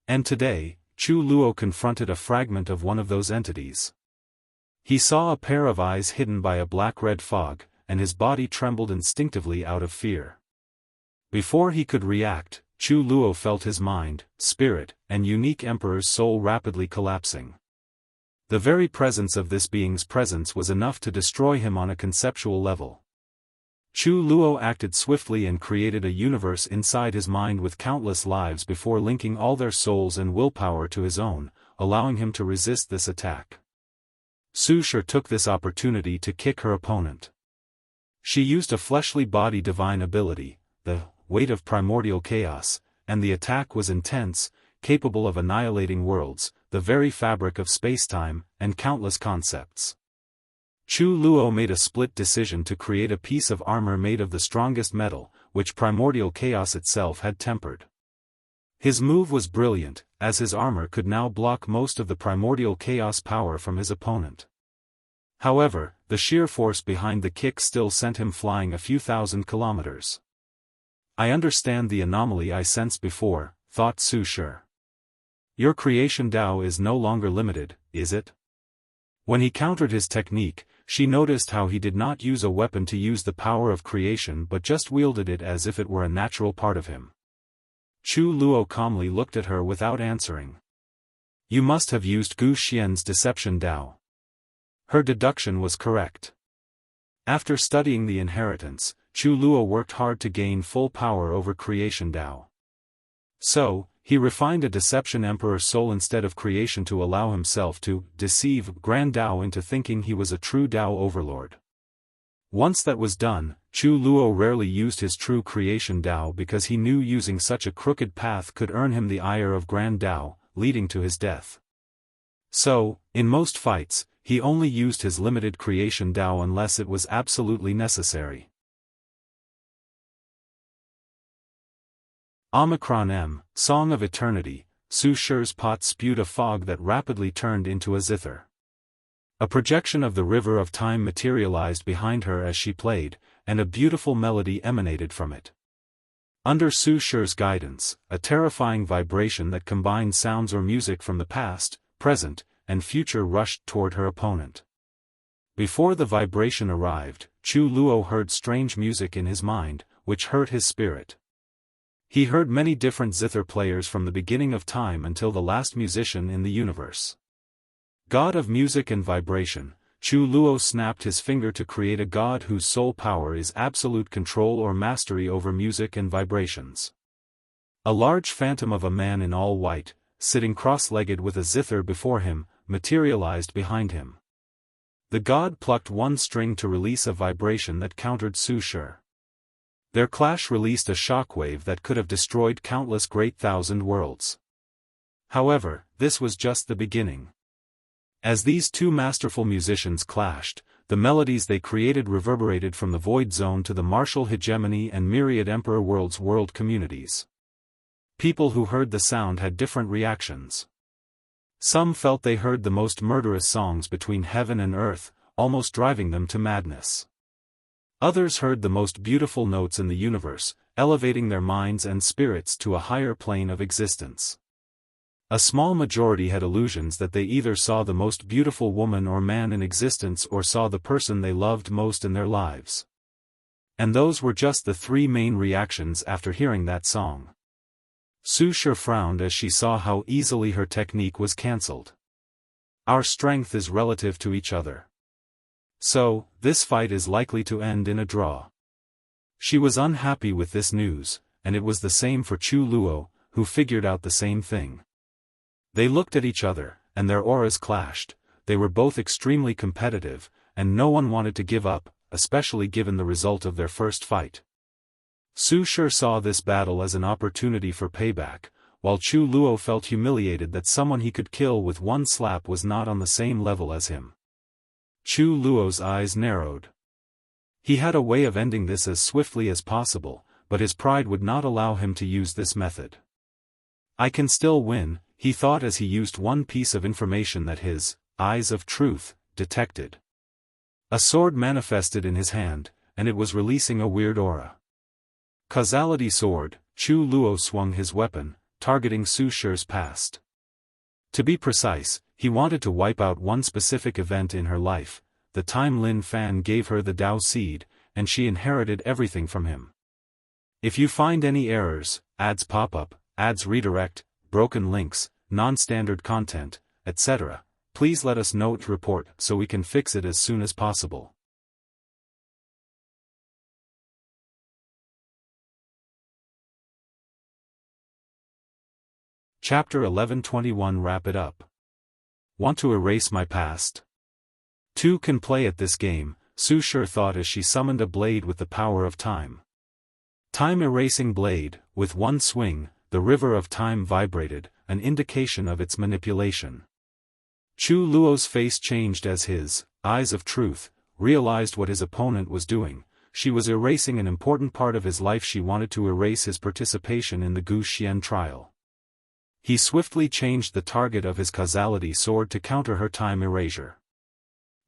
Speaker 1: And today, Chu Luo confronted a fragment of one of those entities. He saw a pair of eyes hidden by a black-red fog, and his body trembled instinctively out of fear. Before he could react, Chu Luo felt his mind, spirit, and unique emperor's soul rapidly collapsing. The very presence of this being's presence was enough to destroy him on a conceptual level. Chu Luo acted swiftly and created a universe inside his mind with countless lives before linking all their souls and willpower to his own, allowing him to resist this attack. Su Shi took this opportunity to kick her opponent. She used a fleshly body divine ability, the weight of primordial chaos, and the attack was intense, capable of annihilating worlds, the very fabric of spacetime, and countless concepts. Chu Luo made a split decision to create a piece of armor made of the strongest metal, which primordial chaos itself had tempered. His move was brilliant, as his armor could now block most of the primordial chaos power from his opponent. However, the sheer force behind the kick still sent him flying a few thousand kilometers. I understand the anomaly I sensed before, thought Su Shi. Your creation Dao is no longer limited, is it? When he countered his technique, she noticed how he did not use a weapon to use the power of creation but just wielded it as if it were a natural part of him. Chu Luo calmly looked at her without answering. You must have used Gu Xian's deception Dao. Her deduction was correct. After studying the inheritance, Chu Luo worked hard to gain full power over creation Dao. So, he refined a deception emperor's soul instead of creation to allow himself to deceive Grand Dao into thinking he was a true Dao overlord. Once that was done, Chu Luo rarely used his true creation Dao because he knew using such a crooked path could earn him the ire of Grand Dao, leading to his death. So, in most fights, he only used his limited creation Dao unless it was absolutely necessary. Omicron M, Song of Eternity. Su Shi's pot spewed a fog that rapidly turned into a zither. A projection of the river of time materialized behind her as she played, and a beautiful melody emanated from it. Under Su Shi's guidance, a terrifying vibration that combined sounds or music from the past, present, and future rushed toward her opponent. Before the vibration arrived, Chu Luo heard strange music in his mind, which hurt his spirit. He heard many different zither players from the beginning of time until the last musician in the universe. God of music and vibration, Chu Luo snapped his finger to create a god whose sole power is absolute control or mastery over music and vibrations. A large phantom of a man in all white, sitting cross-legged with a zither before him, materialized behind him. The god plucked one string to release a vibration that countered Su Shi. Their clash released a shockwave that could have destroyed countless great thousand worlds. However, this was just the beginning. As these two masterful musicians clashed, the melodies they created reverberated from the void zone to the martial hegemony and myriad emperor worlds world communities. People who heard the sound had different reactions. Some felt they heard the most murderous songs between heaven and earth, almost driving them to madness. Others heard the most beautiful notes in the universe, elevating their minds and spirits to a higher plane of existence. A small majority had illusions that they either saw the most beautiful woman or man in existence or saw the person they loved most in their lives. And those were just the three main reactions after hearing that song. Su Shi frowned as she saw how easily her technique was cancelled. Our strength is relative to each other. So, this fight is likely to end in a draw. She was unhappy with this news, and it was the same for Chu Luo, who figured out the same thing. They looked at each other, and their auras clashed. They were both extremely competitive, and no one wanted to give up, especially given the result of their first fight. Su Shi saw this battle as an opportunity for payback, while Chu Luo felt humiliated that someone he could kill with one slap was not on the same level as him. Chu Luo's eyes narrowed. He had a way of ending this as swiftly as possible, but his pride would not allow him to use this method. I can still win, he thought as he used one piece of information that his eyes of truth detected. A sword manifested in his hand, and it was releasing a weird aura. Causality sword. Chu Luo swung his weapon, targeting Su Shi's past. To be precise, he wanted to wipe out one specific event in her life. The time Lin Fan gave her the Dao seed, and she inherited everything from him. If you find any errors, ads pop up, ads redirect, broken links, non-standard content, etc., please let us know to report so we can fix it as soon as possible. Chapter 1121. Wrap it up. Want to erase my past? Two can play at this game, Su Shi thought as she summoned a blade with the power of time. Time-erasing blade, with one swing, the river of time vibrated, an indication of its manipulation. Chu Luo's face changed as his eyes of truth realized what his opponent was doing. She was erasing an important part of his life. She wanted to erase his participation in the Gu Xian trial. He swiftly changed the target of his causality sword to counter her time erasure.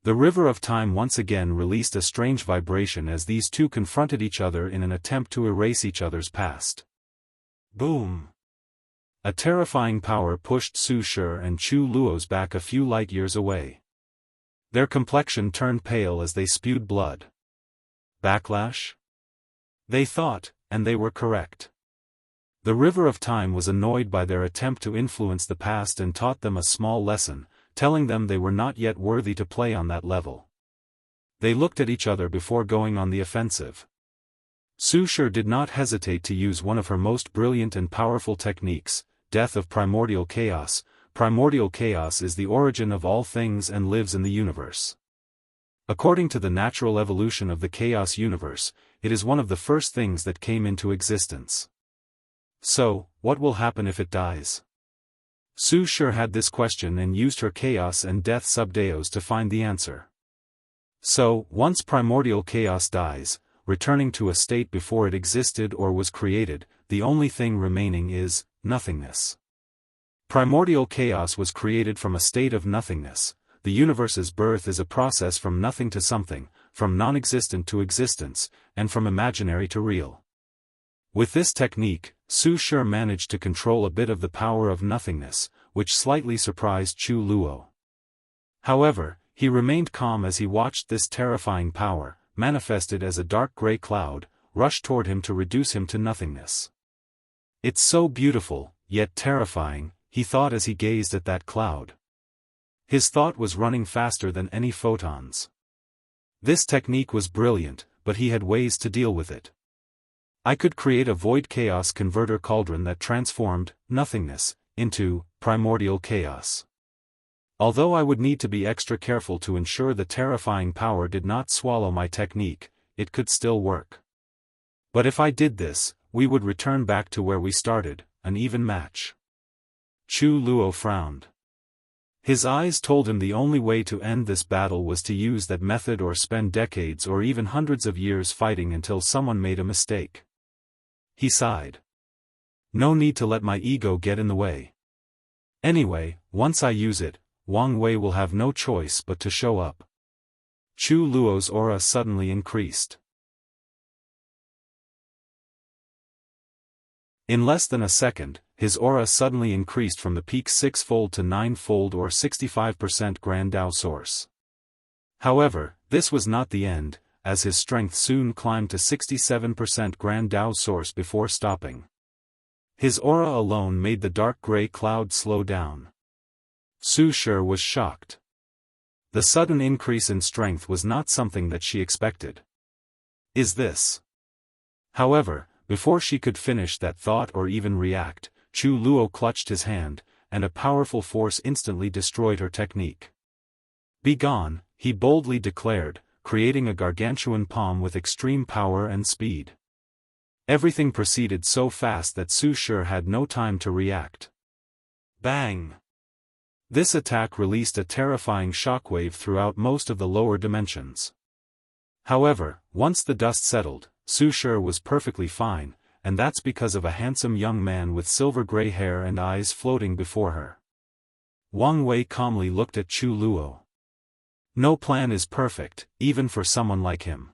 Speaker 1: The river of time once again released a strange vibration as these two confronted each other in an attempt to erase each other's past. Boom! A terrifying power pushed Su Shi and Chu Luo's back a few light years away. Their complexion turned pale as they spewed blood. Backlash? They thought, and they were correct. The river of time was annoyed by their attempt to influence the past and taught them a small lesson, telling them they were not yet worthy to play on that level. They looked at each other before going on the offensive. Su Shi did not hesitate to use one of her most brilliant and powerful techniques, death of primordial chaos. Primordial chaos is the origin of all things and lives in the universe. According to the natural evolution of the chaos universe, it is one of the first things that came into existence. So, what will happen if it dies? Su Shi had this question and used her chaos and death subdeos to find the answer. So, once primordial chaos dies, returning to a state before it existed or was created, the only thing remaining is nothingness. Primordial chaos was created from a state of nothingness. The universe's birth is a process from nothing to something, from non-existent to existence, and from imaginary to real. With this technique, Su Shi managed to control a bit of the power of nothingness, which slightly surprised Chu Luo. However, he remained calm as he watched this terrifying power, manifested as a dark gray cloud, rush toward him to reduce him to nothingness. It's so beautiful, yet terrifying, he thought as he gazed at that cloud. His thought was running faster than any photons. This technique was brilliant, but he had ways to deal with it. I could create a void chaos converter cauldron that transformed nothingness into primordial chaos. Although I would need to be extra careful to ensure the terrifying power did not swallow my technique, it could still work. But if I did this, we would return back to where we started, an even match. Chu Luo frowned. His eyes told him the only way to end this battle was to use that method or spend decades or even hundreds of years fighting until someone made a mistake. He sighed. No need to let my ego get in the way. Anyway, once I use it, Wang Wei will have no choice but to show up. Chu Luo's aura suddenly increased. In less than a second, his aura suddenly increased from the peak 6-fold to 9-fold or 65% Grand Dao source. However, this was not the end, as his strength soon climbed to 67% Grand Dao source before stopping. His aura alone made the dark gray cloud slow down. Su Shi was shocked. The sudden increase in strength was not something that she expected. Is this? However, before she could finish that thought or even react, Chu Luo clutched his hand, and a powerful force instantly destroyed her technique. Be gone, he boldly declared, creating a gargantuan palm with extreme power and speed. Everything proceeded so fast that Su Shi had no time to react. Bang! This attack released a terrifying shockwave throughout most of the lower dimensions. However, once the dust settled, Su Shi was perfectly fine, and that's because of a handsome young man with silver-gray hair and eyes floating before her. Wang Wei calmly looked at Chu Luo. No plan is perfect, even for someone like him.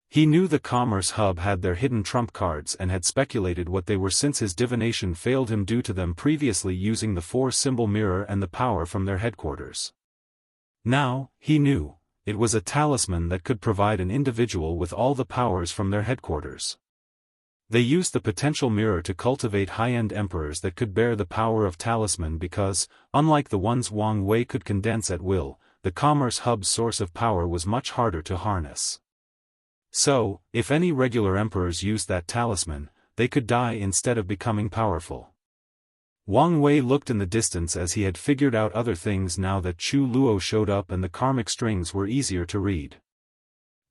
Speaker 1: He knew the Commerce Hub had their hidden trump cards and had speculated what they were since his divination failed him due to them previously using the 4-symbol mirror and the power from their headquarters. Now, he knew, it was a talisman that could provide an individual with all the powers from their headquarters. They used the potential mirror to cultivate high-end emperors that could bear the power of talisman because, unlike the ones Wang Wei could condense at will, the Commerce Hub's source of power was much harder to harness. So, if any regular emperors used that talisman, they could die instead of becoming powerful. Wang Wei looked in the distance as he had figured out other things now that Chu Luo showed up and the karmic strings were easier to read.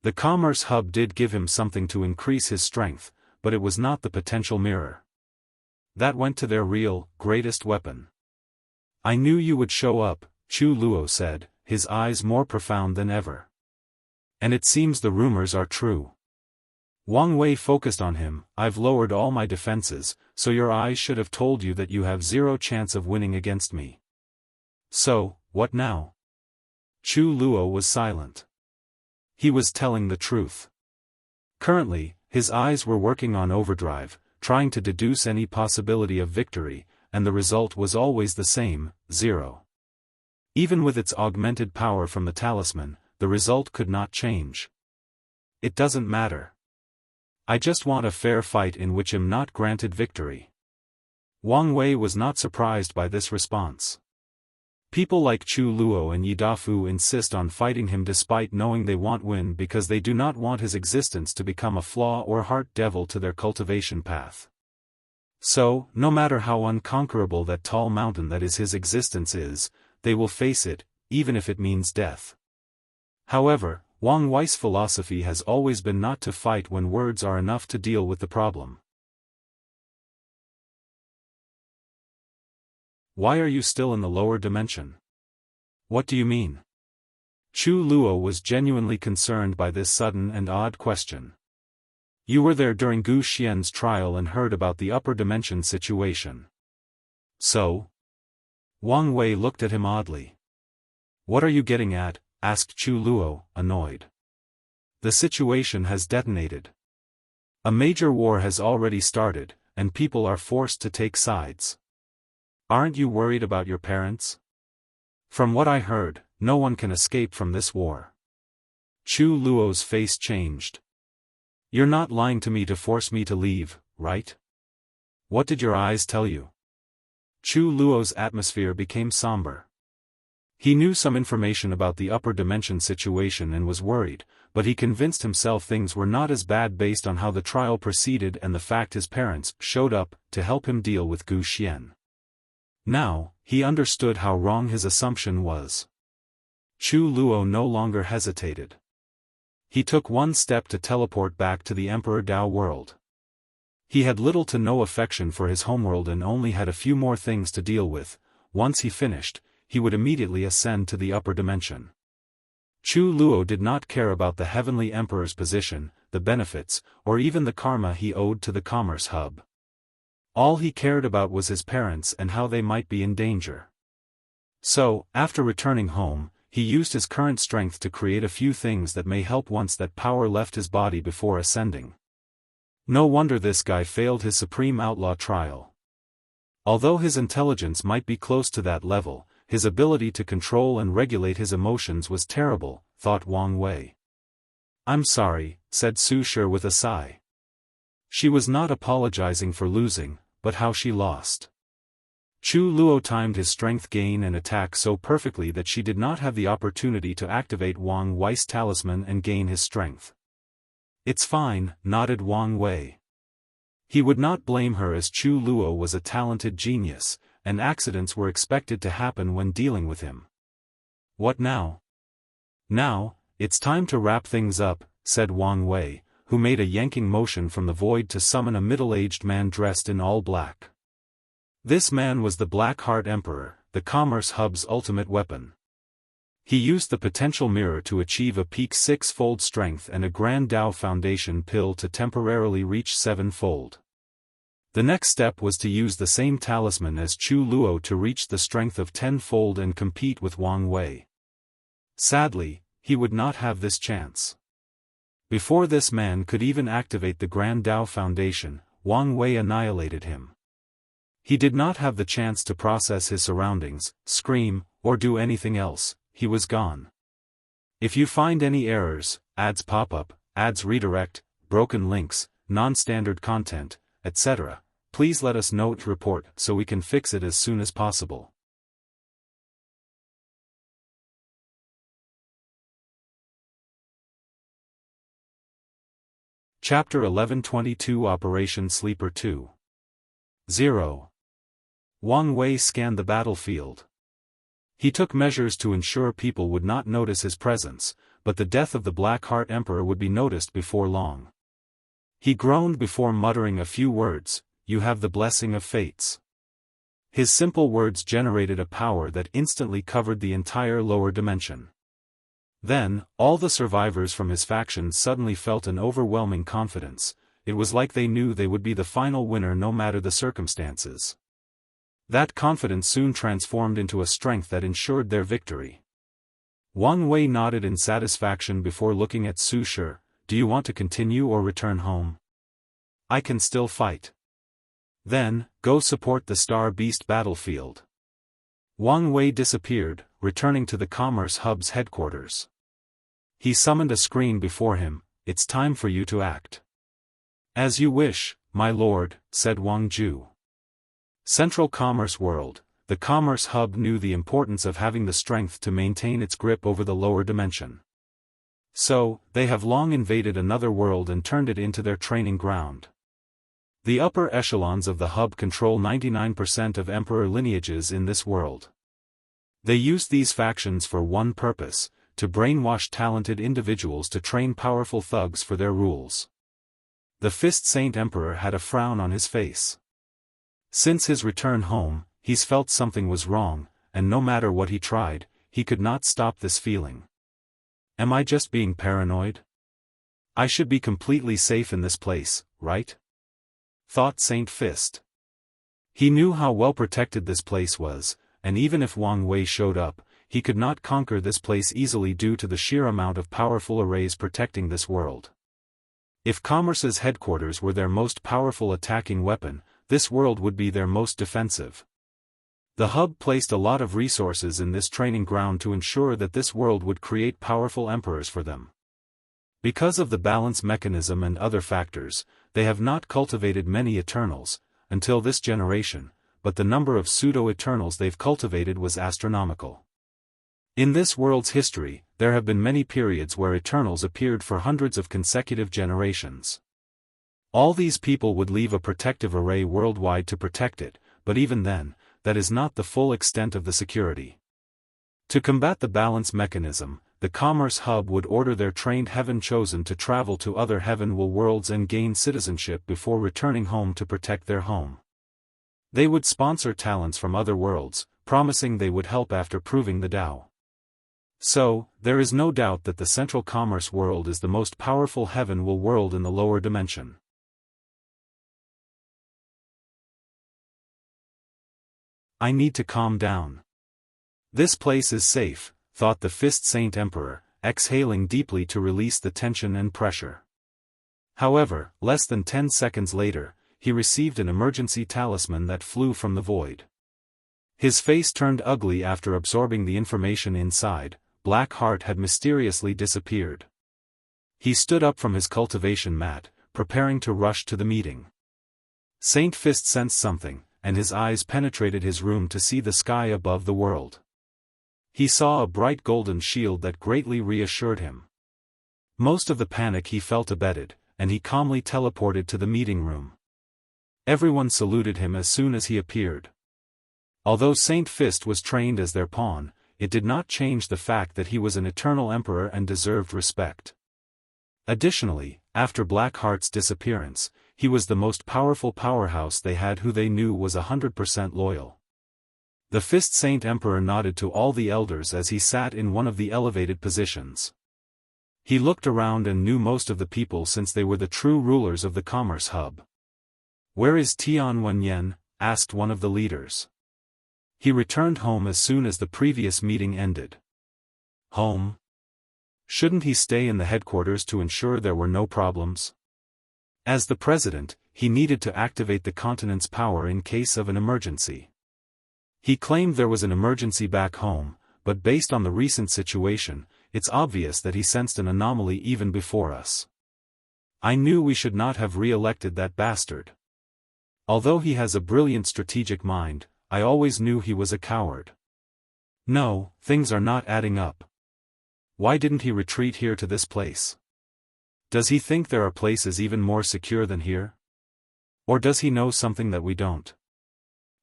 Speaker 1: The commerce hub did give him something to increase his strength, but it was not the potential mirror. That went to their real, greatest weapon. I knew you would show up, Chu Luo said, his eyes more profound than ever. And it seems the rumors are true. Wang Wei focused on him. I've lowered all my defenses, so your eyes should have told you that you have zero chance of winning against me. So, what now? Chu Luo was silent. He was telling the truth. Currently, his eyes were working on overdrive, trying to deduce any possibility of victory, and the result was always the same, 0. Even with its augmented power from the talisman, the result could not change. It doesn't matter. I just want a fair fight in which I'm not granted victory. Wang Wei was not surprised by this response. People like Chu Luo and Yi Dafu insist on fighting him despite knowing they won't win because they do not want his existence to become a flaw or heart devil to their cultivation path. So, no matter how unconquerable that tall mountain that is his existence is, they will face it, even if it means death. However, Wang Wei's philosophy has always been not to fight when words are enough to deal with the problem. Why are you still in the lower dimension? What do you mean? Chu Luo was genuinely concerned by this sudden and odd question. You were there during Gu Xian's trial and heard about the upper dimension situation. So? Wang Wei looked at him oddly. What are you getting at? Asked Chu Luo, annoyed. The situation has detonated. A major war has already started, and people are forced to take sides. Aren't you worried about your parents? From what I heard, no one can escape from this war. Chu Luo's face changed. You're not lying to me to force me to leave, right? What did your eyes tell you? Chu Luo's atmosphere became somber. He knew some information about the upper dimension situation and was worried, but he convinced himself things were not as bad based on how the trial proceeded and the fact his parents showed up to help him deal with Gu Xian. Now, he understood how wrong his assumption was. Chu Luo no longer hesitated. He took one step to teleport back to the Emperor Dao world. He had little to no affection for his homeworld and only had a few more things to deal with. Once he finished, he would immediately ascend to the upper dimension. Chu Luo did not care about the Heavenly Emperor's position, the benefits, or even the karma he owed to the Commerce Hub. All he cared about was his parents and how they might be in danger. So, after returning home, he used his current strength to create a few things that may help once that power left his body before ascending. No wonder this guy failed his Supreme Outlaw trial. Although his intelligence might be close to that level, his ability to control and regulate his emotions was terrible, thought Wang Wei. I'm sorry, said Su Shi with a sigh. She was not apologizing for losing, but how she lost. Chu Luo timed his strength gain and attack so perfectly that she did not have the opportunity to activate Wang Wei's talisman and gain his strength. It's fine, nodded Wang Wei. He would not blame her as Chu Luo was a talented genius, and accidents were expected to happen when dealing with him. What now? Now, it's time to wrap things up, said Wang Wei, who made a yanking motion from the void to summon a middle-aged man dressed in all black. This man was the Black Heart Emperor, the Commerce Hub's ultimate weapon. He used the potential mirror to achieve a peak 6-fold strength and a Grand Dao Foundation pill to temporarily reach 7-fold. The next step was to use the same talisman as Chu Luo to reach the strength of 10-fold and compete with Wang Wei. Sadly, he would not have this chance. Before this man could even activate the Grand Dao Foundation, Wang Wei annihilated him. He did not have the chance to process his surroundings, scream, or do anything else. He was gone. If you find any errors, ads pop up, ads redirect, broken links, non-standard content, etc., please let us know to report so we can fix it as soon as possible. Chapter 1122 Operation Sleeper 2. 0. Wang Wei scanned the battlefield. He took measures to ensure people would not notice his presence, but the death of the Black Heart Emperor would be noticed before long. He groaned before muttering a few words, "You have the blessing of fates." His simple words generated a power that instantly covered the entire lower dimension. Then, all the survivors from his faction suddenly felt an overwhelming confidence. It was like they knew they would be the final winner no matter the circumstances. That confidence soon transformed into a strength that ensured their victory. Wang Wei nodded in satisfaction before looking at Su Shi. "Do you want to continue or return home? I can still fight." "Then, go support the Star Beast battlefield." Wang Wei disappeared, returning to the Commerce Hub's headquarters. He summoned a screen before him. "It's time for you to act." "As you wish, my lord," said Wang Ju. Central Commerce World, the Commerce Hub knew the importance of having the strength to maintain its grip over the lower dimension. So, they have long invaded another world and turned it into their training ground. The upper echelons of the hub control 99% of emperor lineages in this world. They use these factions for one purpose, to brainwash talented individuals to train powerful thugs for their rules. The Fist Saint Emperor had a frown on his face. Since his return home, he's felt something was wrong, and no matter what he tried, he could not stop this feeling. Am I just being paranoid? I should be completely safe in this place, right? Thought Saint Fist. He knew how well protected this place was, and even if Wang Wei showed up, he could not conquer this place easily due to the sheer amount of powerful arrays protecting this world. If Commerce's headquarters were their most powerful attacking weapon, this world would be their most defensive. The hub placed a lot of resources in this training ground to ensure that this world would create powerful emperors for them. Because of the balance mechanism and other factors, they have not cultivated many Eternals, until this generation, but the number of pseudo-Eternals they've cultivated was astronomical. In this world's history, there have been many periods where Eternals appeared for hundreds of consecutive generations. All these people would leave a protective array worldwide to protect it, but even then, that is not the full extent of the security. To combat the balance mechanism, the Commerce Hub would order their trained Heaven Chosen to travel to other Heaven-Will worlds and gain citizenship before returning home to protect their home. They would sponsor talents from other worlds, promising they would help after proving the Dao. So, there is no doubt that the Central Commerce World is the most powerful Heaven-Will world in the lower dimension. I need to calm down. This place is safe, thought the Fist Saint Emperor, exhaling deeply to release the tension and pressure. However, less than 10 seconds later, he received an emergency talisman that flew from the void. His face turned ugly after absorbing the information inside. Black Heart had mysteriously disappeared. He stood up from his cultivation mat, preparing to rush to the meeting. Saint Fist sensed something, and his eyes penetrated his room to see the sky above the world. He saw a bright golden shield that greatly reassured him. Most of the panic he felt abated, and he calmly teleported to the meeting room. Everyone saluted him as soon as he appeared. Although Saint Fist was trained as their pawn, it did not change the fact that he was an eternal emperor and deserved respect. Additionally, after Blackheart's disappearance, he was the most powerful powerhouse they had who they knew was 100% loyal. The Fist Saint Emperor nodded to all the elders as he sat in one of the elevated positions. He looked around and knew most of the people since they were the true rulers of the Commerce Hub. "Where is Tian Wenyan?" asked one of the leaders. He returned home as soon as the previous meeting ended. Home? Shouldn't he stay in the headquarters to ensure there were no problems? As the president, he needed to activate the continent's power in case of an emergency. He claimed there was an emergency back home, but based on the recent situation, it's obvious that he sensed an anomaly even before us. I knew we should not have re-elected that bastard. Although he has a brilliant strategic mind, I always knew he was a coward. No, things are not adding up. Why didn't he retreat here to this place? Does he think there are places even more secure than here? Or does he know something that we don't?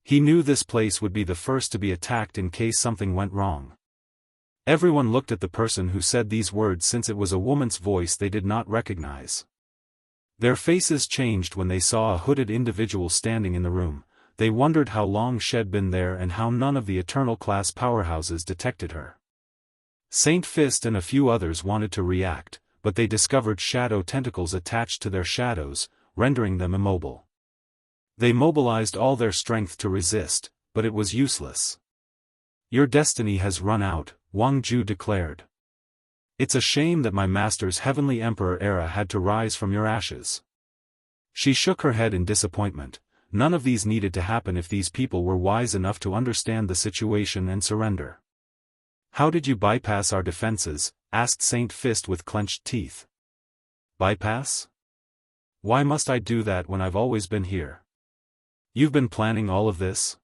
Speaker 1: He knew this place would be the first to be attacked in case something went wrong. Everyone looked at the person who said these words since it was a woman's voice they did not recognize. Their faces changed when they saw a hooded individual standing in the room. They wondered how long she'd been there and how none of the eternal class powerhouses detected her. Saint Fist and a few others wanted to react, but they discovered shadow tentacles attached to their shadows, rendering them immobile. They mobilized all their strength to resist, but it was useless. "Your destiny has run out," Wang Ju declared. "It's a shame that my master's heavenly emperor era had to rise from your ashes." She shook her head in disappointment. None of these needed to happen if these people were wise enough to understand the situation and surrender. "How did you bypass our defenses?" asked Saint Fist with clenched teeth. "Bypass? Why must I do that when I've always been here?" "You've been planning all of this?"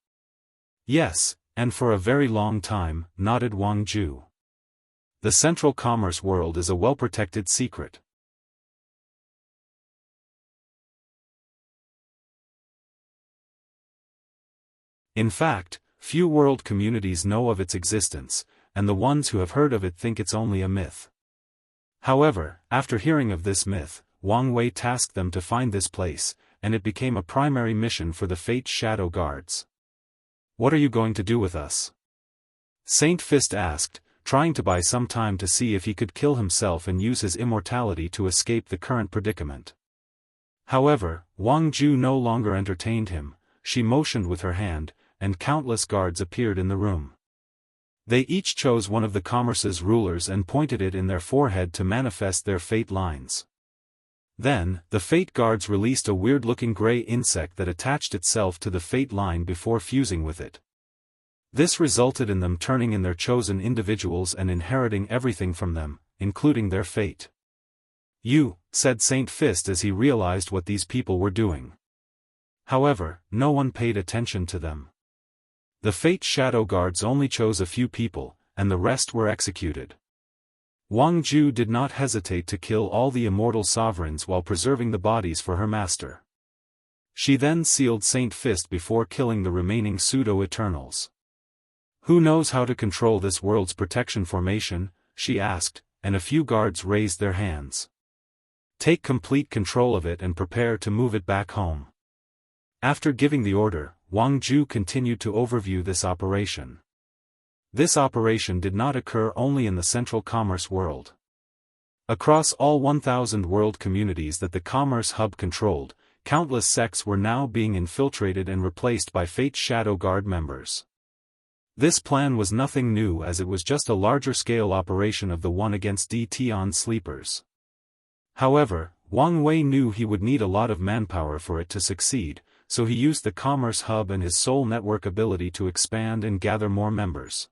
Speaker 1: "Yes, and for a very long time," nodded Wang Ju. "The Central Commerce world is a well-protected secret." In fact, few world communities know of its existence, and the ones who have heard of it think it's only a myth. However, after hearing of this myth, Wang Wei tasked them to find this place, and it became a primary mission for the Fate Shadow Guards. "What are you going to do with us?" Saint Fist asked, trying to buy some time to see if he could kill himself and use his immortality to escape the current predicament. However, Wang Ju no longer entertained him. She motioned with her hand, and countless guards appeared in the room. They each chose one of the commerce's rulers and pointed it in their forehead to manifest their fate lines. Then, the fate guards released a weird-looking gray insect that attached itself to the fate line before fusing with it. This resulted in them turning in their chosen individuals and inheriting everything from them, including their fate. "You," said Saint Fist as he realized what these people were doing. However, no one paid attention to them. The Fate Shadow Guards only chose a few people, and the rest were executed. Wang Ju did not hesitate to kill all the immortal sovereigns while preserving the bodies for her master. She then sealed Saint Fist before killing the remaining pseudo-eternals. "Who knows how to control this world's protection formation?" she asked, and a few guards raised their hands. "Take complete control of it and prepare to move it back home." After giving the order, Wang Ju continued to overview this operation. This operation did not occur only in the Central Commerce world. Across all 1,000 world communities that the Commerce Hub controlled, countless sects were now being infiltrated and replaced by Fate Shadow Guard members. This plan was nothing new as it was just a larger-scale operation of the one against DT sleepers. However, Wang Wei knew he would need a lot of manpower for it to succeed, so he used the Commerce Hub and his soul network ability to expand and gather more members.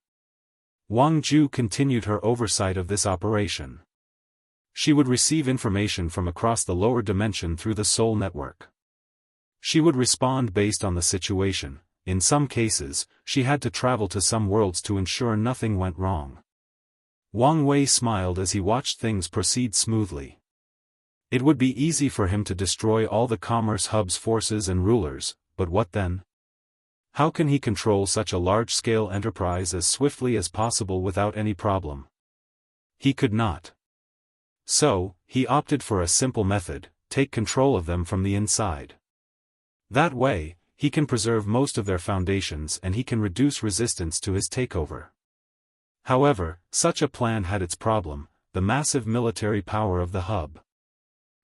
Speaker 1: Wang Ju continued her oversight of this operation. She would receive information from across the lower dimension through the soul network. She would respond based on the situation. In some cases, she had to travel to some worlds to ensure nothing went wrong. Wang Wei smiled as he watched things proceed smoothly. It would be easy for him to destroy all the Commerce Hub's forces and rulers, but what then? How can he control such a large-scale enterprise as swiftly as possible without any problem? He could not. So, he opted for a simple method: take control of them from the inside. That way, he can preserve most of their foundations and he can reduce resistance to his takeover. However, such a plan had its problem: the massive military power of the hub.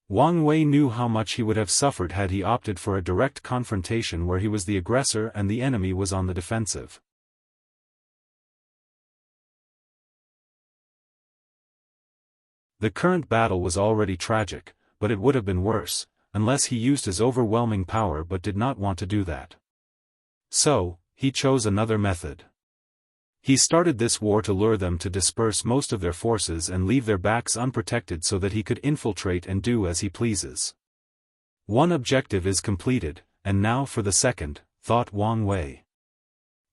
Speaker 1: Wang Wei knew how much he would have suffered had he opted for a direct confrontation where he was the aggressor and the enemy was on the defensive. The current battle was already tragic, but it would have been worse, unless he used his overwhelming power but did not want to do that. So, he chose another method. He started this war to lure them to disperse most of their forces and leave their backs unprotected so that he could infiltrate and do as he pleases. One objective is completed, and now for the second, thought Wang Wei.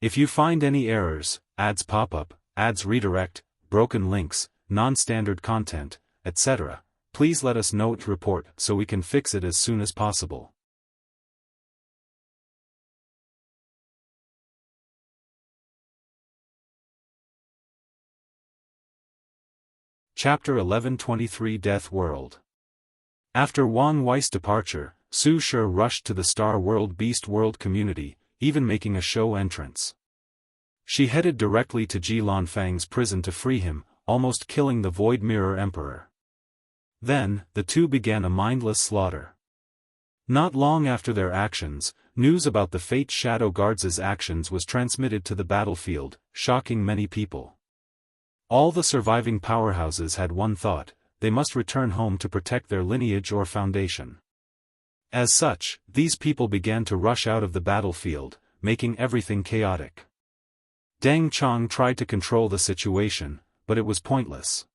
Speaker 1: If you find any errors, ads pop up, ads redirect, broken links, non-standard content, etc., please let us know to report so we can fix it as soon as possible. Chapter 1123 Death World. After Wang Wei's departure, Su Shi rushed to the Star World Beast World community, even making a show entrance. She headed directly to Ji Lanfang's prison to free him, almost killing the Void Mirror Emperor. Then, the two began a mindless slaughter. Not long after their actions, news about the Fate Shadow Guards' actions was transmitted to the battlefield, shocking many people. All the surviving powerhouses had one thought: they must return home to protect their lineage or foundation. As such, these people began to rush out of the battlefield, making everything chaotic. Deng Chong tried to control the situation, but it was pointless.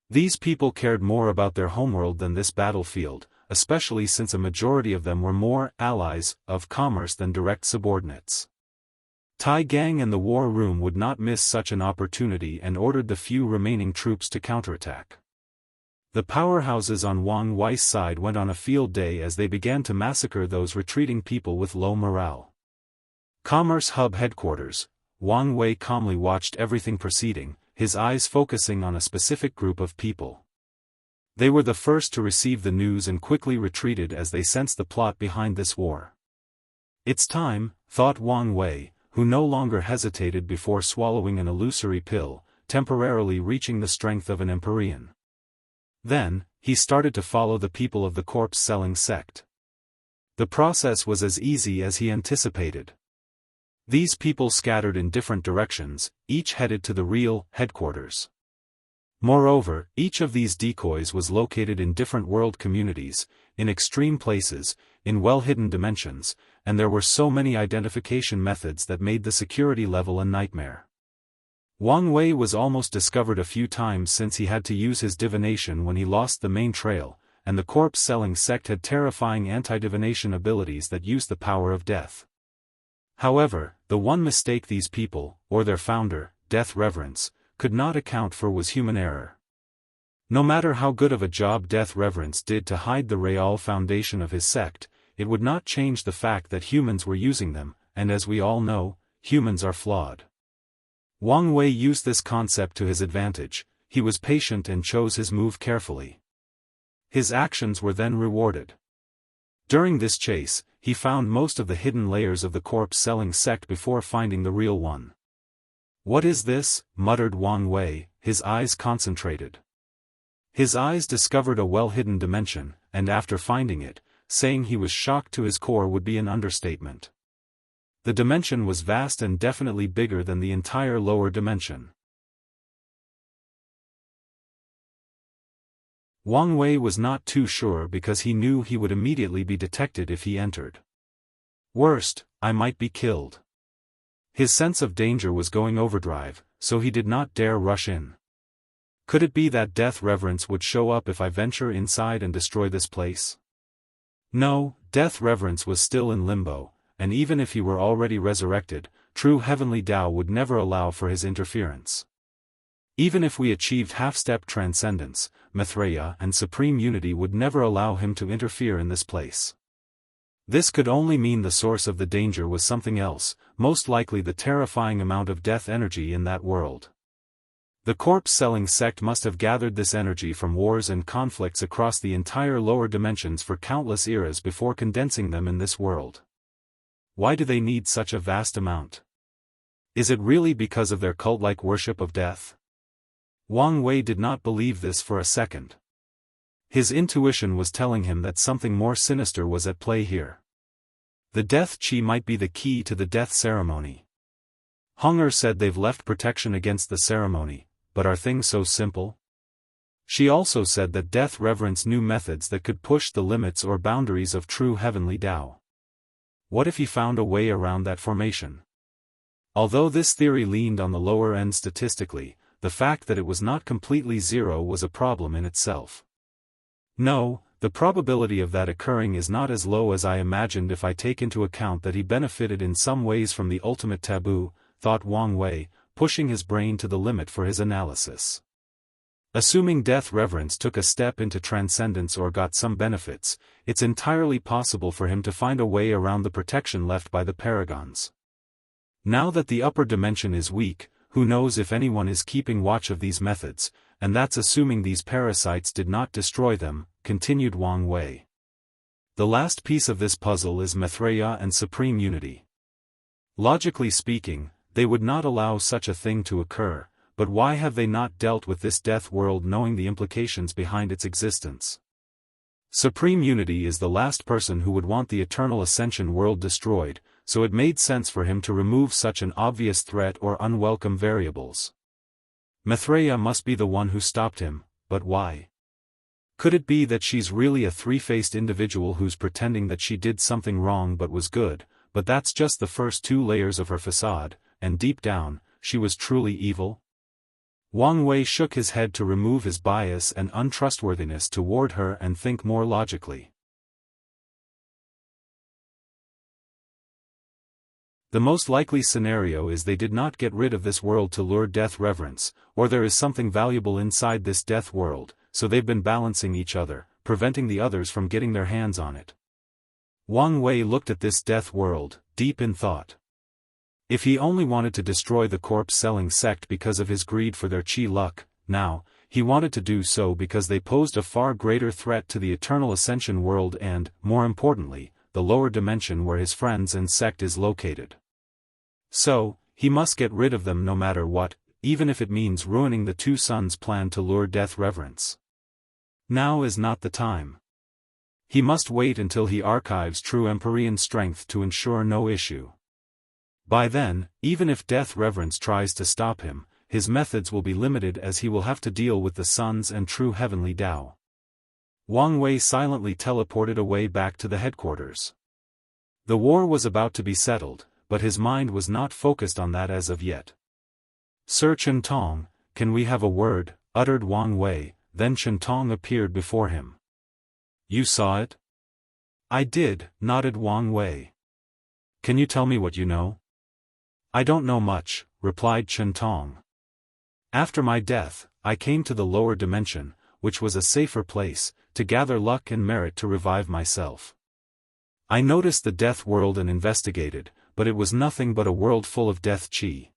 Speaker 1: These people cared more about their homeworld than this battlefield, especially since a majority of them were more allies of commerce than direct subordinates. Tai Gang and the War Room would not miss such an opportunity and ordered the few remaining troops to counterattack. The powerhouses on Wang Wei's side went on a field day as they began to massacre those retreating people with low morale. Commerce Hub Headquarters. Wang Wei calmly watched everything proceeding, his eyes focusing on a specific group of people. They were the first to receive the news and quickly retreated as they sensed the plot behind this war. It's time, thought Wang Wei, who no longer hesitated before swallowing an illusory pill, temporarily reaching the strength of an Empyrean. Then, he started to follow the people of the corpse-selling sect. The process was as easy as he anticipated. These people scattered in different directions, each headed to the real headquarters. Moreover, each of these decoys was located in different world communities, in extreme places, in well-hidden dimensions, and there were so many identification methods that made the security level a nightmare. Wang Wei was almost discovered a few times since he had to use his divination when he lost the main trail, and the corpse-selling sect had terrifying anti-divination abilities that used the power of death. However, the one mistake these people, or their founder, Death Reverence, could not account for was human error. No matter how good of a job Death Reverence did to hide the real foundation of his sect, it would not change the fact that humans were using them, and as we all know, humans are flawed. Wang Wei used this concept to his advantage. He was patient and chose his move carefully. His actions were then rewarded. During this chase, he found most of the hidden layers of the corpse-selling sect before finding the real one. "What is this?" muttered Wang Wei, his eyes concentrated. His eyes discovered a well-hidden dimension, and after finding it, saying he was shocked to his core would be an understatement. The dimension was vast and definitely bigger than the entire lower dimension. Wang Wei was not too sure because he knew he would immediately be detected if he entered. Worst, I might be killed. His sense of danger was going overdrive, so he did not dare rush in. Could it be that Death Reverence would show up if I venture inside and destroy this place? No, Death Reverence was still in limbo, and even if he were already resurrected, true heavenly Tao would never allow for his interference. Even if we achieved half-step transcendence, Maitreya and supreme unity would never allow him to interfere in this place. This could only mean the source of the danger was something else, most likely the terrifying amount of death energy in that world. The corpse-selling sect must have gathered this energy from wars and conflicts across the entire lower dimensions for countless eras before condensing them in this world. Why do they need such a vast amount? Is it really because of their cult-like worship of death? Wang Wei did not believe this for a second. His intuition was telling him that something more sinister was at play here. The death chi might be the key to the death ceremony. Hunger said they've left protection against the ceremony, but are things so simple? She also said that Death Reverence knew methods that could push the limits or boundaries of true heavenly Tao. What if he found a way around that formation? Although this theory leaned on the lower end statistically, the fact that it was not completely zero was a problem in itself. No, the probability of that occurring is not as low as I imagined if I take into account that he benefited in some ways from the ultimate taboo, thought Wang Wei, pushing his brain to the limit for his analysis. Assuming Death Reverence took a step into transcendence or got some benefits, it's entirely possible for him to find a way around the protection left by the paragons. Now that the upper dimension is weak, who knows if anyone is keeping watch of these methods, and that's assuming these parasites did not destroy them, continued Wang Wei. The last piece of this puzzle is Maitreya and supreme unity. Logically speaking, they would not allow such a thing to occur, but why have they not dealt with this death world knowing the implications behind its existence? Supreme Unity is the last person who would want the eternal ascension world destroyed, so it made sense for him to remove such an obvious threat or unwelcome variables. Maitreya must be the one who stopped him, but why? Could it be that she's really a three-faced individual who's pretending that she did something wrong but was good, but that's just the first two layers of her facade, and deep down, she was truly evil? Wang Wei shook his head to remove his bias and untrustworthiness toward her and think more logically. The most likely scenario is they did not get rid of this world to lure death reverence, or there is something valuable inside this death world, so they've been balancing each other, preventing the others from getting their hands on it. Wang Wei looked at this death world, deep in thought. If he only wanted to destroy the corpse-selling sect because of his greed for their chi luck, now, he wanted to do so because they posed a far greater threat to the eternal ascension world and, more importantly, the lower dimension where his friends and sect is located. So, he must get rid of them no matter what, even if it means ruining the two sons' plan to lure death reverence. Now is not the time. He must wait until he archives true Empyrean strength to ensure no issue. By then, even if death reverence tries to stop him, his methods will be limited as he will have to deal with the sons and true heavenly Dao. Wang Wei silently teleported away back to the headquarters. The war was about to be settled, but his mind was not focused on that as of yet. Sir Chentong, can we have a word, uttered Wang Wei, then Chentong appeared before him. You saw it? I did, nodded Wang Wei. Can you tell me what you know? I don't know much, replied Chentong. After my death, I came to the lower dimension, which was a safer place, to gather luck and merit to revive myself. I noticed the death world and investigated, but it was nothing but a world full of death chi.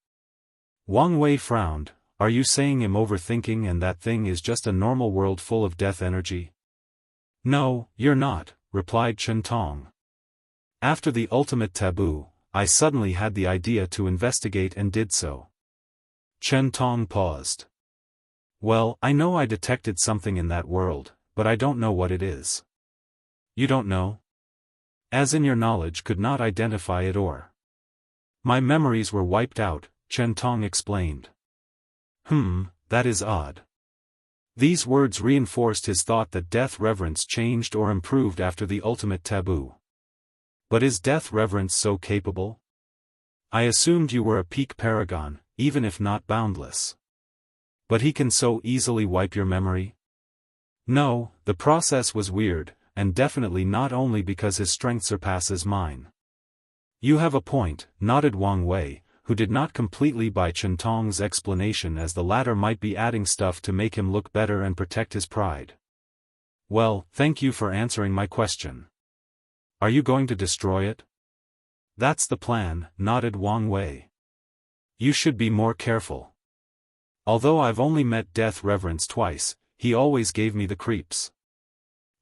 Speaker 1: Wang Wei frowned. Are you saying I'm overthinking and that thing is just a normal world full of death energy? No, you're not, replied Chentong. After the ultimate taboo, I suddenly had the idea to investigate and did so. Chentong paused. Well, I know I detected something in that world, but I don't know what it is. You don't know? As in your knowledge could not identify it or? My memories were wiped out, Chentong explained. That is odd. These words reinforced his thought that death reverence changed or improved after the ultimate taboo. But is death reverence so capable? I assumed you were a peak paragon, even if not boundless. But he can so easily wipe your memory? No, the process was weird, and definitely not only because his strength surpasses mine. You have a point, nodded Wang Wei, who did not completely buy Chentong's explanation as the latter might be adding stuff to make him look better and protect his pride. Well, thank you for answering my question. Are you going to destroy it? That's the plan, nodded Wang Wei. You should be more careful. Although I've only met death reverence twice, he always gave me the creeps.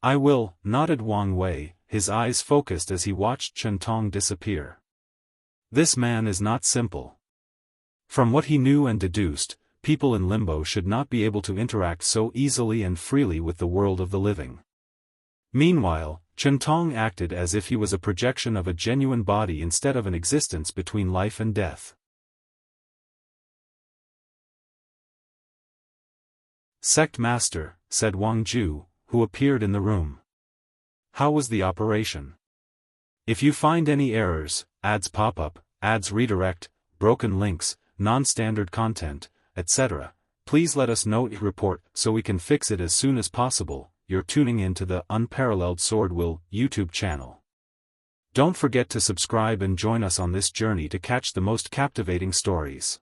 Speaker 1: I will, nodded Wang Wei, his eyes focused as he watched Chentong disappear. This man is not simple. From what he knew and deduced, people in limbo should not be able to interact so easily and freely with the world of the living. Meanwhile, Chentong acted as if he was a projection of a genuine body instead of an existence between life and death. Sect Master, said Wang Ju, who appeared in the room. How was the operation? If you find any errors, ads pop up, ads redirect, broken links, non-standard content, etc., please let us know. Report so we can fix it as soon as possible. You're tuning in to the Unparalleled SwordWill YouTube channel. Don't forget to subscribe and join us on this journey to catch the most captivating stories.